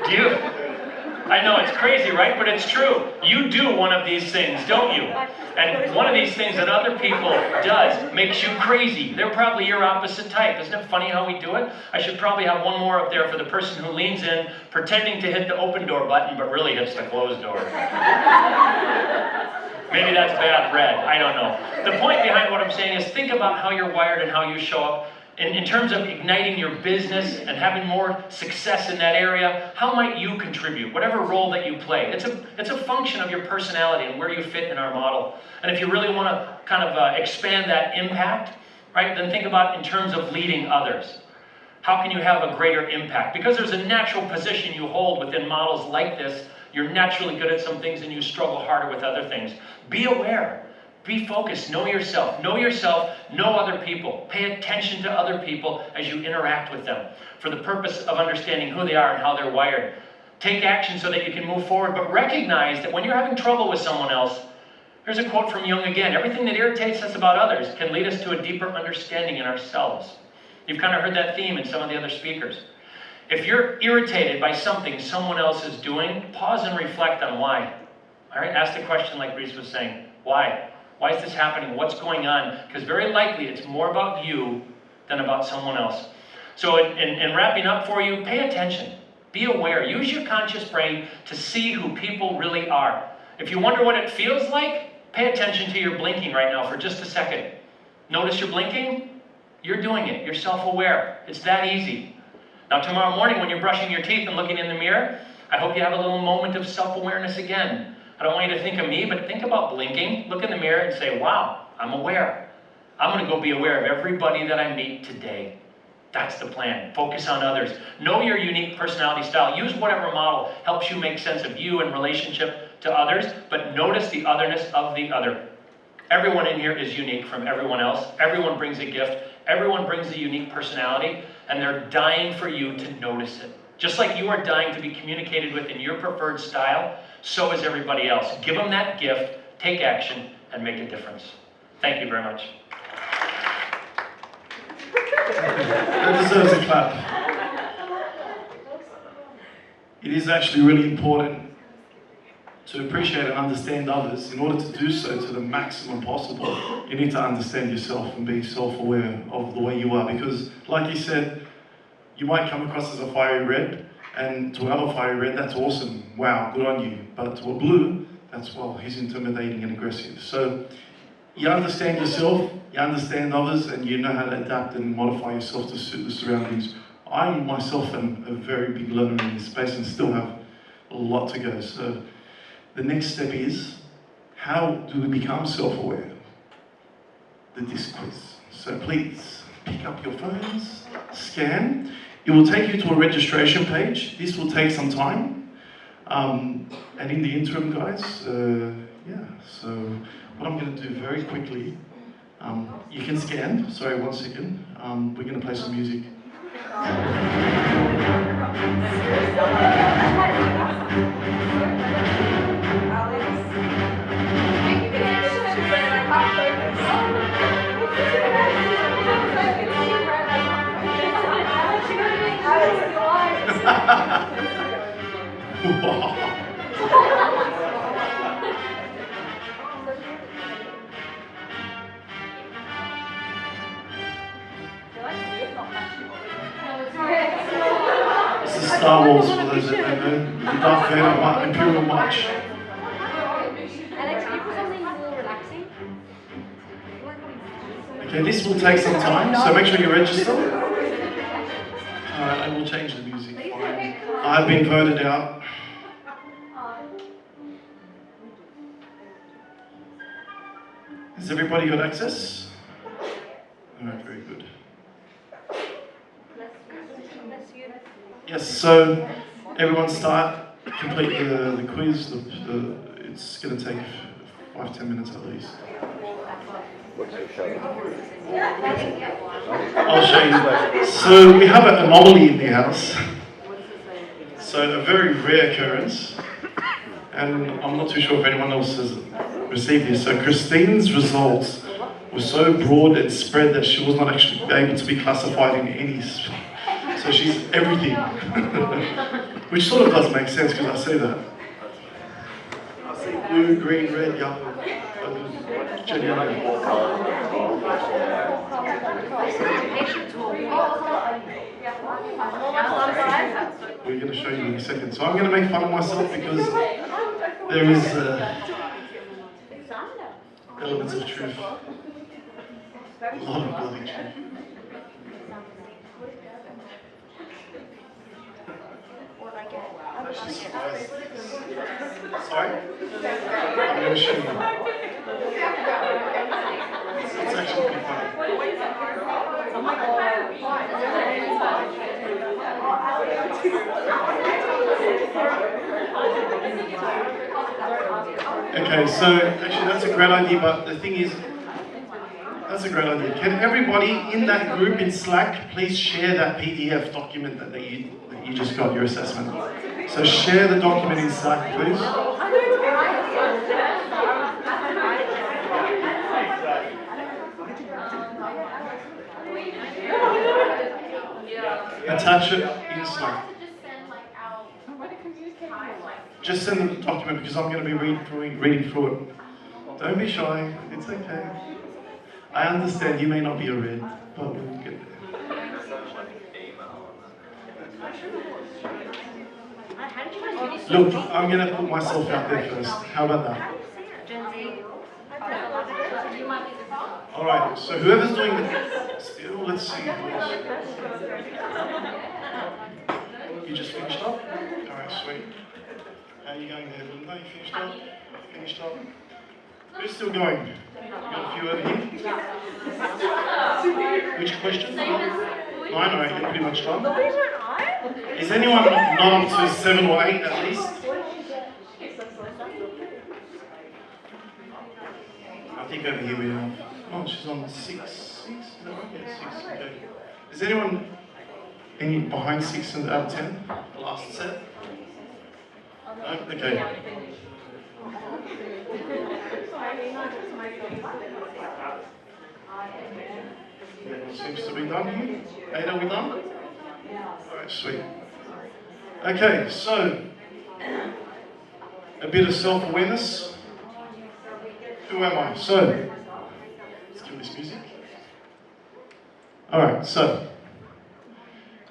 Do you? I know it's crazy, right? But it's true. You do one of these things, don't you? And one of these things that other people does makes you crazy. They're probably your opposite type. Isn't it funny how we do it? I should probably have one more up there for the person who leans in, pretending to hit the open door button, but really hits the closed door. Maybe that's bad bread. I don't know. The point behind what I'm saying is think about how you're wired and how you show up. In terms of igniting your business and having more success in that area, how might you contribute? Whatever role that you play. It's a function of your personality and where you fit in our model. And if you really want to kind of expand that impact, right, then think about in terms of leading others. How can you have a greater impact? Because there's a natural position you hold within models like this. You're naturally good at some things and you struggle harder with other things. Be aware. Be focused. Know yourself. Know yourself. Know other people. Pay attention to other people as you interact with them for the purpose of understanding who they are and how they're wired. Take action so that you can move forward, but recognize that when you're having trouble with someone else, here's a quote from Jung again, everything that irritates us about others can lead us to a deeper understanding in ourselves. You've kind of heard that theme in some of the other speakers. If you're irritated by something someone else is doing, pause and reflect on why. All right, ask the question like Reese was saying, why? Why is this happening? What's going on? Because very likely it's more about you than about someone else. So in wrapping up for you, pay attention. Be aware. Use your conscious brain to see who people really are. If you wonder what it feels like, pay attention to your blinking right now for just a second. Notice you're blinking? You're doing it. You're self-aware. It's that easy. Now tomorrow morning when you're brushing your teeth and looking in the mirror, I hope you have a little moment of self-awareness again. I don't want you to think of me, but think about blinking. Look in the mirror and say, wow, I'm aware. I'm going to go be aware of everybody that I meet today. That's the plan. Focus on others. Know your unique personality style. Use whatever model helps you make sense of you in relationship to others, but notice the otherness of the other. Everyone in here is unique from everyone else. Everyone brings a gift. Everyone brings a unique personality, and they're dying for you to notice it. Just like you are dying to be communicated with in your preferred style, so is everybody else. Give them that gift, take action, and make a difference. Thank you very much. That deserves a clap. it is actually really important to appreciate and understand others. In order to do so to the maximum possible, you need to understand yourself and be self-aware of the way you are. Because, like you said, you might come across as a fiery red, and to another fiery red, that's awesome. Wow, good on you. But to a blue, that's, well, he's intimidating and aggressive. So you understand yourself, you understand others, and you know how to adapt and modify yourself to suit the surroundings. I myself am a very big learner in this space and still have a lot to go. So the next step is, how do we become self-aware? The disc quiz. So please, pick up your phones, scan. It will take you to a registration page. This will take some time. And in the interim, guys, so what I'm going to do very quickly, you can scan. Sorry, 1 second. We're going to play some music. This is Star Wars for those that don't know. The Darth Vader Imperial March. Okay, this will take some time, so make sure you register. Alright, I will change the music. Fine. I've been voted out. Has everybody got access? Alright, very good. Yes, so everyone start, complete the quiz. It's going to take 5-10 minutes at least. I'll show you. So we have an anomaly in the house. So a very rare occurrence. And I'm not too sure if anyone else has received this. So Christine's results were so broad and spread that she was not actually able to be classified in any. So she's everything. Which sort of does make sense because I say that. I see blue, green, red, yellow. We're going to show you in a second. So I'm going to make fun of myself because there is elements of truth. A lot of bloody truth. Sorry? I'm going to show you. It's actually pretty funny. Okay, so actually that's a great idea, but the thing is, that's a great idea. Can everybody in that group in Slack please share that PDF document that you just got, your assessment? So share the document in Slack, please. Attach it in Slack. Just send the document because I'm going to be reading through it. Don't be shy, it's okay. I understand you may not be a red, but we'll get there. Look, I'm going to put myself out there first. How about that? Alright, so whoever's doing the... Still, let's see. You just finished up? Alright, sweet. How are you going there, Linda? You finished up? Finished up? Who's still going? You got a few over here? Which question? 9? Alright, you're pretty much done. Is anyone not up to 7 or 8 at least? I think over here we have... Oh, she's on 6. 6? Is that right? Yeah, 6. Okay. Is anyone behind 6 out of 10? The last set? No? Okay. Seems to be done here. 8, are we done? Alright, sweet. Okay, so a bit of self-awareness. Who am I? So, let's kill this music. Alright, so,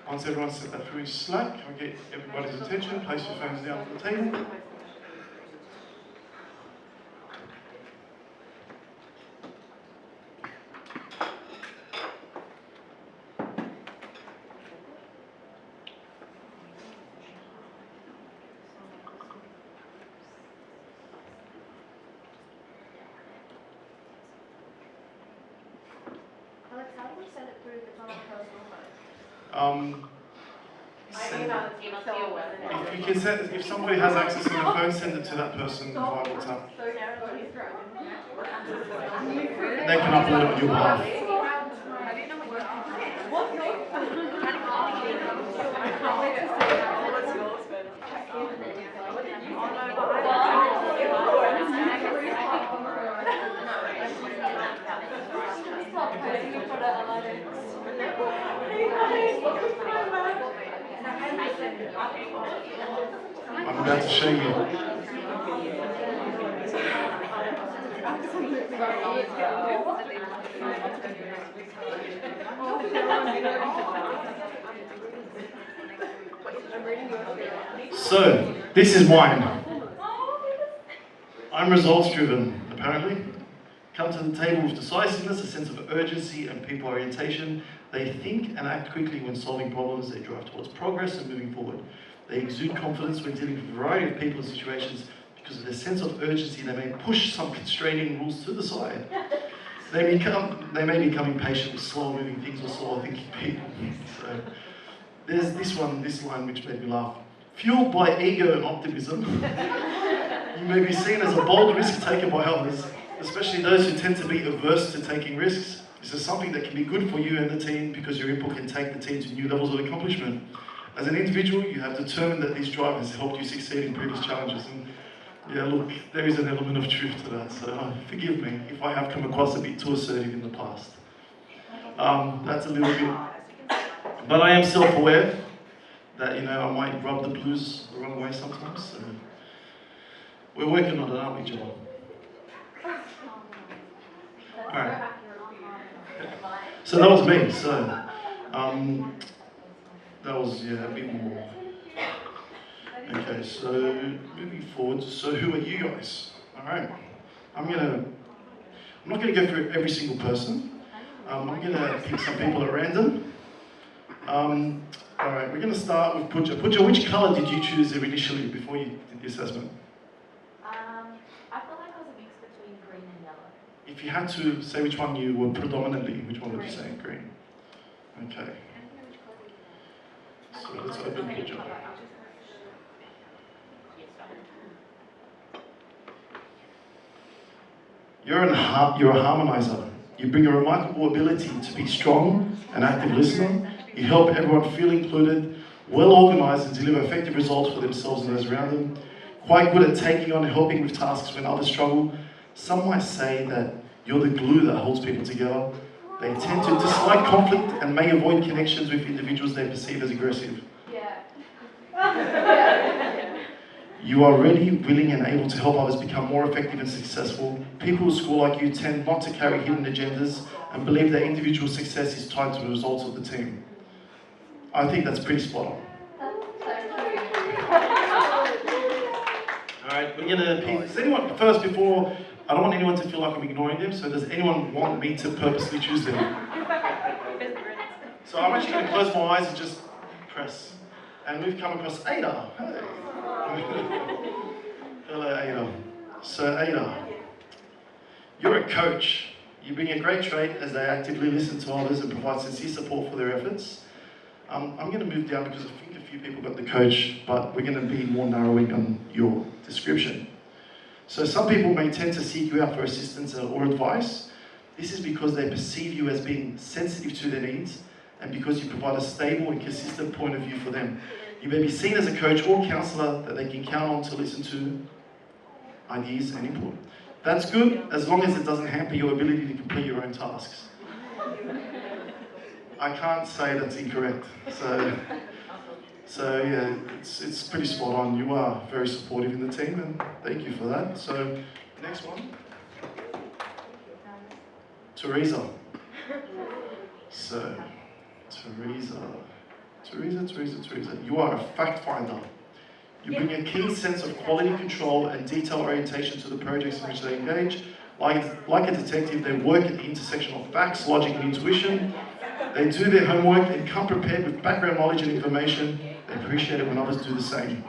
once everyone's set that through Slack, I'll get everybody's attention, place your phones down on the table. Alex, how do we send it through if it's on a personal phone? If you can send, if somebody has access to their phone, send it to that person via WhatsApp. They can upload it on your behalf. I'm about to show you. So, this is mine. I'm results driven, apparently. Come to the table with decisiveness, a sense of urgency and people orientation. They think and act quickly when solving problems. They drive towards progress and moving forward. They exude confidence when dealing with a variety of people and situations. Because of their sense of urgency, they may push some constraining rules to the side. They may become impatient with slow-moving things or slow-thinking people. So there's this line which made me laugh. Fueled by ego and optimism, you may be seen as a bold risk taker by others, especially those who tend to be averse to taking risks. This is something that can be good for you and the team because your input can take the team to new levels of accomplishment. As an individual, you have determined that these drivers helped you succeed in previous challenges. And yeah, look, there is an element of truth to that, so forgive me if I have come across a bit too assertive in the past. That's a little bit, but I am self-aware that, you know, I might rub the blues the wrong way sometimes, so we're working on it, aren't we, John? Alright. So that was me, so, that was, yeah, a bit more. Okay, so moving forward, so who are you guys? Alright, I'm not gonna go through every single person. I'm gonna pick some people at random. Alright, we're gonna start with Pooja. Pooja, which colour did you choose initially before you did the assessment? I felt like I was a mix between green and yellow. If you had to say which one you were predominantly, which one would you say? Green. Okay. So let's open Pooja. You're a harmonizer. You bring a remarkable ability to be strong, an active listener. You help everyone feel included, well organized and deliver effective results for themselves and those around them. Quite good at taking on and helping with tasks when others struggle. Some might say that you're the glue that holds people together. They tend to dislike conflict and may avoid connections with individuals they perceive as aggressive. You are ready, willing and able to help others become more effective and successful. People who score like you tend not to carry hidden agendas and believe that individual success is tied to the results of the team. I think that's pretty spot on. Alright, we're gonna pick, does anyone, first before, I don't want anyone to feel like I'm ignoring them, so does anyone want me to purposely choose them? So I'm actually gonna close my eyes and just press. And we've come across Ada. Hey. Hello, Ada. So, Ada, you're a coach. You bring a great trait as they actively listen to others and provide sincere support for their efforts. I'm going to move down because I think a few people got the coach, but we're going to be more narrowing on your description. So, some people may tend to seek you out for assistance or advice. This is because they perceive you as being sensitive to their needs and because you provide a stable and consistent point of view for them. You may be seen as a coach or counsellor that they can count on to listen to ideas and input. That's good as long as it doesn't hamper your ability to complete your own tasks. I can't say that's incorrect. So So yeah, it's pretty spot on. You are very supportive in the team, and thank you for that. So next one, Teresa. So Teresa, you are a fact finder. You bring a keen sense of quality control and detail orientation to the projects in which they engage. Like a detective, they work at the intersection of facts, logic, and intuition. They do their homework and come prepared with background knowledge and information. They appreciate it when others do the same.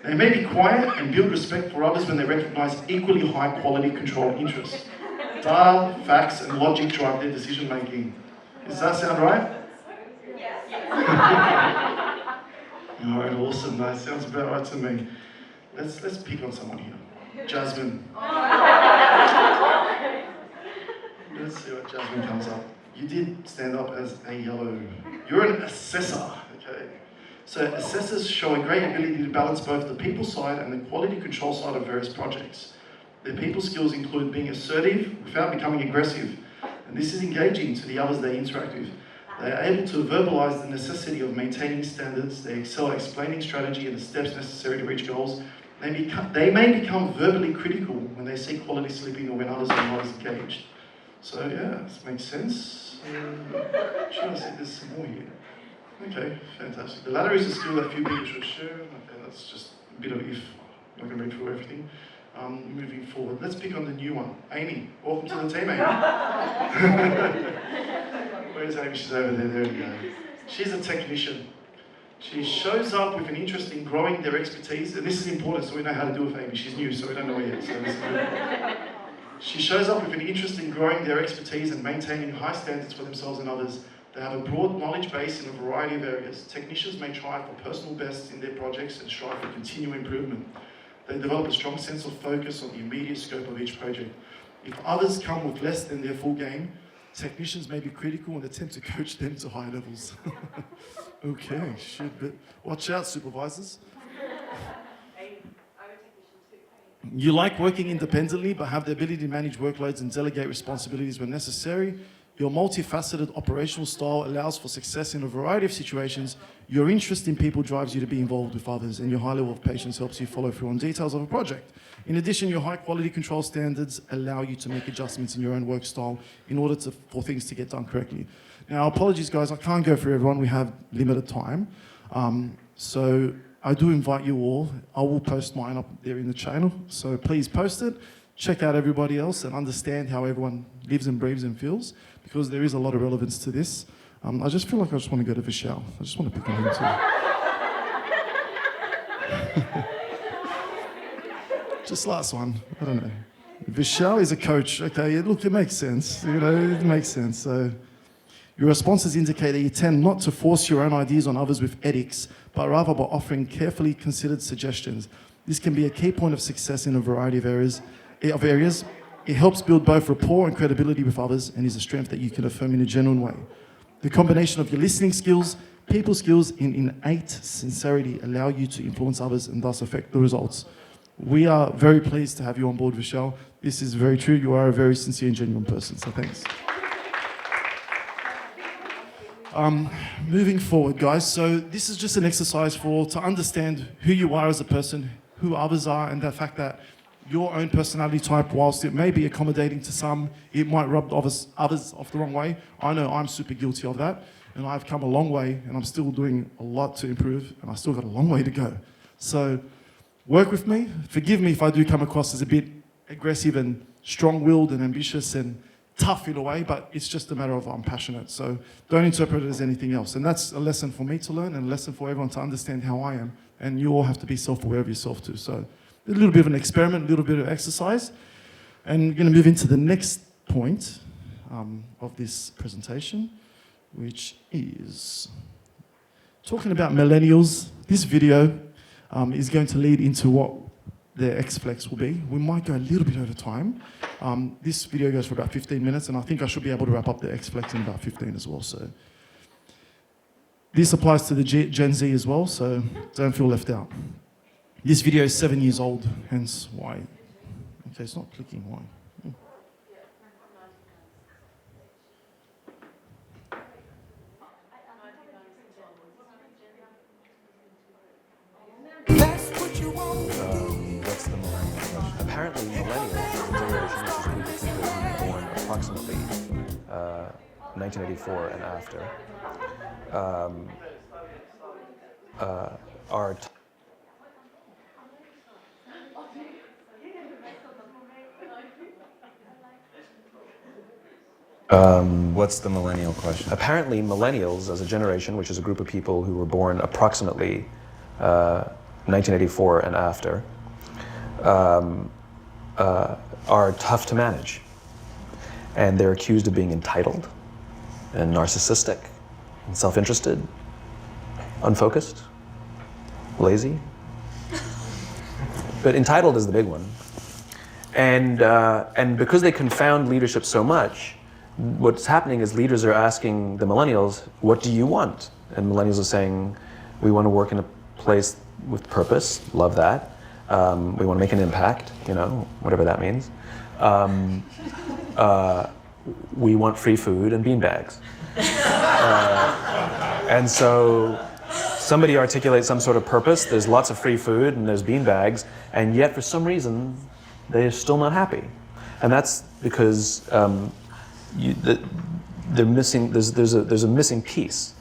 They may be quiet and build respect for others when they recognize equally high quality controlled interests. Data, facts, and logic drive their decision making. Does that sound right? All right, awesome. That sounds about right to me. Let's pick on someone here. Jasmine. Let's see what Jasmine comes up. You did stand up as a yellow. You're an assessor, okay? So assessors show a great ability to balance both the people side and the quality control side of various projects. Their people skills include being assertive without becoming aggressive, and this is engaging to the others they interact with. They are able to verbalize the necessity of maintaining standards. They excel at explaining strategy and the steps necessary to reach goals. They may become verbally critical when they see quality slipping or when others are not as engaged. So yeah, this makes sense. Should I say there's some more here? Okay, fantastic. The latter is a skill that few people should share. Okay, that's just a bit of if. I'm not going to read through everything. Moving forward, let's pick on the new one. Amy, welcome to the team, Amy. Where's Amy? She's over there. There we go. She's a technician. She shows up with an interest in growing their expertise, and this is important so we know how to do it with Amy. She's new, so we don't know her yet. So this is good. She shows up with an interest in growing their expertise and maintaining high standards for themselves and others. They have a broad knowledge base in a variety of areas. Technicians may try for personal bests in their projects and strive for continual improvement. They develop a strong sense of focus on the immediate scope of each project. If others come with less than their full game, technicians may be critical and attempt to coach them to higher levels. Okay, shit, but watch out, supervisors. You like working independently, but have the ability to manage workloads and delegate responsibilities when necessary. Your multifaceted operational style allows for success in a variety of situations. Your interest in people drives you to be involved with others, and your high level of patience helps you follow through on details of a project. In addition, your high quality control standards allow you to make adjustments in your own work style in order for things to get done correctly. Now, apologies guys, I can't go through everyone, we have limited time. So I do invite you all. I will post mine up there in the channel, so please post it. Check out everybody else and understand how everyone lives and breathes and feels, because there is a lot of relevance to this. I just feel like I just want to go to Vishal. I just want to pick on him too. Just last one, I don't know. Vishal is a coach, okay, look, it makes sense, you know, it makes sense. So your responses indicate that you tend not to force your own ideas on others with ethics, but rather by offering carefully considered suggestions. This can be a key point of success in a variety of areas. It helps build both rapport and credibility with others, and is a strength that you can affirm in a genuine way. The combination of your listening skills, people skills, and innate sincerity allow you to influence others and thus affect the results. We are very pleased to have you on board, Vishal. This is very true. You are a very sincere and genuine person, so thanks. Moving forward, guys, so this is just an exercise to understand who you are as a person, who others are, and the fact that your own personality type, whilst it may be accommodating to some, it might rub others off the wrong way. I know I'm super guilty of that, and I've come a long way, and I'm still doing a lot to improve, and I still got a long way to go. So work with me. Forgive me if I do come across as a bit aggressive and strong-willed and ambitious and tough in a way, but it's just a matter of I'm passionate. So don't interpret it as anything else. And that's a lesson for me to learn and a lesson for everyone to understand how I am. And you all have to be self-aware of yourself too. So a little bit of an experiment, a little bit of exercise. And we're going to move into the next point of this presentation, which is talking about millennials. This video is going to lead into what the X-Flex will be. We might go a little bit over time. This video goes for about 15 minutes, and I think I should be able to wrap up the X-Flex in about 15 as well. So this applies to the Gen Z as well, so don't feel left out. This video is 7 years old, hence why. Okay, it's not clicking, why? Apparently, millennials is a generation which is a group of people who were born approximately 1984 and after. Are What's the millennial question? apparently millennials as a generation, which is a group of people who were born approximately 1984 and after, are tough to manage. And they're accused of being entitled and narcissistic and self-interested, unfocused, lazy. But entitled is the big one. And because they confound leadership so much, what's happening is leaders are asking the millennials, what do you want? And millennials are saying, we want to work in a place with purpose, love that. We want to make an impact, you know, whatever that means. We want free food and beanbags. And so somebody articulates some sort of purpose, there's lots of free food and there's beanbags, and yet for some reason, they're still not happy. And that's because they're missing, there's a missing piece.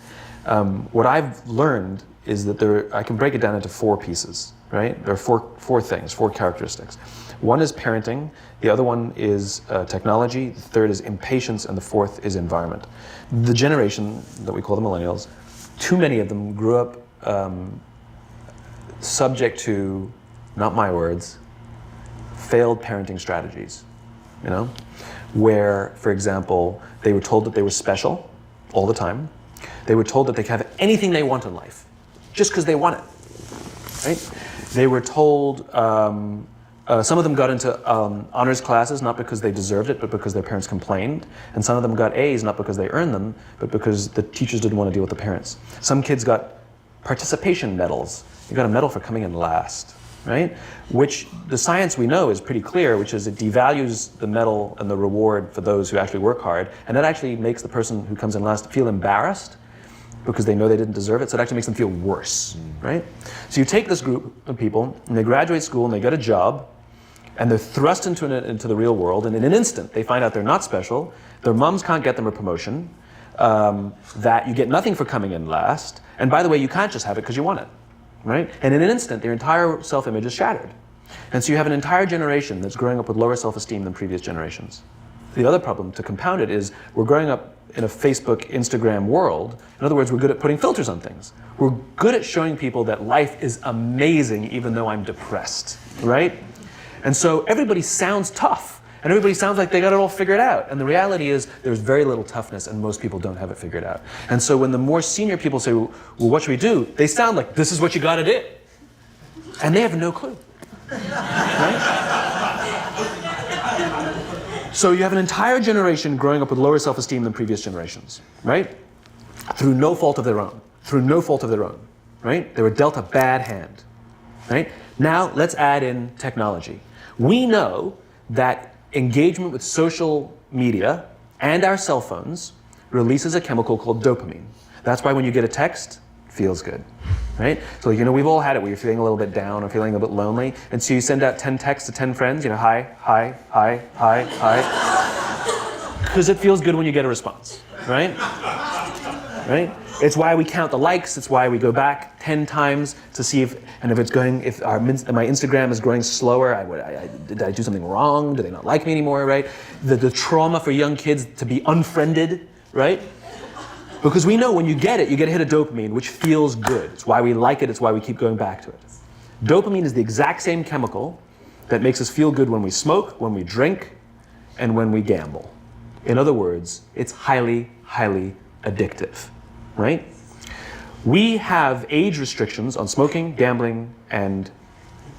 What I've learned is that I can break it down into 4 pieces, right? There are four things, 4 characteristics. One is parenting, the other one is technology, the third is impatience, and the fourth is environment. The generation that we call the millennials, too many of them grew up subject to, not my words, failed parenting strategies, you know? Where, for example, they were told that they were special all the time. They were told that they could have anything they want in life, just because they want it, right? They were told, some of them got into honors classes, not because they deserved it, but because their parents complained. And some of them got A's, not because they earned them, but because the teachers didn't want to deal with the parents. Some kids got participation medals. You got a medal for coming in last, right? Which the science we know is pretty clear, which is it devalues the medal and the reward for those who actually work hard. And that actually makes the person who comes in last feel embarrassed because they know they didn't deserve it. So it actually makes them feel worse, right? So you take this group of people and they graduate school and they get a job and they're thrust into the real world, and in an instant they find out they're not special, their moms can't get them a promotion, that you get nothing for coming in last, and by the way, you can't just have it because you want it, right? And in an instant, their entire self-image is shattered. And so you have an entire generation that's growing up with lower self-esteem than previous generations. The other problem, to compound it, is we're growing up in a Facebook, Instagram world. In other words, we're good at putting filters on things. We're good at showing people that life is amazing even though I'm depressed, right? And so everybody sounds tough, and everybody sounds like they got it all figured out. And the reality is there's very little toughness, and most people don't have it figured out. And so when the more senior people say, well, what should we do? They sound like, this is what you got to do. And they have no clue. Right? So you have an entire generation growing up with lower self-esteem than previous generations, right? Through no fault of their own. Through no fault of their own, right? They were dealt a bad hand, right? Now let's add in technology. We know that engagement with social media and our cell phones releases a chemical called dopamine. That's why when you get a text, it feels good, right? So, you know, we've all had it where you're feeling a little bit down or feeling a bit lonely, and so you send out 10 texts to 10 friends, you know, hi, hi, hi, hi, hi, because it feels good when you get a response, right? Right? It's why we count the likes. It's why we go back 10 times to see if my Instagram is growing slower. Did I do something wrong? Do they not like me anymore, right? The trauma for young kids to be unfriended, right? Because we know when you get it, you get a hit of dopamine, which feels good. It's why we like it. It's why we keep going back to it. Dopamine is the exact same chemical that makes us feel good when we smoke, when we drink, and when we gamble. In other words, it's highly, highly addictive. Right? We have age restrictions on smoking, gambling, and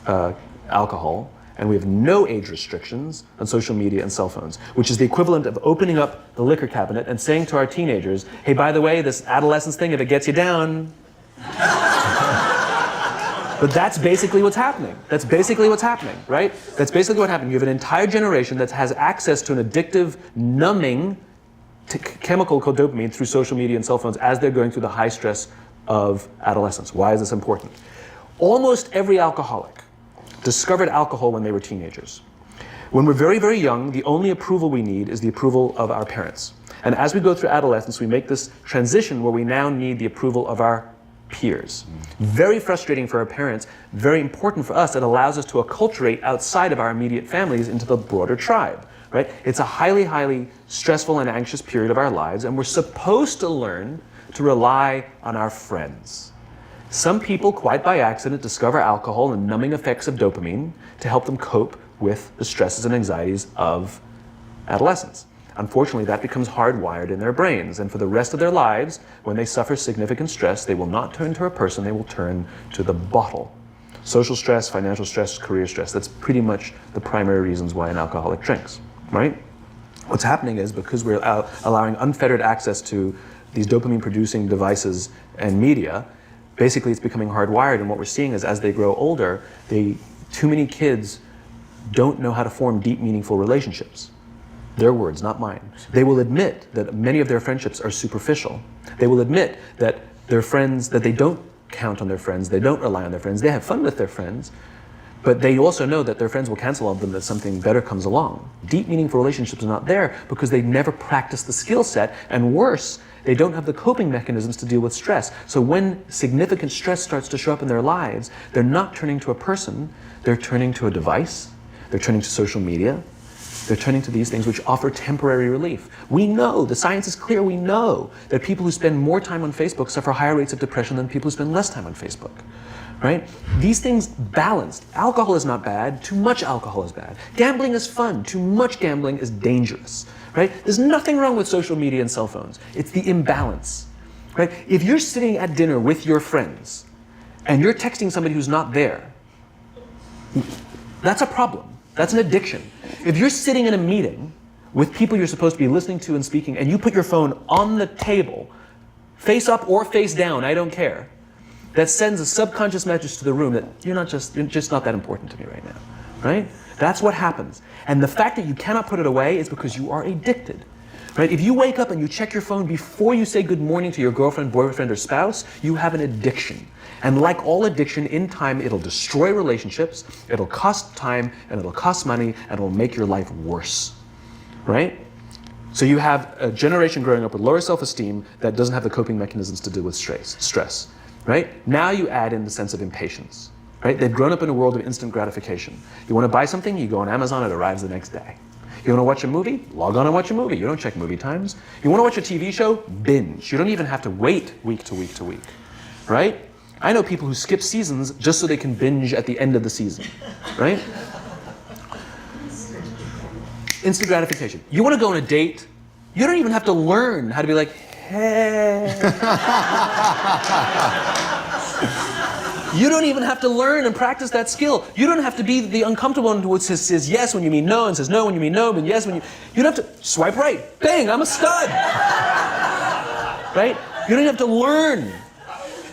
alcohol, and we have no age restrictions on social media and cell phones, which is the equivalent of opening up the liquor cabinet and saying to our teenagers, hey, by the way, this adolescence thing, if it gets you down. But that's basically what's happening. That's basically what's happening, right? That's basically what happened. You have an entire generation that has access to an addictive, numbing chemical called dopamine through social media and cell phones as they're going through the high stress of adolescence. Why is this important? Almost every alcoholic discovered alcohol when they were teenagers. When we're very, very young, the only approval we need is the approval of our parents. And as we go through adolescence, we make this transition where we now need the approval of our peers. Very frustrating for our parents, very important for us. It allows us to acculturate outside of our immediate families into the broader tribe, right? It's a highly, highly stressful and anxious period of our lives, and we're supposed to learn to rely on our friends. Some people, quite by accident, discover alcohol and numbing effects of dopamine to help them cope with the stresses and anxieties of adolescence. Unfortunately, that becomes hardwired in their brains, and for the rest of their lives, when they suffer significant stress, they will not turn to a person, they will turn to the bottle. Social stress, financial stress, career stress, that's pretty much the primary reasons why an alcoholic drinks, right? What's happening is, because we're allowing unfettered access to these dopamine-producing devices and media, basically it's becoming hardwired, and what we're seeing is as they grow older, too many kids don't know how to form deep, meaningful relationships. Their words, not mine. They will admit that many of their friendships are superficial. They will admit that their friends, that they don't count on their friends, they don't rely on their friends, they have fun with their friends, but they also know that their friends will cancel on them if something better comes along. Deep, meaningful relationships are not there because they never practice the skill set, and worse, they don't have the coping mechanisms to deal with stress. So when significant stress starts to show up in their lives, they're not turning to a person, they're turning to a device, they're turning to social media, they're turning to these things which offer temporary relief. We know, the science is clear, we know that people who spend more time on Facebook suffer higher rates of depression than people who spend less time on Facebook, right? These things balanced. Alcohol is not bad, too much alcohol is bad. Gambling is fun, too much gambling is dangerous, right? There's nothing wrong with social media and cell phones. It's the imbalance, right? If you're sitting at dinner with your friends and you're texting somebody who's not there, that's a problem. That's an addiction. If you're sitting in a meeting with people you're supposed to be listening to and speaking, and you put your phone on the table, face up or face down, I don't care, that sends a subconscious message to the room that you're just not that important to me right now, right? That's what happens. And the fact that you cannot put it away is because you are addicted, right? If you wake up and you check your phone before you say good morning to your girlfriend, boyfriend, or spouse, you have an addiction. And like all addiction, in time, it'll destroy relationships, it'll cost time, and it'll cost money, and it'll make your life worse, right? So you have a generation growing up with lower self-esteem that doesn't have the coping mechanisms to deal with stress, right? Now you add in the sense of impatience, right? They've grown up in a world of instant gratification. You want to buy something, you go on Amazon, it arrives the next day. You want to watch a movie? Log on and watch a movie. You don't check movie times. You want to watch a TV show? Binge. You don't even have to wait week to week to week, right? I know people who skip seasons just so they can binge at the end of the season, right? Instant gratification. You want to go on a date? You don't even have to learn how to be like, hey. You don't even have to learn and practice that skill. You don't have to be the uncomfortable one who says yes when you mean no and says no when you mean no, but yes when you... You don't have to swipe right. Bang, I'm a stud. Right? You don't have to learn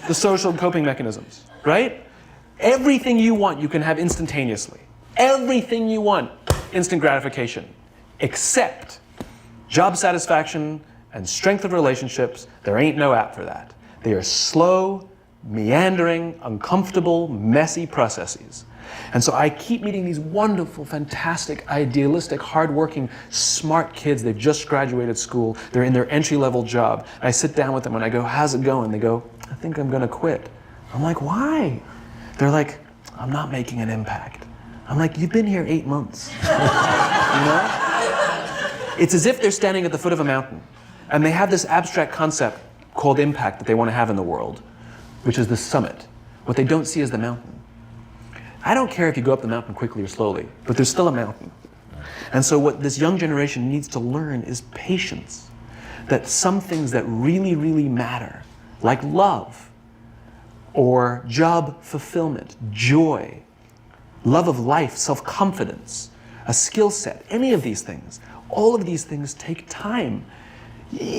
the social coping mechanisms, right? Everything you want, you can have instantaneously. Everything you want, instant gratification. Except job satisfaction and strength of relationships, there ain't no app for that. They are slow, meandering, uncomfortable, messy processes. And so I keep meeting these wonderful, fantastic, idealistic, hardworking, smart kids. They've just graduated school. They're in their entry-level job. And I sit down with them and I go, how's it going? They go, I think I'm going to quit. I'm like, why? They're like, I'm not making an impact. I'm like, you've been here 8 months. You know? It's as if they're standing at the foot of a mountain and they have this abstract concept called impact that they want to have in the world, which is the summit. What they don't see is the mountain. I don't care if you go up the mountain quickly or slowly, but there's still a mountain. And so what this young generation needs to learn is patience. That some things that really, really matter, like love, or job fulfillment, joy, love of life, self-confidence, a skill set, any of these things, all of these things take time.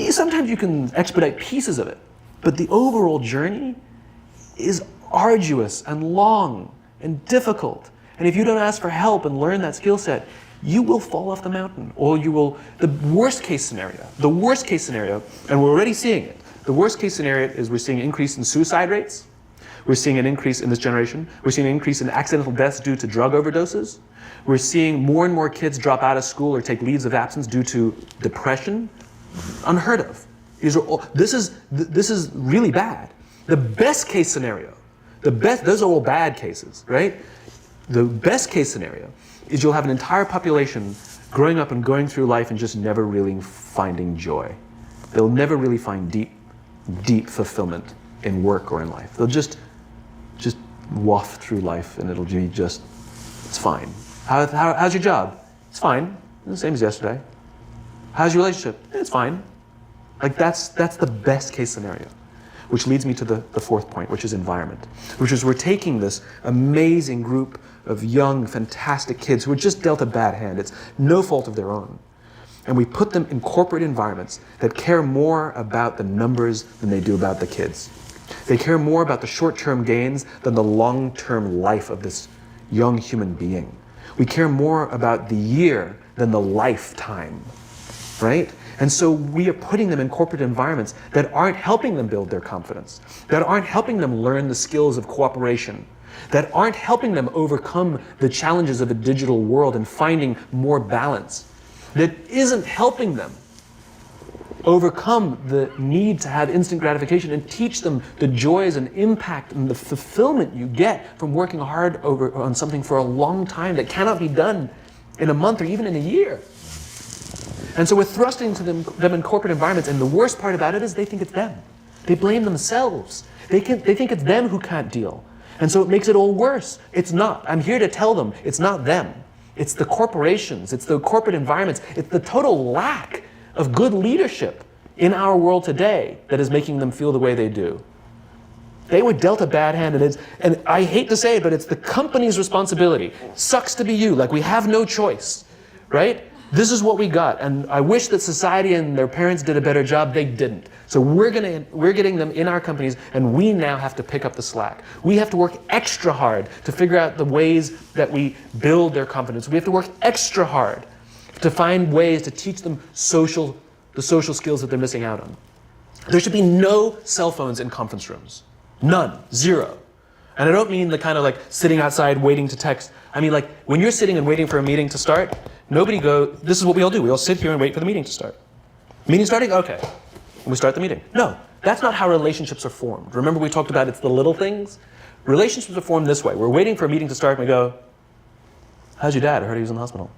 Sometimes you can expedite pieces of it, but the overall journey is arduous and long and difficult. And if you don't ask for help and learn that skill set, you will fall off the mountain, or you will, the worst case scenario, and we're already seeing it, the worst case scenario is we're seeing an increase in suicide rates, we're seeing an increase in this generation, we're seeing an increase in accidental deaths due to drug overdoses, We're seeing more and more kids drop out of school or take leaves of absence due to depression. Unheard of. This is really bad. The best case scenario, those are all bad cases, right? The best case scenario is you'll have an entire population growing up and going through life and just never really finding joy. They'll never really find deep fulfillment in work or in life. They'll just waft through life and it'll be just, it's fine. How's your job? It's fine. It's the same as yesterday. How's your relationship? It's fine. Like that's the best case scenario. Which leads me to the fourth point, which is environment. Which is we're taking this amazing group of young, fantastic kids who were just dealt a bad hand. It's no fault of their own. And we put them in corporate environments that care more about the numbers than they do about the kids. They care more about the short-term gains than the long-term life of this young human being. We care more about the year than the lifetime, right? And so we are putting them in corporate environments that aren't helping them build their confidence, that aren't helping them learn the skills of cooperation, that aren't helping them overcome the challenges of a digital world and finding more balance, that isn't helping them overcome the need to have instant gratification and teach them the joys and impact and the fulfillment you get from working hard on something for a long time that cannot be done in a month or even in a year. And so we're thrusting to them in corporate environments, and the worst part about it is they think it's them. They blame themselves. They think it's them who can't deal. And so it makes it all worse. It's not. I'm here to tell them it's not them. It's the corporations. It's the corporate environments. It's the total lack of good leadership in our world today that is making them feel the way they do. They were dealt a bad hand, and I hate to say it, but it's the company's responsibility. Sucks to be you. Like, we have no choice, right? This is what we got, and I wish that society and their parents did a better job. They didn't. So we're getting them in our companies, and we now have to pick up the slack. We have to work extra hard to figure out the ways that we build their confidence. We have to work extra hard to find ways to teach them the social skills that they're missing out on. There should be no cell phones in conference rooms. None. Zero. And I don't mean the kind of like sitting outside waiting to text. I mean like when you're sitting and waiting for a meeting to start, this is what we all do. We all sit here and wait for the meeting to start. Meeting starting? Okay. And we start the meeting. No, that's not how relationships are formed. Remember we talked about it's the little things? Relationships are formed this way. We're waiting for a meeting to start and we go, how's your dad? I heard he was in the hospital.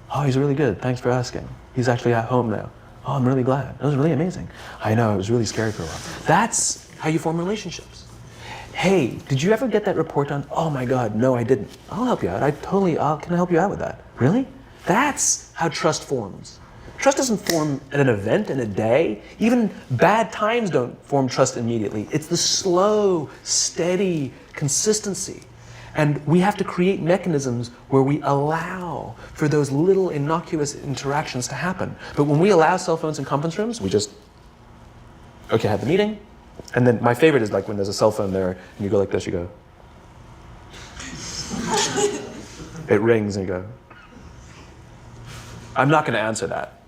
Oh, he's really good. Thanks for asking. He's actually at home now. Oh, I'm really glad. That was really amazing. I know, it was really scary for a while. That's how you form relationships. Hey, did you ever get that report done? Oh my God, no, I didn't. I'll help you out. Can I help you out with that? Really? That's how trust forms. Trust doesn't form at an event in a day. Even bad times don't form trust immediately. It's the slow, steady consistency. And we have to create mechanisms where we allow for those little innocuous interactions to happen. But when we allow cell phones in conference rooms, we just, okay, have the meeting. And then my favorite is like when there's a cell phone there and you go like this, you go. It rings and you go. I'm not going to answer that.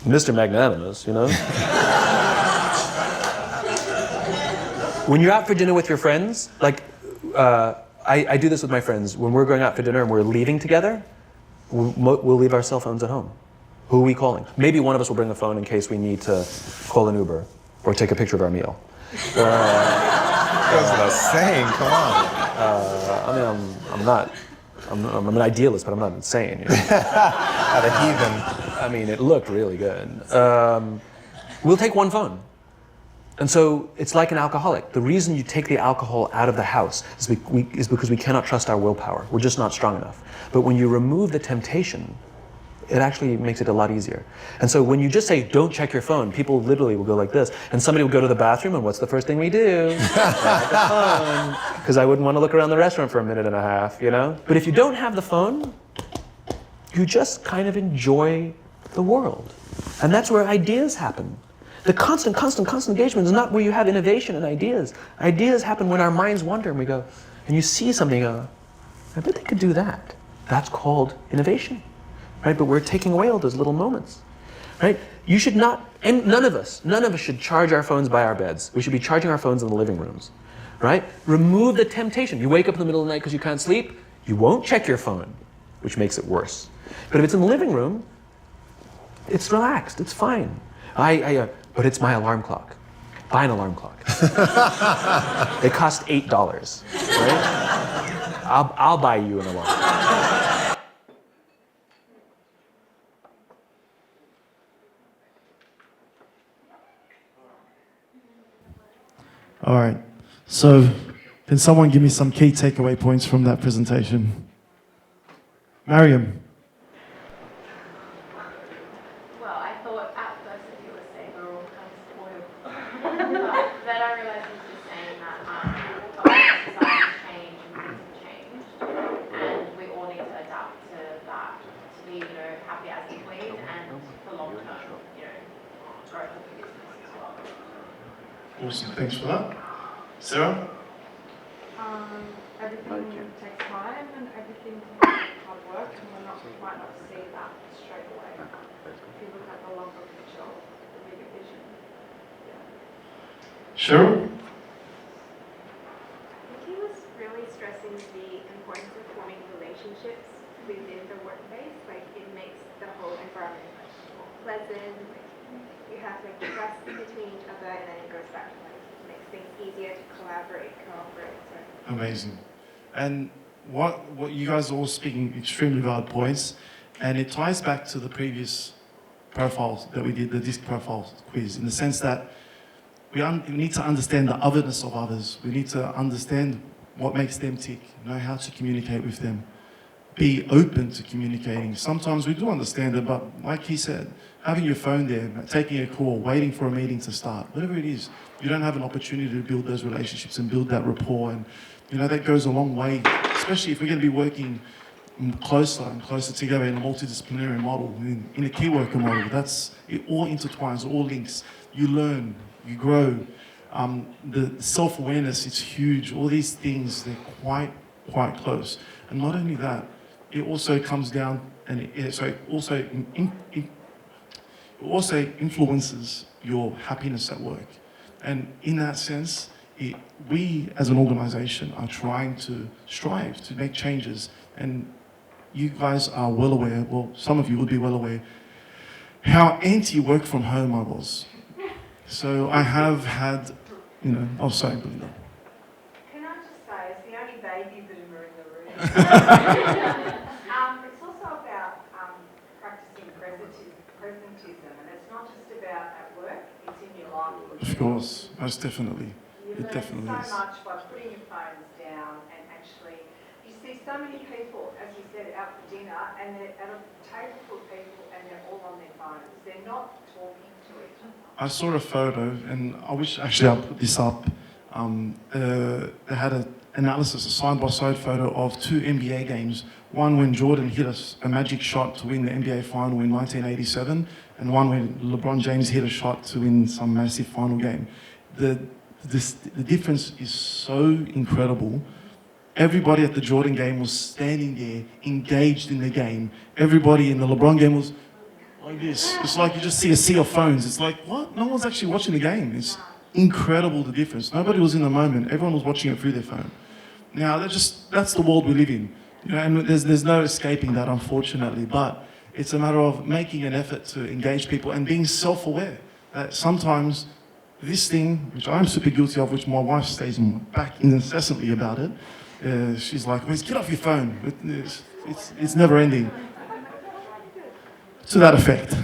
Mr. Magnanimous, you know? When you're out for dinner with your friends, like, I do this with my friends. When we're going out for dinner and we're leaving together, we'll leave our cell phones at home. Who are we calling? Maybe one of us will bring a phone in case we need to call an Uber or take a picture of our meal. That's what I was saying, come on. I'm an idealist, but I'm not insane. You know? Not a heathen. I mean, it looked really good. We'll take one phone. And so it's like an alcoholic. The reason you take the alcohol out of the house is because we cannot trust our willpower. We're just not strong enough. But when you remove the temptation, it actually makes it a lot easier. And so when you just say, don't check your phone, people literally will go like this. And somebody will go to the bathroom, and what's the first thing we do? Grab the phone. Because I wouldn't want to look around the restaurant for a minute and a half, you know? But if you don't have the phone, you just kind of enjoy the world. And that's where ideas happen. The constant engagement is not where you have innovation and ideas. Ideas happen when our minds wander and we go, and you see something, you go, I bet they could do that. That's called innovation. Right? But we're taking away all those little moments, right? You should not, and none of us should charge our phones by our beds. We should be charging our phones in the living rooms, right? Remove the temptation. You wake up in the middle of the night because you can't sleep, you won't check your phone. which makes it worse. But if it's in the living room, it's relaxed, it's fine. But it's my alarm clock. Buy an alarm clock. They cost $8, right? I'll buy you an alarm clock. All right. So, can someone give me some key takeaway points from that presentation? Mariam. Well, I thought at first that you were saying we're all kind of spoiled. But then I realised you were saying that society change and things have changed, and we all need to adapt to that to be, happy as employees and for long term, growth of the business as well. Awesome. Thanks for that. Sarah? Everything takes time and everything takes hard work, and might not see that straight away. If you look at the longer picture, the bigger vision. Cheryl? I think he was really stressing the importance of forming relationships within the workplace. Like, it makes the whole environment more pleasant. Like, you have trust between each other, and then it goes back to it makes things easier to cooperate. So. Amazing. And what you guys are all speaking extremely valid points, and it ties back to the previous profiles that we did, the DISC profile quiz, in the sense that we need to understand the otherness of others. We need to understand what makes them tick, know how to communicate with them, be open to communicating. Sometimes we do understand it, but like he said, having your phone there, taking a call, waiting for a meeting to start, whatever it is, you don't have an opportunity to build those relationships and build that rapport. And that goes a long way, especially if we're going to be working closer and closer together in a multidisciplinary model, in a key worker model. It all intertwines, it all links. You learn, you grow. The self-awareness, it's huge. All these things, they're quite close. And not only that, it also comes down, and it also influences your happiness at work. And in that sense, we as an organization are trying to strive to make changes. And you guys are well aware, well, some of you would be well aware, how anti-work from home I was. So I have had, oh, sorry, Belinda. Can I just say, it's the only baby boomer in the room. It's also about practicing presentism, and it's not just about at work, it's in your life. Of course, most definitely. You It definitely learn is. so much by putting your phones down, and actually, you see so many people, as you said, out for dinner, and they're at a table full of people, and they're all on their phones. They're not talking to each other. I saw a photo, and I wish actually I put this up. They had an analysis, a side-by-side photo of two NBA games. One when Jordan hit a magic shot to win the NBA final in 1987, and one when LeBron James hit a shot to win some massive final game. The difference is so incredible. Everybody at the Jordan game was standing there, engaged in the game. Everybody in the LeBron game was like this. It's like you just see a sea of phones. It's like, what? No one's actually watching the game. It's incredible, the difference. Nobody was in the moment. Everyone was watching it through their phone. Now, that's the world we live in. And there's no escaping that, unfortunately. But it's a matter of making an effort to engage people and being self-aware that sometimes this thing, which I'm super guilty of, which my wife stays back incessantly about it, she's like, "Wes, get off your phone." It's never ending. To that effect.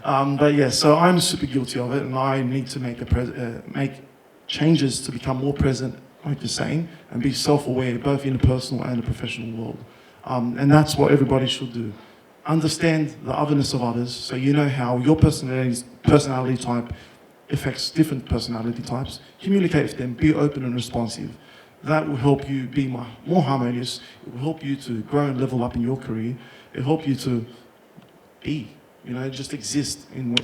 But yeah, so I'm super guilty of it, and I need to make changes to become more present, like you're saying, and be self-aware, both in the personal and the professional world. And that's what everybody should do. Understand the otherness of others, so you know how your personality type affects different personality types. Communicate with them, be open and responsive. That will help you be more harmonious. It will help you to grow and level up in your career. It will help you to be, just exist in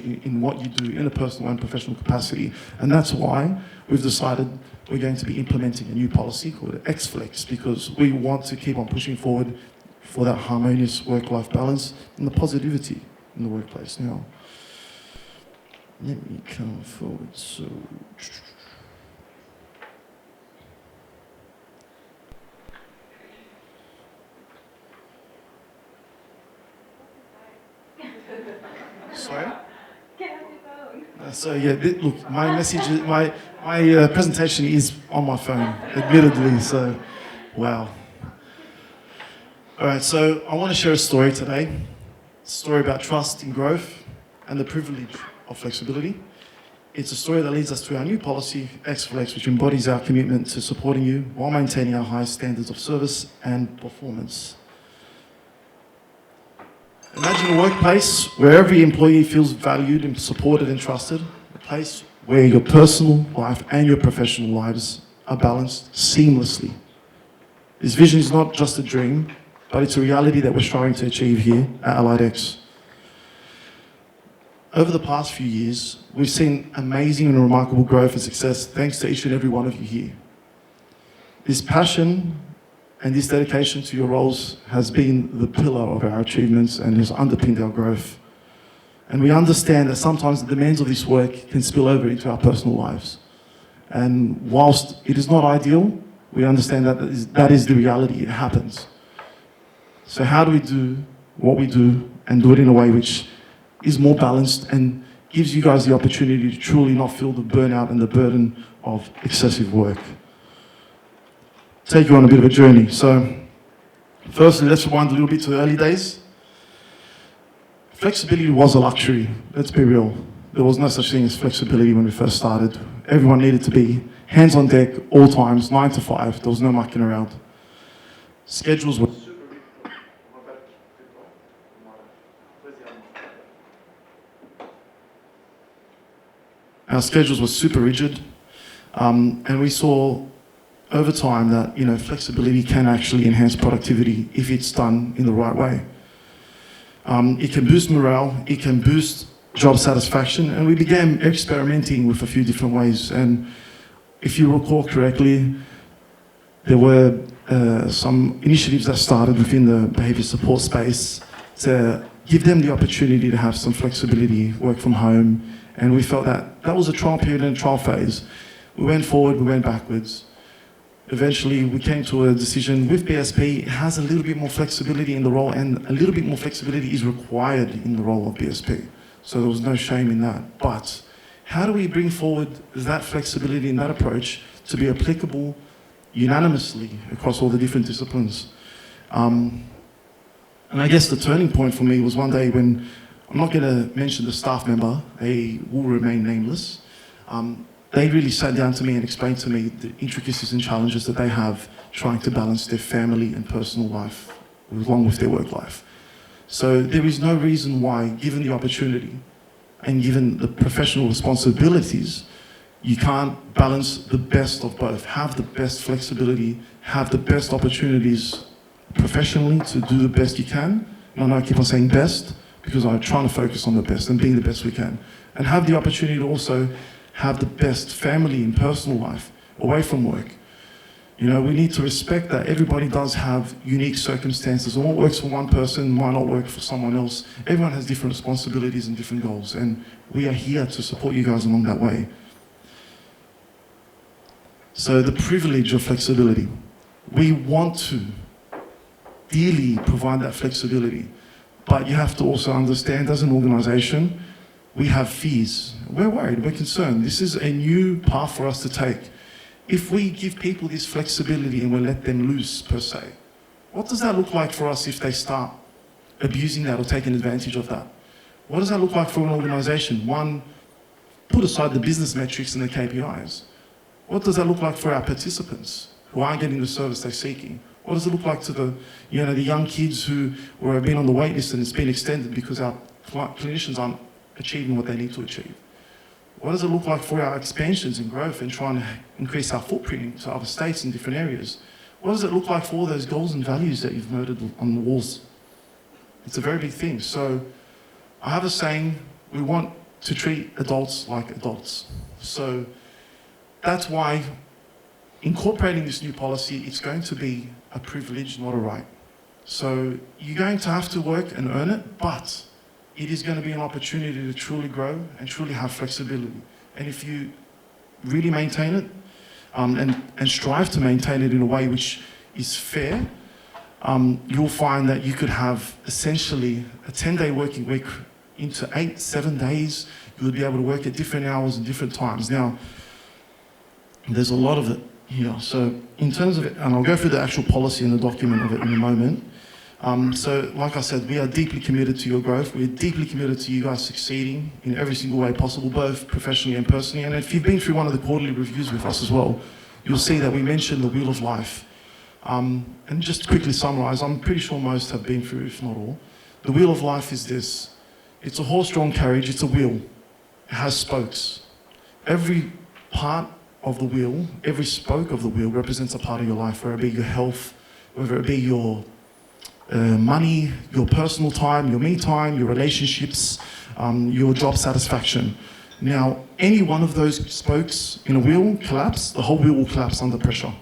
what you do in a personal and professional capacity. And that's why we've decided we're going to be implementing a new policy called XFlex, because we want to keep on pushing forward for that harmonious work-life balance and the positivity in the workplace. Now, let me come forward. So, So yeah, look, my message, my presentation is on my phone, admittedly. So, wow. All right, so I want to share a story today. A story about trust in growth and the privilege of flexibility. It's a story that leads us to our new policy, X-Flex, which embodies our commitment to supporting you while maintaining our highest standards of service and performance. Imagine a workplace where every employee feels valued and supported and trusted, a place where your personal life and your professional lives are balanced seamlessly. This vision is not just a dream, but it's a reality that we're striving to achieve here at AlliedX. Over the past few years, we've seen amazing and remarkable growth and success thanks to each and every one of you here. This passion and this dedication to your roles has been the pillar of our achievements and has underpinned our growth. And we understand that sometimes the demands of this work can spill over into our personal lives. And whilst it is not ideal, we understand that that is the reality, it happens. So how do we do what we do and do it in a way which is more balanced and gives you guys the opportunity to truly not feel the burnout and the burden of excessive work? Take you on a bit of a journey. So, firstly, let's rewind a little bit to the early days. Flexibility was a luxury, let's be real. There was no such thing as flexibility when we first started. Everyone needed to be hands on deck, all times, 9 to 5. There was no mucking around. Schedules were Our schedules were super rigid, and we saw over time that flexibility can actually enhance productivity if it's done in the right way. It can boost morale, it can boost job satisfaction, and we began experimenting with a few different ways. And if you recall correctly, there were some initiatives that started within the behaviour support space to give them the opportunity to have some flexibility, work from home, and we felt that that was a trial period and a trial phase. We went forward, we went backwards. Eventually, we came to a decision with BSP. It has a little bit more flexibility in the role, and a little bit more flexibility is required in the role of BSP. So there was no shame in that. But how do we bring forward that flexibility and that approach to be applicable unanimously across all the different disciplines? And I guess the turning point for me was one day when, I'm not going to mention the staff member, they will remain nameless. They really sat down to me and explained to me the intricacies and challenges that they have trying to balance their family and personal life along with their work life. So there is no reason why, given the opportunity and given the professional responsibilities, you can't balance the best of both. Have the best flexibility, have the best opportunities professionally to do the best you can. And I know I keep on saying best because I'm trying to focus on the best and being the best we can. And have the opportunity to also have the best family and personal life away from work. We need to respect that everybody does have unique circumstances, and what works for one person might not work for someone else. Everyone has different responsibilities and different goals, and we are here to support you guys along that way. So the privilege of flexibility. We want to dearly provide that flexibility, but you have to also understand, as an organisation, we have fears. We're worried, we're concerned. This is a new path for us to take. If we give people this flexibility and we let them loose, per se, what does that look like for us if they start abusing that or taking advantage of that? What does that look like for an organisation? One, put aside the business metrics and the KPIs. What does that look like for our participants who aren't getting the service they're seeking? What does it look like to the young kids who have been on the wait list and it's been extended because our clinicians aren't achieving what they need to achieve? What does it look like for our expansions and growth and trying to increase our footprint into other states and different areas? What does it look like for all those goals and values that you've murdered on the walls? It's a very big thing. So I have a saying, we want to treat adults like adults. So that's why incorporating this new policy, it's going to be a privilege, not a right. So you're going to have to work and earn it, but it is going to be an opportunity to truly grow and truly have flexibility. And if you really maintain it and strive to maintain it in a way which is fair, you'll find that you could have essentially a 10-day working week into 7 days. You would be able to work at different hours and different times. Now, there's a lot of it here. So in terms of it, and I'll go through the actual policy and the document of it in a moment. So like I said, we are deeply committed to your growth. We're deeply committed to you guys succeeding in every single way possible, both professionally and personally. And if you've been through one of the quarterly reviews with us as well, you'll see that we mentioned the Wheel of Life. And just to quickly summarize, I'm pretty sure most have been through, if not all. The Wheel of Life is this. It's a horse-drawn carriage, it's a wheel. It has spokes. Every part of the wheel, every spoke of the wheel represents a part of your life, whether it be your health, whether it be your money, your personal time, your me time, your relationships, your job satisfaction. Now, any one of those spokes in a wheel collapse, the whole wheel will collapse under pressure.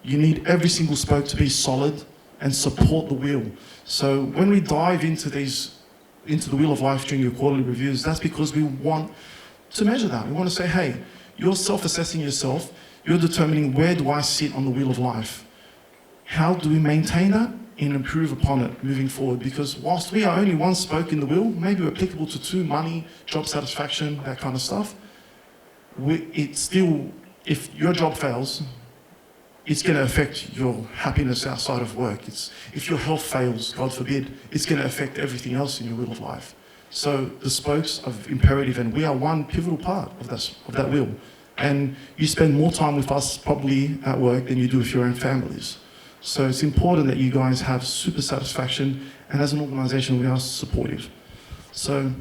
You need every single spoke to be solid and support the wheel. So when we dive into the Wheel of Life during your quarterly reviews, that's because we want to measure that. We want to say, hey, you're self-assessing yourself, you're determining where do I sit on the Wheel of Life? How do we maintain that and improve upon it moving forward? Because whilst we are only one spoke in the wheel, maybe we're applicable to two, money, job satisfaction, that kind of stuff, it's still, if your job fails, it's going to affect your happiness outside of work. If your health fails, God forbid, it's going to affect everything else in your Wheel of Life. So the spokes of imperative, and we are one pivotal part of that wheel. And you spend more time with us probably at work than you do with your own families. So it's important that you guys have super satisfaction, and as an organisation we are supportive. So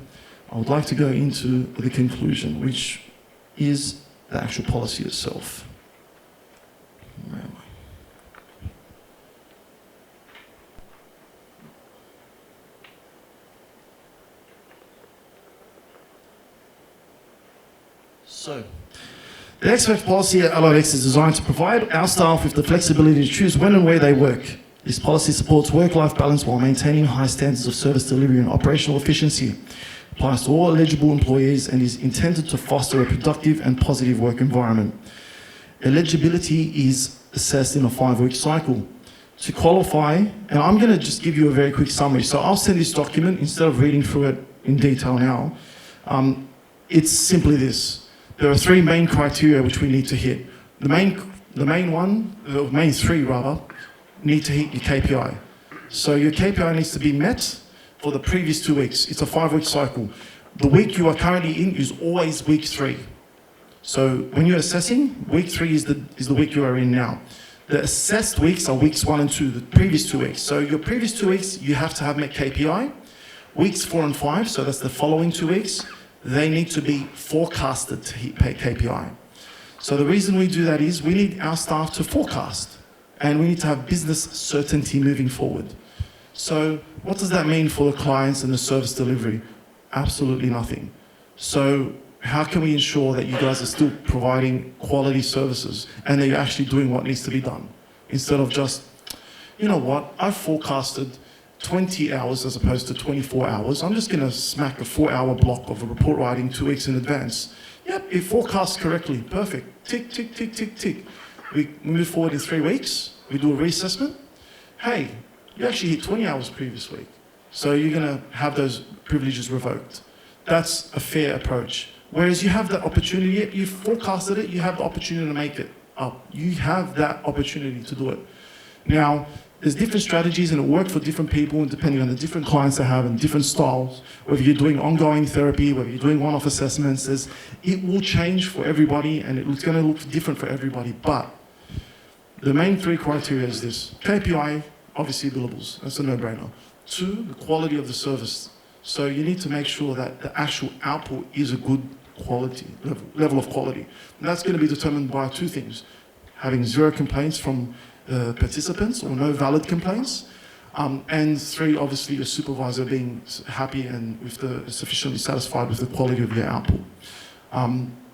I would like to go into the conclusion, which is the actual policy itself. Where am I? So, the XFF policy at LRX is designed to provide our staff with the flexibility to choose when and where they work. This policy supports work-life balance while maintaining high standards of service delivery and operational efficiency. It applies to all eligible employees and is intended to foster a productive and positive work environment. Eligibility is assessed in a 5-week cycle. To qualify, and I'm going to just give you a very quick summary. So I'll send this document instead of reading through it in detail now. It's simply this. There are 3 main criteria which we need to hit. The main 3 rather, need to hit your KPI. So your KPI needs to be met for the previous 2 weeks. It's a 5-week cycle. The week you are currently in is always week 3. So when you're assessing, week 3 is the week you are in now. The assessed weeks are weeks 1 and 2, the previous 2 weeks. So your previous 2 weeks, you have to have met KPI. Weeks 4 and 5, so that's the following 2 weeks, they need to be forecasted to hit KPI. So the reason we do that is we need our staff to forecast, and we need to have business certainty moving forward. So what does that mean for the clients and the service delivery? Absolutely nothing. So how can we ensure that you guys are still providing quality services and that you're actually doing what needs to be done? Instead of just, you know what, I've forecasted 20 hours as opposed to 24 hours. I'm just going to smack a 4-hour block of a report writing 2 weeks in advance. Yep, it forecasts correctly. Perfect. Tick, tick, tick, tick, tick. We move forward in 3 weeks. We do a reassessment. Hey, you actually hit 20 hours previous week. So you're going to have those privileges revoked. That's a fair approach. Whereas you have that opportunity, you forecasted it, you have the opportunity to make it up. You have that opportunity to do it. Now, there's different strategies and it works for different people and depending on the different clients they have and different styles, whether you're doing ongoing therapy, whether you're doing one-off assessments, it will change for everybody and it's going to look different for everybody. But the main 3 criteria is this. KPI, obviously billables, that's a no-brainer. 2, the quality of the service. So you need to make sure that the actual output is a good quality, level of quality. And that's going to be determined by 2 things. Having 0 complaints from participants or no valid complaints. And 3, obviously your supervisor being happy and sufficiently satisfied with the quality of your output.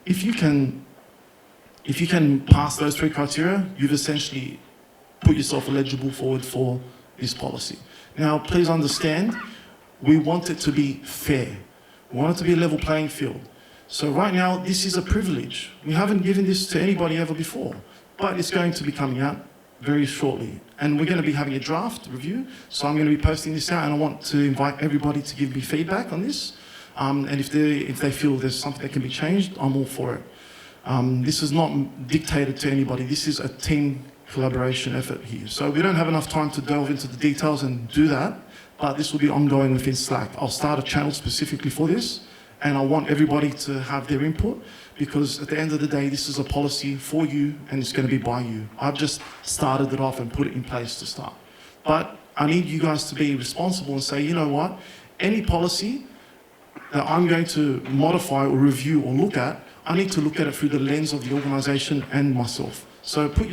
If you can pass those 3 criteria, you've essentially put yourself eligible forward for this policy. Now, please understand, we want it to be fair. We want it to be a level playing field. So right now, this is a privilege. We haven't given this to anybody ever before, but it's going to be coming out very shortly. And we're going to be having a draft review, so I'm going to be posting this out, and I want to invite everybody to give me feedback on this. And if they feel there's something that can be changed, I'm all for it. This is not dictated to anybody. This is a team collaboration effort here. So we don't have enough time to delve into the details and do that, but this will be ongoing within Slack. I'll start a channel specifically for this, and I want everybody to have their input, because at the end of the day, this is a policy for you, and it's going to be by you. I've just started it off and put it in place to start. But I need you guys to be responsible and say, you know what, any policy that I'm going to modify or review or look at, I need to look at it through the lens of the organisation and myself. So put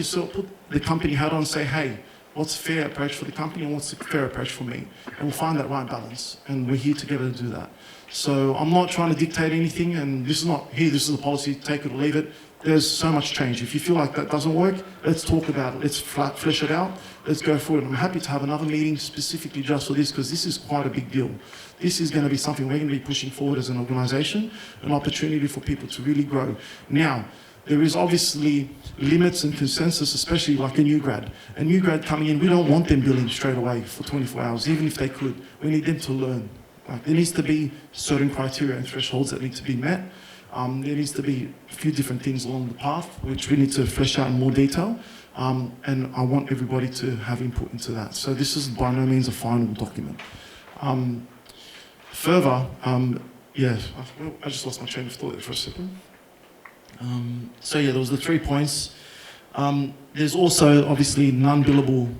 the company hat on and say, hey, what's a fair approach for the company and what's a fair approach for me? And we'll find that right balance. And we're here together to do that. So I'm not trying to dictate anything, and this is not, here, this is the policy, take it or leave it. There's so much change. If you feel like that doesn't work, let's talk about it. Let's flesh it out. Let's go forward. I'm happy to have another meeting specifically just for this, because this is quite a big deal. This is going to be something we're going to be pushing forward as an organisation, an opportunity for people to really grow. Now, there is obviously limits and consensus, especially like a new grad. A new grad coming in, we don't want them billing straight away for 24 hours, even if they could. We need them to learn. Like, there needs to be certain criteria and thresholds that need to be met. There needs to be a few different things along the path, which we need to flesh out in more detail. And I want everybody to have input into that. So this is by no means a final document. Further, yeah, I just lost my train of thought there for a second. So yeah, there was the 3 points. There's also obviously non-billable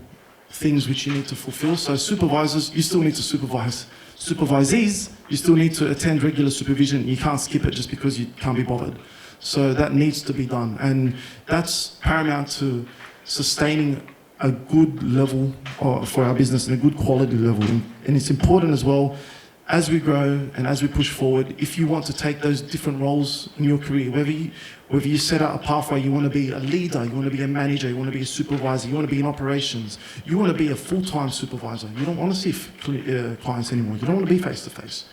things which you need to fulfill. So supervisors, you still need to supervise. Supervisees, you still need to attend regular supervision. You can't skip it just because you can't be bothered. So that needs to be done. And that's paramount to sustaining a good level for our business and a good quality level. And it's important as well, as we grow and as we push forward, if you want to take those different roles in your career, whether you set out a pathway, you want to be a leader, you want to be a manager, you want to be a supervisor, you want to be in operations, you want to be a full-time supervisor, you don't want to see clients anymore, you don't want to be face-to-face.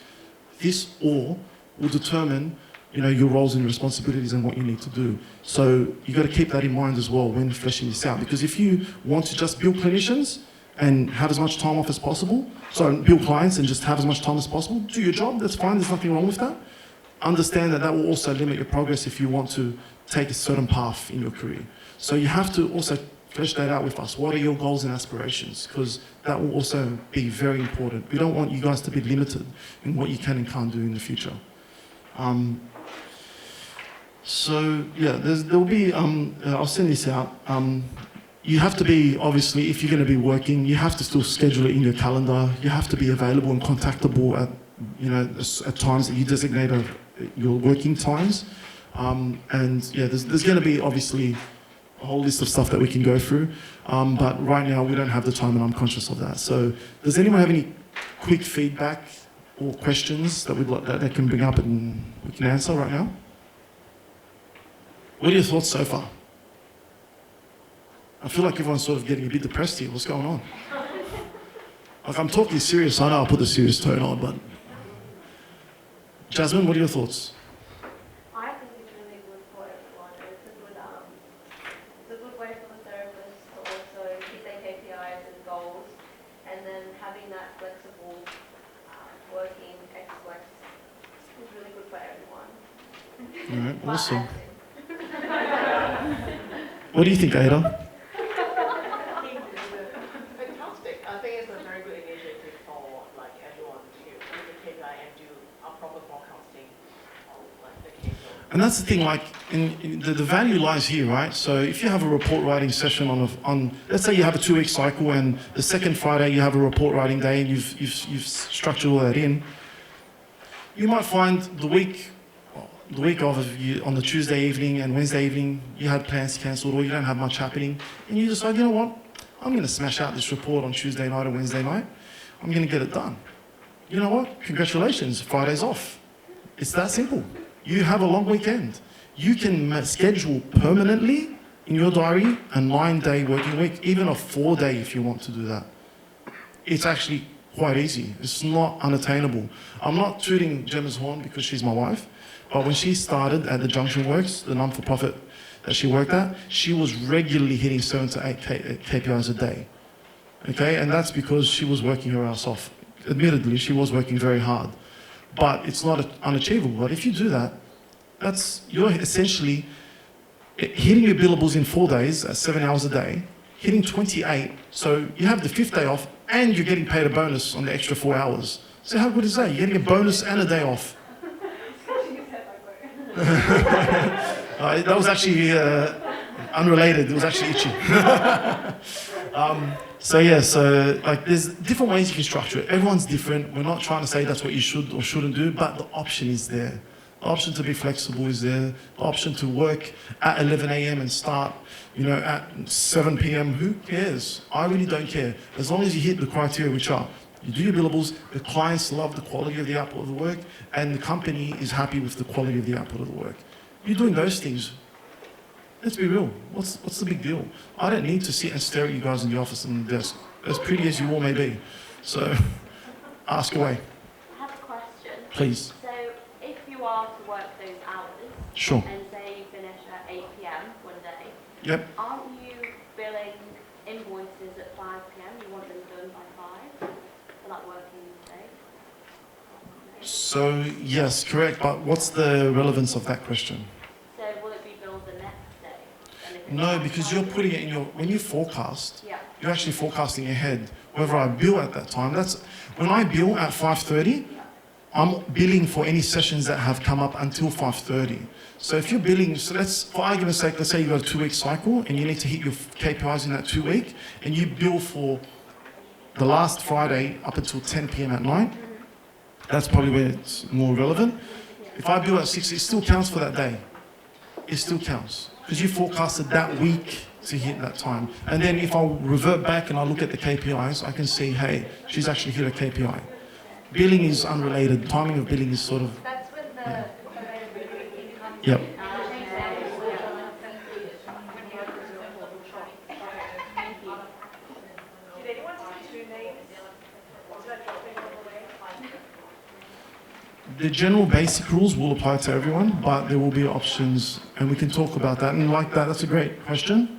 This all will determine, you know, your roles and responsibilities and what you need to do. So you've got to keep that in mind as well when fleshing this out, because if you want to just build clinicians and have as much time off as possible, so build clients and just have as much time as possible, do your job, that's fine, there's nothing wrong with that. Understand that that will also limit your progress if you want to take a certain path in your career. So you have to also flesh that out with us. What are your goals and aspirations? Because that will also be very important. We don't want you guys to be limited in what you can and can't do in the future. So yeah, there'll be, I'll send this out. You have to be, obviously, if you're going to be working, you have to still schedule it in your calendar. You have to be available and contactable at, you know, at times that you designate your working times. And yeah, there's going to be obviously a whole list of stuff that we can go through. But right now we don't have the time, and I'm conscious of that. So does anyone have any quick feedback or questions that they can bring up and we can answer right now? What are your thoughts so far? I feel like everyone's sort of getting a bit depressed here. What's going on? Like, I'm talking serious. I know I'll put the serious tone on, but... Jasmine, what are your thoughts? I think it's really good for everyone. It's a good way for the therapists to also hit their KPIs and goals, and then having that flexible working ex-flex is really good for everyone. All right, awesome. What do you think, Ada? Fantastic. I think it's a very good initiative for like everyone to look at KPI and do a proper forecasting of like the caseload. And that's the thing, like, the value lies here, right? So if you have a report writing session on let's say you have a 2-week cycle, and the second Friday you have a report writing day, and you've structured all that in, you might find the week of on the Tuesday evening and Wednesday evening, you had plans cancelled or you don't have much happening, and you decide, you know what, I'm going to smash out this report on Tuesday night or Wednesday night. I'm going to get it done. You know what? Congratulations, Friday's off. It's that simple. You have a long weekend. You can schedule permanently in your diary a 9-day working week, even a 4-day if you want to do that. It's actually quite easy. It's not unattainable. I'm not tooting Gemma's horn because she's my wife, but when she started at the Junction Works, the non-for-profit that she worked at, she was regularly hitting 7 to 8 KPIs a day. Okay, and that's because she was working her ass off. Admittedly, she was working very hard. but it's not unachievable. But if you do that, you're essentially hitting your billables in 4 days at 7 hours a day, hitting 28, so you have the 5th day off, and you're getting paid a bonus on the extra 4 hours. So how good is that? You're getting a bonus and a day off. That was actually unrelated. It was actually itchy. So like there's different ways you can structure it. Everyone's different. We're not trying to say that's what you should or shouldn't do, but the option is there. The option to be flexible is there. The option to work at 11 a.m. and start, at 7 p.m. Who cares? I really don't care. As long as you hit the criteria, which are you do your billables, the clients love the quality of the output of the work, and the company is happy with the quality of the output of the work. You're doing those things. Let's be real. What's the big deal? I don't need to sit and stare at you guys in the office and the desk, as pretty as you all may be. So, ask away. I have a question. Please. So, if you are to work those hours, Sure. and say you finish at 8 p.m. one day, Yep. aren't you billing invoices at 5 p.m.? You want them done by 5 for that working day? So, yes, correct, but what's the relevance of that question? So, will it be billed the next day? And if it's No, not because you're putting it in when you forecast, Yeah. you're actually forecasting ahead. Whether I bill at that time, when I bill at 5:30, I'm billing for any sessions that have come up until 5:30. So if you're billing, for argument's sake, let's say you've got a 2-week cycle and you need to hit your KPIs in that 2 week, and you bill for the last Friday up until 10 p.m. at night, that's probably where it's more relevant. If I bill at 6, it still counts for that day. It still counts. Because you forecasted that week to hit that time. And then if I revert back and I look at the KPIs, I can see, hey, she's actually hit a KPI. Billing is unrelated. Timing of billing is sort of... That's when the availability comes Yep. in. Did anyone see 2 names? Was that dropping all the way? The general basic rules will apply to everyone, but there will be options, and we can talk about that. And like that's a great question.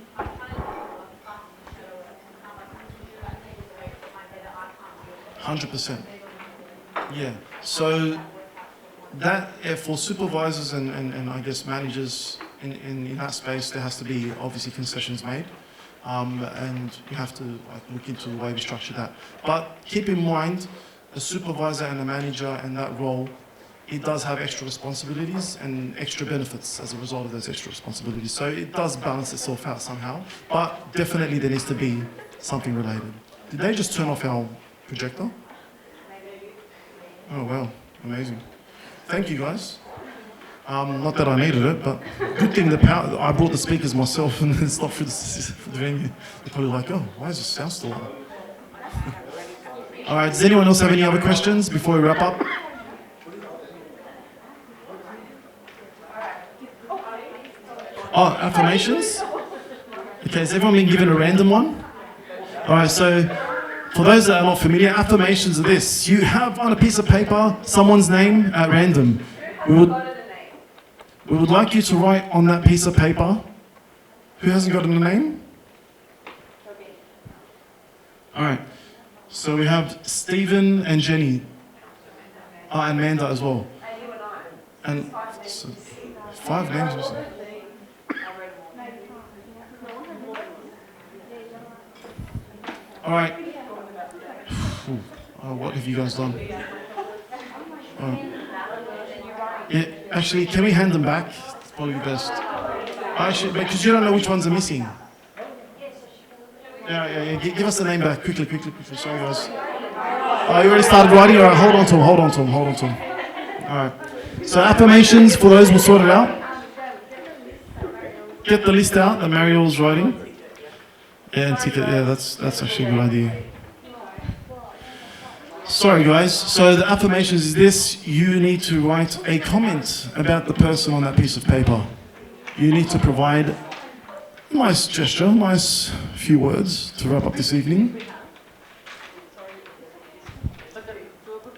100%. Yeah. So that for supervisors and I guess managers in that space, there has to be obviously concessions made, and you have to look into the way we structure that. But keep in mind, a supervisor and a manager and that role, it does have extra responsibilities and extra benefits as a result of those extra responsibilities. So it does balance itself out somehow, but definitely there needs to be something related. Did they just turn off our projector? Oh wow, amazing. Thank you guys. Not that I needed it, but good thing I brought the speakers myself and it's not for the venue. They're probably like, oh, why is the sound still on? All right, does anyone else have any other questions before we wrap up? Oh, affirmations? Okay, has everyone been given a random one? All right, so for those that are not familiar, affirmations are this. You have on a piece of paper someone's name at random. We would like you to write on that piece of paper. Who hasn't got a name? All right. So we have Stephen and Jenny. And Amanda as well. And so 5 names or something. All right. Oh, what have you guys done? Yeah, actually, can we hand them back? It's probably best. Actually, because you don't know which ones are missing. Yeah. Give us the name back. Quickly. Sorry, guys. Oh, you already started writing? All right, hold on to them. All right. So affirmations, for those, we'll sort it out. Get the list out that Mariel's writing. Yeah, and ticket. Yeah, that's actually a good idea. Sorry, guys. So the affirmations is this. You need to write a comment about the person on that piece of paper. You need to provide a nice gesture, nice few words to wrap up this evening.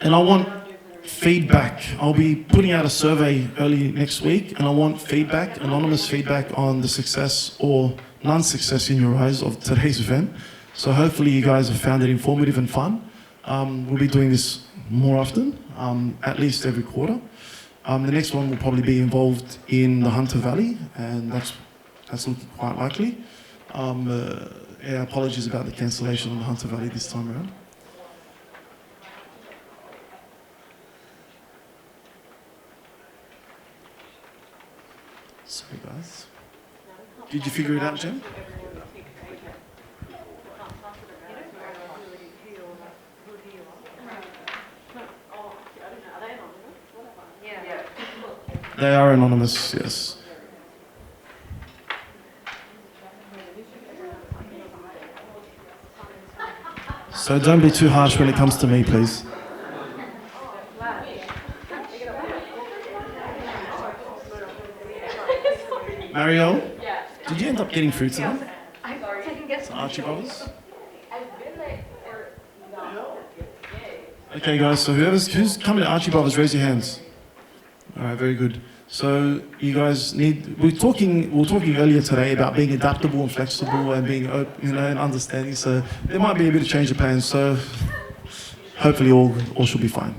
And I want feedback. I'll be putting out a survey early next week, and I want feedback, anonymous feedback on the success or non-success in your eyes of today's event. So hopefully you guys have found it informative and fun. We'll be doing this more often. at least every quarter. The next one will probably be involved in the Hunter Valley, and that's looking quite likely. Yeah, apologies about the cancellation on the Hunter Valley this time around. Sorry, guys. Did you figure it out, Jen? They are anonymous, yes. So don't be too harsh when it comes to me, please. Mario, did you end up getting food tonight? Archie Brothers? Okay, guys, so who's coming to Archie Brothers, raise your hands. All right, very good. So you guys we were talking earlier today about being adaptable and flexible and being open, and understanding. So there might be a bit of change of plans. So hopefully all should be fine.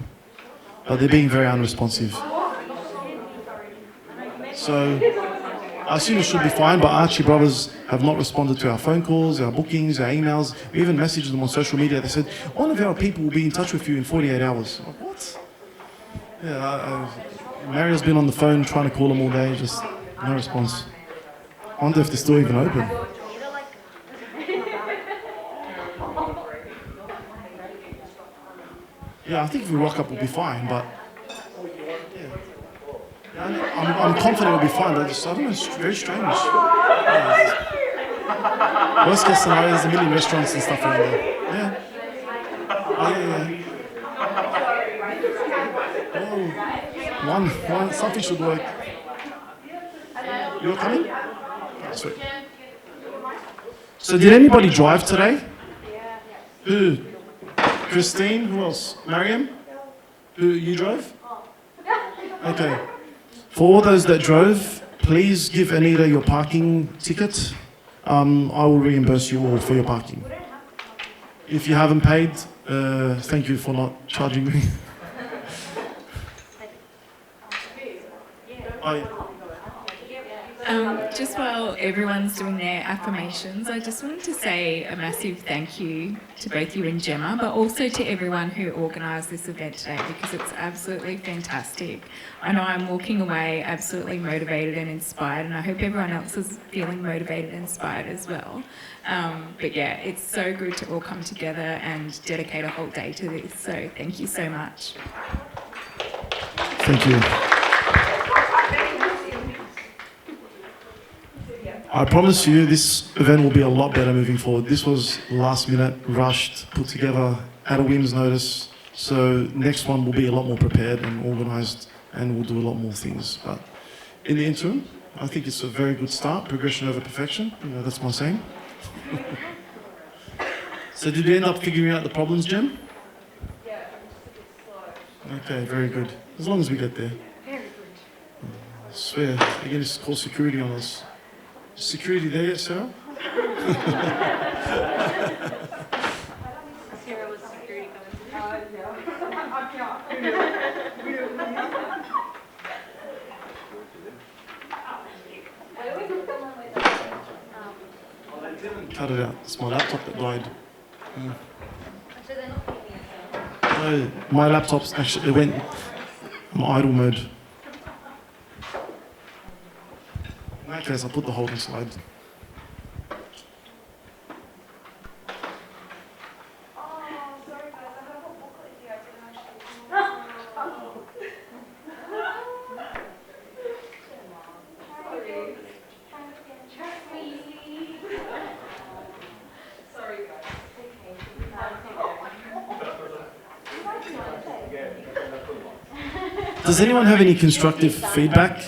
But they're being very unresponsive. So I assume it should be fine, but Archie Brothers have not responded to our phone calls, our bookings, our emails. We even messaged them on social media. They said, one of our people will be in touch with you in 48 hours. Like, what? Yeah, Mario's been on the phone trying to call them all day, just no response. I wonder if they're still even open. Yeah, I think if we rock up, we'll be fine, but I'm confident we'll be fine, but I don't know, it's very strange. Yeah, worst case scenario, there's a million restaurants and stuff around there. Yeah. Oh, yeah. One, something should work. You're coming? Oh, sweet. So did anybody drive today? Who? Christine? Who else? Mariam? Who, you drove? Okay. For all those that drove, please give Anita your parking ticket. I will reimburse you all for your parking. If you haven't paid, thank you for not charging me. Just while everyone's doing their affirmations, I just wanted to say a massive thank you to both you and Gemma, but also to everyone who organised this event today, because it's absolutely fantastic. I know I'm walking away absolutely motivated and inspired, and I hope everyone else is feeling motivated and inspired as well. But yeah, it's so good to all come together and dedicate a whole day to this, so thank you so much. Thank you. I promise you this event will be a lot better moving forward. This was last minute, rushed, put together at a whim's notice. So next one will be a lot more prepared and organised, and we'll do a lot more things. But in the interim, I think it's a very good start. Progression over perfection. You know, that's my saying. So did you end up figuring out the problems, Jem? Yeah, I'm just a bit slow. Okay, very good. As long as we get there. Very good. I swear, they're going to call security on us. Is security there yet, Sarah? Sarah was security Cut it out. It's my laptop that died. No, my laptop's actually, it went on idle mode. In that case, I'll put the holding slide. Does anyone have any constructive feedback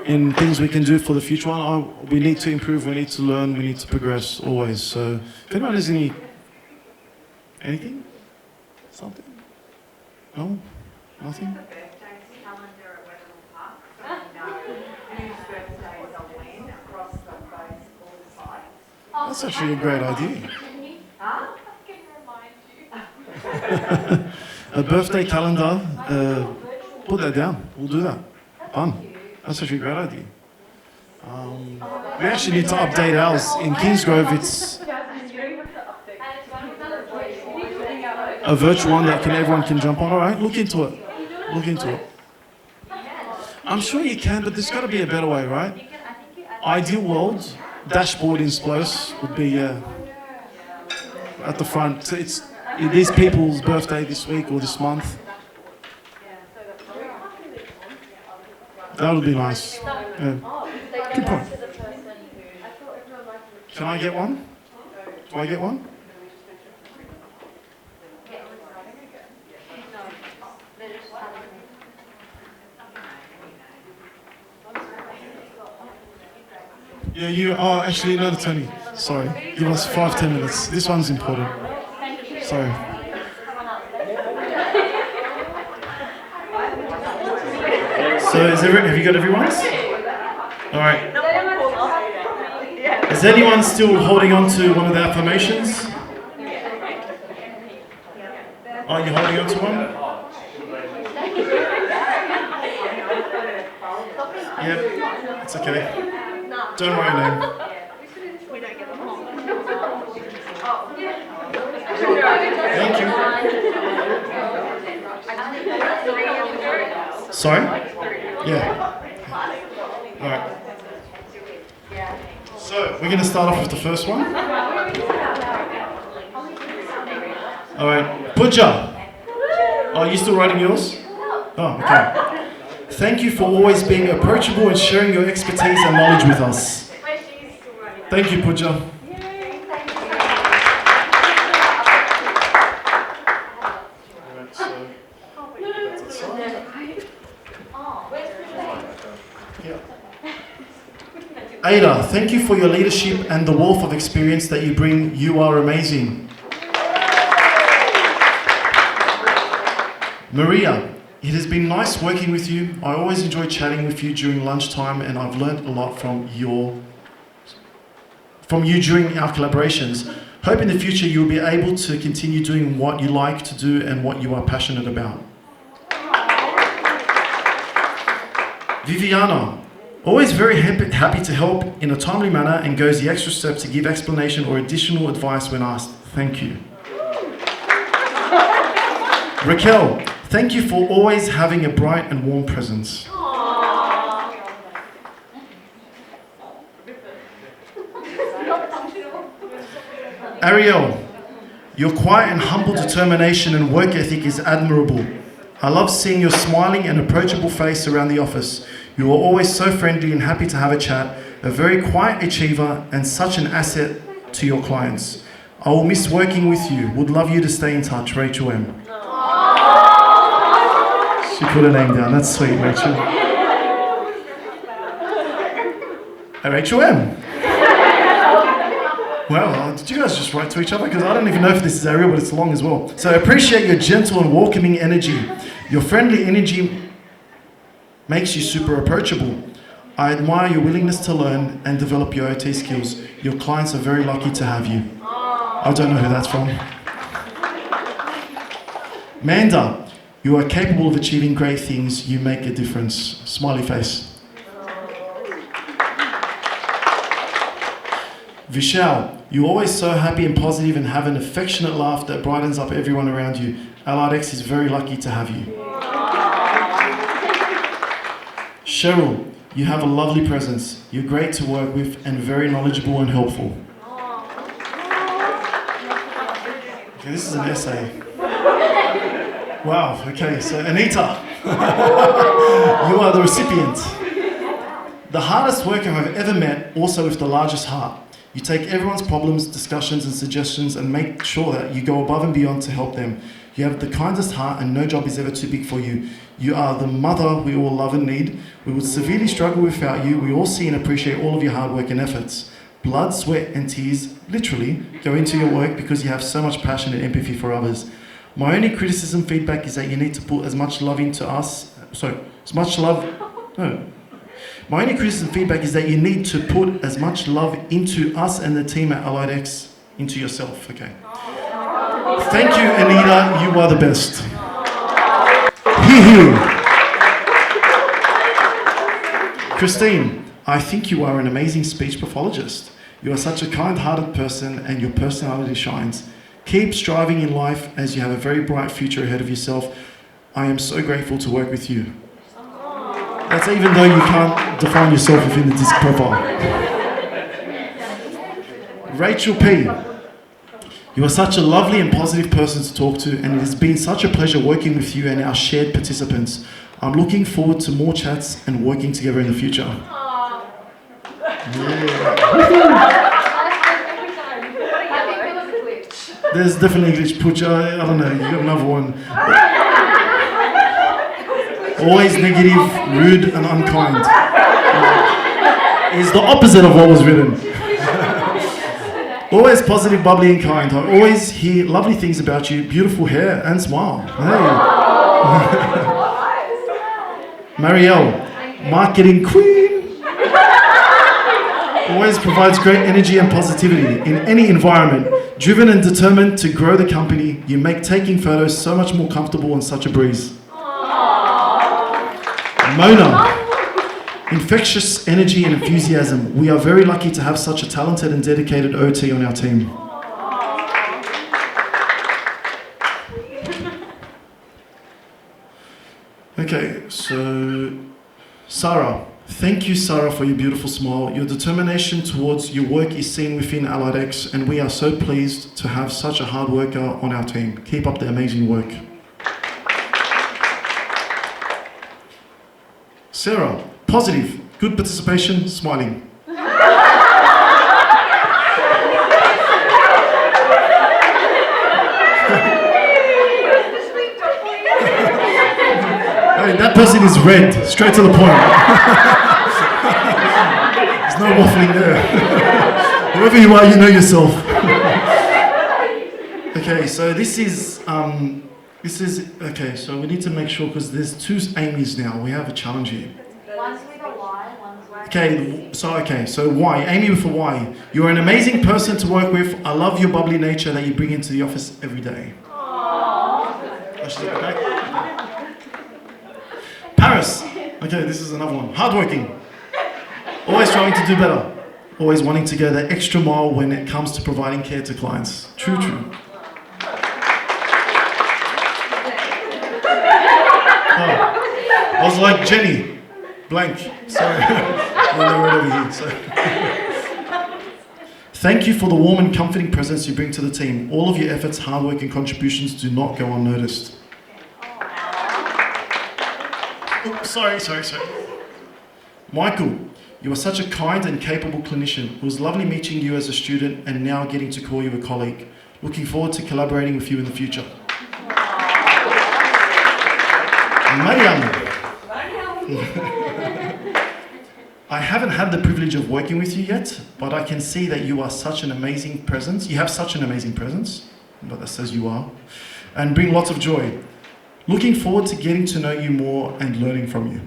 in things we can do for the future one? We need to improve, we need to learn, we need to progress always. So if anyone has anything? Something? No? Nothing? That's actually a great idea. A birthday calendar put that down. We'll do that. Fun. That's actually a great idea. We actually need to update ours. In Kingsgrove, it's a virtual one that everyone can jump on. All right, look into it. Look into it. I'm sure you can, but there's got to be a better way, right? Ideal world, dashboard in Splos would be at the front. It's these people's birthday this week or this month. That would be nice. Yeah. Good point. Can I get one? Do I get one? Yeah, you. Oh, actually, no, Tony. Sorry. Give us 5-10 minutes. This one's important. Sorry. So, have you got everyone's? All right. Is anyone still holding on to one of the affirmations? Oh, you're holding on to one? Yep, it's okay. Don't worry, name. Thank you. Sorry? Yeah. All right. So, we're going to start off with the first one. All right. Puja. Oh, you still writing yours? Oh, okay. Thank you for always being approachable and sharing your expertise and knowledge with us. Thank you, Puja. Ada, thank you for your leadership and the wealth of experience that you bring. You are amazing. Maria, it has been nice working with you. I always enjoy chatting with you during lunchtime, and I've learned a lot from you during our collaborations. Hope in the future you'll be able to continue doing what you like to do and what you are passionate about. Viviana, always very happy to help in a timely manner and goes the extra step to give explanation or additional advice when asked. Thank you. Raquel, thank you for always having a bright and warm presence. Ariel, your quiet and humble determination and work ethic is admirable. I love seeing your smiling and approachable face around the office. You are always so friendly and happy to have a chat, a very quiet achiever and such an asset to your clients. I will miss working with you. Would love you to stay in touch. Rachel M. She put her name down. That's sweet, Rachel. Hey, Rachel M. Well, did you guys just write to each other? Because I don't even know if this is Ariel, but it's long as well. So I appreciate your gentle and welcoming energy. Your friendly energy makes you super approachable. I admire your willingness to learn and develop your OT skills. Your clients are very lucky to have you. I don't know who that's from. Manda, you are capable of achieving great things. You make a difference. Smiley face. Vishal, you're always so happy and positive and have an affectionate laugh that brightens up everyone around you. Allied X is very lucky to have you. Cheryl, you have a lovely presence. You're great to work with and very knowledgeable and helpful. Okay, this is an essay. Wow, okay, so Anita, you are the recipient. The hardest worker I've ever met, also with the largest heart. You take everyone's problems, discussions and suggestions and make sure that you go above and beyond to help them. You have the kindest heart and no job is ever too big for you. You are the mother we all love and need. We would severely struggle without you. We all see and appreciate all of your hard work and efforts. Blood, sweat and tears, literally, go into your work because you have so much passion and empathy for others. My only criticism feedback is that you need to put as much love into us, My only criticism feedback is that you need to put as much love into us and the team at Allied X into yourself, okay? Thank you, Anita, you are the best. Here. Christine, I think you are an amazing speech pathologist. You are such a kind-hearted person and your personality shines. Keep striving in life as you have a very bright future ahead of yourself. I am so grateful to work with you. That's even though you can't define yourself within the disc profile. Rachel P. You are such a lovely and positive person to talk to, and it has been such a pleasure working with you and our shared participants. I'm looking forward to more chats and working together in the future. There's definitely a glitch. Put I don't know, you got another one. Always negative, rude and unkind. It's the opposite of what was written. Always positive, bubbly and kind. I always hear lovely things about you. Beautiful hair and smile. Hey. Marielle, marketing queen. Always provides great energy and positivity in any environment. Driven and determined to grow the company, you make taking photos so much more comfortable and such a breeze. Mona, infectious energy and enthusiasm. We are very lucky to have such a talented and dedicated OT on our team. Okay, so Sarah. Thank you, Sarah, for your beautiful smile. Your determination towards your work is seen within AlliedX, and we are so pleased to have such a hard worker on our team. Keep up the amazing work. Sarah, positive, good participation, smiling. Hey, that person is red, straight to the point. There's no waffling there. Whoever you are, you know yourself. Okay, so this is, okay, so we need to make sure, because there's two Amy's now. We have a challenge here. One's with a Y, one's with So Y, Amy with a Y. You're an amazing person to work with. I love your bubbly nature that you bring into the office every day. Okay. Paris. Okay, this is another one. Hardworking. Always trying to do better. Always wanting to go that extra mile when it comes to providing care to clients. True, true. Oh, I was like Jenny. Blank. Sorry. Right over here. So. Thank you for the warm and comforting presence you bring to the team. All of your efforts, hard work and contributions do not go unnoticed. Oops, sorry. Michael, you are such a kind and capable clinician. It was lovely meeting you as a student and now getting to call you a colleague. Looking forward to collaborating with you in the future. Mariam. I haven't had the privilege of working with you yet, but I can see that you are such an amazing presence. You have such an amazing presence, but that says you are, and bring lots of joy. Looking forward to getting to know you more and learning from you.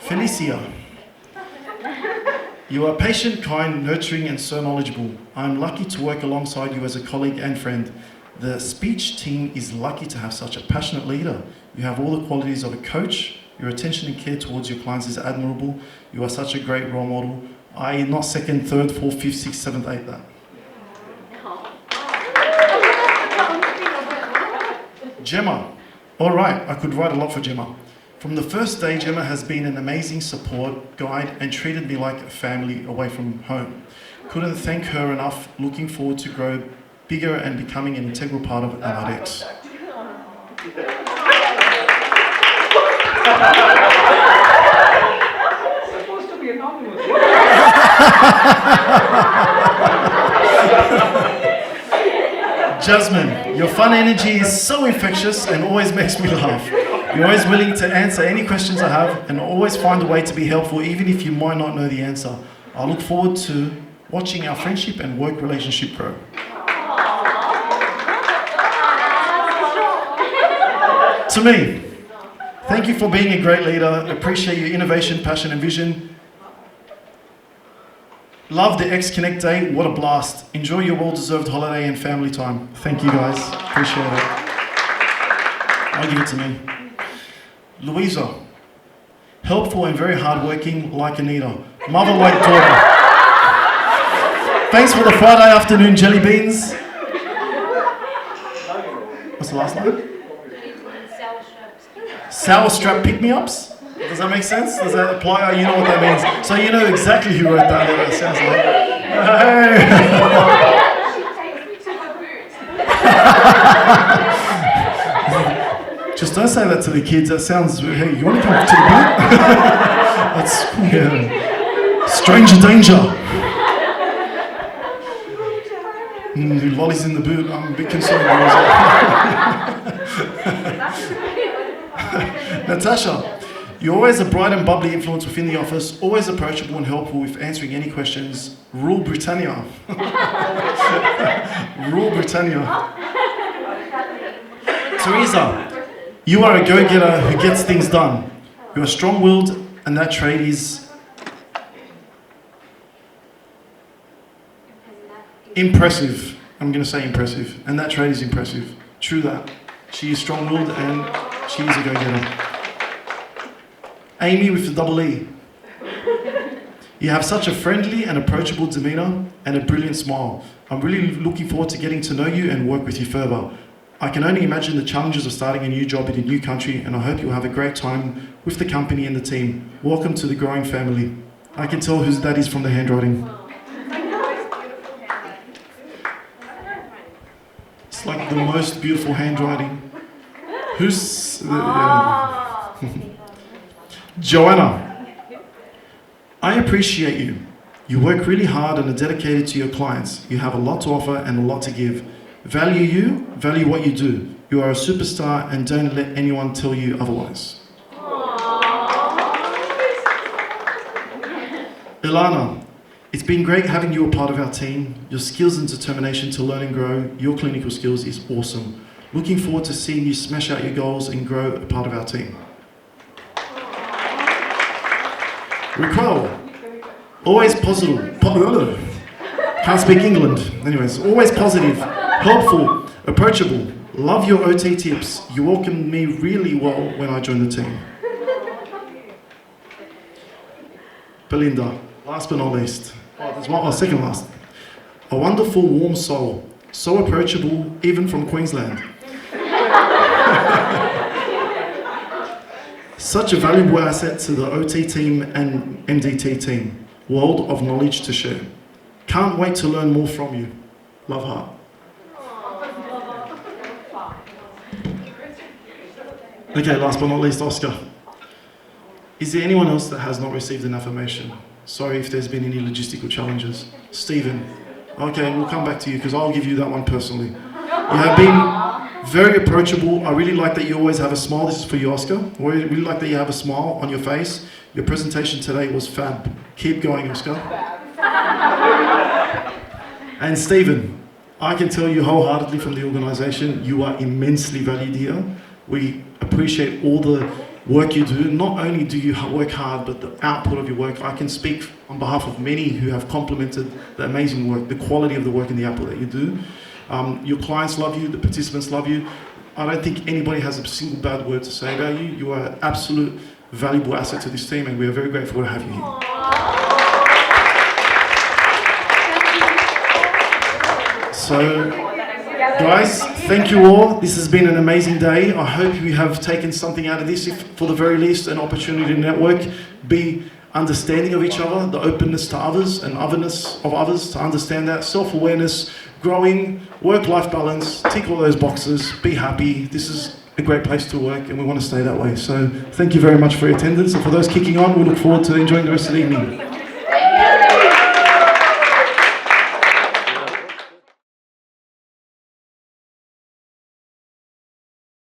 Felicia. You are patient, kind, nurturing, and so knowledgeable. I'm lucky to work alongside you as a colleague and friend. The speech team is lucky to have such a passionate leader. You have all the qualities of a coach. Your attention and care towards your clients is admirable. You are such a great role model. I not second, third, fourth, fifth, sixth, seventh, eighth that. Gemma. All right, I could write a lot for Gemma. From the first day, Gemma has been an amazing support, guide, and treated me like a family away from home. Couldn't thank her enough. Looking forward to grow bigger and becoming an integral part of AlliedX. Supposed to be anonymous. Jasmine, your fun energy is so infectious and always makes me laugh. You're always willing to answer any questions I have and always find a way to be helpful even if you might not know the answer. I look forward to watching our friendship and work relationship grow. To me, thank you for being a great leader. Appreciate your innovation, passion and vision. Love the X-Connect Day. What a blast. Enjoy your well-deserved holiday and family time. Thank you, guys. Appreciate it. I'll give it to me. Louisa. Helpful and very hardworking, like Anita. Mother like daughter. Thanks for the Friday afternoon jelly beans. What's the last line? Sour strap pick-me-ups? Does that make sense? Does that apply? You know what that means. So you know exactly who wrote that letter, it sounds like. Hey. Just don't say that to the kids. That sounds, hey, you want to come to the boot? That's, yeah. Stranger danger. Lolly's in the boot. I'm a bit concerned. Natasha. You're always a bright and bubbly influence within the office, always approachable and helpful with answering any questions. Rule Britannia. Rule Britannia. Teresa, you are a go-getter who gets things done. You are strong-willed, and that trait is impressive. I'm going to say impressive, and that trait is impressive. True that. She is strong-willed, and she is a go-getter. Amy with the double E. You have such a friendly and approachable demeanour and a brilliant smile. I'm really looking forward to getting to know you and work with you further. I can only imagine the challenges of starting a new job in a new country, and I hope you'll have a great time with the company and the team. Welcome to the growing family. I can tell whose that is from the handwriting. It's like the most beautiful handwriting. Who's... Joanna, I appreciate you. You work really hard and are dedicated to your clients. You have a lot to offer and a lot to give. Value you, value what you do. You are a superstar and don't let anyone tell you otherwise. Ilana, it's been great having you a part of our team. Your skills and determination to learn and grow your clinical skills is awesome. Looking forward to seeing you smash out your goals and grow a part of our team. Raquel, always positive. Can't speak England. Anyways, always positive, helpful, approachable. Love your OT tips. You welcomed me really well when I joined the team. Belinda, last but not least. Oh, there's one, second last. A wonderful, warm soul. So approachable, even from Queensland. Such a valuable asset to the OT team and MDT team. World of knowledge to share. Can't wait to learn more from you. Love, heart. Okay, last but not least, Oscar. Is there anyone else that has not received an affirmation? Sorry if there's been any logistical challenges. Stephen. Okay, we'll come back to you because I'll give you that one personally. You have been very approachable. I really like that you always have a smile. This is for you, Oscar. I really like that you have a smile on your face. Your presentation today was fab. Keep going, Oscar. And Stephen, I can tell you wholeheartedly from the organisation, you are immensely valued here. We appreciate all the work you do. Not only do you work hard, but the output of your work. I can speak on behalf of many who have complimented the amazing work, the quality of the work and the output that you do. Your clients love you, the participants love you. I don't think anybody has a single bad word to say about you. You are an absolute valuable asset to this team, and we are very grateful to have you here. So, guys, thank you all. This has been an amazing day. I hope you have taken something out of this, if for the very least an opportunity to network, be understanding of each other, the openness to others and otherness of others, to understand that, self-awareness, growing, work-life balance, tick all those boxes, be happy. This is a great place to work and we want to stay that way. So thank you very much for your attendance, and for those kicking on, we look forward to enjoying the rest of the evening.